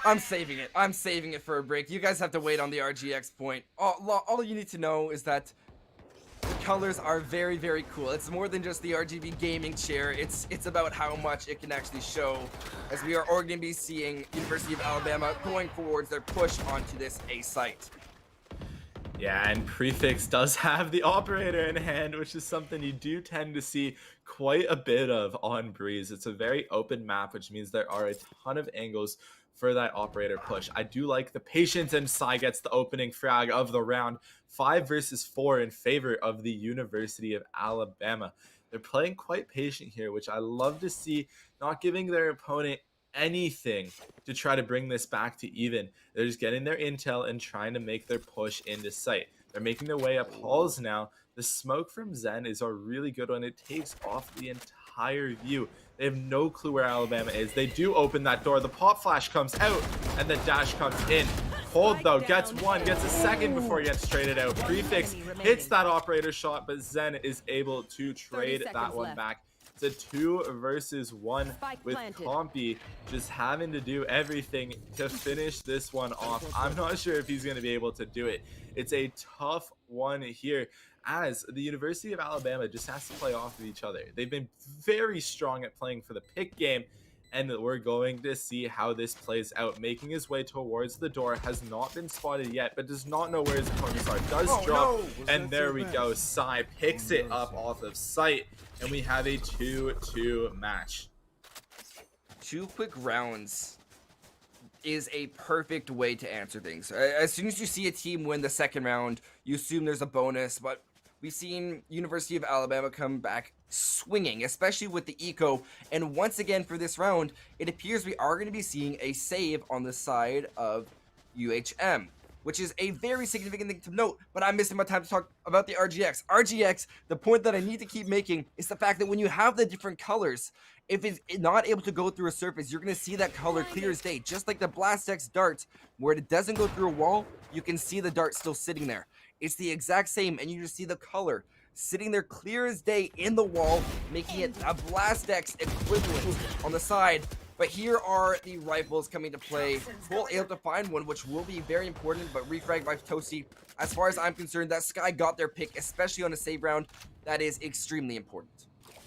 I'm saving it. I'm saving it for a break. You guys have to wait on the RGX point. All you need to know is that the colors are very, very cool. It's more than just the RGB gaming chair. It's about how much it can actually show, as we are going to be seeing University of Alabama going forwards their push onto this A site. Yeah, and Prefix does have the operator in hand, which is something you do tend to see quite a bit of on Breeze. It's a very open map, which means there are a ton of angles for that operator push. I do like the patience, and Sai gets the opening frag of the round. 5 versus 4 in favor of the University of Alabama. They're playing quite patient here, which I love to see, not giving their opponent anything to try to bring this back to even. They're just getting their intel and trying to make their push into sight. They're making their way up halls now. The smoke from Zen is a really good one. It takes off the entire view. They have no clue where Alabama is. They do open that door. The pop flash comes out and the dash comes in. Hold though, gets one, gets a second before he gets traded out. Prefix hits that operator shot, but Zen is able to trade that one back. It's a 2 versus 1 with Compy just having to do everything to finish this one off. I'm not sure if he's going to be able to do it. It's a tough one here, as the University of Alabama just has to play off of each other. They've been very strong at playing for the pick game, and we're going to see how this plays out. Making his way towards the door, has not been spotted yet, but does not know where his opponents are. Does drop, and there we go. Sai picks it up off of sight, and we have a 2-2 match. 2 quick rounds is a perfect way to answer things. As soon as you see a team win the second round, you assume there's a bonus, but we've seen University of Alabama come back swinging, especially with the eco. And once again for this round, it appears we are going to be seeing a save on the side of UHM, which is a very significant thing to note. But I'm missing my time to talk about the RGX. RGX, the point that I need to keep making is the fact that when you have the different colors, if it's not able to go through a surface, you're going to see that color clear as day. Just like the Blastex dart, where it doesn't go through a wall, you can see the dart still sitting there. It's the exact same, and you just see the color sitting there clear as day in the wall, making it a Blastex equivalent on the side. But here are the rifles coming to play. Cole able to find one, which will be very important, but refrag by Toasty. As far as I'm concerned, that Sky got their pick, especially on a save round. That is extremely important.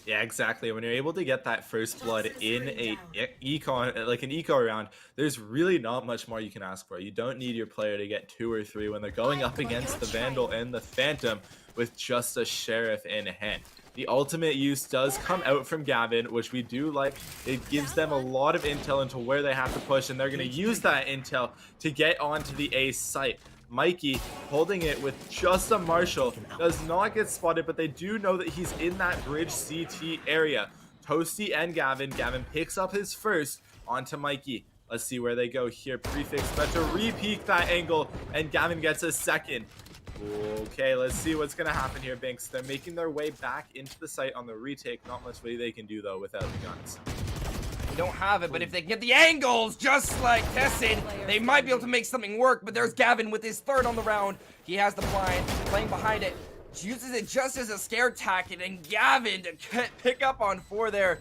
Yeah, exactly. When you're able to get that first blood in a econ, like an eco round, there's really not much more you can ask for. You don't need your player to get 2 or 3 when they're going up against the Vandal and the Phantom with just a Sheriff in hand. The ultimate use does come out from Gavin, which we do like. It gives them a lot of intel into where they have to push, and they're going to use that intel to get onto the A site. Mikey holding it with just a Marshall, does not get spotted, but they do know that he's in that bridge CT area. Toasty and Gavin. Gavin picks up his first onto Mikey. Let's see where they go here. Prefix about to re-peek that angle, and Gavin gets a second. Okay, let's see what's going to happen here, Binks. They're making their way back into the site on the retake. Not much they can do, though, without the guns. Don't have it, but if they can get the angles just like Tessin, they might be able to make something work. But there's Gavin with his third on the round. He has the blind, playing behind it, uses it just as a scare tactic, and Gavin to pick up on 4 there.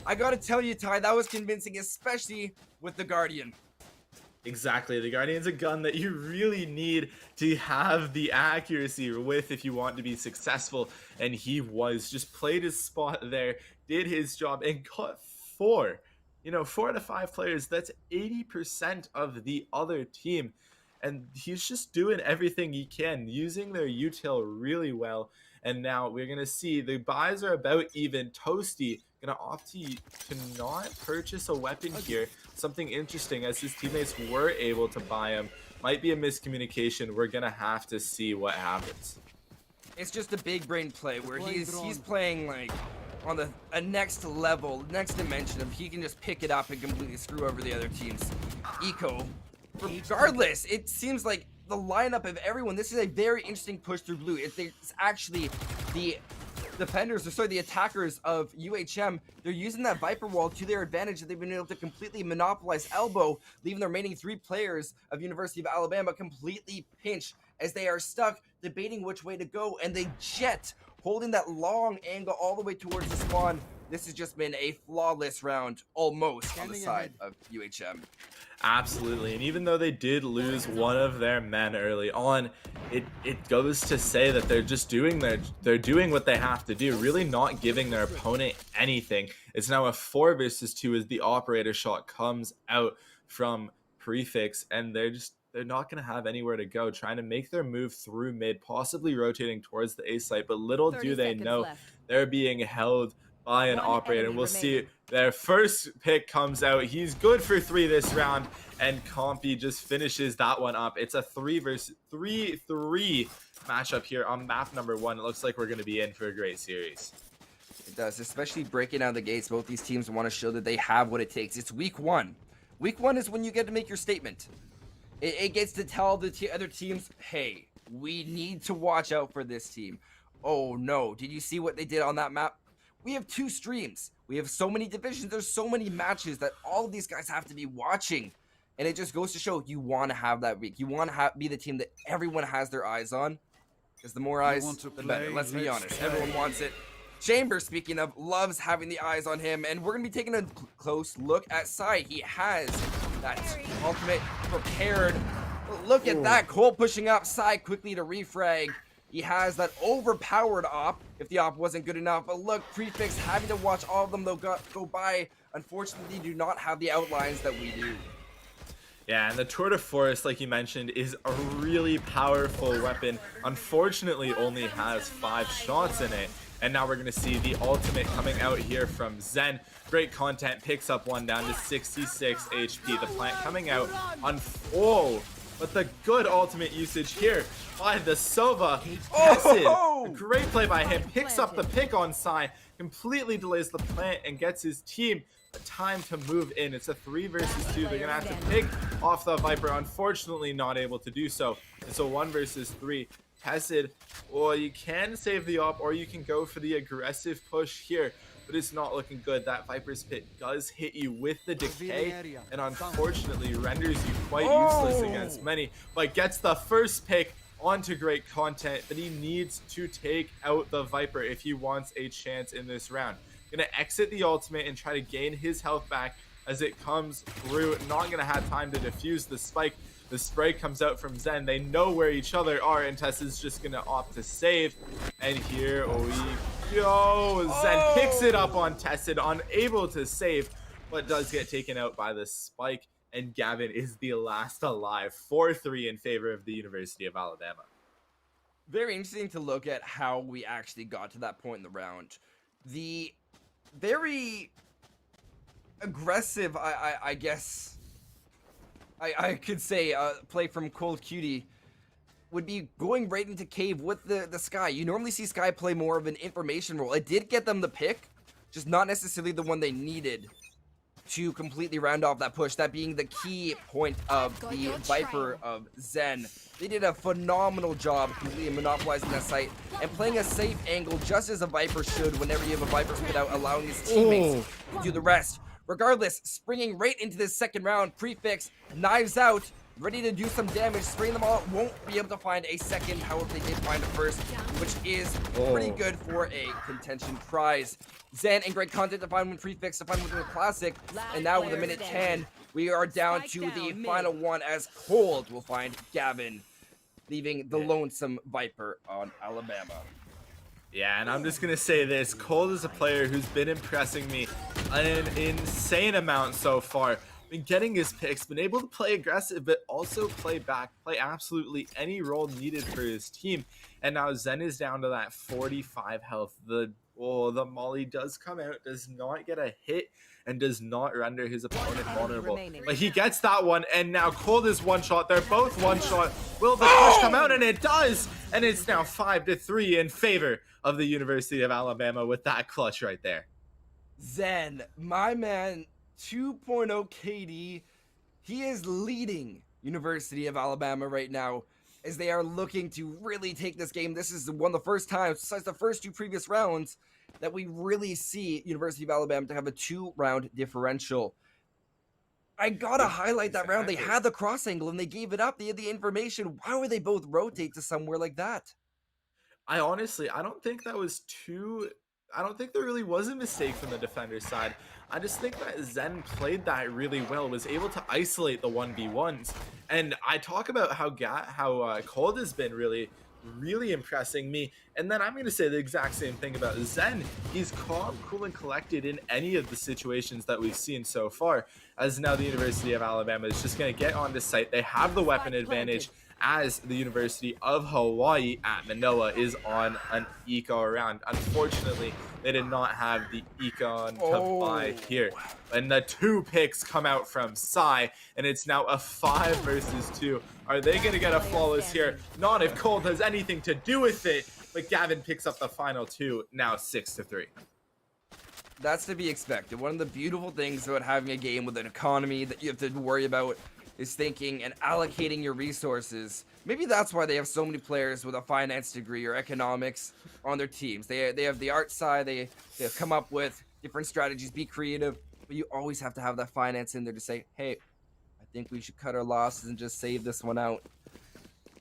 I gotta tell you, Ty, that was convincing, especially with the Guardian. Exactly. The Guardian's a gun that you really need to have the accuracy with if you want to be successful, and he just played his spot there, did his job, and got 4. 4 out of 5 players, that's 80% of the other team. And he's just doing everything he can, using their util really well. And now we're going to see the buys are about even. Toasty going to opt to not purchase a weapon here. Something interesting, as his teammates were able to buy him. Might be a miscommunication. We're going to have to see what happens. It's just a big brain play where he's playing like on a next level, next dimension of he can just pick it up and completely screw over the other team's eco. Regardless, it seems like the lineup of everyone, this is a very interesting push through blue. It's actually the defenders, or sorry, the attackers of UHM. They're using that Viper wall to their advantage, that they've been able to completely monopolize elbow, leaving the remaining 3 players of University of Alabama completely pinched as they are stuck debating which way to go, and they jet, holding that long angle all the way towards the spawn. This has just been a flawless round, almost, on the side of UHM. Absolutely. And even though they did lose one of their men early on, it goes to say that they're just doing they're doing what they have to do, really not giving their opponent anything. It's now a 4 versus 2 as the operator shot comes out from Prefix, and they're not going to have anywhere to go, trying to make their move through mid, possibly rotating towards the A site, but little do they know they're being held by an operator. And we'll see their first pick comes out. He's good for 3 this round, and Compy just finishes that one up. It's a 3 versus 3 matchup here on map number 1. It looks like we're going to be in for a great series. It does, especially breaking out the gates. Both these teams want to show that they have what it takes. It's week 1. Week 1 is when you get to make your statement. It gets to tell the other teams, hey, we need to watch out for this team. Oh no, did you see what they did on that map? We have 2 streams. We have so many divisions. There's so many matches that all of these guys have to be watching. And it just goes to show you want to have that week. You want to be the team that everyone has their eyes on. Because the more eyes, the better. Let's be honest. Everyone wants it. Chamber, speaking of, loves having the eyes on him. And we're going to be taking a close look at Sai. He has that ultimate prepared. Look at that. Cole pushing up Sai quickly to refrag. He has that overpowered op if the op wasn't good enough. But look, Prefix having to watch all of them though go by. Unfortunately, do not have the outlines that we do. Yeah, and the Tour de Force, like you mentioned, is a really powerful weapon. Unfortunately, only has 5 shots in it. And now we're going to see the ultimate coming out here from Zen. Great content, picks up one down to 66 HP. The plant coming out on full. But the good ultimate usage here by the Sova. Oh! Great play by him. Picks up the pick on Sai. Completely delays the plant and gets his team a time to move in. It's a 3 versus 2. They're going to have to pick off the Viper. Unfortunately, not able to do so. It's a 1 versus 3. Tested. Well, you can save the op, or you can go for the aggressive push here. But it's not looking good. That Viper's Pit does hit you with the decay, and unfortunately renders you quite useless against many, but gets the first pick onto great content. But he needs to take out the Viper if he wants a chance in this round. Gonna exit the ultimate and try to gain his health back as it comes through. Not gonna have time to defuse the spike. The spray comes out from Zen. They know where each other are, and Tessa's just gonna opt to save. And here we go. Zen picks it up on Tessid, unable to save, but does get taken out by the spike. And Gavin is the last alive. 4-3 in favor of the University of Alabama. Very interesting to look at how we actually got to that point in the round. The very aggressive, I guess I could say, play from Cold Cutie would be going right into cave with the Sky. You normally see Sky play more of an information role. It did get them the pick, just not necessarily the one they needed to completely round off that push, that being the key point of the Viper of Zen. They did a phenomenal job completely monopolizing that site and playing a safe angle just as a Viper should whenever you have a Viper spit out, allowing his teammates to do the rest. Regardless, springing right into this second round, Prefix, knives out, ready to do some damage, spraying them all. Won't be able to find a second, however they did find a first, which is pretty good for a contention prize. Zen and great content to find with Prefix, to find with the classic, and now with a minute 10, we are down to the final one as Cold will find Gavin, leaving the lonesome Viper on Alabama. Yeah, and I'm just going to say this. Cold is a player who's been impressing me an insane amount so far. been getting his picks, been able to play aggressive, but also play back, play absolutely any role needed for his team. And now Zen is down to that 45 health. The Molly does come out, does not get a hit, and does not render his opponent vulnerable. But he gets that one, and now Cold is one shot. They're both one shot. Will the push come out? And it does! And it's now 5-3 in favor of the University of Alabama with that clutch right there. Zen, my man, 2.0 KD, he is leading University of Alabama right now as they are looking to really take this game. This is one of the first times, besides the first two previous rounds, that we really see University of Alabama to have a 2-round differential. I gotta highlight that round. They had the cross angle and they gave it up. They had the information. Why would they both rotate to somewhere like that? I don't think that was too. I don't think there really was a mistake from the defender's side. I just think that Zen played that really well, was able to isolate the 1v1s. And I talk about how Cold has been really impressing me. And then I'm going to say the exact same thing about Zen. He's calm, cool, and collected in any of the situations that we've seen so far. As now the University of Alabama is just going to get onto site. They have the weapon advantage, as the University of Hawaii at Manoa is on an eco round. Unfortunately, they did not have the econ to buy here. And the 2 picks come out from Sai, and it's now a 5 versus 2. Are they going to get a flawless here? Not if Cold has anything to do with it, but Gavin picks up the final 2, now 6-3. That's to be expected. One of the beautiful things about having a game with an economy that you have to worry about is thinking and allocating your resources. Maybe that's why they have so many players with a finance degree or economics on their teams. They have the art side, they have come up with different strategies, be creative, but you always have to have that finance in there to say, hey, I think we should cut our losses and just save this one out.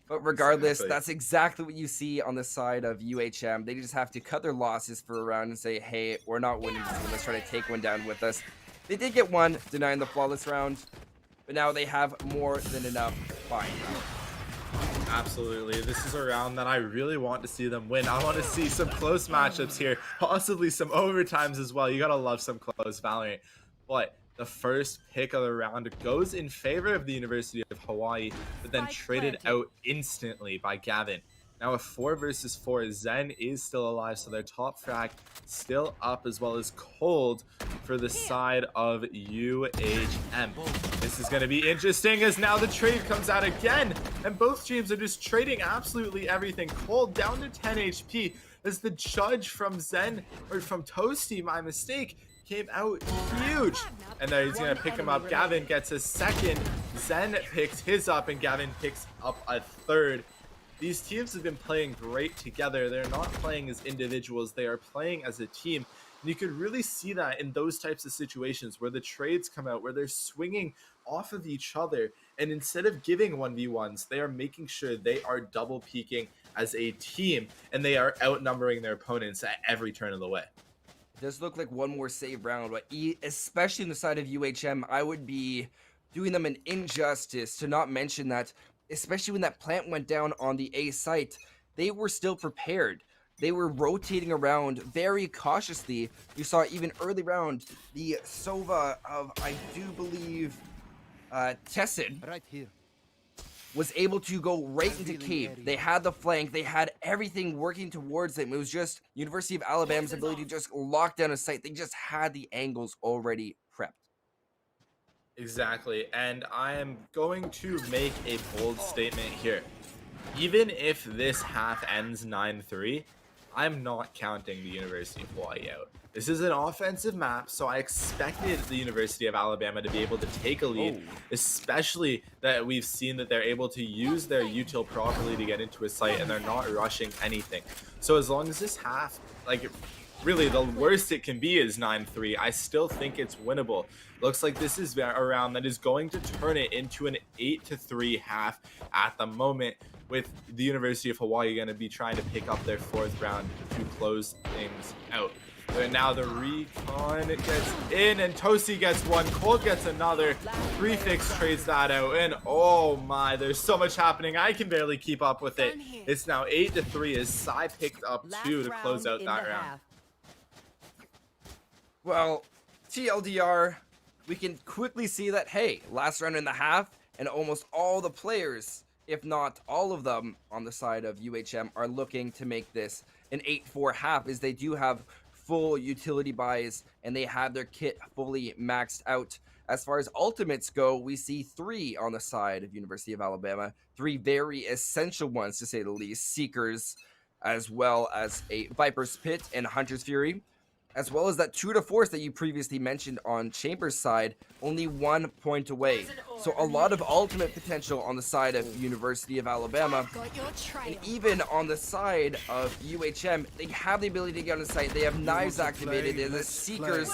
But regardless, that's exactly what you see on the side of UHM. They just have to cut their losses for a round and say, hey, we're not winning this one. Let's try to take one down with us. They did get one, denying the flawless round, but now they have more than enough buying power. Absolutely. This is a round that I really want to see them win. I want to see some close matchups here, possibly some overtimes as well. You got to love some close Valorant. But the first pick of the round goes in favor of the University of Hawaii, but then traded out instantly by Gavin. Now a 4 versus 4, Zen is still alive, so their top frag still up, as well as Cold for the side of UHM. This is going to be interesting as now the trade comes out again, and both teams are just trading absolutely everything. Cold down to 10 HP as the judge from Zen, or from Toasty, my mistake, came out huge. And there he's going to pick him up. Gavin gets a second. Zen picks his up, and Gavin picks up a third. These teams have been playing great together. They're not playing as individuals. They are playing as a team. And you could really see that in those types of situations where the trades come out, where they're swinging off of each other. And instead of giving 1v1s, they are making sure they are double peaking as a team, and they are outnumbering their opponents at every turn of the way. It does look like one more save round, but especially on the side of UHM, I would be doing them an injustice to not mention that, especially when that plant went down on the A site, they were still prepared. They were rotating around very cautiously. You saw even early round, the Sova of, I do believe, Tessin Right here. was able to go right into cave. They had the flank, they had everything working towards them. It was just University of Alabama's ability to just lock down a site. They just had the angles already prepped. Exactly, and I am going to make a bold statement here. Even if this half ends 9-3, I'm not counting the University of Hawaii out. This is an offensive map, so I expected the University of Alabama to be able to take a lead, especially that we've seen that they're able to use their util properly to get into a site, and they're not rushing anything. So as long as this half, like, really the worst it can be is 9-3, I still think it's winnable. Looks like this is a round that is going to turn it into an 8-3 half at the moment, with the University of Hawaii going to be trying to pick up their 4th round to close things out. But now the recon gets in, and Toasty gets one, Cold gets another, Prefix trades that out, and oh my, there's so much happening, I can barely keep up with it. It's now 8-3 as Sai picked up 2 to close out that round. Well, TLDR, we can quickly see that, hey, last round and a half, and almost all the players, if not all of them on the side of UHM, are looking to make this an 8-4 half, as they do have full utility buys and they have their kit fully maxed out. As far as ultimates go, we see 3 on the side of University of Alabama, 3 very essential ones to say the least: Seekers, as well as a Viper's Pit and Hunter's Fury, as well as that true to force that you previously mentioned on Chambers' side, only 1 point away. So a lot of ultimate potential on the side of University of Alabama. And even on the side of UHM, they have the ability to get on the site. They have knives activated. They're the Seekers.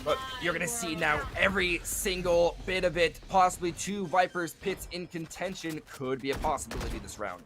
But you're going to see now every single bit of it. Possibly 2 Vipers pits in contention could be a possibility this round.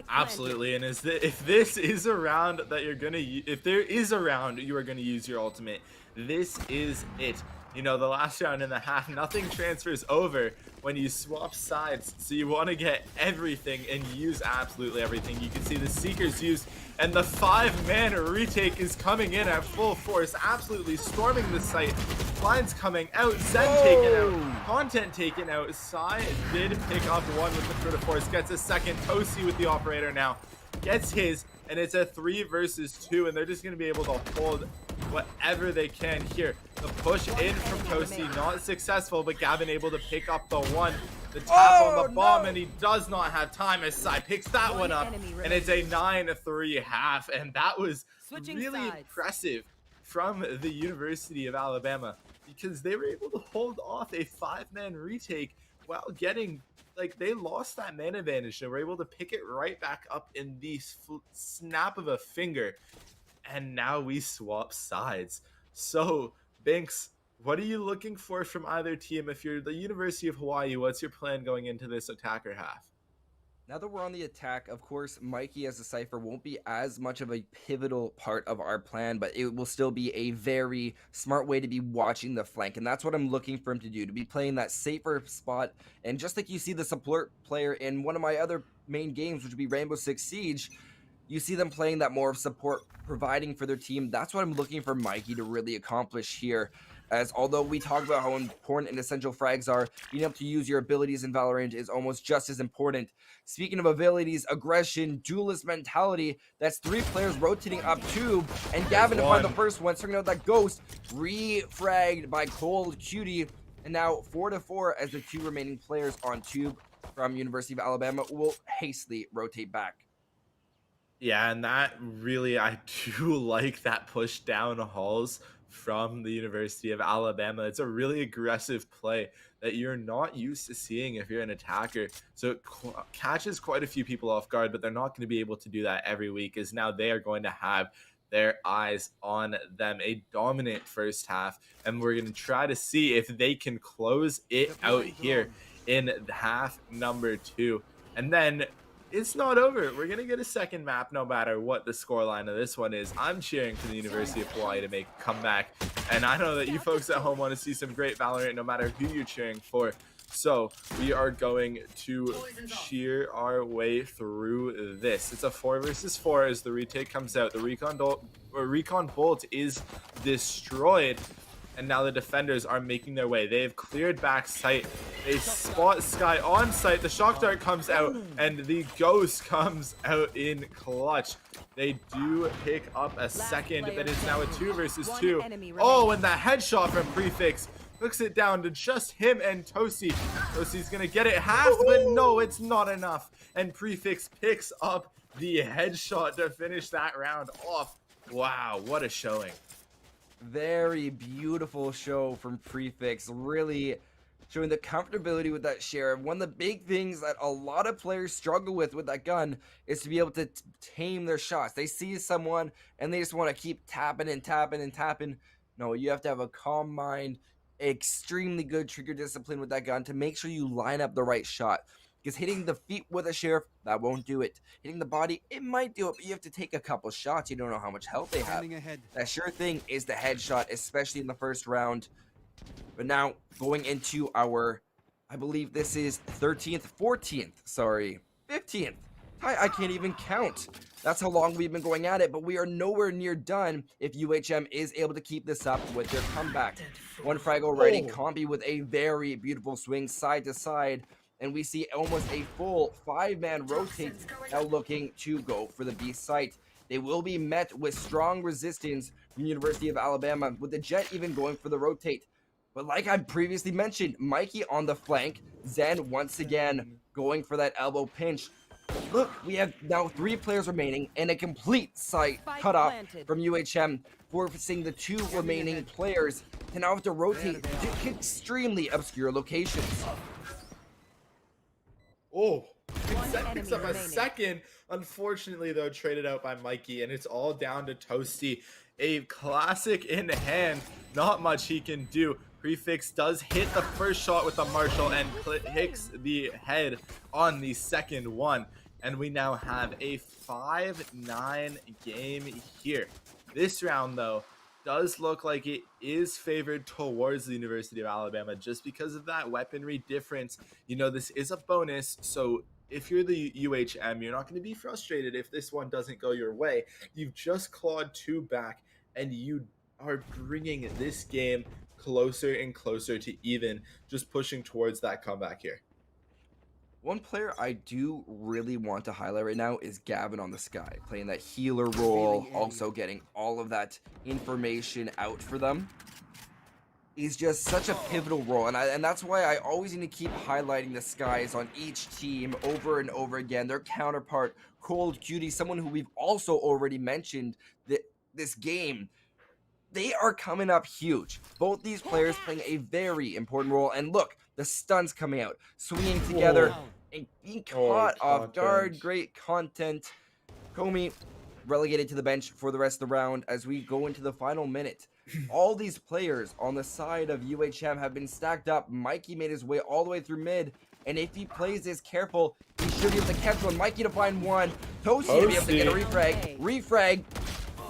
Absolutely, and if this is a round that you're gonna, if there is a round you are gonna use your ultimate, this is it. You know, the last round and a half, nothing transfers over when you swap sides, so you want to get everything and use absolutely everything. You can see the Seekers used, and the 5-man retake is coming in at full force, absolutely storming the site. Lines coming out, Zen taken out, content taken out. Sai did pick up 1 with the True to Force, gets a second. Tosi with the operator now gets his, and it's a 3 versus 2, and they're just going to be able to hold whatever they can here. The push in from Tosi, not successful, but Gavin able to pick up the 1. The tap on the bomb, and he does not have time as Sai picks that one up, and it's a 9-3 half, and that was really impressive from the University of Alabama, because they were able to hold off a 5-man retake while getting, like, they lost that man advantage. They were able to pick it right back up in the snap of a finger, and now we swap sides. So, Binks, what are you looking for from either team? If you're the University of Hawaii, what's your plan going into this attacker half? Now that we're on the attack, of course, Mikey as a Cypher won't be as much of a pivotal part of our plan, but it will still be a very smart way to be watching the flank. And that's what I'm looking for him to do, to be playing that safer spot. And just like you see the support player in one of my other main games, which would be Rainbow Six Siege, you see them playing that more of support, providing for their team. That's what I'm looking for Mikey to really accomplish here. As although we talk about how important and essential frags are, being able to use your abilities in Valorant is almost just as important. Speaking of abilities, aggression, duelist mentality, that's 3 players rotating up tube, and Gavin to find the first one, starting out that ghost, re-fragged by Cold Cutie, and now 4-4 as the 2 remaining players on tube from University of Alabama will hastily rotate back. Yeah, and that really, I do like that push down halls from the University of Alabama. It's a really aggressive play that you're not used to seeing if you're an attacker. So it catches quite a few people off guard, but they're not going to be able to do that every week, as now they are going to have their eyes on them. A dominant first half, and we're going to try to see if they can close it out here in half number 2. And then it's not over. We're going to get a second map no matter what the scoreline of this one is. I'm cheering for the University of Hawaii to make a comeback, and I know that you folks at home want to see some great Valorant no matter who you're cheering for. So we are going to cheer our way through this. It's a 4 versus 4 as the retake comes out. The recon bolt is destroyed, and now the defenders are making their way. They have cleared back site. They spot Sky on site. The shock dart comes out, and the ghost comes out in clutch. They do pick up a second, but it's now a 2 versus 2. Oh, and the headshot from Prefix hooks it down to just him and Tosi. Tosi's gonna get it halved, but no, it's not enough. And Prefix picks up the headshot to finish that round off. Wow, what a showing. Very beautiful show from Prefix, really showing the comfortability with that sheriff. One of the big things that a lot of players struggle with that gun is to be able to tame their shots. They see someone and they just want to keep tapping and tapping and tapping. No, you have to have a calm mind, extremely good trigger discipline with that gun to make sure you line up the right shot. Because hitting the feet with a sheriff, that won't do it. Hitting the body, it might do it, but you have to take a couple shots. You don't know how much health they have. That sure thing is the headshot, especially in the first round. But now, going into our, I believe this is 15th I can't even count. That's how long we've been going at it, but we are nowhere near done if UHM is able to keep this up with their comeback. One frag already, Oh. Combi with a very beautiful swing side to side, and we see almost a full 5-man rotate now looking to go for the B site. They will be met with strong resistance from University of Alabama, with the Jet even going for the rotate. But like I previously mentioned, Mikey on the flank, Zen once again going for that elbow pinch. Look, we have now 3 players remaining and a complete site cut off from UHM, forcing the 2 remaining players to now have to rotate to extremely obscure locations. Oh, One Zen picks up enemy a remaining. second. Unfortunately, though, traded out by Mikey, and it's all down to Toasty. A classic in hand. Not much he can do. Prefix does hit the first shot with the Marshall and hits the head on the second one. And we now have a 5-9 game here. This round, though, does look like it is favored towards the University of Alabama just because of that weaponry difference. You know, this is a bonus, so if you're the UHM, you're not going to be frustrated if this one doesn't go your way. You've just clawed 2 back, and you are bringing this game closer and closer to even, just pushing towards that comeback here. One player I do really want to highlight right now is Gavin on the Sky, playing that healer role, also getting all of that information out for them. He's just such a pivotal role, and that's why I always need to keep highlighting the Skies on each team over and over again. Their counterpart, Cold Cutie, someone who we've also already mentioned that this game. They are coming up huge. Both these players playing a very important role. And look, the stun's coming out, swinging together and being caught off guard. Content. Great content. Comey relegated to the bench for the rest of the round as we go into the final minute. All these players on the side of UHM have been stacked up. Mikey made his way all the way through mid, and if he plays this careful, he should be able to catch one. Mikey to find one. Toasty to be able to get a refrag. Refrag.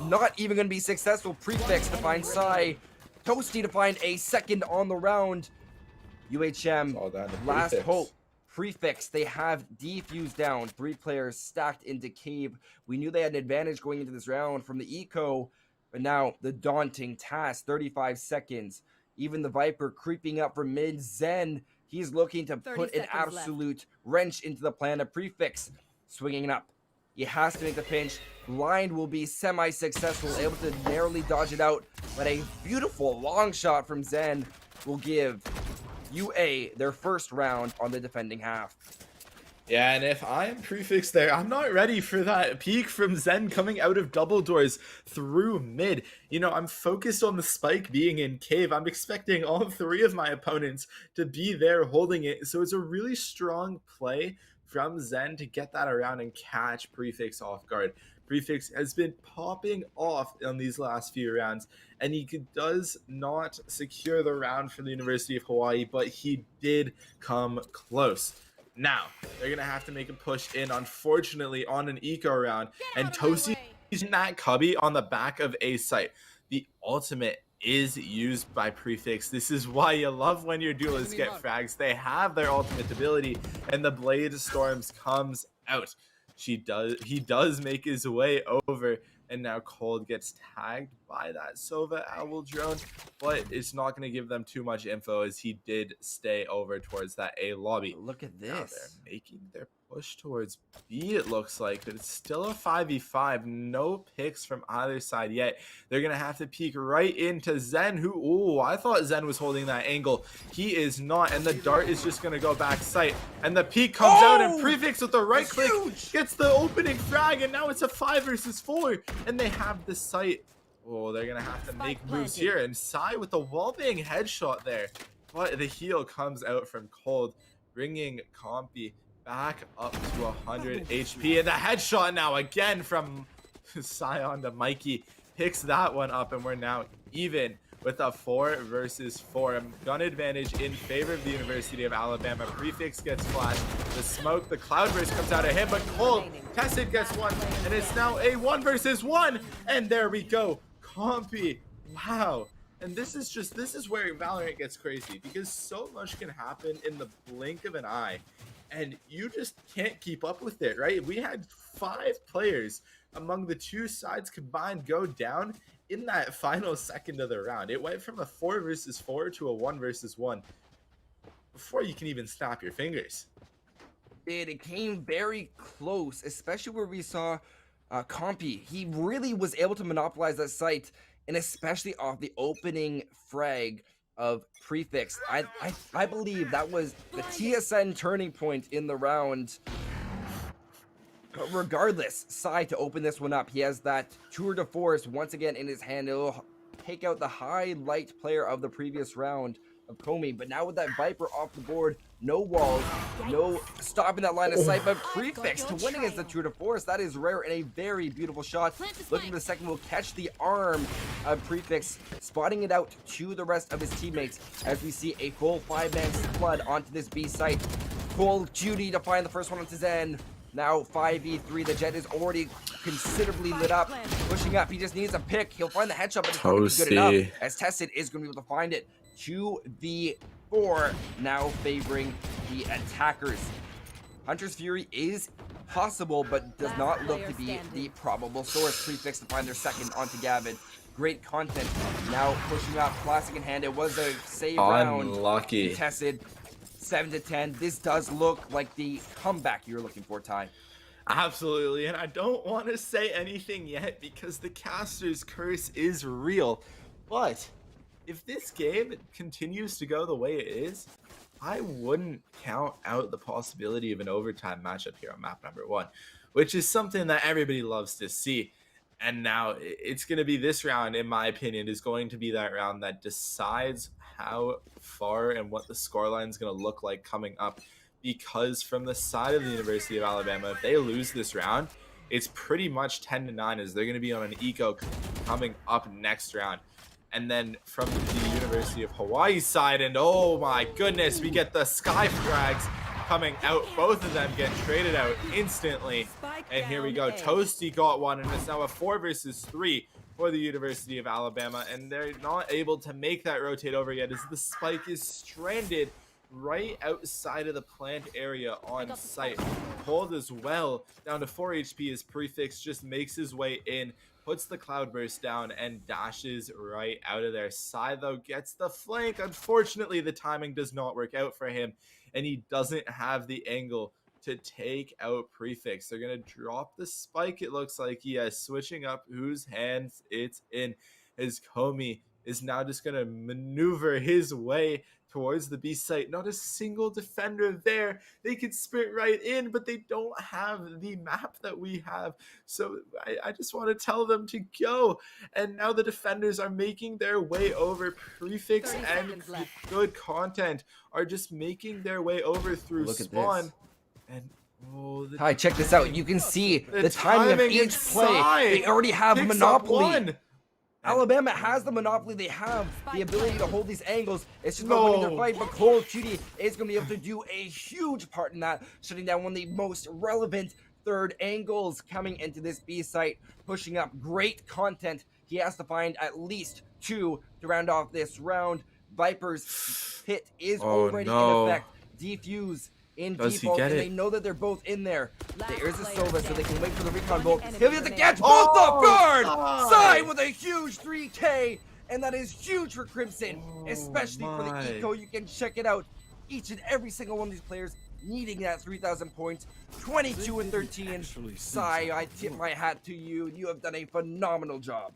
Not even going to be successful. Prefix to find Sai. Toasty to find a second on the round. UHM, All down to last Prefix. hope. Prefix, they have defused down. 3 players stacked into cave. We knew they had an advantage going into this round from the eco, but now the daunting task, 35 seconds. Even the Viper creeping up from mid. Zen, he's looking to 30 put an seconds left. absolute wrench into the plan of Prefix. Swinging it up. He has to make the pinch. Blind will be semi-successful, able to narrowly dodge it out, but a beautiful long shot from Zen will give UA their first round on the defending half. Yeah, and if I am Prefix there, I'm not ready for that peak from Zen coming out of double doors through mid. You know, I'm focused on the spike being in cave. I'm expecting all 3 of my opponents to be there holding it. So it's a really strong play from Zen to get that around and catch Prefix off guard. Prefix has been popping off on these last few rounds, and he does not secure the round for the University of Hawaii, but he did come close. Now, they're going to have to make a push in, unfortunately, on an eco round, and Toasty using that cubby on the back of A site. The ultimate is used by Prefix. This is why you love when your duelists get frags. They have their ultimate ability, and the Blade Storms comes out. He does make his way over, and now Cold gets tagged by that Sova Owl drone, but it's not going to give them too much info as he did stay over towards that A lobby. Look at Now they're this. making their push towards B, it looks like, but it's still a 5v5. No picks from either side yet. They're going to have to peek right into Zen, who, ooh, I thought Zen was holding that angle. He is not, and the dart is just going to go back sight. And the peek comes out, and Prefix with the right click gets the opening frag, and now it's a 5 versus 4, and they have the sight. Oh, they're going to have to make moves here, and Sai with the wallbang headshot there. But the heal comes out from Cold, bringing Compy back up to 100 HP. And the headshot now again from Sion to Mikey picks that one up, and we're now even with a 4 versus 4. Gun advantage in favor of the University of Alabama. Prefix gets flashed. The smoke, the cloudburst comes out of him, but Cold Tested gets one, and it's now a 1 versus 1. And there we go. Compy. Wow. And this is where Valorant gets crazy, because so much can happen in the blink of an eye. and you just can't keep up with it, right? We had 5 players among the 2 sides combined go down in that final second of the round. It went from a 4 versus 4 to a 1 versus 1 before you can even snap your fingers. It came very close, especially where we saw Compy. He really was able to monopolize that site, and especially off the opening frag of Prefix. I believe that was the TSN turning point in the round. But regardless, Sai to open this one up. He has that tour de force once again in his hand. It'll take out the highlight player of the previous round of Comey. But now with that Viper off the board, no walls, no stopping that line of sight. But Prefix to win against the tour de force, that is rare and a very beautiful shot. Looking for the second will catch the arm of Prefix, spotting it out to the rest of his teammates as we see a full 5-man flood onto this B site. Full Judy to find the first one onto Zen. Now 5v3, the Jet is already considerably lit up, pushing up. He just needs a pick. He'll find the headshot, but it's not going to be good enough, as Tested is going to be able to find it. 2v4 now favoring the attackers. Hunter's Fury is possible, but does not look to be the probable source. Prefix to find their second onto Gavin. Great content. Now pushing up, classic in hand. It was a save round. Unlucky. Contested. 7-10. This does look like the comeback you're looking for, Ty. Absolutely, and I don't want to say anything yet because the caster's curse is real. But if this game continues to go the way it is, I wouldn't count out the possibility of an overtime matchup here on map number 1, which is something that everybody loves to see. And now it's going to be this round, in my opinion, is going to be that round that decides how far and what the scoreline is going to look like coming up. Because from the side of the University of Alabama, if they lose this round, it's pretty much 10-9 as they're going to be on an eco coming up next round. And then from the University of Hawaii side, and oh my goodness, we get the Sky Frags coming out. Both of them get traded out instantly. And here we go. Toasty got one, and it's now a 4 versus 3 for the University of Alabama. And they're not able to make that rotate over yet as the spike is stranded right outside of the plant area on site. Cold as well, down to 4 HP as Prefix just makes his way in, puts the Cloudburst down, and dashes right out of there. Sai, though, gets the flank. Unfortunately, the timing does not work out for him, and he doesn't have the angle to take out Prefix. They're going to drop the spike, it looks like. Yes, switching up whose hands it's in, as Comey is now just going to maneuver his way towards the B site. Not a single defender there. They could sprint right in, but they don't have the map that we have. So I just want to tell them to go. And now the defenders are making their way over. Prefix and good content are just making their way over through spawn. And Hi, check this out. You can see the timing of each play. They already have monopoly. Alabama has the monopoly. They have the ability to hold these angles. It's just about winning their fight. But Cole Cutie is going to be able to do a huge part in that, shutting down one of the most relevant third angles coming into this B site, pushing up great content. He has to find at least 2 to round off this round. Viper's hit is already in effect. Defuse in default, and they know that they're both in there. There's a Sova, so they can wait for the recon bolt. He'll be able to catch both off guard! Sai with a huge 3K, and that is huge for Crimson, especially for the eco. You can check it out. Each and every single one of these players needing that 3,000 points. 22 and 13. Sai, I tip my hat to you. You have done a phenomenal job.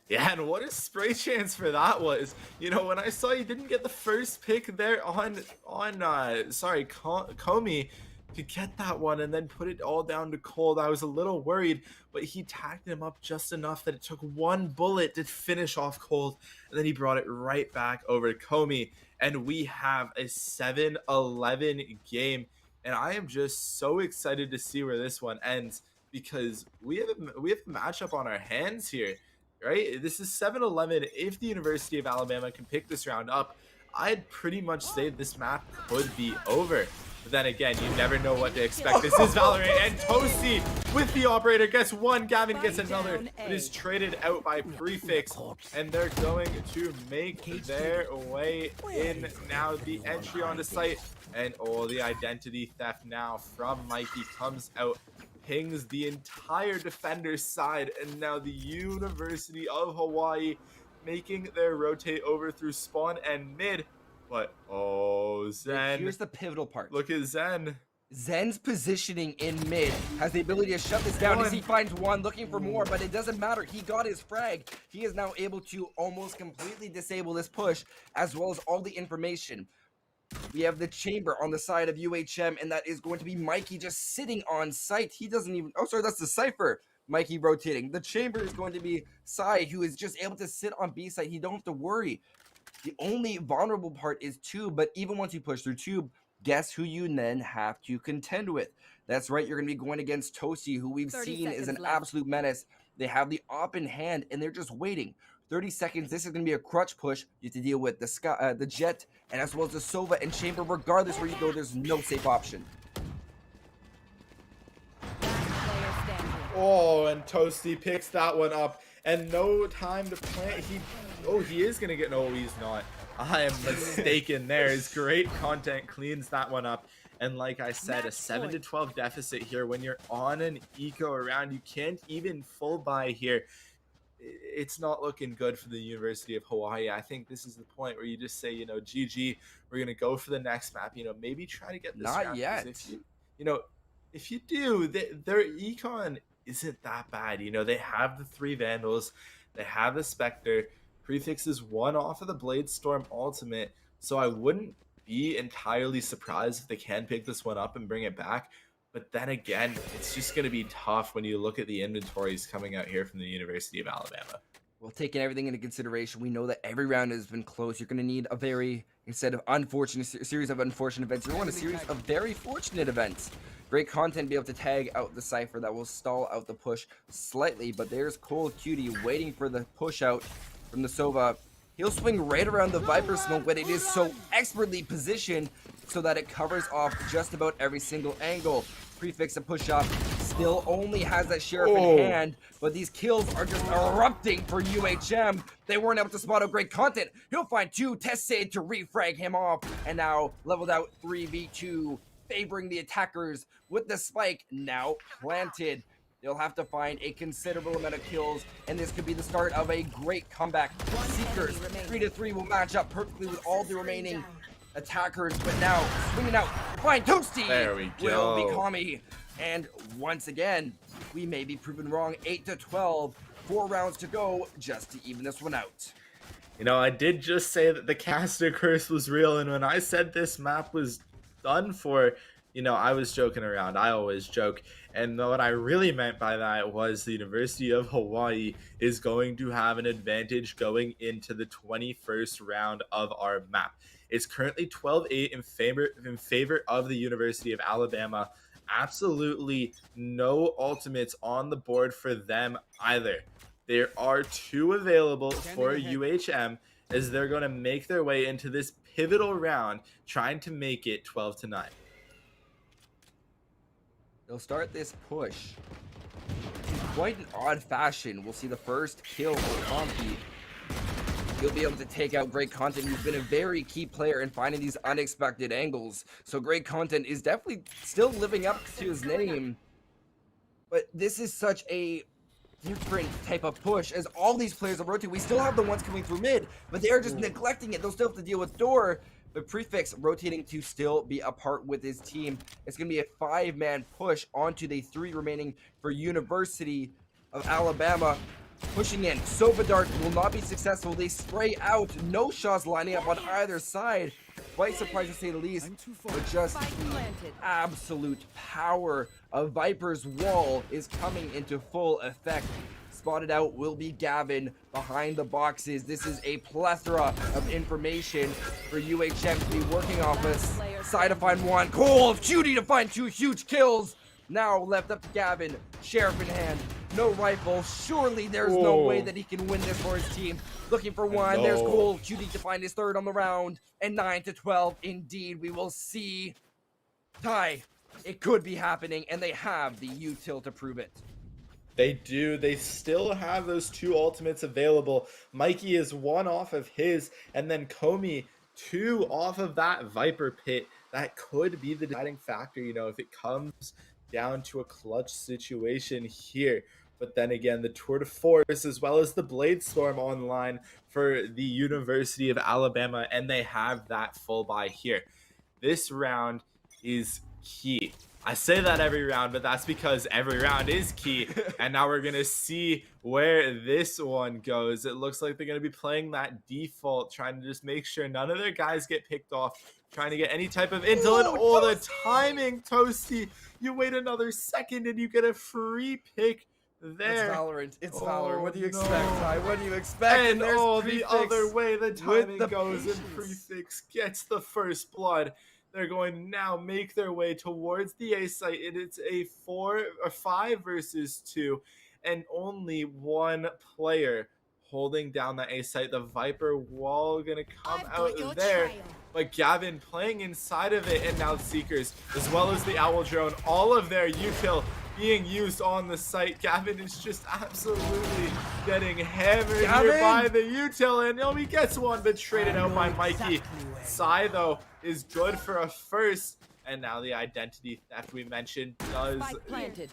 Yeah, and what a spray chance for that was. You know, when I saw you didn't get the first pick there on Comey to get that one and then put it all down to Cold, I was a little worried, but he tagged him up just enough that it took one bullet to finish off Cold, and then he brought it right back over to Comey, and we have a 7-11 game, and I am just so excited to see where this one ends because we have a matchup on our hands here. Right? This is 7-11. If the University of Alabama can pick this round up, I'd pretty much say this map could be over. But then again, you never know what to expect. This is Valorant, and Toasty with the operator gets one, Gavin gets another. It is traded out by Prefix, and they're going to make their way in now. The entry onto site, and the identity theft now from Mikey comes out, pings the entire defender's side, and now the University of Hawaii making their rotate over through spawn and mid. But Zen, Here's the pivotal part. look at Zen. Zen's positioning in mid has the ability to shut this down as he finds one, looking for more, but it doesn't matter. He got his frag. He is now able to almost completely disable this push, as well as all the information. We have the chamber on the side of UHM, and that is going to be Mikey just sitting on site. He doesn't even... Oh, sorry, that's the Cypher. Mikey rotating. The chamber is going to be Sai, who is just able to sit on B site. He don't have to worry. The only vulnerable part is Tube, but even once you push through Tube, guess who you then have to contend with? That's right, you're going to be going against Toasty, who we've seen is an absolute menace. They have the op in hand, and they're just waiting. 30 seconds, this is going to be a crutch push. You have to deal with the Jet, and as well as the Sova and Chamber. Regardless where you go, there's no safe option. And Toasty picks that one up, and no time to plant. He is gonna get, no, he's not. I am mistaken there. His great content cleans that one up. And like I said, a 7-12 deficit here when you're on an eco around. You can't even full buy here. It's not looking good for the University of Hawaii. I think this is the point where you just say, GG, we're gonna go for the next map. Maybe try to get this not round, yet. If you do, their econ isn't that bad. They have the 3 Vandals, they have the Spectre. Prefix is one off of the Blade Storm ultimate, so I wouldn't be entirely surprised if they can pick this one up and bring it back. But then again, it's just going to be tough when you look at the inventories coming out here from the University of Alabama. Well, taking everything into consideration, we know that every round has been close. You're going to need a instead of unfortunate series of unfortunate events, you want a series of very fortunate events. Great content, be able to tag out the Cypher that will stall out the push slightly, but there's Cold Cutie waiting for the push out from the Sova. He'll swing right around the Viper smoke, but it is so expertly positioned so that it covers off just about every single angle. Prefix a push up, still only has that Sheriff in hand, but these kills are just erupting for UHM. They weren't able to spot out great content. He'll find 2 test save to refrag him off, and now leveled out 3v2, favoring the attackers with the spike now planted. They'll have to find a considerable amount of kills, and this could be the start of a great comeback. Seekers 3-3 will match up perfectly with all the remaining attackers, but now swinging out, find Toasty. There we Will go. be Kami, and once again, we may be proven wrong. 8-12, 4 rounds to go just to even this one out. I did just say that the caster curse was real, and when I said this map was done for, I was joking around. I always joke. And what I really meant by that was the University of Hawaii is going to have an advantage going into the 21st round of our map. It's currently 12-8 in favor of the University of Alabama. Absolutely no ultimates on the board for them either. There are 2 available for UHM as they're going to make their way into this pivotal round, trying to make it 12-9. They'll start this push in quite an odd fashion. We'll see the first kill for Conti. He'll be able to take out Great Content, who's been a very key player in finding these unexpected angles. So Great Content is definitely still living up to his name. But this is such a different type of push as all these players are rotating. We still have the ones coming through mid, but they are just neglecting it. They'll still have to deal with Door. But Prefix rotating to still be a part with his team. It's going to be a 5-man push onto the 3 remaining for University of Alabama. Pushing in. Sova Dart will not be successful. They spray out. No shots lining up on either side. Quite surprised to say the least. But just the absolute power of Viper's wall is coming into full effect. Spotted out will be Gavin behind the boxes. This is a plethora of information for UHM to be working off us. Side to find 1. Cold Cutie to find 2 huge kills. Now left up to Gavin. Sheriff in hand. No rifle. Surely there's no way that he can win this for his team. Looking for 1. There's Cold Cutie to find his 3rd on the round. And 9-12. Indeed, we will see. Ty, it could be happening, and they have the util to prove it. They do. They still have those two ultimates available. Mikey is one off of his, and then Comey two off of that Viper pit. That could be the deciding factor, if it comes down to a clutch situation here. But then again, the Tour de Force as well as the Blade Storm online for the University of Alabama, and they have that full buy here. This round is key. I say that every round, but that's because every round is key. And now we're going to see where this one goes. It looks like they're going to be playing that default, trying to just make sure none of their guys get picked off, trying to get any type of intel. And the timing, Toasty. You wait another second and you get a free pick there. It's Valorant. It's Valorant. What do you expect, Ty? What do you expect? And the other way the timing goes, patience. and Prefix gets the first blood. They're going to now make their way towards the A site, and it's a 5 versus 2, and only one player holding down the A site. The Viper wall gonna come out there, but Gavin playing inside of it, and now Seekers as well as the Owl drone, all of their util being used on the site. Gavin is just absolutely getting hammered here by the util, and he gets one, but traded out by Mikey. Sai though is good for a first, and now the identity theft we mentioned does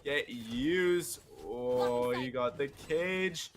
get used. Oh, you got the cage.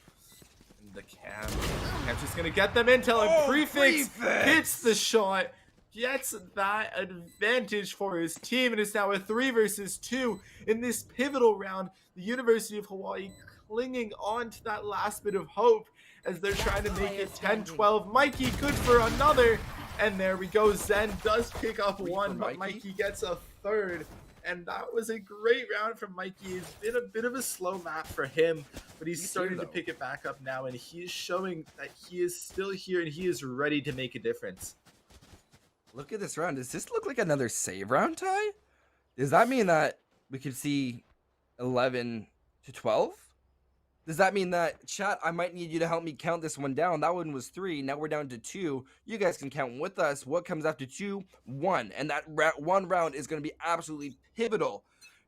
And the Cam's just gonna get them intel, and Prefix hits the shot, gets that advantage for his team, and it's now a 3 versus 2 in this pivotal round. The University of Hawaii clinging on to that last bit of hope as they're trying to make it 10-12. Mikey good for another, and there we go. Zen does pick up one, but Mikey gets a third. And that was a great round from Mikey. It's been a bit of a slow map for him, but he's starting to pick it back up now, and he is showing that he is still here and he is ready to make a difference. Look at this round. Does this look like another save round, Ty? Does that mean that we could see 11 to 12? Does that mean that, chat, I might need you to help me count this one down? That one was 3. Now we're down to 2. You guys can count with us. What comes after 2? 1. And that one round is going to be absolutely pivotal.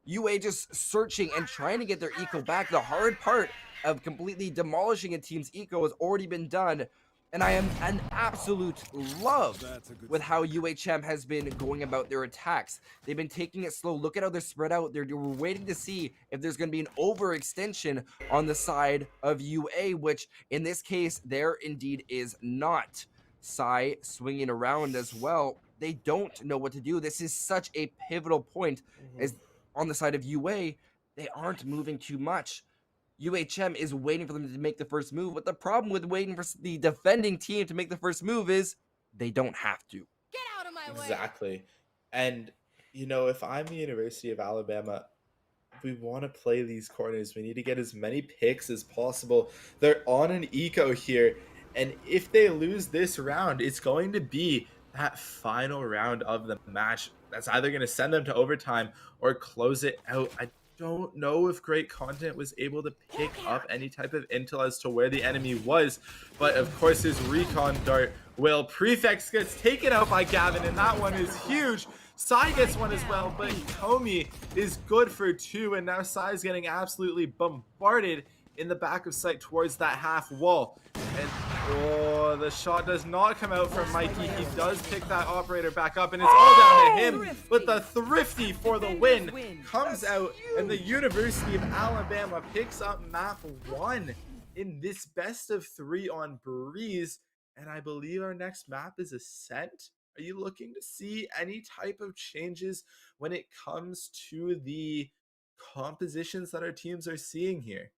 UA just searching and trying to get their eco back. The hard part of completely demolishing a team's eco has already been done. And I am an absolute love with how UHM has been going about their attacks. They've been taking it slow. Look at how they're spread out. We're waiting to see if there's going to be an overextension on the side of UA, which in this case, there indeed is not. Sai swinging around as well. They don't know what to do. This is such a pivotal point as on the side of UA. They aren't moving too much. UHM is waiting for them to make the first move, but the problem with waiting for the defending team to make the first move is they don't have to. Get out of my way. Exactly. And, if I'm the University of Alabama, we want to play these corners. We need to get as many picks as possible. They're on an eco here, and if they lose this round, it's going to be that final round of the match that's either going to send them to overtime or close it out. I don't know if Great Content was able to pick up any type of intel as to where the enemy was, but of course his recon dart will. Prefix gets taken out by Gavin, and that one is huge. Sai gets one as well, but Comey is good for 2, and now Sai is getting absolutely bombarded in the back of sight towards that half wall. And the shot does not come out from Mikey. He does pick that operator back up, and it's all down to him. But the Thrifty for the win comes out, and the University of Alabama picks up map 1 in this best of 3 on Breeze. And I believe our next map is Ascent. Are you looking to see any type of changes when it comes to the compositions that our teams are seeing here?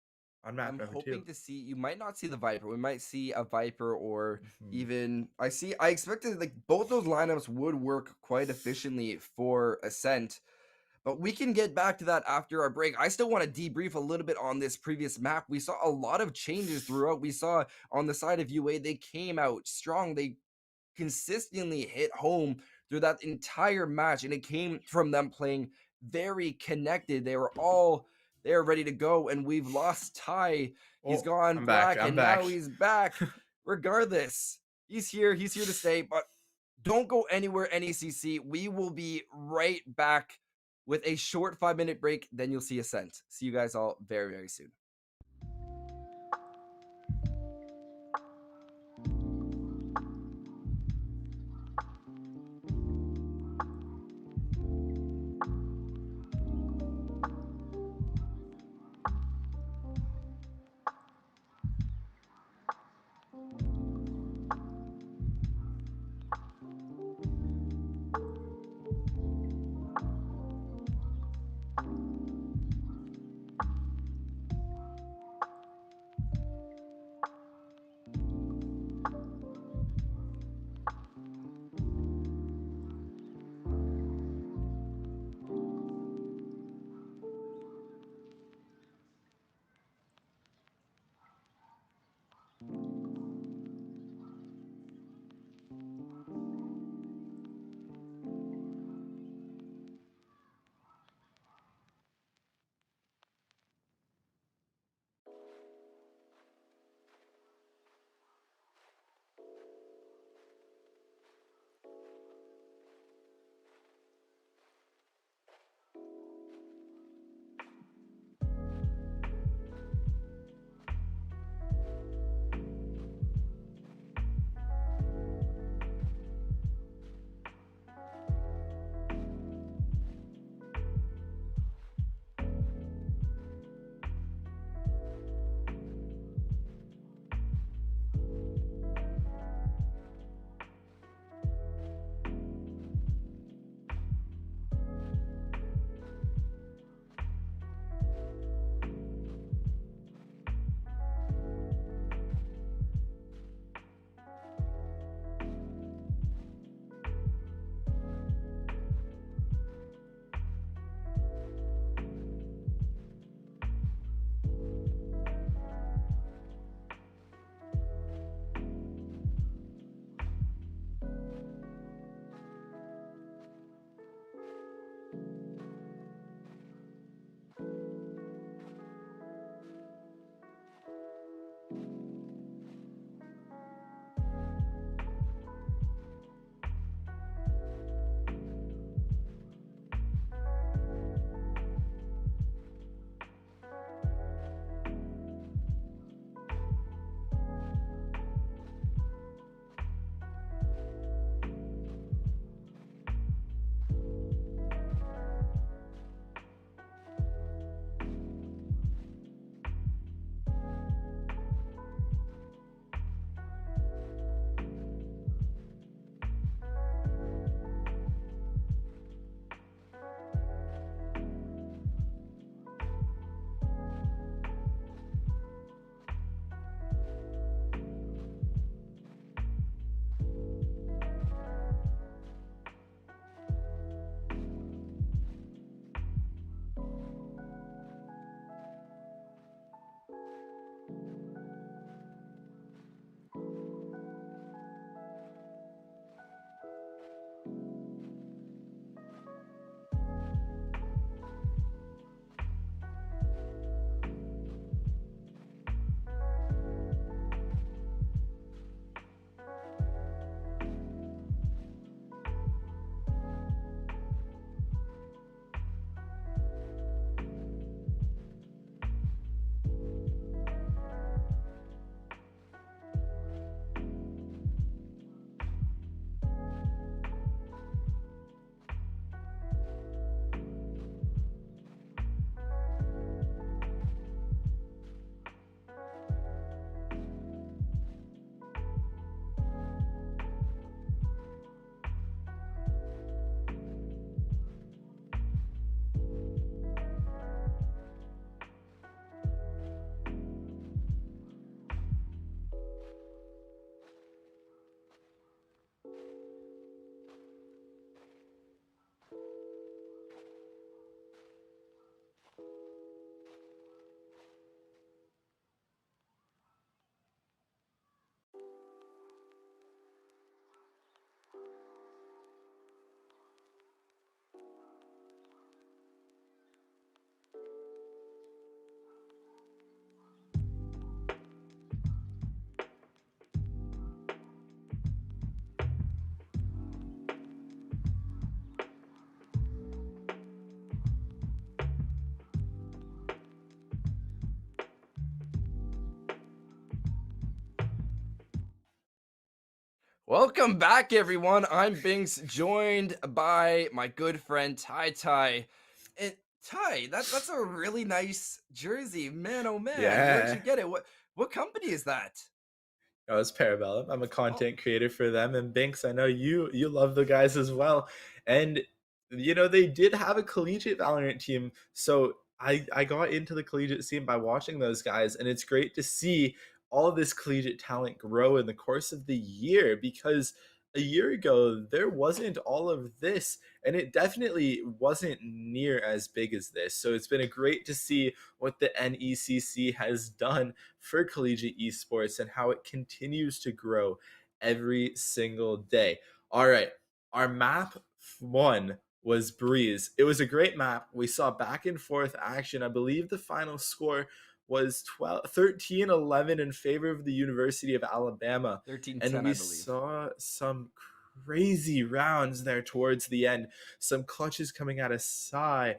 On map I'm hoping to see, you might not see the Viper. We might see a Viper, or even, I expected like both those lineups would work quite efficiently for Ascent, but we can get back to that after our break. I still want to debrief a little bit on this previous map. We saw a lot of changes throughout. We saw on the side of UA, they came out strong. They consistently hit home through that entire match, and it came from them playing very connected. They're ready to go, and we've lost Ty. He's gone black, and now he's back. Regardless, he's here to stay, but Don't go anywhere, NECC. We will be right back with a short 5-minute break. Then you'll see Ascent. See you guys all very, very soon. Welcome back, everyone. I'm Binks, joined by my good friend Ty Ty. And Ty, that's a really nice jersey, man. Oh man, where'd you Yeah. get it? What company is that? Oh, it's Parabellum. I'm a Oh, content creator for them, and Binks, I know you love the guys as well. And they did have a collegiate Valorant team, so I got into the collegiate scene by watching those guys, and it's great to see all this collegiate talent grow in the course of the year because a year ago there wasn't all of this, and it definitely wasn't near as big as this. So it's been a great to see what the NECC has done for collegiate esports and how it continues to grow every single day. All right, our map one was Breeze. It was a great map. We saw back and forth action. I believe the final score was 13-11 in favor of the University of Alabama. And 1310, we I believe. saw some crazy rounds there towards the end. Some clutches coming out of Psy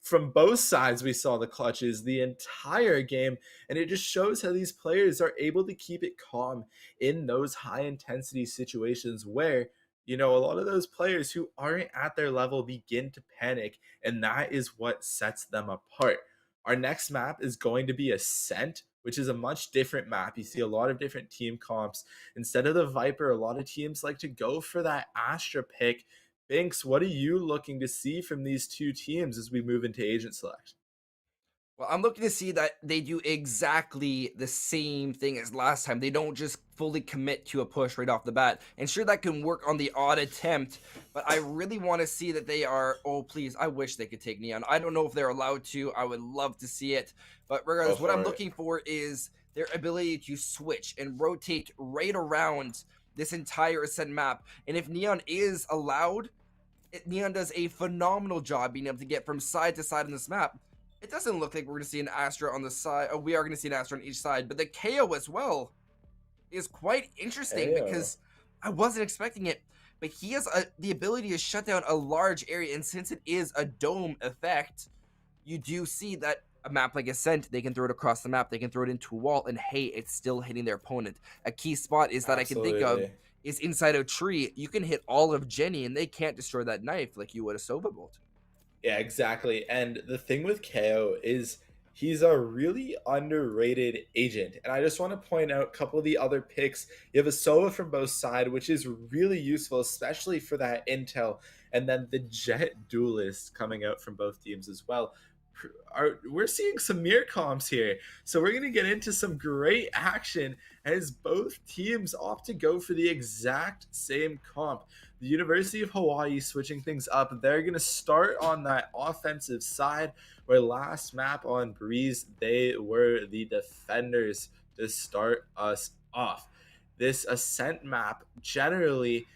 from both sides. We saw the clutches the entire game, and it just shows how these players are able to keep it calm in those high intensity situations where a lot of those players who aren't at their level begin to panic, and that is what sets them apart. Our next map is going to be Ascent, which is a much different map. You see a lot of different team comps. Instead of the Viper, a lot of teams like to go for that Astra pick. Binks, what are you looking to see from these two teams as we move into agent select? Well, I'm looking to see that they do exactly the same thing as last time. They don't just fully commit to a push right off the bat. And sure, that can work on the odd attempt, but I really want to see that they are. Oh, please, I wish they could take Neon. I don't know if they're allowed to. I would love to see it. But Go regardless, what I'm for it. looking for is their ability to switch and rotate right around this entire Ascent map. And if Neon is allowed, Neon does a phenomenal job being able to get from side to side on this map. It doesn't look like we're going to see an Astra on the side. Oh, we are going to see an Astra on each side, but the KO as well is quite interesting Ayo. because I wasn't expecting it. But he has the ability to shut down a large area, and since it is a dome effect, you do see that a map like Ascent, they can throw it across the map, they can throw it into a wall, and hey, it's still hitting their opponent. A key spot is that I can think of Absolutely. is inside a tree. You can hit all of Jenny, and they can't destroy that knife like you would a Sova bolt. Yeah, exactly. And the thing with KO is he's a really underrated agent. And I just want to point out a couple of the other picks. You have a Sova from both sides, which is really useful, especially for that intel. And then the Jet Duelist coming out from both teams as well. We're seeing some mirror comps here. So we're going to get into some great action as both teams opt to go for the exact same comp. The University of Hawaii switching things up. They're going to start on that offensive side, where last map on Breeze, they were the defenders to start us off. This Ascent map generally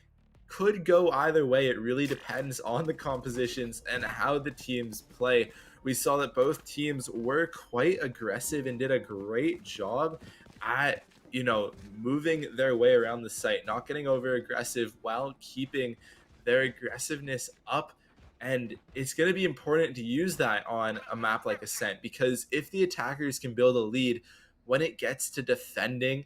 could go either way. It really depends on the compositions and how the teams play. We saw that both teams were quite aggressive and did a great job at moving their way around the site, not getting over aggressive while keeping their aggressiveness up. And it's going to be important to use that on a map like Ascent, because if the attackers can build a lead, when it gets to defending,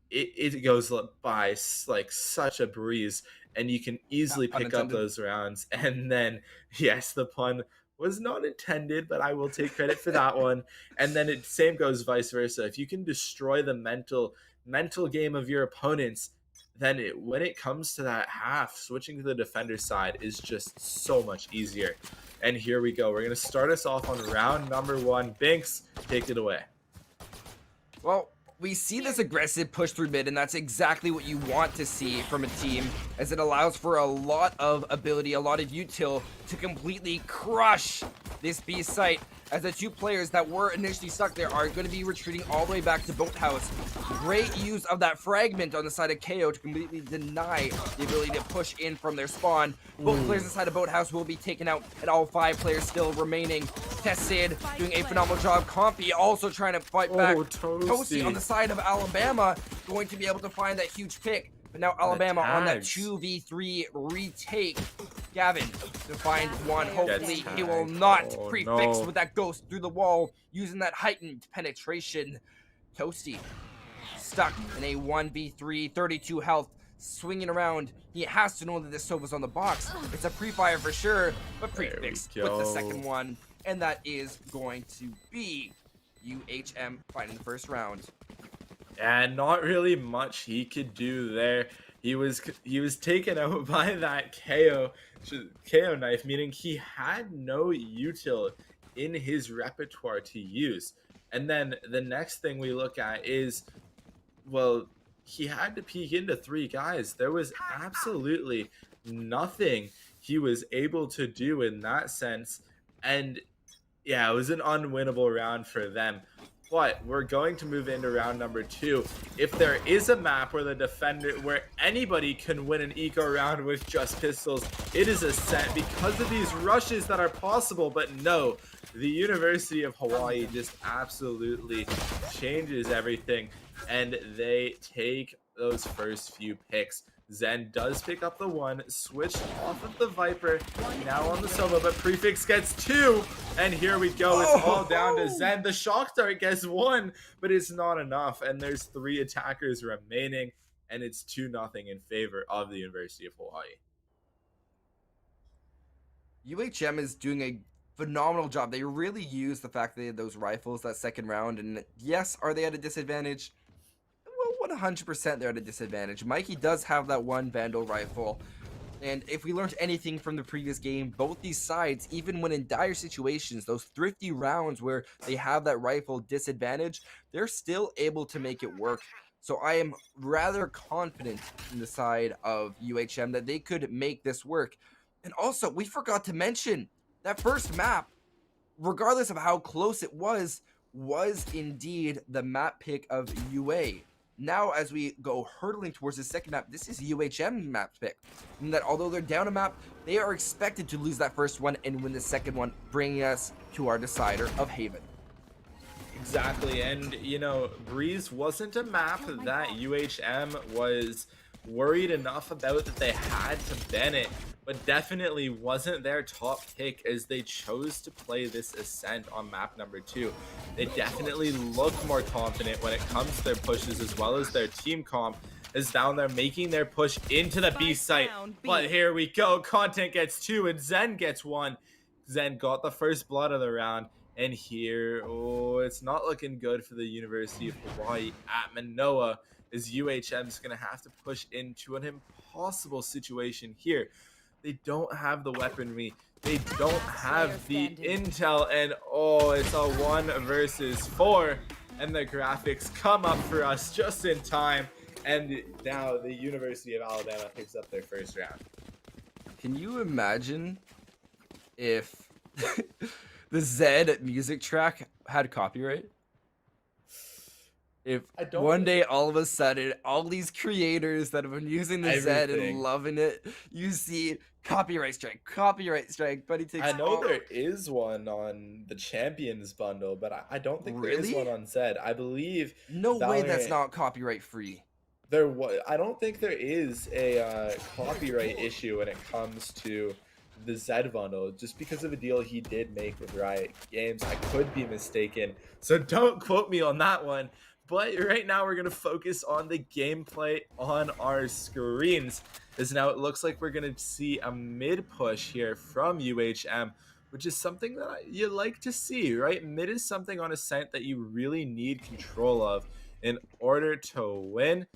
it goes by like such a breeze, and you can easily pick up Unintended. those rounds. And then, yes, the pun was not intended, but I will take credit for that one. And then it same goes vice versa. If you can destroy the mental game of your opponents, then when it comes to that half, switching to the defender side is just so much easier. And here we go. We're going to start us off on round number one. Binks, take it away. Well, we see this aggressive push through mid, and that's exactly what you want to see from a team, as it allows for a lot of ability, a lot of util to completely crush this B site, as the two players that were initially stuck there are going to be retreating all the way back to Boathouse. Great use of that fragment on the side of KO to completely deny the ability to push in from their spawn. Both players inside of Boathouse will be taken out, and all 5 players still remaining. Tested doing a phenomenal job. Comfy also trying to fight back. Toasty on the side of Alabama going to be able to find that huge pick. But now Alabama on that 2v3 retake. Gavin to find one. Hopefully he will not prefix with that ghost through the wall using that heightened penetration. Toasty stuck in a 1v3, 32 health. swinging around. He has to know that this Sova's on the box. It's a pre-fire for sure, but There we prefix with go. the second one. And that is going to be UHM fighting the first round. And not really much he could do there. He was taken out by that KO knife, meaning he had no util in his repertoire to use. And then the next thing we look at is, well, he had to peek into 3 guys. There was absolutely nothing he was able to do in that sense. And yeah, it was an unwinnable round for them. But we're going to move into round number 2. If there is a map where anybody can win an eco round with just pistols, it is Ascent because of these rushes that are possible. But no, the University of Hawaii just absolutely changes everything, and they take those first few picks. Zen does pick up the 1, switched off of the Viper, now on the Sova, but Prefix gets 2, and here we go. It's all down to Zen. The Shock Dart gets 1, but it's not enough, and there's 3 attackers remaining, and it's 2-0 in favor of the University of Hawaii. UHM is doing a phenomenal job. They really use the fact that they had those rifles that second round, and yes, are they at a disadvantage? Well, 100% they're at a disadvantage. Mikey does have that 1 Vandal rifle, and if we learned anything from the previous game, both these sides, even when in dire situations, those thrifty rounds where they have that rifle disadvantage, they're still able to make it work. So I am rather confident in the side of UHM that they could make this work. And also, we forgot to mention that first map, regardless of how close it was indeed the map pick of UA. Now, as we go hurtling towards the second map, this is UHM map pick. And that although they're down a map, they are expected to lose that first one and win the second one, bringing us to our decider of Haven. Exactly, and you know, Breeze wasn't a map that UHM was worried enough about that they had to ban it, but definitely wasn't their top pick as they chose to play this Ascent on map number 2. They definitely look more confident when it comes to their pushes as well as their team comp is down there making their push into the B site. But here we go, Content gets 2 and Zen gets 1. Zen got the first blood of the round. And here, oh, it's not looking good for the University of Hawaii at Manoa, as UHM's going to have to push into an impossible situation here. They don't have the weaponry. They don't have the intel. And, oh, it's a 1 versus 4. And the graphics come up for us just in time. And now the University of Alabama picks up their first round. Can you imagine if... the Zed music track had copyright? If one day all of a sudden all these creators that have been using the Zed and loving it, you see copyright strike, buddy takes. I know there is one on the Champions bundle, but I don't think there is one on Zed. I believe no way that's not copyright free. I don't think there is a copyright issue when it comes to the Zed bundle, just because of a deal he did make with Riot Games. I could be mistaken, so don't quote me on that one. But right now we're going to focus on the gameplay on our screens, as now it looks like we're going to see a mid push here from UHM, which is something that you like to see, right? Mid is something on Ascent that you really need control of in order to win.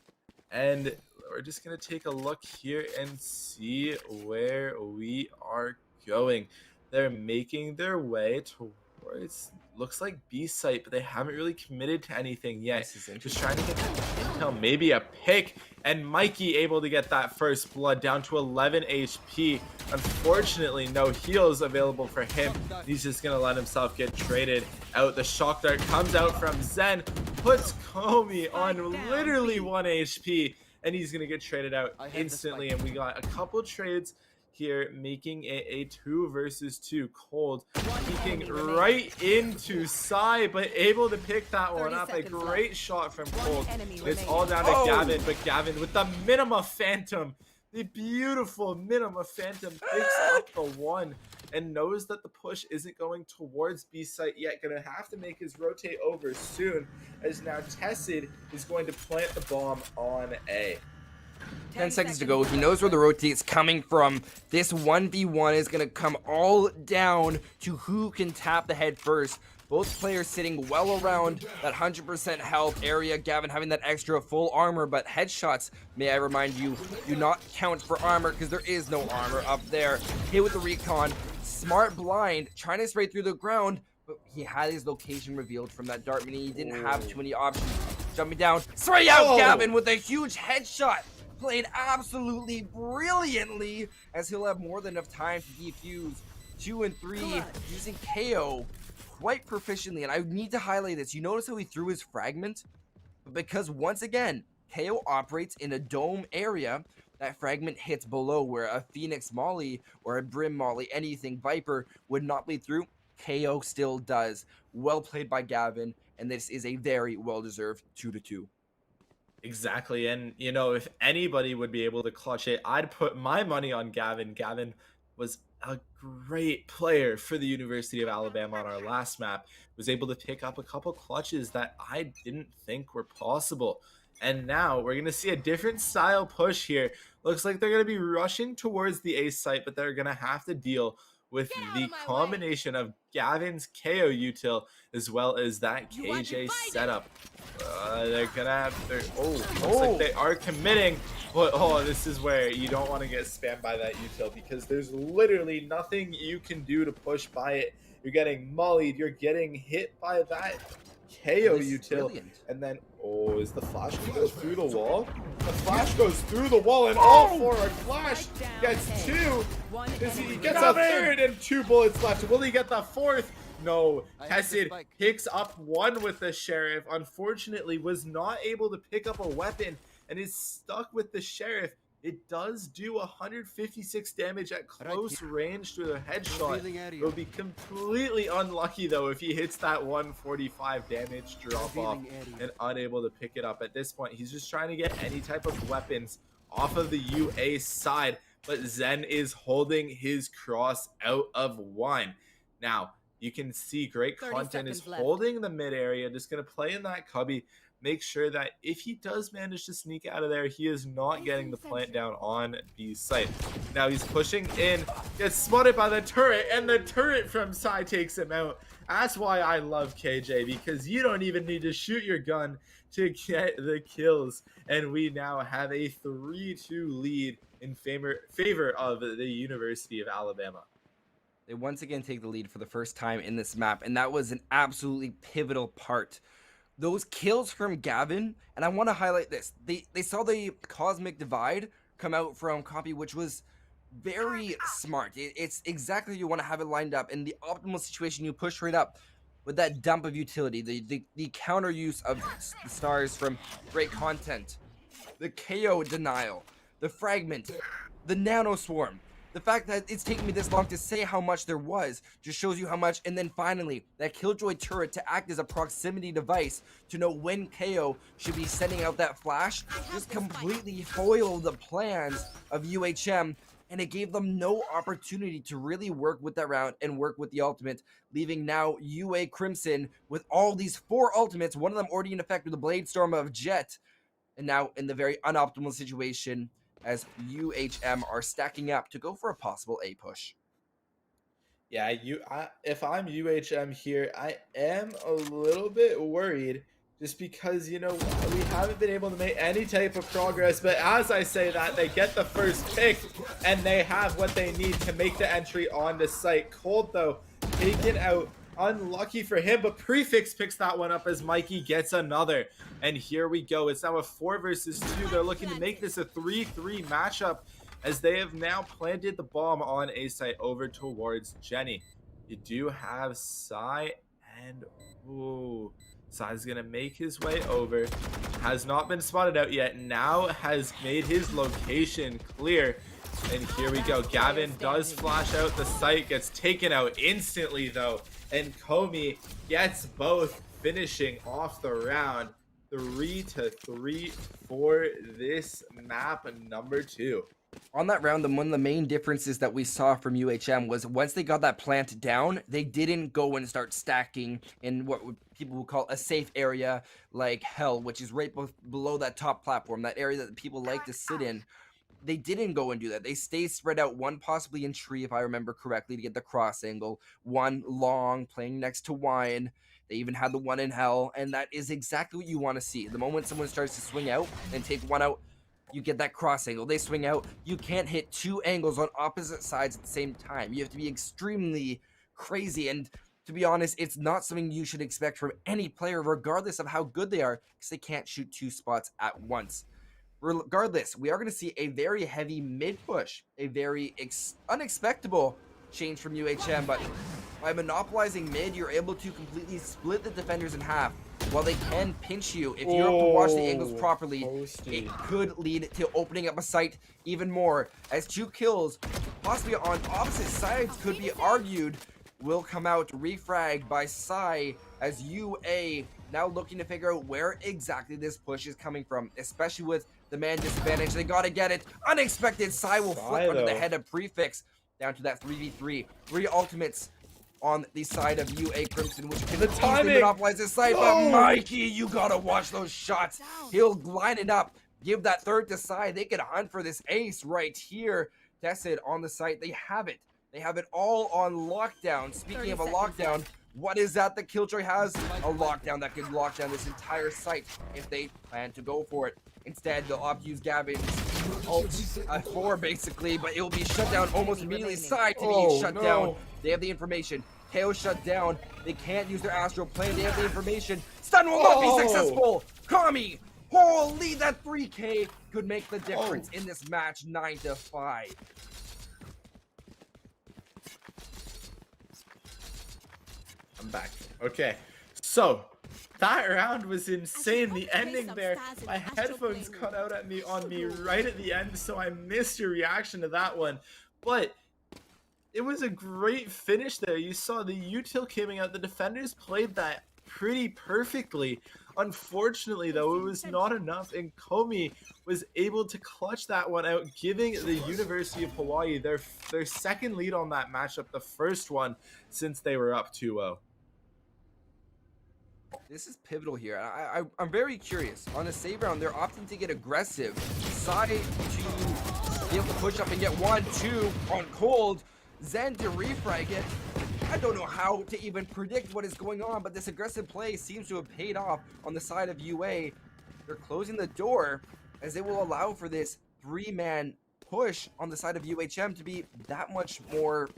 And we're just going to take a look here and see where we are going. They're making their way towards, looks like B site, but they haven't really committed to anything yet. Just trying to get that intel, maybe a pick, and Mikey able to get that first blood down to 11 HP. Unfortunately, no heals available for him. He's just going to let himself get traded out. The Shock Dart comes out from Zen, puts Komi on literally 1 HP. And he's going to get traded out instantly. And we got a couple trades here, making it a 2 versus 2. Cold peeking right into Sai, but able to pick that one up. A great shot from Cold. It's all down to Gavin, but Gavin with the Minima Phantom. The beautiful Minima Phantom picks up the 1 and knows that the push isn't going towards B site yet. Gonna have to make his rotate over soon, as now Tessid is going to plant the bomb on A. 10 seconds to go. He knows where the rotate's coming from. This 1v1 is going to come all down to who can tap the head first. Both players sitting well around that 100% health area. Gavin having that extra full armor, but headshots, may I remind you, do not count for armor because there is no armor up there. Hit with the recon. Smart blind, trying to spray through the ground, but he had his location revealed from that dart, meaning he didn't have too many options. Jumping down, spray out Gavin with a huge headshot. Played absolutely brilliantly, as he'll have more than enough time to defuse. 2 and 3 using KO quite proficiently, and I need to highlight this. You notice how he threw his fragment? Because once again, KO operates in a dome area. That fragment hits below, where a Phoenix Molly or a Brim Molly, anything Viper, would not bleed through. KO still does. Well played by Gavin, and this is a very well-deserved 2-2. Exactly. And, you know, if anybody would be able to clutch it, I'd put my money on Gavin. Gavin was a great player for the University of Alabama on our last map, was able to pick up a couple clutches that I didn't think were possible. And now we're going to see a different style push here. Looks like they're going to be rushing towards the A site, but they're going to have to deal with the combination of Gavin's KO util as well as that KJ setup. They're gonna have their looks like they are committing, but this is where you don't want to get spammed by that util, because there's literally nothing you can do to push by it. You're getting mollied, you're getting hit by that KO util, and then is the flash gonna go through the wall? The flash goes through the wall, and all for a flash gets 2. He gets a 3rd and 2 bullets left. Will he get the 4th? No. Kessid picks up 1 with the Sheriff. Unfortunately, was not able to pick up a weapon and is stuck with the Sheriff. It does do 156 damage at close range to the headshot. It will be completely unlucky, though, if he hits that 145 damage drop off and unable to pick it up. At this point, he's just trying to get any type of weapons off of the UA side, but Zen is holding his cross out of 1. Now, you can see great content is holding the mid area, just going to play in that cubby. Make sure that if he does manage to sneak out of there, he is not getting the plant down on B site. Now he's pushing in, gets spotted by the turret, and the turret from side takes him out. That's why I love KJ, because you don't even need to shoot your gun to get the kills. And we now have a 3-2 lead in favor of the University of Alabama. They once again take the lead for the first time in this map, and that was an absolutely pivotal part. Those kills from Gavin, and I want to highlight this. They saw the Cosmic Divide come out from Copy, which was very smart. It's exactly you want to have it lined up. In the optimal situation, you push right up with that dump of utility, the counter use of the stars from great content, the KO denial, the fragment, the nano swarm. The fact that it's taken me this long to say how much there was just shows you how much. And then finally, that Killjoy turret to act as a proximity device to know when KO should be sending out that flash just completely foiled the plans of UHM. And it gave them no opportunity to really work with that round and work with the ultimate, leaving now UA Crimson with all these 4 ultimates, one of them already in effect with the Blade Storm of Jet, and now in the very unoptimal situation as UHM are stacking up to go for a possible A push. Yeah, if I'm UHM here, I am a little bit worried, just because, you know, we haven't been able to make any type of progress. But as I say that, they get the first pick, and they have what they need to make the entry on the site. Cold, though, taken out. Unlucky for him, but Prefix picks that one up as Mikey gets another. And here we go. It's now a 4 versus 2. They're looking to make this a 3-3 matchup, as they have now planted the bomb on A site over towards Jenny. You do have Sai, and Sai's gonna make his way over. Has not been spotted out yet. Now has made his location clear. And here we go. Gavin does flash out the site, gets taken out instantly though. And Comey gets both, finishing off the round. 3-3 for this map number 2. On that round, one of the main differences that we saw from UHM was once they got that plant down, they didn't go and start stacking in what people would call a safe area like hell, which is right below that top platform, that area that people like to sit in. They didn't go and do that. They stayed spread out, one possibly in tree, if I remember correctly, to get the cross angle, one long playing next to wine. They even had the one in hell, and that is exactly what you want to see. The moment someone starts to swing out and take one out, you get that cross angle. They swing out. You can't hit two angles on opposite sides at the same time. You have to be extremely crazy. And to be honest, it's not something you should expect from any player, regardless of how good they are, because they can't shoot two spots at once. Regardless, we are going to see a very heavy mid push, a very unexpectable change from UHM, but by monopolizing mid, you're able to completely split the defenders in half. While they can pinch you, if you have to watch the angles properly, it could lead to opening up a site even more, as 2 kills, possibly on opposite sides, could be argued, will come out refragged by Psy, as UA now looking to figure out where exactly this push is coming from, especially with the man disadvantage. They gotta get it. Unexpected Psy will flip under the head of Prefix down to that 3v3. 3 ultimates on the side of UA Crimson, which can easily monopolize this site. But Mikey, you gotta watch those shots. He'll line it up, give that third to Psy. They can hunt for this ace right here. Tested on the site. They have it. They have it all on lockdown. Speaking of a lockdown, what is that the Killjoy has? A lockdown that could lock down this entire site if they plan to go for it. Instead, they'll opt to use Gavin's ult 4 basically, but it will be shut down almost immediately. Side to be shut down. They have the information. KO shut down. They can't use their astral plane. They have the information. Stun will not be successful. Kami, holy, that 3K could make the difference in this match. 9-5. I'm back. Okay, so that round was insane. The ending there, my headphones cut out on me right at the end, so I missed your reaction to that one. But it was a great finish there. You saw the util coming out. The defenders played that pretty perfectly. Unfortunately, though, it was not enough, and Komi was able to clutch that one out, giving the University of Hawaii their second lead on that matchup, the first one since they were up 2-0. This is pivotal here. I'm very curious. On a save round, they're opting to get aggressive. Decide to be able to push up and get 1-2 on cold. Zen to refrag it. I don't know how to even predict what is going on, but this aggressive play seems to have paid off on the side of UA. They're closing the door as they will allow for this 3-man push on the side of UHM to be that much more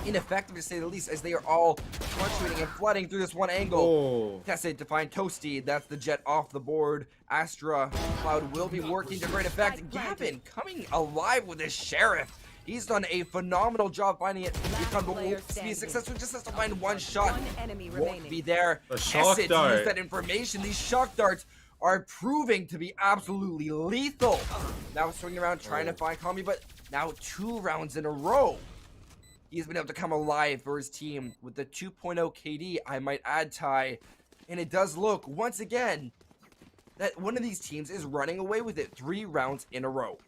ineffective, to say the least, as they are all fluctuating and flooding through this one angle. Tested to find Toasty. That's the jet off the board. Astra Cloud will be working to great effect. Gavin coming alive with his Sheriff. He's done a phenomenal job finding it. But will be successful. Just has to find one shot. Won't be there. Tested to use that information. These shock darts are proving to be absolutely lethal. Now swinging around trying to find Kami, but now 2 rounds in a row. He's been able to come alive for his team with the 2.0 KD, I might add, Ty. And it does look, once again, that one of these teams is running away with it 3 rounds in a row.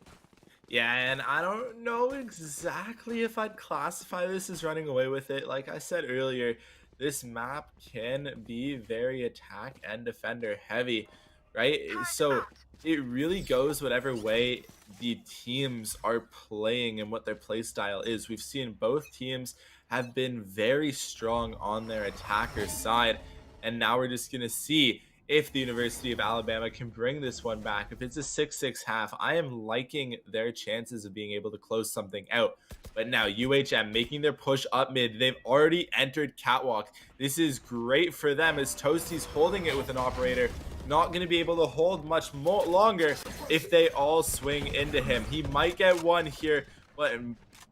Yeah, and I don't know exactly if I'd classify this as running away with it. Like I said earlier, this map can be very attack and defender heavy, right? So it really goes whatever way the teams are playing and what their play style is. We've seen both teams have been very strong on their attacker side, and now we're just gonna see if the University of Alabama can bring this one back. If it's a 6-6 half, I am liking their chances of being able to close something out. But now UHM making their push up mid. They've already entered Catwalk. This is great for them as Toasty's holding it with an operator. Not going to be able to hold much more longer if they all swing into him. He might get one here, but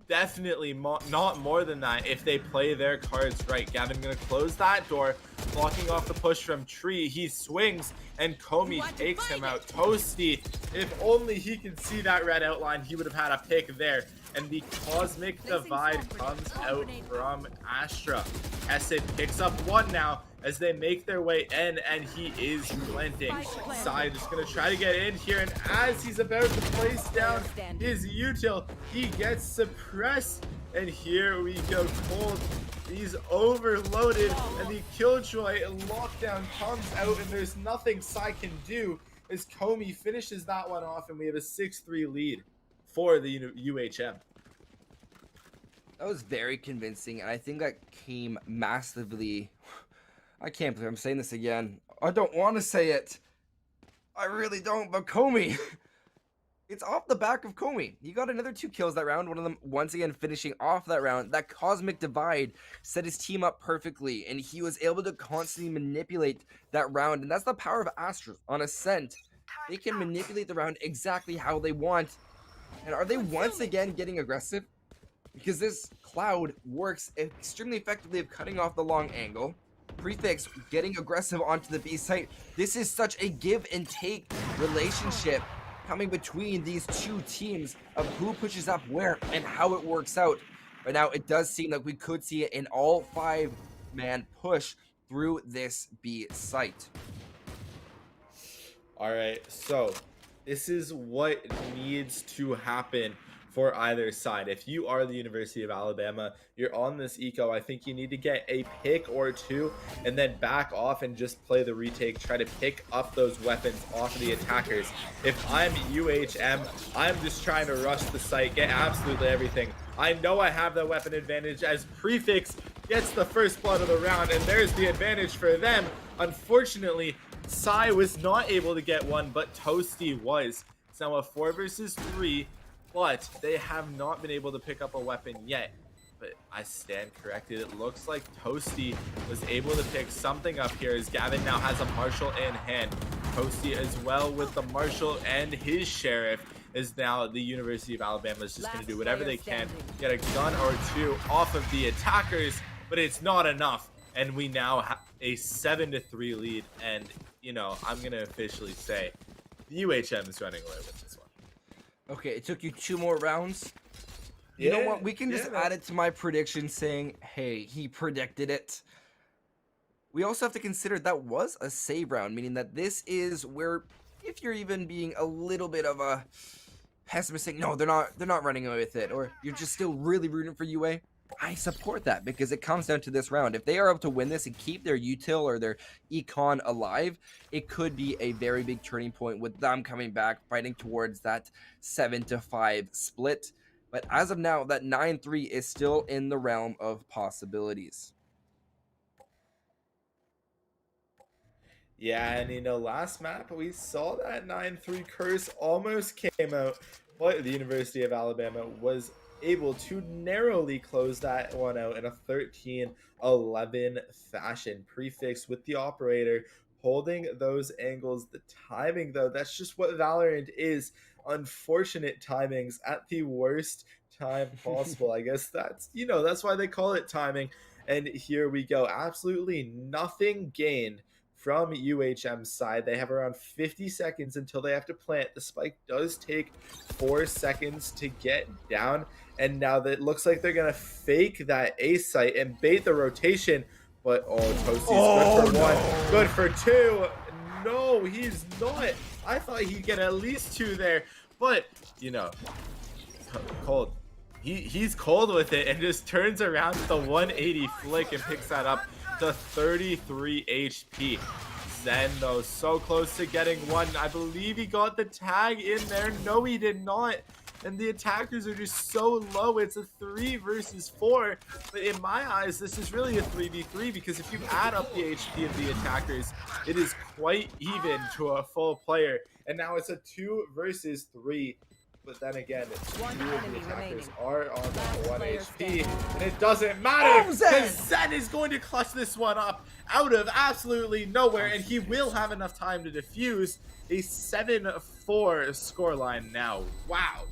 definitely not more than that if they play their cards right. Gavin going to close that door, blocking off the push from Tree. He swings, and Komi takes him out. Toasty, if only he can see that red outline, he would have had a pick there. And the Cosmic Divide comes out from Astra. Essid picks up one now. as they make their way in, and he is planting. Side is going to try to get in here, and as he's about to place down his util, he gets suppressed, and here we go. Cold, he's overloaded, and the Killjoy lockdown comes out, and there's nothing Sai can do as Comey finishes that one off, and we have a 6-3 lead for the UHM. That was very convincing, and I think that came massively. I can't believe I'm saying this again. I don't want to say it. I really don't, but Comey. It's off the back of Comey. He got another 2 kills that round, one of them once again finishing off that round. That Cosmic Divide set his team up perfectly, and he was able to constantly manipulate that round. And that's the power of Astra on Ascent. They can manipulate the round exactly how they want. And are they once again getting aggressive? Because this Cloud works extremely effectively of cutting off the long angle. Prefix getting aggressive onto the B site. This is such a give and take relationship coming between these two teams of who pushes up where and how it works out. But now it does seem like we could see an all 5-man push through this B site. All right, so this is what needs to happen for either side. If you are the University of Alabama, you're on this eco, I think you need to get a pick or 2 and then back off and just play the retake, try to pick up those weapons off of the attackers. If I'm UHM, I'm just trying to rush the site, get absolutely everything. I know I have the weapon advantage as Prefix gets the first blood of the round, and there's the advantage for them. Unfortunately, Sai was not able to get one, but Toasty was. It's now a 4 versus 3. But they have not been able to pick up a weapon yet. But I stand corrected. It looks like Toasty was able to pick something up here as Gavin now has a Marshal in hand. Toasty as well with the Marshal and his Sheriff is now the University of Alabama is just going to do whatever they can. Get a gun or 2 off of the attackers, but it's not enough. And we now have a 7-3 lead. And, you know, I'm going to officially say the UHM is running away with this one. Okay, it took you 2 more rounds. You know what? We can just add it to my prediction saying, hey, he predicted it. We also have to consider that was a save round, meaning that this is where, if you're even being a little bit of a pessimistic, no, they're not running away with it, or you're just still really rooting for UA, I support that because it comes down to this round. If they are able to win this and keep their util or their econ alive, it could be a very big turning point with them coming back, fighting towards that 7-5 split. But as of now, that 9-3 is still in the realm of possibilities. Yeah, and you know, last map we saw that 9-3 curse almost came out, but the University of Alabama was able to narrowly close that one out in a 13-11 fashion. Prefix with the operator holding those angles. The timing, though, that's just what Valorant is. Unfortunate timings at the worst time possible. I guess that's, you know, that's why they call it timing. And here we go. Absolutely nothing gained from UHM's side. They have around 50 seconds until they have to plant. The spike does take 4 seconds to get down. And now that looks like they're going to fake that A site and bait the rotation. But, oh, Toasty's good for 1, good for 2. No, he's not. I thought he'd get at least 2 there. But, you know, Cold. He's cold with it and just turns around with the 180 flick and picks that up to 33 HP. Zen, though, so close to getting 1. I believe he got the tag in there. No, he did not. And the attackers are just so low. It's a 3 versus 4. But in my eyes, this is really a 3v3 because if you add up the HP of the attackers, it is quite even to a full player. And now it's a 2 versus 3. But then again, 2 of the attackers are on that 1 HP, and it doesn't matter because Zen is going to clutch this one up out of absolutely nowhere, and he will have enough time to defuse a 7-4 scoreline now. Wow.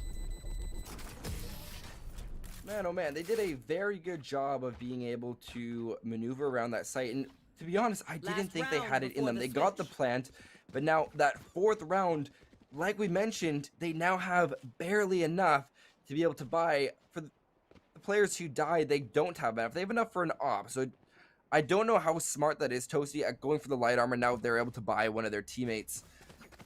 Man, oh man, they did a very good job of being able to maneuver around that site. And to be honest, I didn't think they had it in them. They got the plant, but now that 4th round, like we mentioned, they now have barely enough to be able to buy. For the players who died, they don't have enough. They have enough for an op. So I don't know how smart that is, Toasty, at going for the light armor now if they're able to buy one of their teammates.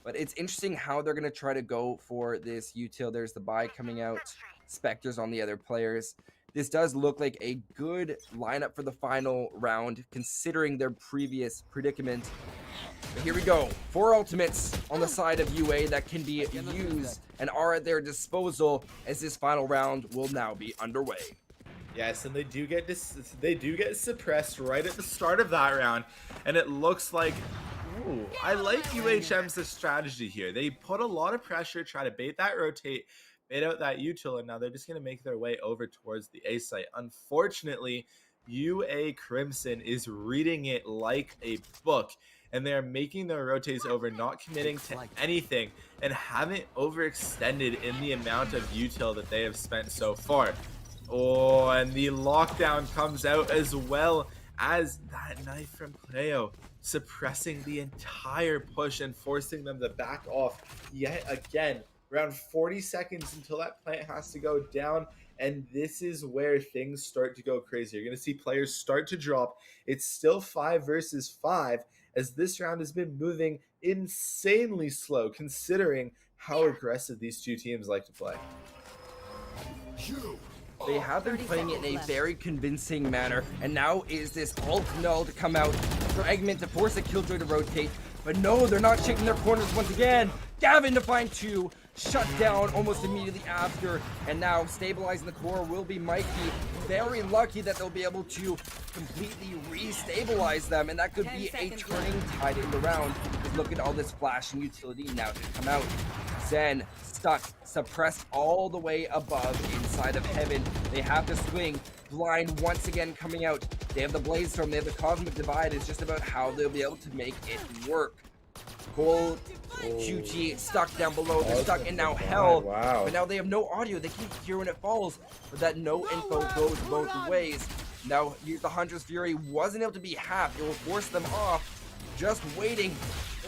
But it's interesting how they're going to try to go for this util. There's the buy coming out. Spectres on the other players. This does look like a good lineup for the final round, considering their previous predicament. But here we go. 4 ultimates on the side of UA that can be used and are at their disposal as this final round will now be underway. Yes, and they do get suppressed right at the start of that round, and it looks like, ooh, I like UHM's strategy here. They put a lot of pressure, try to bait that rotate, bait out that util, and now they're just going to make their way over towards the A site. Unfortunately, UA Crimson is reading it like a book, and they're making their rotates over, not committing to anything, and haven't overextended in the amount of util that they have spent so far. Oh, and the lockdown comes out as well as that knife from Cleo, suppressing the entire push and forcing them to back off yet again. Around 40 seconds until that plant has to go down, and this is where things start to go crazy. You're going to see players start to drop. It's still 5 versus 5, as this round has been moving insanely slow, considering how aggressive these two teams like to play. They have been playing it in a very convincing manner, and now is this ult null to come out, fragment to force a killjoy to rotate, but no, they're not shaking their corners once again. Gavin to find 2, shut down almost immediately after, and now stabilizing the core will be Mikey. Very lucky that they'll be able to completely re-stabilize them, and that could be a turning tide in the round. Just look at all this flash and utility now to come out. Zen stuck, suppressed all the way above inside of heaven. They have to swing. Blind once again coming out. They have the Blaze Storm, they have the Cosmic Divide. It's just about how they'll be able to make it work. Gold, QT stuck down below. They're stuck in now hell. Wow. But now they have no audio. They can't hear when it falls. But that no info goes both ways. Now, the Hunter's Fury wasn't able to be half. It will force them off. Just waiting.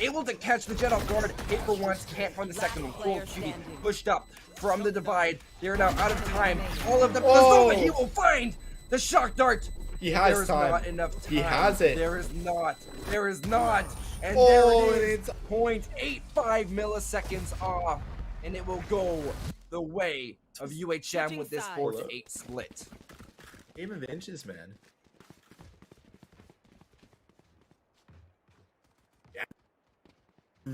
Able to catch the Jet off guard. Hit for once. Can't find the second one. Cold QT pushed up from the divide. They're now out of time. All of them. Oh. He will find the shock dart. He has there is time. Not enough time. He has it. There is not. There is not. And Oh, there it is. 0.85 milliseconds off. And it will go the way of UHM with this 4-8 split. Game of inches, man. Yeah.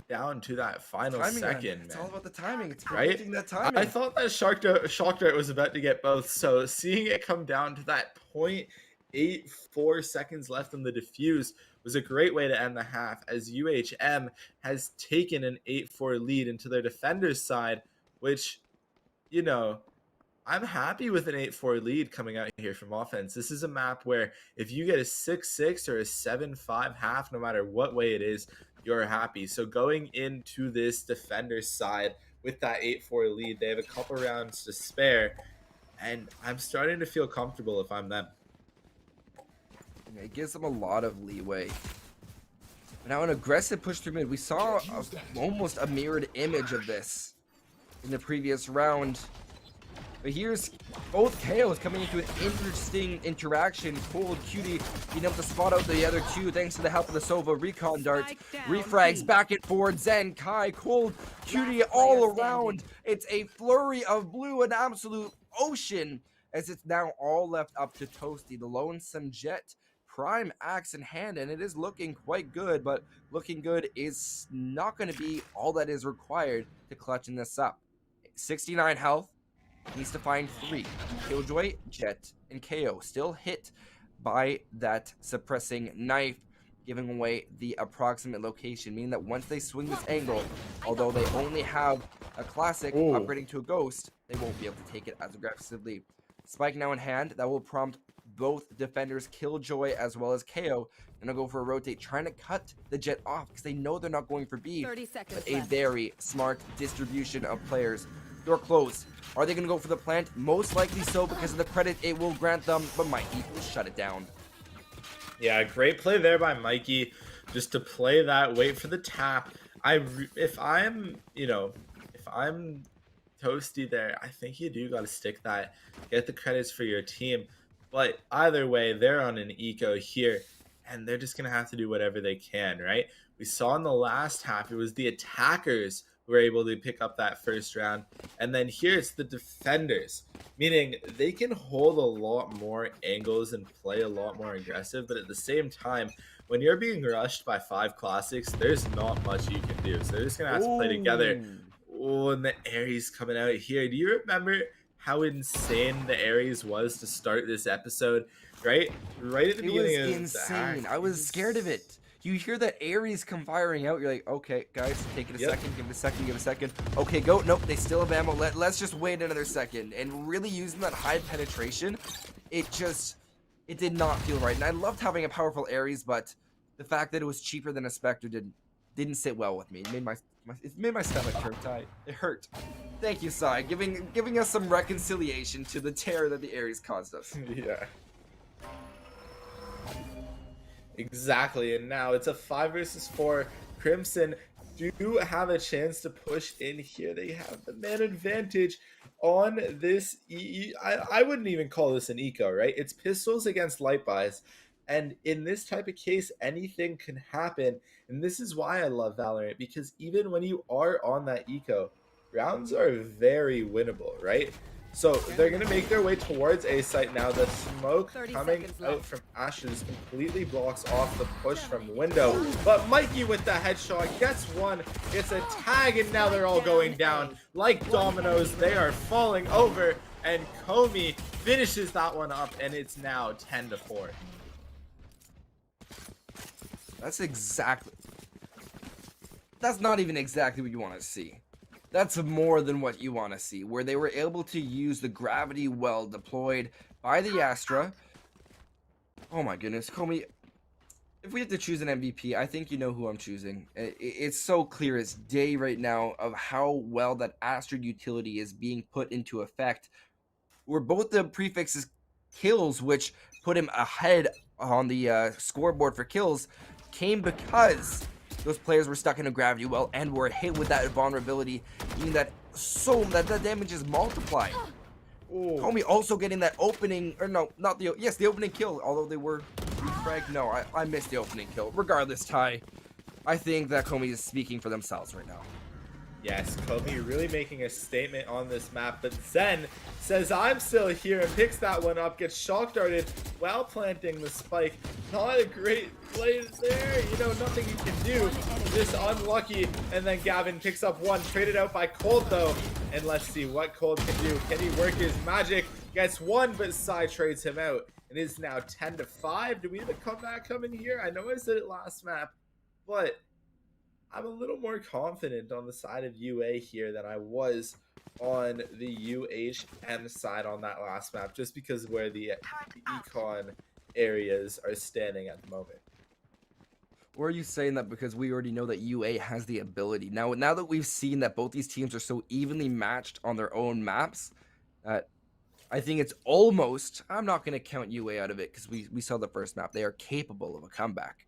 Down to that final Timing, second, It's man. all about the timing. It's Right? predicting that timing. I thought that shock dart was about to get both, so seeing it come down to that 0.84 seconds left on the diffuse was a great way to end the half, as UHM has taken an 8-4 lead into their defender's side, which, you know, I'm happy with an 8-4 lead coming out here from offense. This is a map where if you get a 6-6 or a 7-5 half, no matter what way it is, you're happy. So going into this defender's side with that 8-4 lead, they have a couple rounds to spare, and I'm starting to feel comfortable if I'm them. It gives them a lot of leeway. Now an aggressive push through mid. We saw almost a mirrored image of this in the previous round. But here's both KOs coming into an interesting interaction. Cold, Cutie being able to spot out the other two thanks to the help of the Sova recon dart. Refrags back and forth. Zen, Kai, Cold, Cutie all around. It's a flurry of blue, an absolute ocean, as it's now all left up to Toasty, the lonesome Jet. Prime axe in hand, and it is looking quite good, but looking good is not going to be all that is required to clutching this up. 69 health, needs to find 3. Killjoy, Jet, and KO still hit by that suppressing knife, giving away the approximate location, meaning that once they swing this angle, although they only have a classic upgrading to a ghost, they won't be able to take it as aggressively. Spike now in hand, that will prompt both defenders, Killjoy as well as KO, and I'll go for a rotate, trying to cut the Jet off because they know they're not going for B. 30 seconds But a left. very smart distribution of players. Door closed. Are they going to go for the plant? Most likely so, because of the credit it will grant them, but Mikey will shut it down. Yeah, great play there by Mikey, just to play that, wait for the tap. If I'm Toasty there, I think you do got to stick that, get the credits for your team. But either way, they're on an eco here, and they're just going to have to do whatever they can, right? We saw in the last half, it was the attackers who were able to pick up that first round. And then here it's the defenders, meaning they can hold a lot more angles and play a lot more aggressive. But at the same time, when you're being rushed by 5 classics, there's not much you can do. So they're just going to have to play together. Ooh. Oh, and the Ares coming out here. Do you remember how insane the Ares was to start this episode? Right at the It was beginning of insane. the I was scared of it. You hear that Ares come firing out, you're like, okay, guys, take it a Yep. second, give it a second, give it a second. Okay, go. Nope, they still have ammo. Let's just wait another second. And really using that high penetration, it did not feel right. And I loved having a powerful Ares, but the fact that it was cheaper than a Spectre didn't sit well with me. It made my stomach turn tight. It hurt. Thank you, Sai, giving us some reconciliation to the terror that the Ares caused us. Yeah. Exactly, and now it's a 5 versus 4. Crimson do have a chance to push in here. They have the man advantage on this. I wouldn't even call this an eco, right? It's pistols against light buys, and in this type of case, anything can happen. And this is why I love Valorant, because even when you are on that eco, rounds are very winnable, right? So they're going to make their way towards A site now. The smoke coming out from Ashes completely blocks off the push from the window. But Mikey with the headshot gets one. It's a tag, and now they're all going down. Like dominoes, they are falling over. And Comey finishes that one up, and it's now 10-4. That's not even exactly what you want to see. That's more than what you want to see, where they were able to use the gravity well deployed by the Astra. Oh my goodness, Comey, if we have to choose an MVP, I think you know who I'm choosing. It's so clear as day right now of how well that Astra utility is being put into effect, where both the prefixes kills, which put him ahead on the scoreboard for kills, came because those players were stuck in a gravity well and were hit with that vulnerability, meaning that that damage is multiplied. Comey also getting that opening, or no, not the, yes, the opening kill, although they were refragged. No, I missed the opening kill. Regardless, Ty, I think that Comey is speaking for themselves right now. Yes, Kobe really making a statement on this map, but Zen says, I'm still here, and picks that one up, gets shock darted while planting the spike. Not a great play there, you know, nothing you can do, just unlucky. And then Gavin picks up one, traded out by Cold though, and let's see what Cold can do. Can he work his magic? Gets one, but Sai trades him out. It is now 10-5. Do we have a comeback coming here? I know I said it last map, but I'm a little more confident on the side of UA here than I was on the UHM side on that last map, just because of where the econ areas are standing at the moment. Or are you saying that because we already know that UA has the ability? Now that we've seen that both these teams are so evenly matched on their own maps, I think it's almost, I'm not going to count UA out of it because we saw the first map. They are capable of a comeback.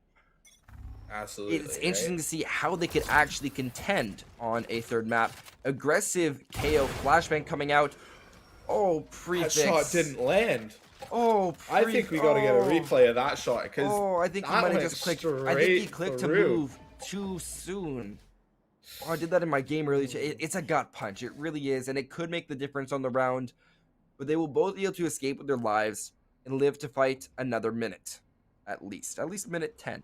Absolutely. It's interesting to see how they could actually contend on a third map. Aggressive KO flashbang coming out. Oh, prefix. That shot didn't land. Oh, I think we got to get a replay of that shot because I think he might have just clicked. I think he clicked to move too soon. Oh, I did that in my game earlier. It's a gut punch. It really is, and it could make the difference on the round. But they will both be able to escape with their lives and live to fight another minute, at least minute 10.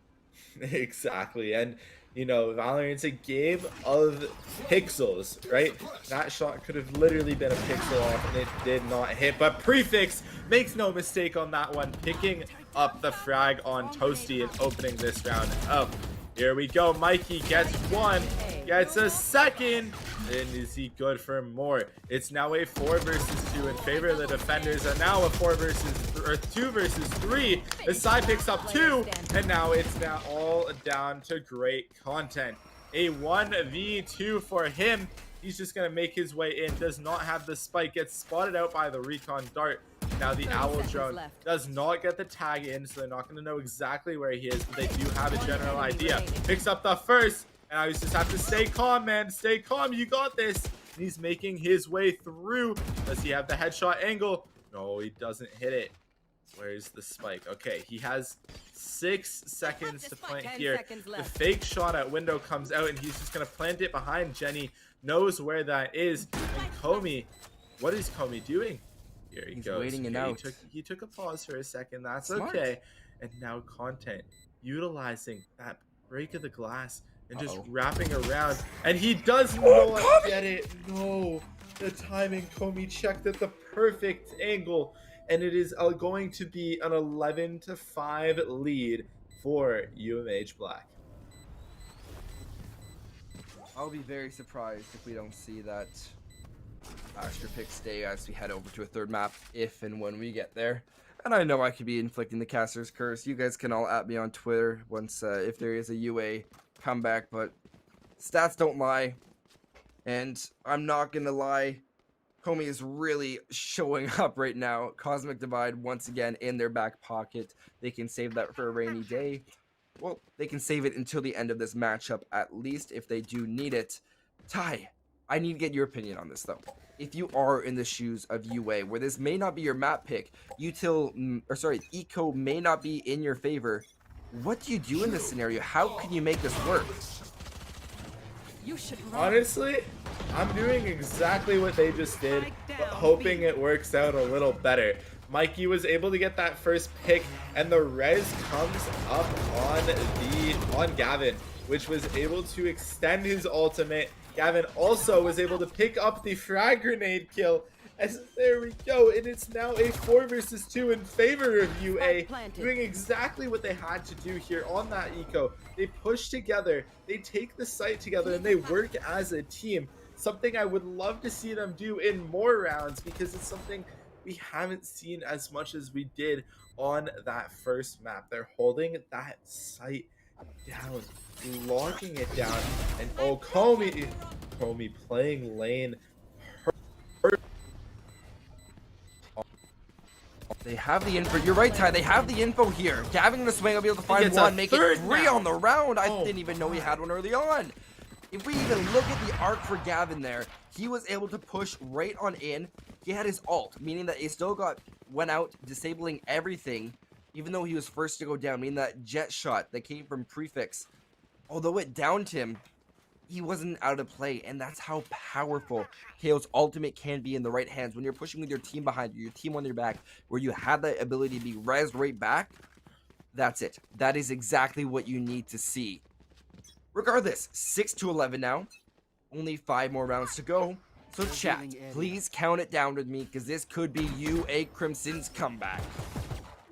Exactly. And you know, Valorant's a game of pixels, right? That shot could have literally been a pixel off and it did not hit, but Prefix makes no mistake on that one, picking up the frag on Toasty and opening this round up. Here we go. Mikey gets one, gets a second, and is he good for more? It's now a 4 versus 2 in favor of the defenders, and now a 2 versus 3. The side picks up 2, and now it's all down to great content. A 1v2 for him. He's just gonna make his way in. Does not have the spike. Gets spotted out by the recon dart. Now the owl drone does not get the tag in, so they're not going to know exactly where he is, but they do have a general idea. Picks up the first, and I just have to stay calm, man. Stay calm. You got this. And he's making his way through. Does he have the headshot angle? No, he doesn't hit it. Where's the spike? Okay, he has 6 seconds to plant 10 here. seconds The left. fake shot at window comes out, and he's just gonna plant it behind Jenny. Knows where that is. And Comey, what is Comey doing? Here he He's goes. waiting it Okay, out. He took a pause for a second. That's Smart. okay. And now Content utilizing that break of the glass and just Uh-oh. wrapping around. And he does not get it. No. The timing, Comey checked at the perfect angle. And it is going to be an 11-5 lead for UMH Black. I'll be very surprised if we don't see that Astra pick stay as we head over to a third map, if and when we get there. And I know I could be inflicting the caster's curse. You guys can all at me on Twitter once if there is a UA comeback, but stats don't lie. And I'm not gonna lie, Comey is really showing up right now. Cosmic Divide once again in their back pocket. They can save that for a rainy day. Well, they can save it until the end of this matchup at least if they do need it. Ty, I need to get your opinion on this though. If you are in the shoes of UA, where this may not be your map pick, Eco may not be in your favor, what do you do in this scenario? How can you make this work? You should run. Honestly, I'm doing exactly what they just did, but hoping it works out a little better. Mikey was able to get that first pick, and the res comes up on Gavin, which was able to extend his ultimate. Gavin also was able to pick up the frag grenade kill. As there we go, and it's now a 4 versus 2 in favor of UA, doing exactly what they had to do here on that eco. They push together, they take the site together, and they work as a team. Something I would love to see them do in more rounds, because it's something we haven't seen as much as we did on that first map. They're holding that site down, locking it down, and oh, Comey playing lane. They have the info. You're right, Ty. They have the info here. Gavin gonna swing. I'll be able to find gets a one, make it third 3 now. on the round. I Oh, didn't even know he had one early on. If we even look at the arc for Gavin there, he was able to push right on in. He had his ult, meaning that he still went out, disabling everything, even though he was first to go down, meaning that jet shot that came from Prefix, although it downed him, he wasn't out of play, and that's how powerful KO's ultimate can be in the right hands. When you're pushing with your team behind you, your team on your back, where you have that ability to be rezzed right back, that's it. That is exactly what you need to see. Regardless, 6-11 now. Only 5 more rounds to go. So chat, please count it down with me, because this could be UA Crimson's comeback.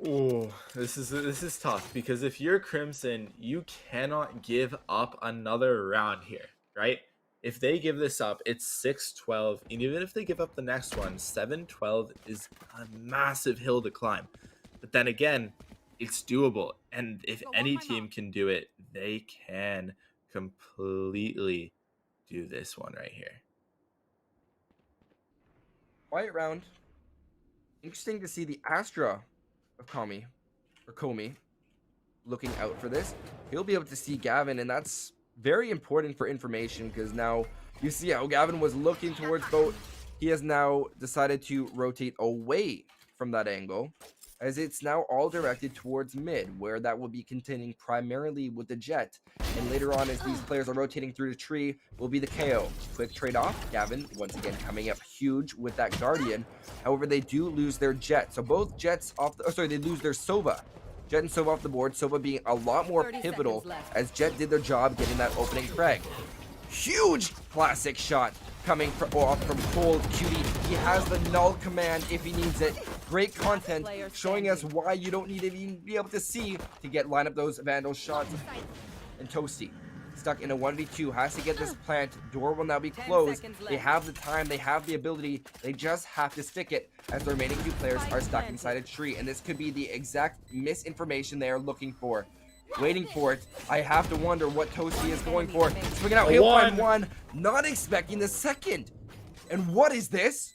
Oh, this is tough, because if you're Crimson, you cannot give up another round here, right? If they give this up, it's 6-12, and even if they give up the next one, 7-12 is a massive hill to climb. But then again, it's doable, and if any team can do it, they can completely do this one right here. Quiet round. Interesting to see the Astra of Comey looking out for this. He'll be able to see Gavin, and that's very important for information, because now you see how Gavin was looking towards boat. He has now decided to rotate away from that angle, as it's now all directed towards mid, where that will be containing primarily with the jet. And later on, as these players are rotating through the tree, will be the KO. Quick trade off. Gavin, once again, coming up huge with that Guardian. However, they do lose their jet. So both jets off the, they lose their Sova. Jet and Sova off the board. Sova being a lot more pivotal, as Jet did their job getting that opening frag. Huge classic shot coming off from Cold Cutie. He has the null command if he needs it. Great content showing us why you don't need to even be able to see to line up those Vandal shots. And Toasty, stuck in a 1v2, has to get this plant. Door will now be closed. They have the time, they have the ability, they just have to stick it, as the remaining 2 players are stuck inside a tree. And this could be the exact misinformation they are looking for. Waiting for it. I have to wonder what Toasty is going for. Swinging out, he'll find one. Not expecting the second. And what is this?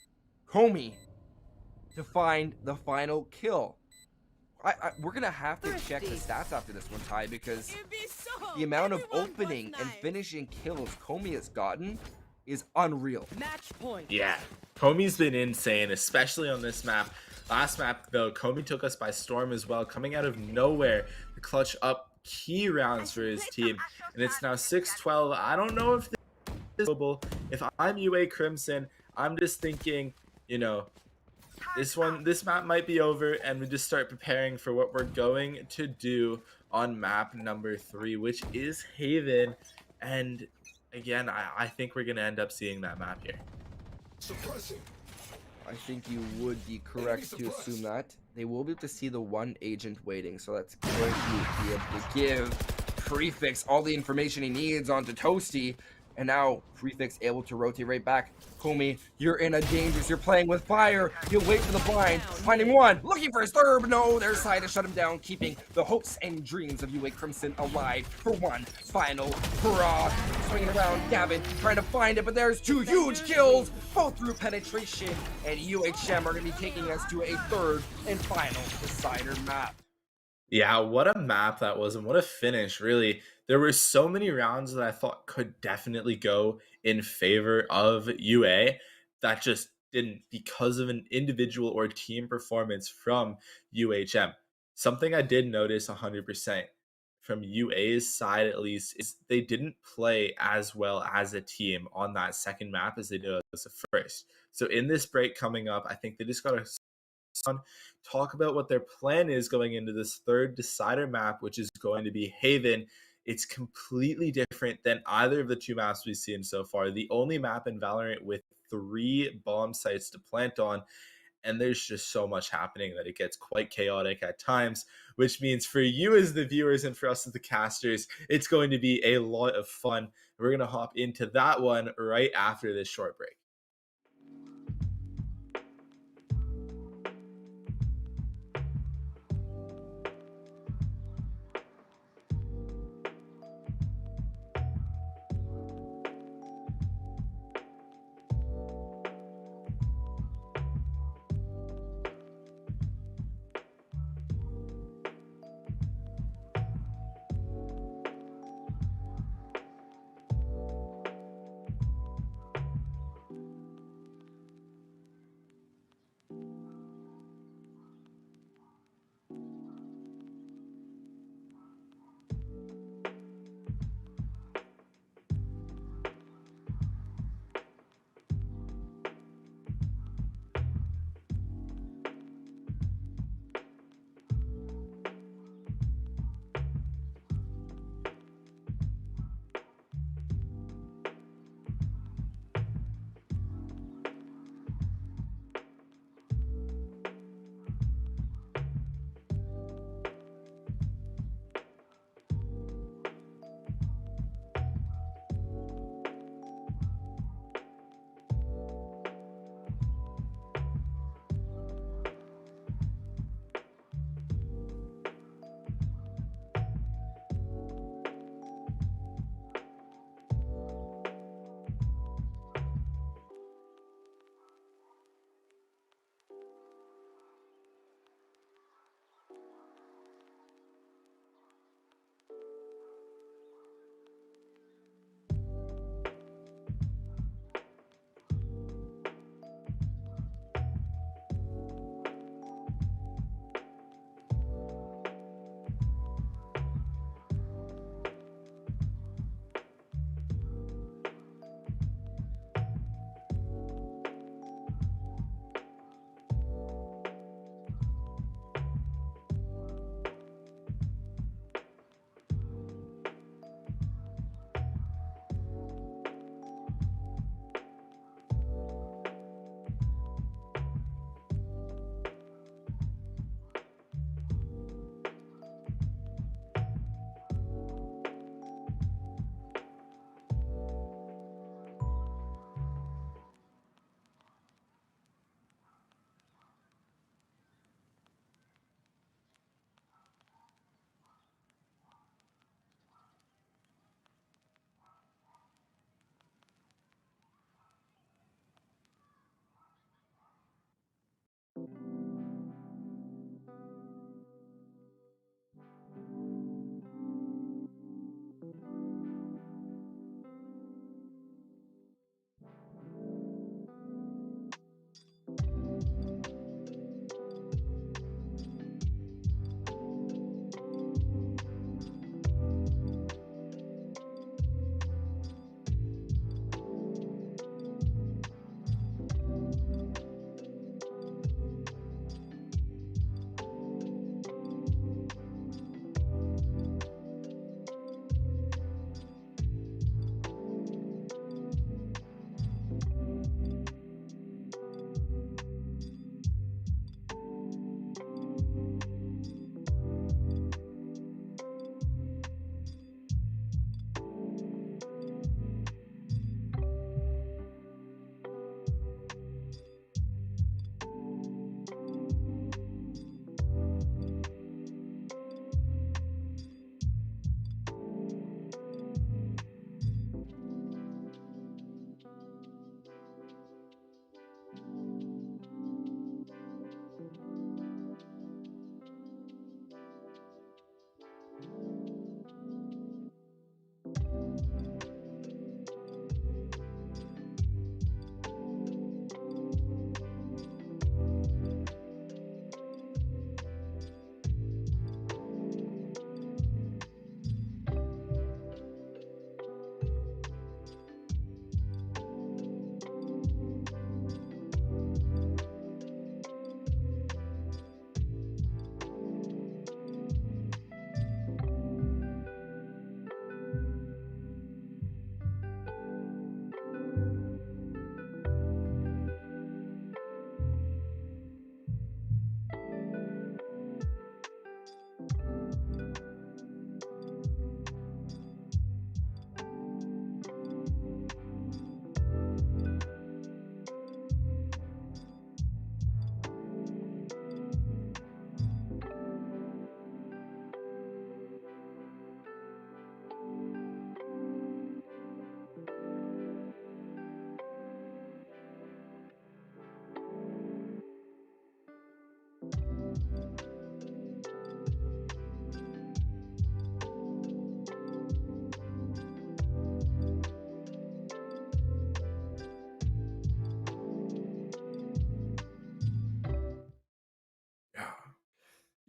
Comey to find the final kill. We're gonna have to check the stats after this one, Ty, because the amount of opening and finishing kills Comey has gotten is unreal. Match point. Yeah, Comey's been insane, especially on this map. Last map, though, Comey took us by storm as well, coming out of nowhere to clutch up key rounds for his team. And it's now 6-12. I don't know if this is doable. If I'm UA Crimson, I'm just thinking, you know, this map might be over, and we just start preparing for what we're going to do on map number 3, which is Haven. And again, I think we're going to end up seeing that map here. I think you would be correct to assume that. They will be able to see the one agent waiting, so that's going to be able to give Prefix all the information he needs onto Toasty, and now Prefix able to rotate right back. Comey, you're in a dangerous, you're playing with fire, you wait for the blind, finding one, looking for his third, but no, their side to shut him down, keeping the hopes and dreams of UA Crimson alive for one final hurrah. Swinging around, Gavin trying to find it, but there's 2 huge kills, both through penetration, and UHM are going to be taking us to a third and final decider map. Yeah, what a map that was, and what a finish, really. There were so many rounds that I thought could definitely go in favor of UA that just didn't because of an individual or team performance from UHM. Something I did notice 100% from UA's side, at least, is they didn't play as well as a team on that second map as they did as the first. So in this break coming up, I think they just got to talk about what their plan is going into this third decider map, which is going to be Haven. It's completely different than either of the 2 maps we've seen so far. The only map in Valorant with 3 bomb sites to plant on, and there's just so much happening that it gets quite chaotic at times, which means for you as the viewers and for us as the casters, it's going to be a lot of fun. We're going to hop into that one right after this short break.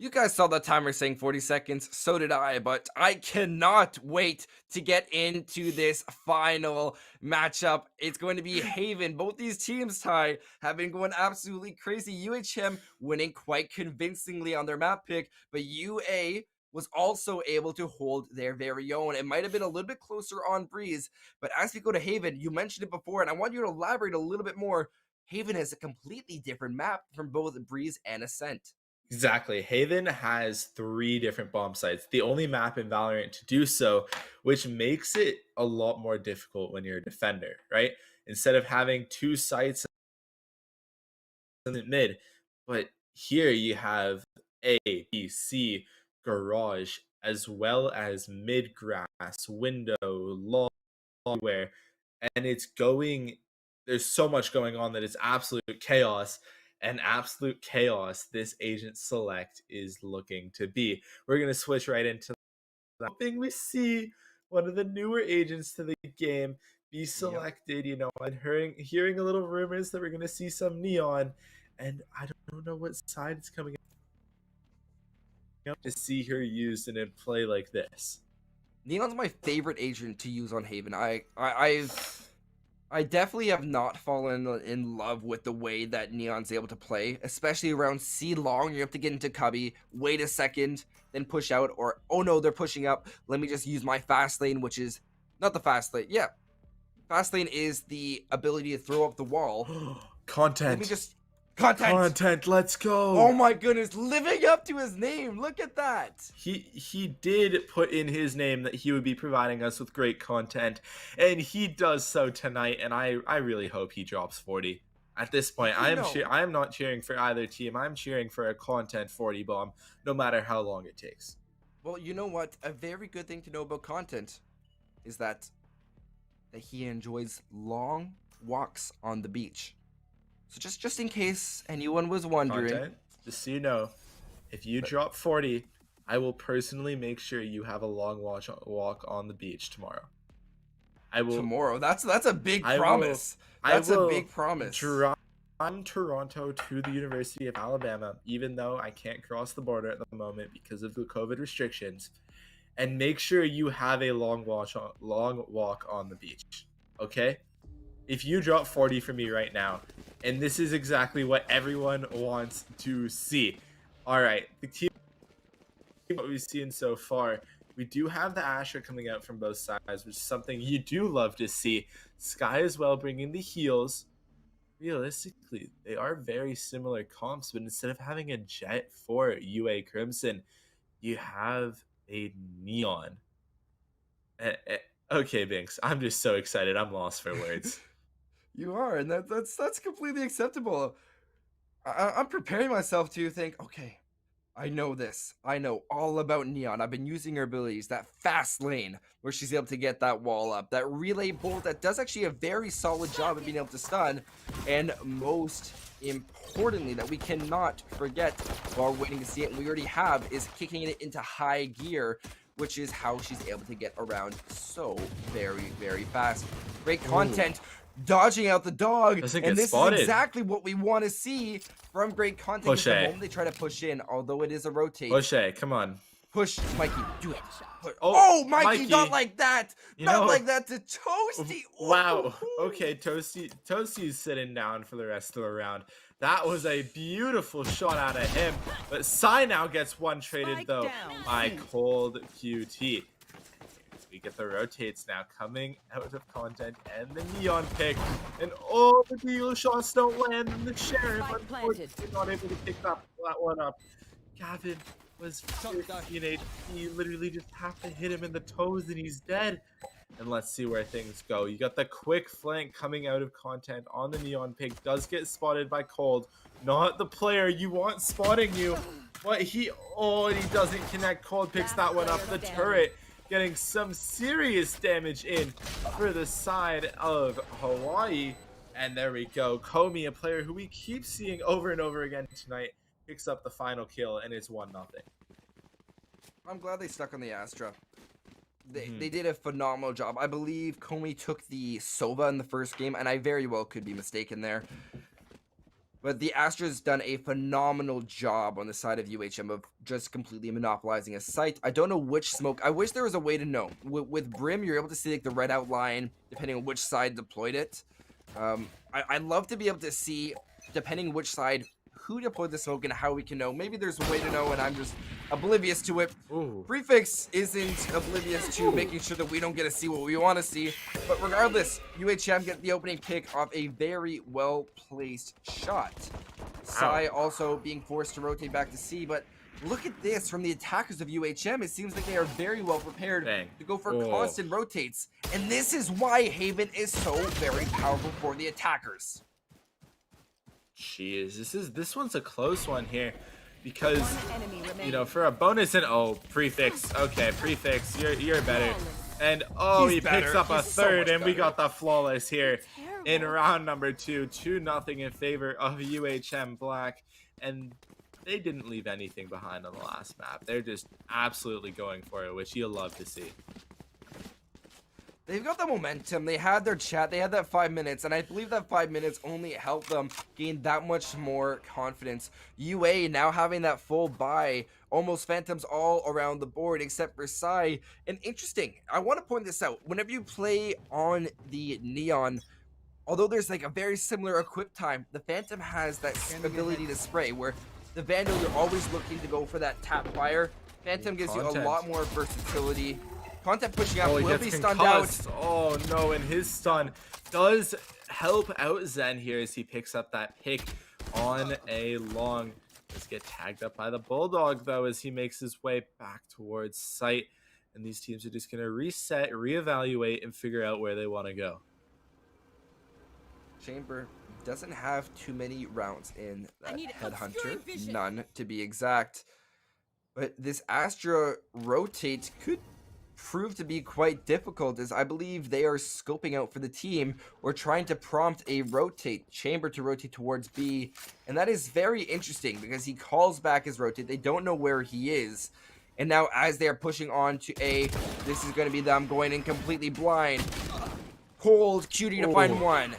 You guys saw the timer saying 40 seconds, so did I, but I cannot wait to get into this final matchup. It's going to be Haven. Both these teams, Ty, have been going absolutely crazy. UHM winning quite convincingly on their map pick, but UA was also able to hold their very own. It might have been a little bit closer on Breeze, but as we go to Haven, you mentioned it before, and I want you to elaborate a little bit more. Haven has a completely different map from both Breeze and Ascent. Exactly. Haven has 3 different bomb sites, the only map in Valorant to do so, which makes it a lot more difficult when you're a defender, right? Instead of having 2 sites in the mid, but here you have A, B, C, garage, as well as mid grass, window, long, where, and it's going. There's so much going on that it's absolute chaos, and absolute chaos. This agent select is looking to be. We're gonna switch right into hoping we see one of the newer agents to the game be selected. You know, I'm hearing a little rumors that we're gonna see some neon, and I don't know what side it's coming up to see her used in a play like this. Neon's my favorite agent to use on Haven. I definitely have not fallen in love with the way that Neon's able to play, especially around C long. You have to get into cubby, wait a second, then push out, or oh no, they're pushing up. Let me just use my fast lane, which is not the fast lane. Yeah, fast lane is the ability to throw up the wall. Content. Let me just content. Let's go. Oh my goodness, living up to his name. Look at that. He did put in his name that he would be providing us with great content, and he does so tonight, and I really hope he drops 40. At this point, I am not cheering for either team. I'm cheering for a content 40 bomb, no matter how long it takes. Well, you know what? A very good thing to know about content is that he enjoys long walks on the beach. So just in case anyone was wondering, Content, just so you know, if you drop 40, I will personally make sure you have a long walk on the beach tomorrow. I will tomorrow. That's a big promise. That's a big promise. I'm Toronto to the University of Alabama, even though I can't cross the border at the moment because of the COVID restrictions, and make sure you have a long walk on the beach. Okay? If you drop 40 for me right now, and this is exactly what everyone wants to see. All right, the team, what we've seen so far, we do have the Asher coming out from both sides, which is something you do love to see. Sky as well bringing the heals. Realistically, they are very similar comps, but instead of having a Jet for UA Crimson, you have a Neon. Okay, Binks, I'm just so excited. I'm lost for words. You are, and that's completely acceptable. I'm preparing myself to think, okay, I know this. I know all about Neon. I've been using her abilities, that fast lane where she's able to get that wall up, that relay bolt that does actually a very solid job of being able to stun, and most importantly, that we cannot forget while we're waiting to see it, and we already have, is kicking it into high gear, which is how she's able to get around so very, very fast. Great content. Ooh. Dodging out the dog, and this is exactly what we want to see from great content. Push the moment they try to push in, although it is a rotate. Push A, come on. Push, Mikey, do it. Oh, Mikey, not like that. Not like that to Toasty. Wow. Okay, Toasty's sitting down for the rest of the round. That was a beautiful shot out of him, but Psy now gets one traded though by Cold QT. We get the rotates now coming out of content and the neon pick, and all the deal shots don't land, and the sheriff unfortunately not able to pick that one up. Gavin was 15 HP. You literally just have to hit him in the toes and he's dead. And let's see where things go. You got the quick flank coming out of content on the neon pick. Does get spotted by Cold. Not the player you want spotting you. But he doesn't connect. Cold picks that one up. The turret getting some serious damage in for the side of Hawaii. And there we go. Komi, a player who we keep seeing over and over again tonight, picks up the final kill, and it's 1-0. I'm glad they stuck on the Astra. They did a phenomenal job. I believe Komi took the Sova in the first game, and I very well could be mistaken there. But the Astros done a phenomenal job on the side of UHM of just completely monopolizing a site. I don't know which smoke. I wish there was a way to know. With Brim, you're able to see like the red outline depending on which side deployed it. I'd love to be able to see, depending which side, who deployed the smoke and how we can know. Maybe there's a way to know and I'm just oblivious to it. Ooh. Prefix isn't oblivious to making sure that we don't get to see what we want to see. But regardless, UHM get the opening pick off a very well-placed shot. Sai also being forced to rotate back to C, but look at this from the attackers of UHM. It seems like they are very well prepared to go for constant rotates. And this is why Haven is so very powerful for the attackers. Jeez, this one's a close one here, because you know, for a bonus and prefix. Okay, prefix, you're better. And he picks up a third, and we got the flawless here in round number 2. 2-0 in favor of UHM Black, and they didn't leave anything behind on the last map. They're just absolutely going for it, which you'll love to see. They've got the momentum. They had their chat. They had that 5 minutes, and I believe that 5 minutes only helped them gain that much more confidence. UA now having that full buy, almost phantoms all around the board except for Sai. And interesting, I want to point this out. Whenever you play on the Neon, although there's like a very similar equip time, the Phantom has that ability to spray, where the Vandal, you're always looking to go for that tap fire. Phantom gives you a lot more versatility. Content pushing out will be stunned out. Oh no, and his stun does help out Zen here as he picks up that pick on a long. Let's get tagged up by the Bulldog though as he makes his way back towards site. And these teams are just going to reset, reevaluate, and figure out where they want to go. Chamber doesn't have too many rounds in that Headhunter. None, to be exact. But this Astra rotate could prove to be quite difficult, as I believe they are scoping out for the team or trying to prompt a rotate. Chamber to rotate towards B. And that is very interesting because he calls back his rotate. They don't know where he is. And now as they are pushing on to A, this is going to be them going in completely blind. Cold, Cutie to find one.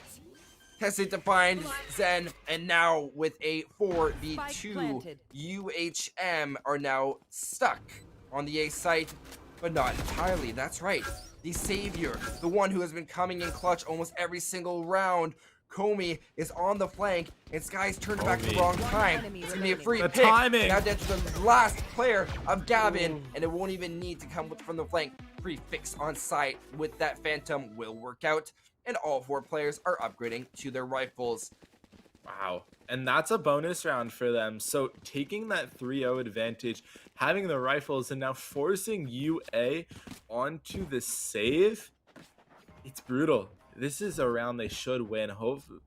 Tested to find Zen, and now with a 4v2, UHM are now stuck on the A site, but not entirely. That's right. The savior, the one who has been coming in clutch almost every single round. Comey is on the flank, and Sky's turned back at the wrong time. It's going to be a free pick. Timing. Now down to the last player of Gavin, and it won't even need to come from the flank. Free fix on site with that Phantom will work out, and all 4 players are upgrading to their rifles. Wow. And that's a bonus round for them. So taking that 3-0 advantage, having the rifles, and now forcing UA onto the save, it's brutal. This is a round they should win.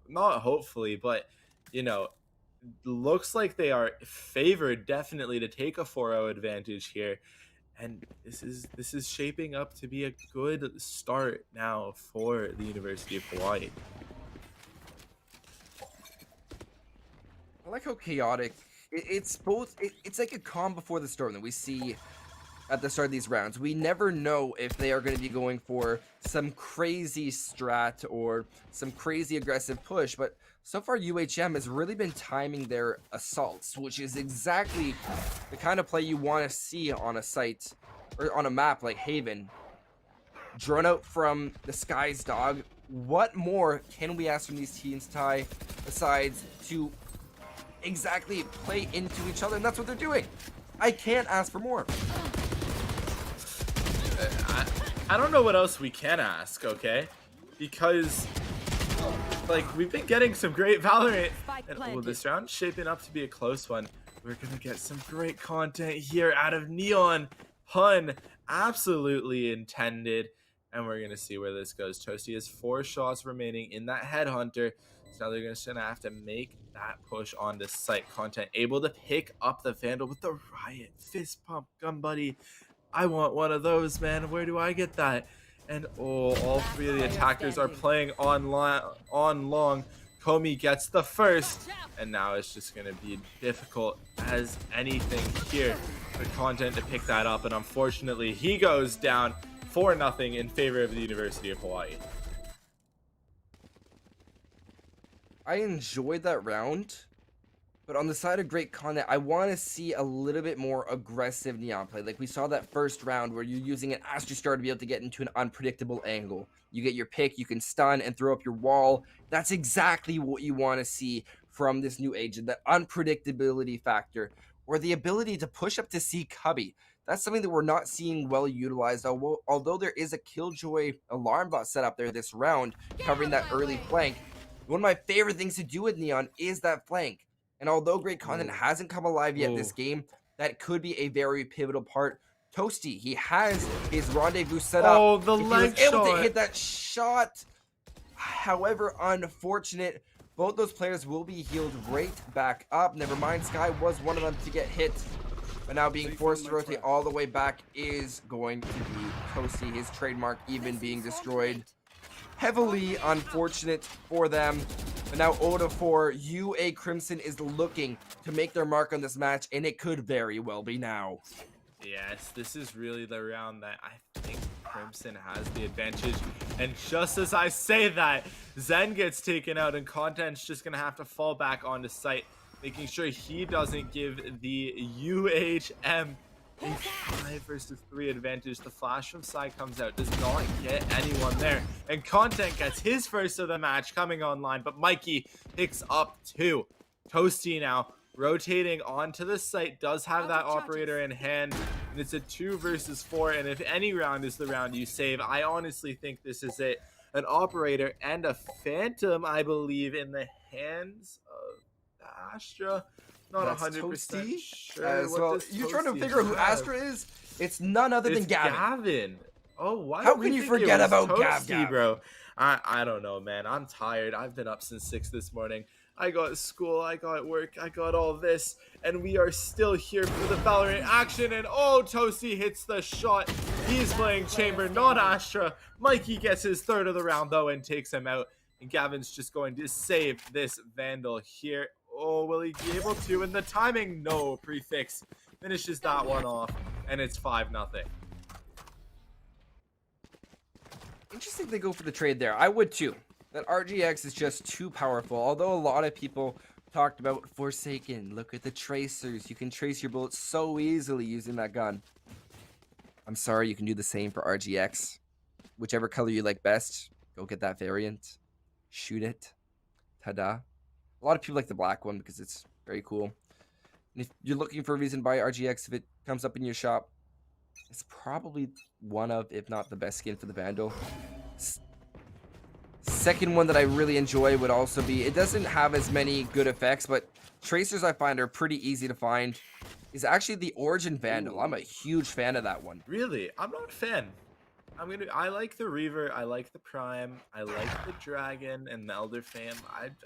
Not hopefully, but, you know, looks like they are favored definitely to take a 4-0 advantage here. And this is shaping up to be a good start now for the University of Hawaii. I like how chaotic it's both. It's like a calm before the storm that we see at the start of these rounds. We never know if they are going to be going for some crazy strat or some crazy aggressive push, but so far UHM has really been timing their assaults, which is exactly the kind of play you want to see on a site or on a map like Haven. Drone out from the Sky's Dog. What more can we ask from these teams, Ty, besides to exactly play into each other? And that's what they're doing. I can't ask for more. I don't know what else we can ask, okay? Because, like, we've been getting some great Valorant, and this round's shaping up to be a close one. We're gonna get some great content here out of Neon. Pun absolutely intended, and we're gonna see where this goes. Toasty has 4 shots remaining in that Headhunter, so now they're just gonna have to make that push onto site. Content able to pick up the Vandal with the Riot Fist Pump Gun Buddy. I want one of those, man. Where do I get that? And all 3 of the attackers are playing on long. Comey gets the first, and now it's just going to be difficult as anything here for Content to pick that up. And unfortunately, he goes down 4-0 in favor of the University of Hawaii. I enjoyed that round, but on the side of great content, I want to see a little bit more aggressive Neon play. Like we saw that first round where you're using an Astra Star to be able to get into an unpredictable angle. You get your pick, you can stun and throw up your wall. That's exactly what you want to see from this new agent, that unpredictability factor, or the ability to push up to see Cubby. That's something that we're not seeing well utilized. Although there is a Killjoy alarm bot set up there this round, covering that early flank. One of my favorite things to do with Neon is that flank. And although great content hasn't come alive yet this game, that could be a very pivotal part. Toasty, he has his rendezvous set up. Oh, the If he was leg able to shot. hit that shot, however unfortunate, both those players will be healed right back up. Never mind, Sky was one of them to get hit. But now being forced to rotate all the way back is going to be Toasty, his trademark even being destroyed. Heavily unfortunate for them. But now 0-4, UA Crimson is looking to make their mark on this match, and it could very well be now. Yes, this is really the round that I think Crimson has the advantage. And just as I say that, Zen gets taken out and Content's just going to have to fall back onto site, making sure he doesn't give the UHM a 5 versus 3 advantage. The flash from side comes out, does not get anyone there. And Content gets his first of the match coming online, but Mikey picks up 2. Toasty now rotating onto the site, does have that operator in hand, and it's a 2 versus 4, and if any round is the round you save, I honestly think this is it. An operator and a phantom, I believe, in the hands of Astra. Not 100% sure. As well. You're trying to figure out who Astra is? It's none other than It's Gavin. Oh, why How did can we you think it forget was about Toasty, Gav? bro? I don't know, man. I'm tired. I've been up since 6 this morning. I got school, I got work, I got all this, and we are still here for the Valorant action, and oh, Toasty hits the shot. He's playing Chamber, not Astra. Mikey gets his 3rd of the round, though, and takes him out, and Gavin's just going to save this Vandal here. Oh, will he be able to? And the timing, no, prefix finishes that one off, and it's 5-0. Interesting they go for the trade there. I would too. That RGX is just too powerful. Although a lot of people talked about Forsaken. Look at the tracers. You can trace your bullets so easily using that gun. I'm sorry, you can do the same for RGX. Whichever color you like best, go get that variant. Shoot it. Ta-da. A lot of people like the black one because it's very cool. And if you're looking for a reason to buy RGX, if it comes up in your shop, it's probably one of, if not the best skin for the Vandal. Second one that I really enjoy would also be, it doesn't have as many good effects, but tracers I find are pretty easy to find, is actually the Origin Vandal. Ooh. I'm a huge fan of that one. Really? I'm not a fan. I like the Reaver, I like the Prime, I like the Dragon and the Elder Fam.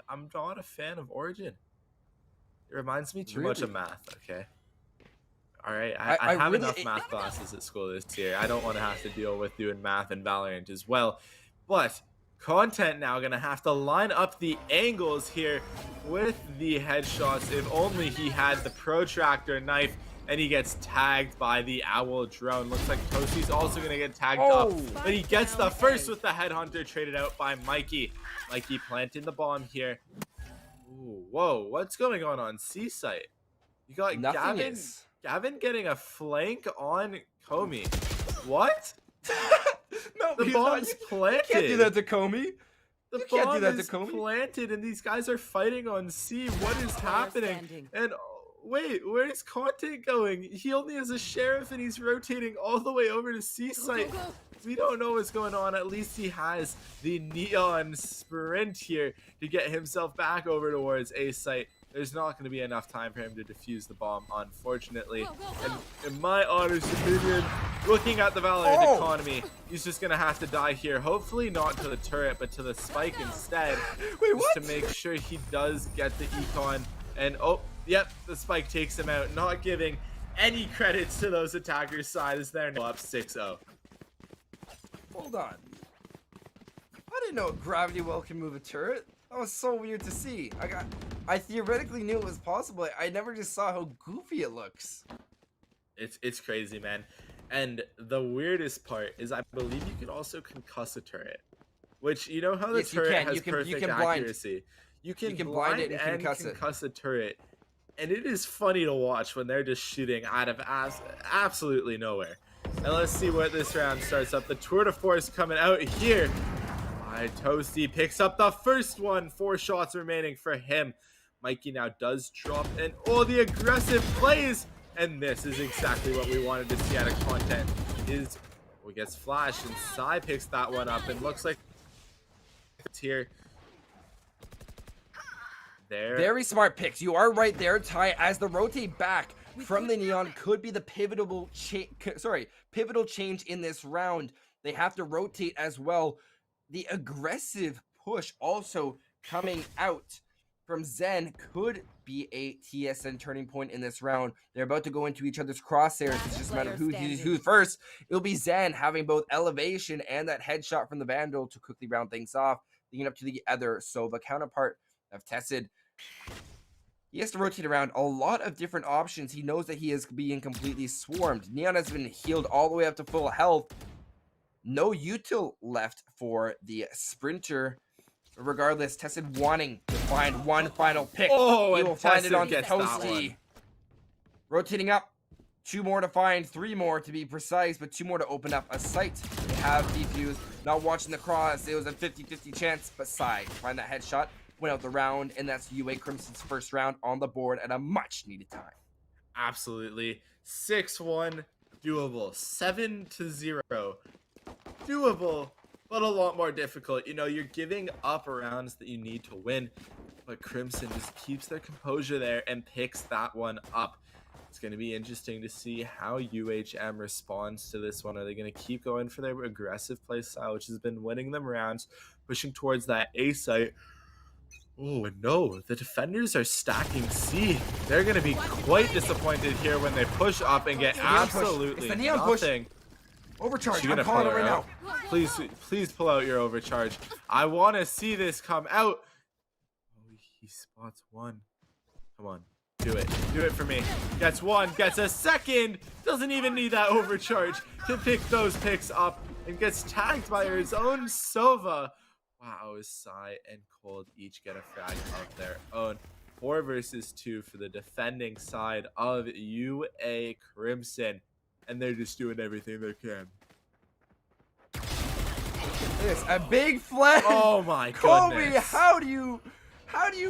I'm not a fan of Origin. It reminds me too much of math, okay? Alright, I have really, enough math classes at school this year. I don't want to have to deal with doing math and Valorant as well. But Content now gonna have to line up the angles here with the headshots. If only he had the protractor knife, and he gets tagged by the Owl drone. Looks like Toasty's also gonna get tagged up, but he gets the first with the headhunter, traded out by Mikey. Mikey planting the bomb here. Ooh, whoa, what's going on C site? You got Gavin getting a flank on Comey. What? No, The bomb's planted. You can't do that to Comey. The You can't do bomb that to is Comey. planted, and these guys are fighting on C. What is happening? And wait, where's Content going? He only has a sheriff, and he's rotating all the way over to C site. We don't know what's going on. At least he has the neon sprint here to get himself back over towards A site. There's not going to be enough time for him to defuse the bomb, unfortunately. And in my honest opinion, looking at the Valorant economy, he's just going to have to die here. Hopefully not to the turret, but to the spike instead. Just to make sure he does get the econ. And oh, yep, the spike takes him out. Not giving any credits to those attackers' side as they're now up 6-0. Hold on. I didn't know gravity well can move a turret. That was so weird to see. I theoretically knew it was possible. I never just saw how goofy it looks. It's crazy, man. And the weirdest part is I believe you can also concuss a turret. Which, you know how the turret has perfect accuracy? You can, blind it and and concuss it. concuss a turret. And it is funny to watch when they're just shooting out of absolutely nowhere. And let's see what this round starts up. The tour de force coming out here. Toasty picks up the first one. 4 shots remaining for him. Mikey now does drop and the aggressive plays. And this is exactly what we wanted to see out of content. He gets flashed and Sai picks that one up and looks like it's here. There. Very smart picks. You are right there, Ty, as the rotate back from the Neon could be the pivotal change in this round. They have to rotate as well. The aggressive push also coming out from Zen could be a TSN turning point in this round. They're about to go into each other's crosshairs. It's just a matter of who's first. It'll be Zen having both elevation and that headshot from the Vandal to quickly round things off, leading up to the other Sova counterpart of Tessid. He has to rotate around a lot of different options. He knows that he is being completely swarmed. Neon has been healed all the way up to full health. No util left for the sprinter. Regardless, Tessid wanting to find one final pick. He will find it on Toasty. Rotating up. 2 more to find, 3 more to be precise, but 2 more to open up a site. They have defused. Not watching the cross. It was a 50-50 chance, but Sai find that headshot. Went out the round, and that's UA Crimson's first round on the board at a much needed time. Absolutely. 6-1, doable. 7-0, doable, but a lot more difficult. You know, you're giving up rounds that you need to win, but Crimson just keeps their composure there and picks that one up. It's going to be interesting to see how UHM responds to this one. Are they going to keep going for their aggressive play style, which has been winning them rounds, pushing towards that A site? Oh, no, the defenders are stacking C. They're going to be quite disappointed here when they push up and get absolutely nothing. Overcharge, I'm calling it right now. Please pull out your overcharge. I want to see this come out. Oh, he spots one. Come on, do it. Do it for me. Gets one, gets a second. Doesn't even need that overcharge to pick those picks up and gets tagged by his own Sova. Wow, Sai and Cold each get a frag of their own. 4 versus 2 for the defending side of UA Crimson. And they're just doing everything they can. This a big flag. Oh my Kobe, goodness. how do you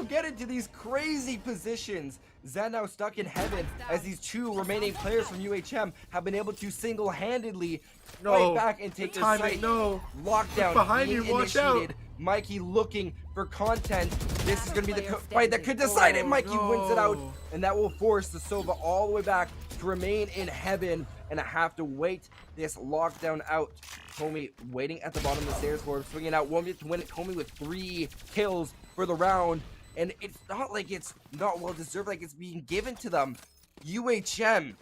get into these crazy positions? Zen now stuck in heaven as these 2 remaining players from UHM have been able to single-handedly fight back and take this site. Lockdown behind you, watch out. Mikey looking for content. This is going to be the fight that could decide it. Mikey wins it out, and that will force the Sova all the way back to remain in heaven and have to wait this lockdown out. Comey waiting at the bottom of the stairs board, swinging out 1 minute to win it. Comey with 3 kills for the round, and it's not like it's not well deserved, like it's being given to them. UHM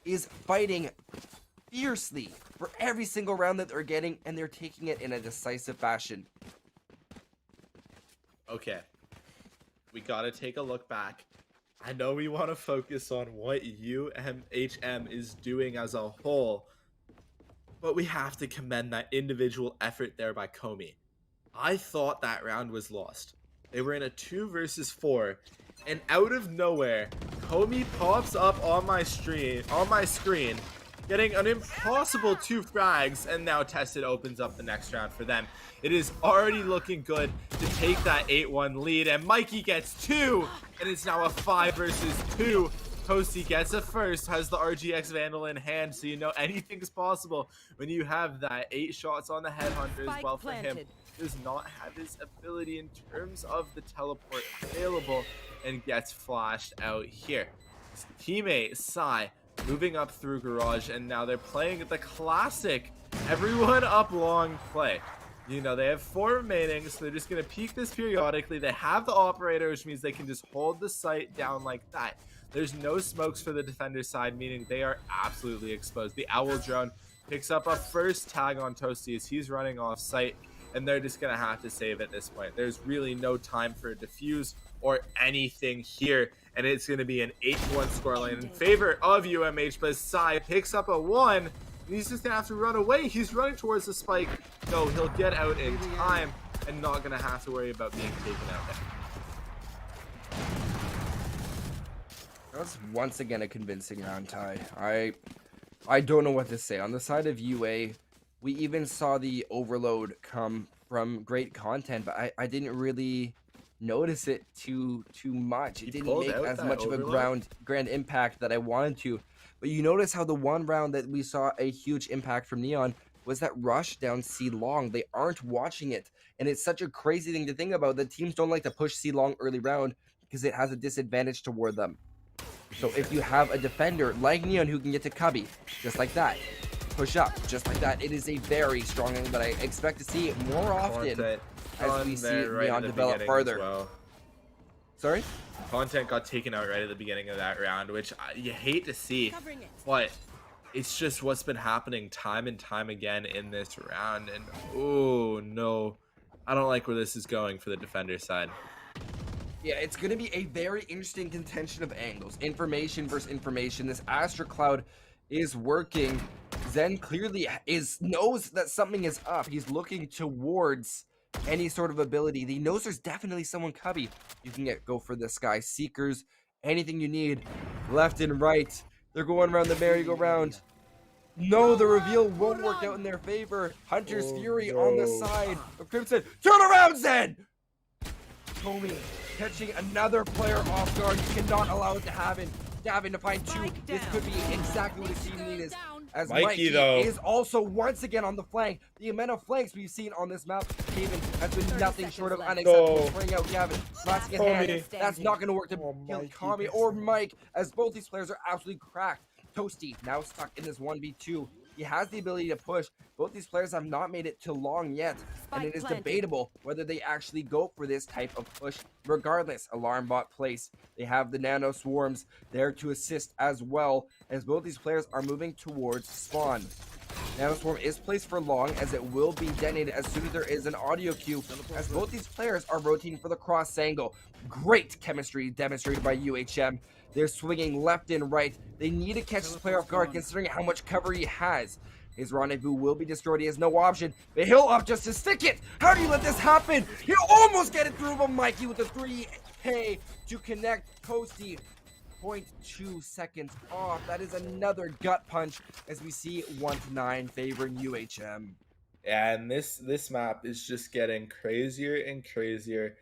is fighting fiercely for every single round that they're getting, and they're taking it in a decisive fashion. Okay, we gotta take a look back. I know we want to focus on what UMHM is doing as a whole, but we have to commend that individual effort there by Comey. I thought that round was lost. They were in a 2 versus 4, and out of nowhere, Comey pops up on my screen, getting an impossible 2 frags, and now Tested opens up the next round for them. It is already looking good to take that 8-1 lead, and Mikey gets 2, and it's now a 5 versus 2. Toasty gets a first, has the RGX Vandal in hand, so you know anything's possible when you have that 8 shots on the Headhunter as well for him. Does not have his ability in terms of the teleport available and gets flashed out here. His teammate, Sai, moving up through Garage, and now they're playing the classic everyone up long play. You know, they have 4 remaining, so they're just going to peek this periodically. They have the operator, which means they can just hold the site down like that. There's no smokes for the defender side, meaning they are absolutely exposed. The Owl drone picks up a first tag on Toasty as he's running off site, and they're just going to have to save at this point. There's really no time for a defuse or anything here, and it's going to be an 8-1 scoreline in favor of UMH, but Sai picks up a 1, and he's just going to have to run away. He's running towards the spike. No, he'll get out in time and not going to have to worry about being taken out there. That was once again a convincing round, Ty. I don't know what to say. On the side of UA, we even saw the overload come from great content, but I didn't really notice it too much. It He didn't pulled make out as that much of a overload. grand impact that I wanted to. But you notice how the one round that we saw a huge impact from Neon was that rush down C long. They aren't watching it. And it's such a crazy thing to think about that teams don't like to push C long early round because it has a disadvantage toward them. So if you have a defender like Neon who can get to Cubby, just like that, push up, just like that, it is a very strong angle that I expect to see more often Content as done we see there right Neon at the develop beginning as further. well. Sorry? Content got taken out right at the beginning of that round, which you hate to see, Covering it. but it's just what's been happening time and time again in this round. And oh no, I don't like where this is going for the defender side. Yeah, it's going to be a very interesting contention of angles. Information versus information. This Astra Cloud is working. Zen clearly knows that something is up. He's looking towards any sort of ability. He knows there's definitely someone Cubby. You can go for the Sky Seekers. Anything you need. Left and right. They're going around the merry-go-round. No, the reveal won't work out in their favor. Hunter's Fury on the side of Crimson. Turn around, Zen! Tommy catching another player off guard. You cannot allow it to happen. Having to find two. This could be exactly what the team needs. As Mikey though, is also once again on the flank. The amount of flanks we've seen on this map, Haven, has been nothing short of unacceptable. Bring out Gavin, classic in hand. That's not going to work to kill Kami or Mike, as both these players are absolutely cracked. Toasty now stuck in this 1v2. He has the ability to push. Both these players have not made it to long yet, and it is debatable whether they actually go for this type of push. Regardless, alarm bot placed. They have the nano swarms there to assist as well, as both these players are moving towards spawn. Nano swarm is placed for long, as it will be detonated as soon as there is an audio cue, as both these players are rotating for the cross angle. Great chemistry demonstrated by UHM. They're swinging left and right. They need to catch this player off guard considering how much cover he has. His rendezvous will be destroyed. He has no option, but he'll up just to stick it. How do you let this happen? He'll almost get it through, but Mikey with a 3K to connect. Coasty 0.2 seconds off. That is another gut punch as we see 1-9 favoring UHM. And this map is just getting crazier and crazier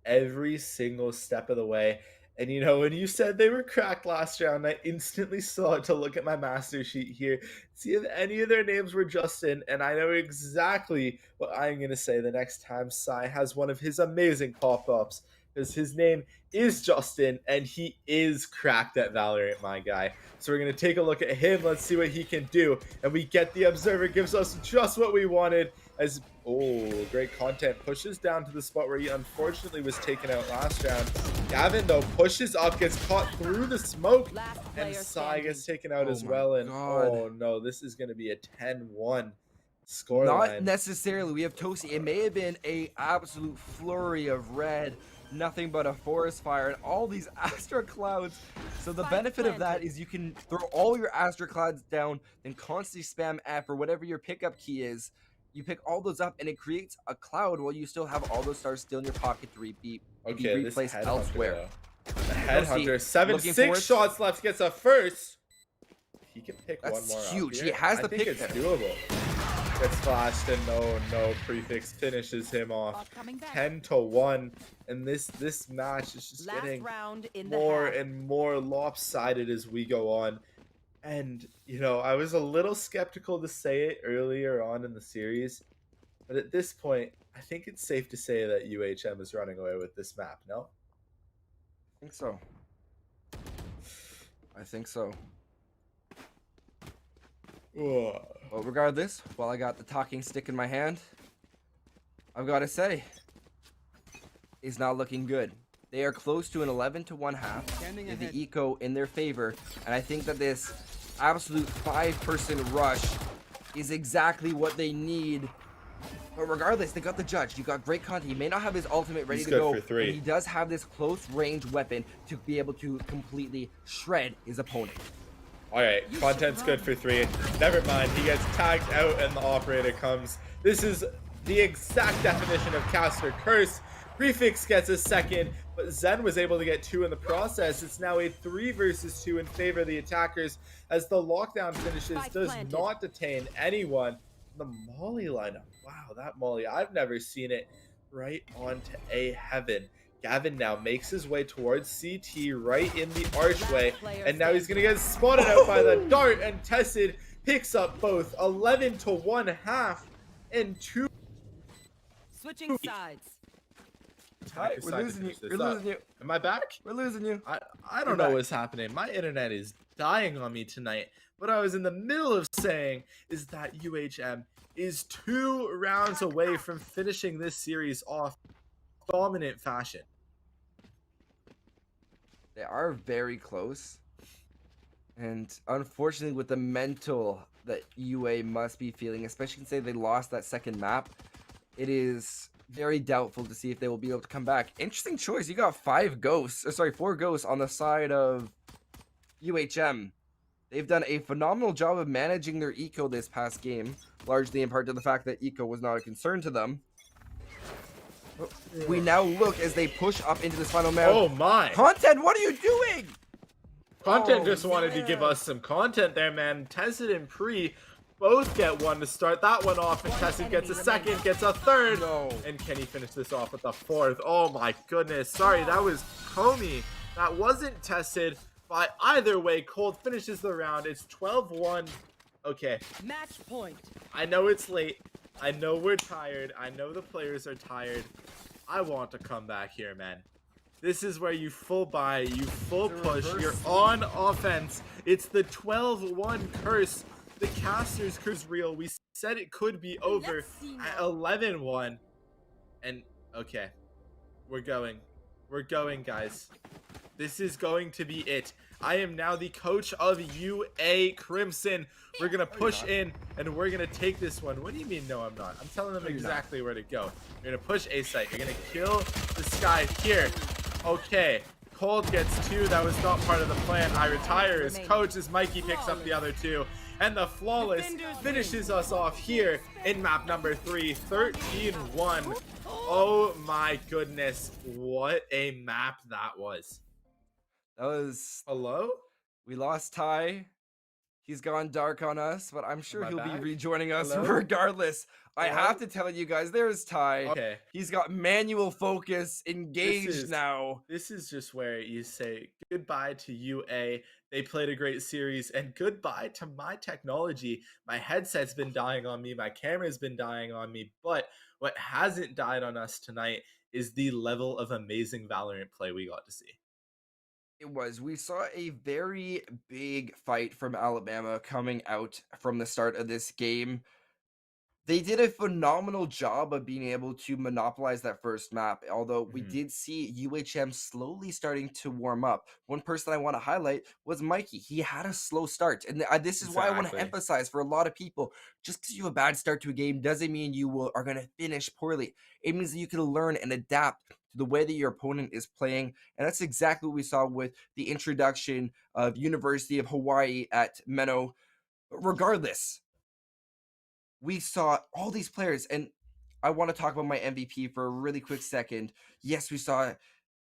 every single step of the way. And you know, when you said they were cracked last round, I instantly saw to look at my master sheet here, see if any of their names were Justin, and I know exactly what I'm gonna say the next time Sai has one of his amazing pop-ups, because his name is Justin, and he is cracked at Valorant, my guy. So we're gonna take a look at him. Let's see what he can do, and we get the observer, gives us just what we wanted. As great content pushes down to the spot where he unfortunately was taken out last round. Gavin though pushes up, gets caught through the smoke, and Sai gets taken out as well. And oh no, this is going to be a 10-1 scoreline. Not necessarily. We have Toasty. It may have been a absolute flurry of red. Nothing but a forest fire and all these Astra Clouds. So the benefit of that is you can throw all your Astra Clouds down, then constantly spam F or whatever your pickup key is. You pick all those up and it creates a cloud while you still have all those stars still in your pocket to be replaced elsewhere. The Headhunter, 7-6 shots left, gets a first. He can pick one more. That's huge. He has the pick. I think it's doable. Gets flashed and no, Prefix finishes him off 10-1, and this match is just getting more and more lopsided as we go on. And you know, I was a little skeptical to say it earlier on in the series, but at this point I think it's safe to say that UHM is running away with this map. No, I think so. I think so. Well, regardless, while I got the talking stick in my hand, I've got to say, it's not looking good. They are close to an 11-1 half, with the eco in their favor, and I think that this absolute 5-person rush is exactly what they need. But regardless, they got the judge. You got great content. He may not have his ultimate ready to go, but he does have this close range weapon to be able to completely shred his opponent. Alright, content's good for 3. Never mind, he gets tagged out and the operator comes. This is the exact definition of Caster Curse. Prefix gets a second, but Zen was able to get 2 in the process. It's now a 3 versus 2 in favor of the attackers as the lockdown finishes Spike does planted. not detain anyone. The Molly lineup, wow, that Molly, I've never seen it, right onto A heaven. Gavin now makes his way towards CT right in the archway, and now he's going to get spotted out by the dart, and Tessid picks up both 11 to 1 half and 2. Switching sides. Hi, we're losing you. We're losing you. Am I back? We're losing you. I don't know what's happening. My internet is dying on me tonight. What I was in the middle of saying is that UHM is 2 rounds away from finishing this series off dominant fashion. They are very close. And unfortunately, with the mental that UA must be feeling, especially considering they lost that second map, it is very doubtful to see if they will be able to come back. Interesting choice. You got 4 ghosts on the side of UHM. They've done a phenomenal job of managing their eco this past game, largely in part to the fact that eco was not a concern to them. We now look as they push up into this final round. Oh my! Content, what are you doing? Content just wanted to give us some content there, man. Tessid and Pre both get 1 to start that one off, and Tessid gets a second, gets a third. No. And can he finish this off with the 4th? Oh my goodness. Sorry, that was Comey. That wasn't Tessid. But either way, Cold finishes the round. It's 12-1. Okay. Match point. I know it's late. I know we're tired. I know the players are tired. I want to come back here, man. This is where you full buy, you full push, you're on offense. It's the 12-1 curse. The caster's curse real. We said it could be over at 11-1. And, okay. We're going. We're going, guys. This is going to be it. I am now the coach of UA Crimson. We're going to push in, and we're going to take this one. What do you mean, no, I'm not? I'm telling them exactly where to go. You're going to push A site. You're going to kill this guy here. Okay. Cold gets 2. That was not part of the plan. I retire as coach as Mikey picks up the other 2. And the Flawless finishes us off here in map number 3, 13-1. Oh my goodness. What a map that was. That was... Hello? We lost Ty. He's gone dark on us, but I'm sure he'll back? be rejoining us Hello? regardless. I Hello? have to tell you guys, there's Ty. Okay. He's got manual focus engaged is- now. This is just where you say goodbye to UA. They played a great series, and goodbye to my technology. My headset's been dying on me. My camera's been dying on me. But what hasn't died on us tonight is the level of amazing Valorant play we got to see. It was. We saw a very big fight from Alabama coming out from the start of this game. They did a phenomenal job of being able to monopolize that first map, although we Mhm. did see UHM slowly starting to warm up. One person I want to highlight was Mikey. He had a slow start, and this is why I want to Exactly. emphasize for a lot of people, just because you have a bad start to a game doesn't mean you are going to finish poorly. It means that you can learn and adapt to the way that your opponent is playing, and that's exactly what we saw with the introduction of University of Hawaii at Menno. Regardless, we saw all these players, and I want to talk about my MVP for a really quick second. Yes, we saw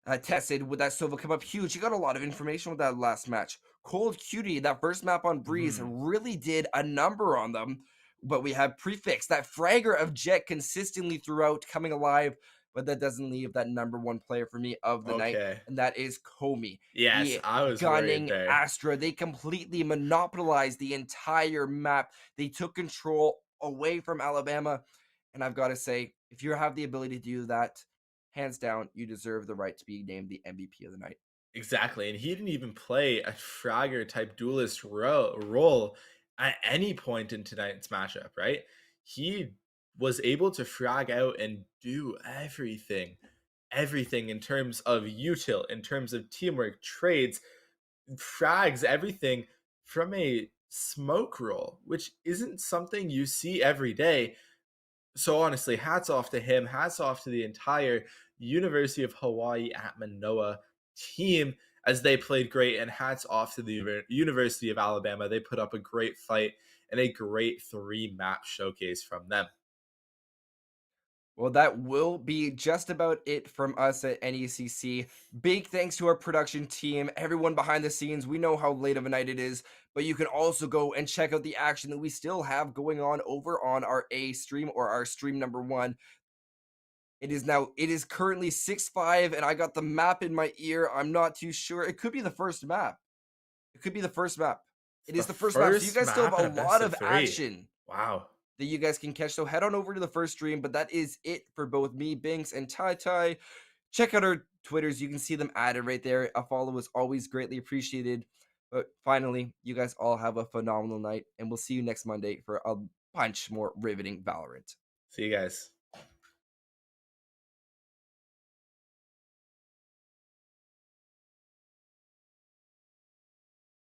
Tessid with that Sova come up huge. He got a lot of information with that last match. Cold Cutie, that first map on Breeze, really did a number on them. But we have Prefix, that fragger of Jet consistently throughout coming alive, but that doesn't leave that #1 player for me of the night, Okay. and that is Comey. Yes, The I was gunning worried there. Astra. They completely monopolized the entire map. They took control away from Alabama, and I've got to say, if you have the ability to do that, hands down, you deserve the right to be named the MVP of the night. Exactly, and he didn't even play a fragger type duelist role at any point in tonight's matchup, right? He was able to frag out and do everything in terms of util, in terms of teamwork, trades, frags, everything from a smoke roll, which isn't something you see every day. So honestly, hats off to him, hats off to the entire University of Hawaii at Manoa team as they played great, and hats off to the University of Alabama. They put up a great fight and a great 3-map showcase from them. Well, that will be just about it from us at NECC. Big thanks to our production team, everyone behind the scenes. We know how late of a night it is, but you can also go and check out the action that we still have going on over on our A stream, or our stream number one. It is currently 6-5, and I got the map in my ear. I'm not too sure. It could be the first map. It could be the first map. It The is the first map. So you first guys still have map a in a best lot of of three. action Wow. that you guys can catch. So head on over to the first stream. But that is it for both me, Binks, and Tai Tai. Check out our Twitters. You can see them added right there. A follow is always greatly appreciated. But finally, you guys all have a phenomenal night, and we'll see you next Monday for a bunch more riveting Valorant. See you guys.